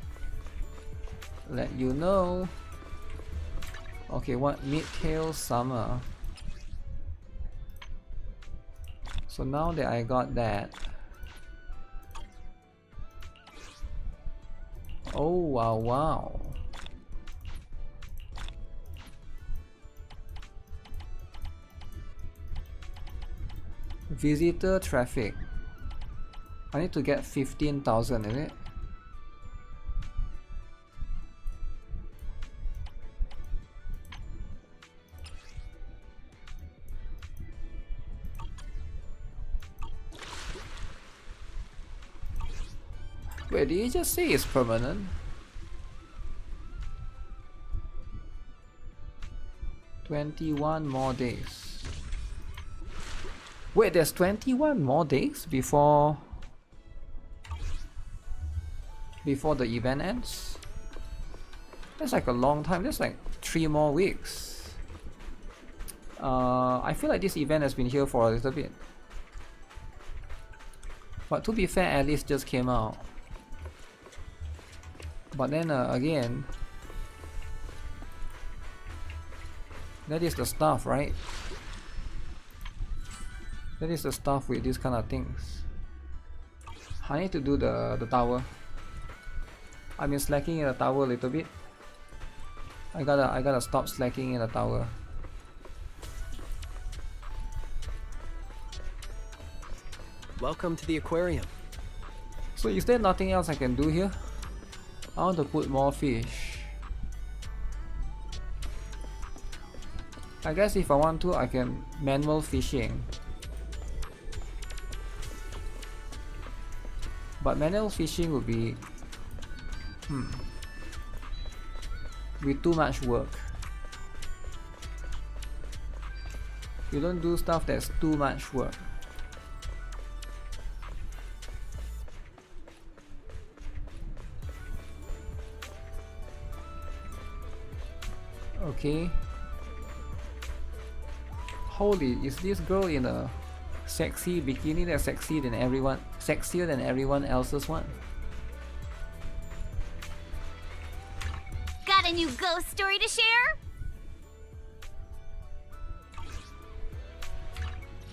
Let you know. Okay, what? Mid-tail summer. So now that I got that. Oh wow, wow. Visitor traffic. I need to get 15,000, is it? Wait, did you just say it's permanent? 21 more days. Wait, there's 21 more days before the event ends? That's like a long time. That's like 3 more weeks. I feel like this event has been here for a little bit. But to be fair, Alice just came out. But then again, that is the stuff, right? That is the stuff with these kind of things. I need to do the tower. I've been slacking in the tower a little bit. I gotta stop slacking in the tower. Welcome to the aquarium. So is there nothing else I can do here? I want to put more fish. I guess if I want to, I can manual fishing. But manual fishing would be too much work. You don't do stuff that's too much work. Okay. Holy, is this girl in a sexy bikini that's sexier than everyone else's one? Got a new ghost story to share?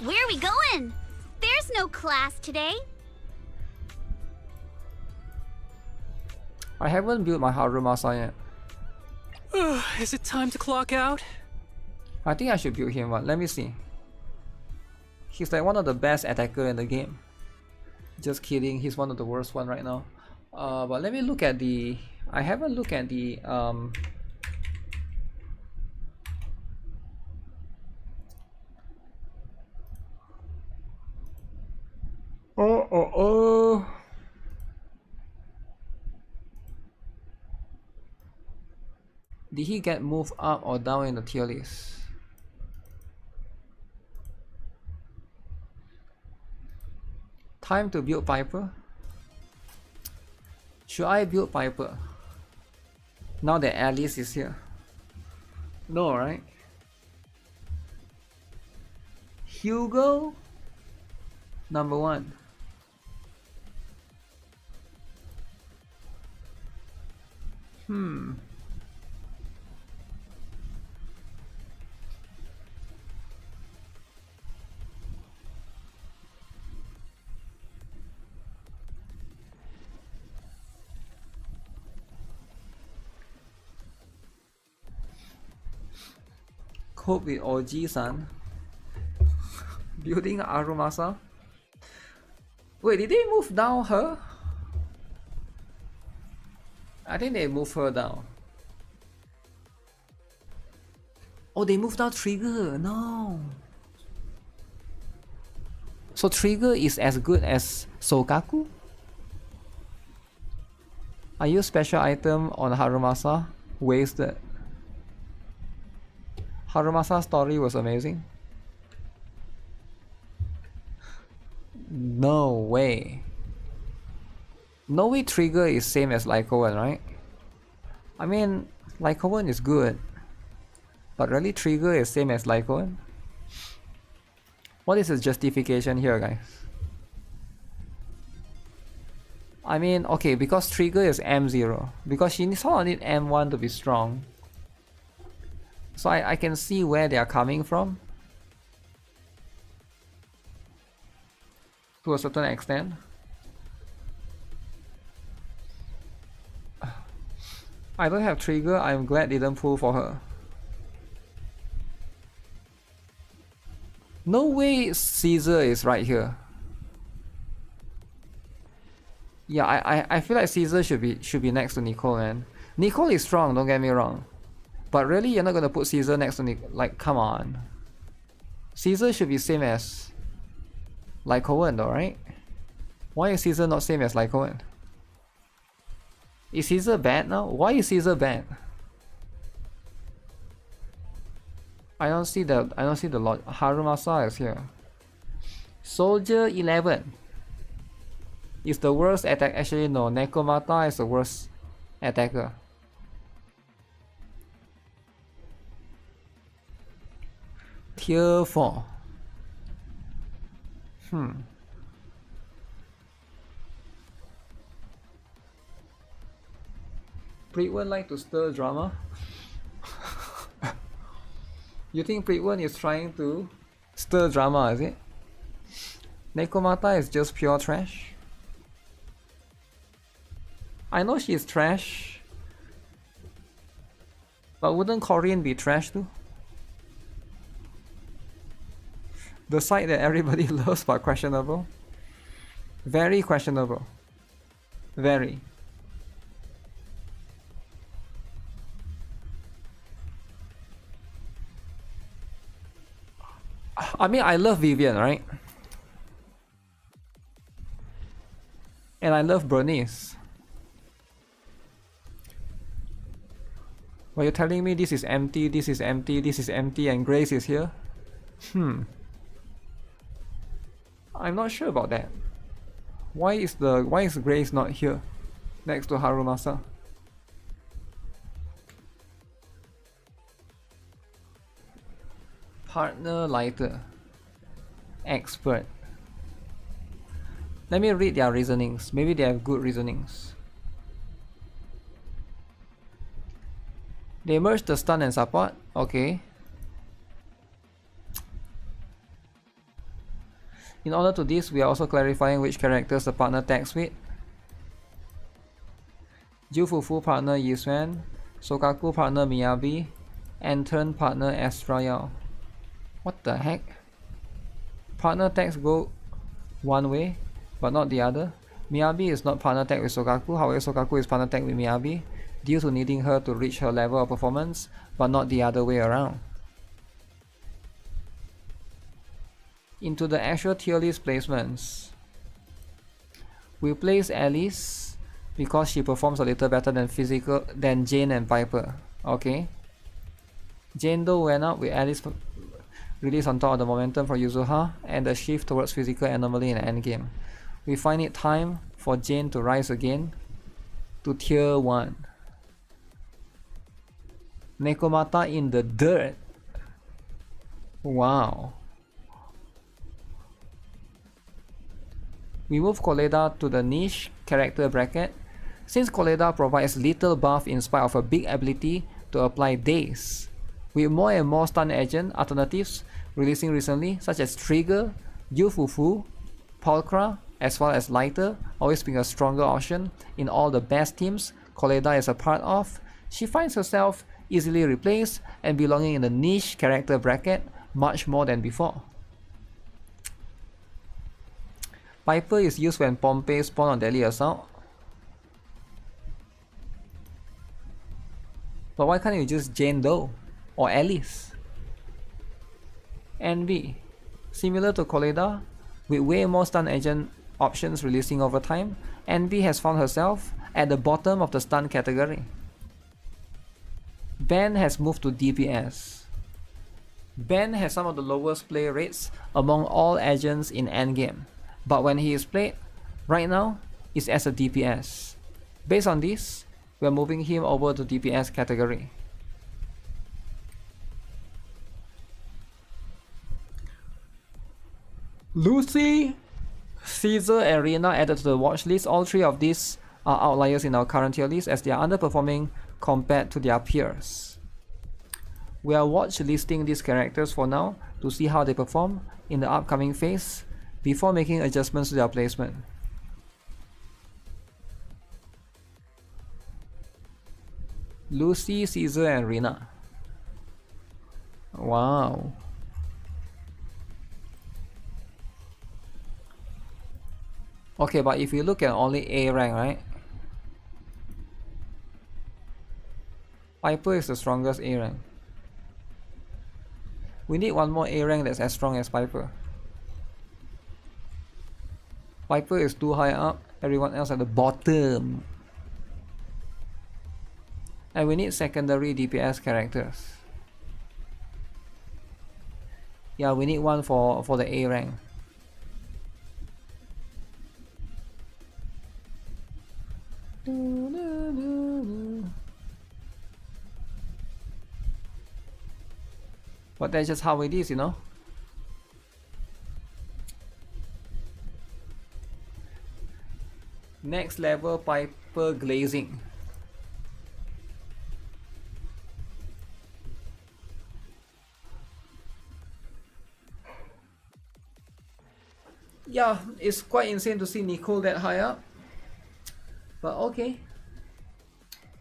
Where are we going? There's no class today. I haven't built my Harumasa yet. Is it time to clock out? I think I should build him one. Let me see. He's like one of the best attacker in the game. Just kidding, he's one of the worst one right now. But let me look at the... I haven't looked at the... Did he get moved up or down in the tier list? Time to build Piper. Should I build Piper? Now that Alice is here. No, right? Hugo? Number 1. Cope with OG-san. Building Arumasa. Wait, did they move down her? I think they moved her down. Oh, they moved down Trigger. No. So Trigger is as good as Sokaku? I use special item on Harumasa. Wasted. Harumasa's story was amazing. No way. No way Trigger is same as Lycoan, right? I mean, Lycoan is good. But really Trigger is same as Lycoan? What is the justification here, guys? I mean, okay, because Trigger is M0. Because she sort of need M1 to be strong. So I can see where they are coming from. To a certain extent. I don't have Trigger, I'm glad they didn't pull for her. No way Caesar is right here. Yeah, I feel like Caesar should be next to Nicole, man. Nicole is strong, don't get me wrong. But really, you're not gonna put Caesar next to Nicole? Like, come on. Caesar should be same as Lycoan though, right? Why is Caesar not same as Lycoan? Is Caesar bad now? Why is Caesar bad? I don't see the lot. Harumasa is here. Soldier 11 is the worst attack. Actually, no. Nekomata is the worst attacker. Tier 4. Preetwin like to stir drama? You think Preetwin is trying to stir drama, is it? Nekomata is just pure trash. I know she's trash. But wouldn't Korean be trash too? The site that everybody loves but questionable. Very questionable. Very. I mean, I love Vivian, right? And I love Bernice. But you're telling me this is empty, this is empty, this is empty, and Grace is here? I'm not sure about that. Why is Grace not here next to Harumasa? Partner lighter. Expert. Let me read their reasonings. Maybe they have good reasonings. They merge the stun and support. Okay. In order to this, we are also clarifying which characters the partner tags with. Jufufu partner Yisuan, Sokaku partner Miyabi, and turn partner Estrayal. What the heck? Partner tags go one way, but not the other. Miyabi is not partner tag with Sokaku, however Sokaku is partner tag with Miyabi, due to needing her to reach her level of performance, but not the other way around. Into the actual tier list placements, we place Alice because she performs a little better than Jane and Piper. Okay. Jane though went up with Alice released on top of the momentum for Yuzuha and the shift towards physical anomaly in the endgame. We find it time for Jane to rise again to tier 1. Nekomata in the dirt. Wow. We move Koleda to the niche character bracket. Since Koleda provides little buff in spite of a big ability to apply daze, with more and more stun agent alternatives releasing recently, such as Trigger, Yufufu, Pulchra, as well as Lighter, always being a stronger option in all the best teams Koleda is a part of, she finds herself easily replaced and belonging in the niche character bracket much more than before. Piper is used when Pompey spawn on Deadly Assault. But why can't you just Jane though? Or Alice? NB. Similar to Koleda, with way more stun agent options releasing over time, NB has found herself at the bottom of the stun category. Ben has moved to DPS. Ben has some of the lowest play rates among all agents in endgame, but when he is played, right now, is as a DPS. Based on this, we are moving him over to DPS category. Lucy, Caesar and Rina added to the watch list. All three of these are outliers in our current tier list as they are underperforming compared to their peers. We are watch listing these characters for now to see how they perform in the upcoming phase before making adjustments to their placement. Lucy, Caesar and Rina. Wow. Okay, but if you look at only A rank, right? Piper is the strongest A rank. We need one more A rank that's as strong as Piper. Piper is too high up, everyone else at the bottom. And we need secondary DPS characters. Yeah, we need one for the A rank. But that's just how it is, you know. Next level Piper glazing. Yeah, it's quite insane to see Nicole that high up. But okay.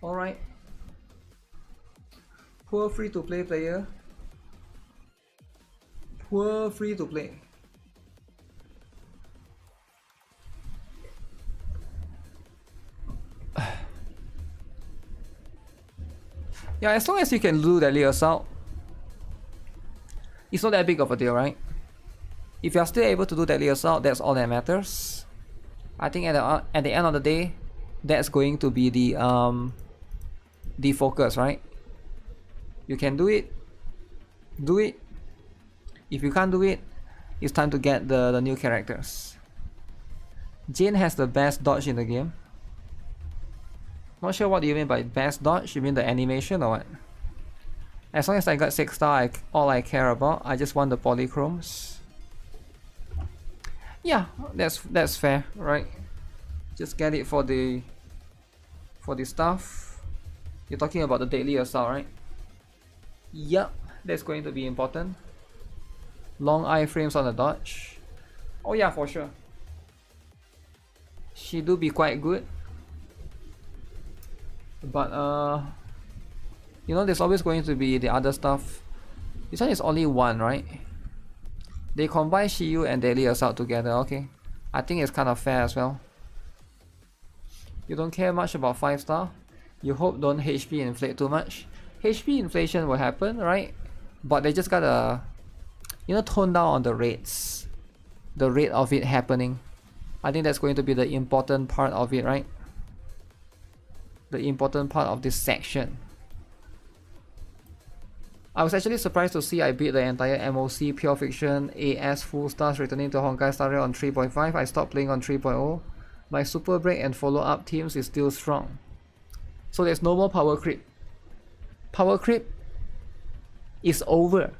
Alright. Poor free-to-play player. Poor free-to-play. Yeah, as long as you can do Deadly Assault, it's not that big of a deal, right? If you're still able to do Deadly Assault, that's all that matters. I think at the end of the day, that's going to be the focus, right? You can do it, do it. If you can't do it, it's time to get the new characters. Jane has the best dodge in the game. Not sure what you mean by best dodge. You mean the animation or what? As long as I got 6 star, all I care about. I just want the polychromes. Yeah, that's fair, right? Just get it for the stuff. You're talking about the Deadly Assault, right? Yep, that's going to be important. Long iframes on the dodge. Oh yeah, for sure. She do be quite good. But you know, there's always going to be the other stuff. This one is only one, right? They combine Shiyu and Deadly Assault together. Okay, I think it's kind of fair as well. You don't care much about 5 star. You hope don't HP inflate too much. HP inflation will happen, right? But they just gotta, you know, tone down on the rates. The rate of it happening. I think that's going to be the important part of it, right? The important part of this section. I was actually surprised to see I beat the entire MOC Pure Fiction AS full stars returning to Honkai Star Rail on 3.5. I stopped playing on 3.0. My super break and follow-up teams is still strong. So there's no more power creep. Power creep is over.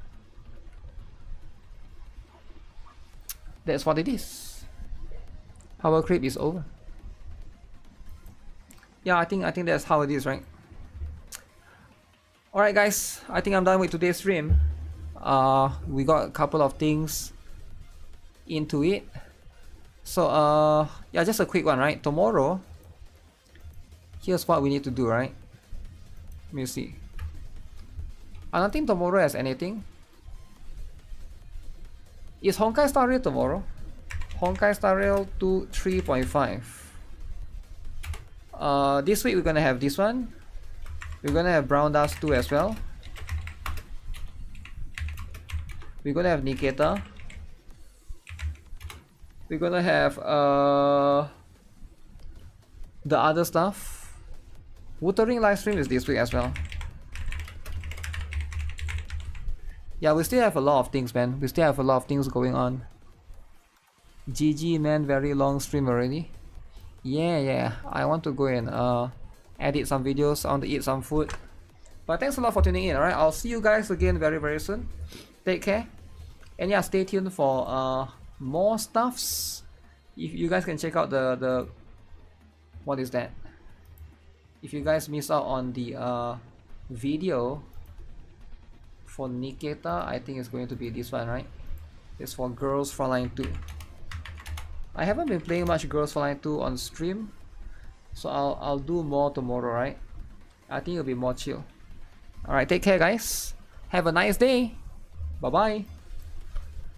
That's what it is. Power creep is over. Yeah, I think that's how it is, right? Alright guys, I think I'm done with today's stream. We got a couple of things into it. So yeah, just a quick one, right? Tomorrow, here's what we need to do, right? Let me see. I don't think tomorrow has anything. Is Honkai Star Rail tomorrow? Honkai Star Rail 2 3.5. This week we're gonna have this one. We're gonna have Brown Dust 2 as well. We're gonna have NIKKE. We're gonna have the other stuff. Wuthering livestream is this week as well. Yeah, we still have a lot of things, man. We still have a lot of things going on. GG, man, very long stream already. Yeah, I want to go and edit some videos. I want to eat some food. But thanks a lot for tuning in, alright? I'll see you guys again very soon. Take care. And yeah, stay tuned for more stuffs. If you guys can check out the what is that? If you guys miss out on the video for NIKKE, I think it's going to be this one, right? It's for Girls Frontline 2. I haven't been playing much Girls Frontline 2 on stream, so I'll do more tomorrow, right? I think it'll be more chill. Alright, take care guys. Have a nice day. Bye bye.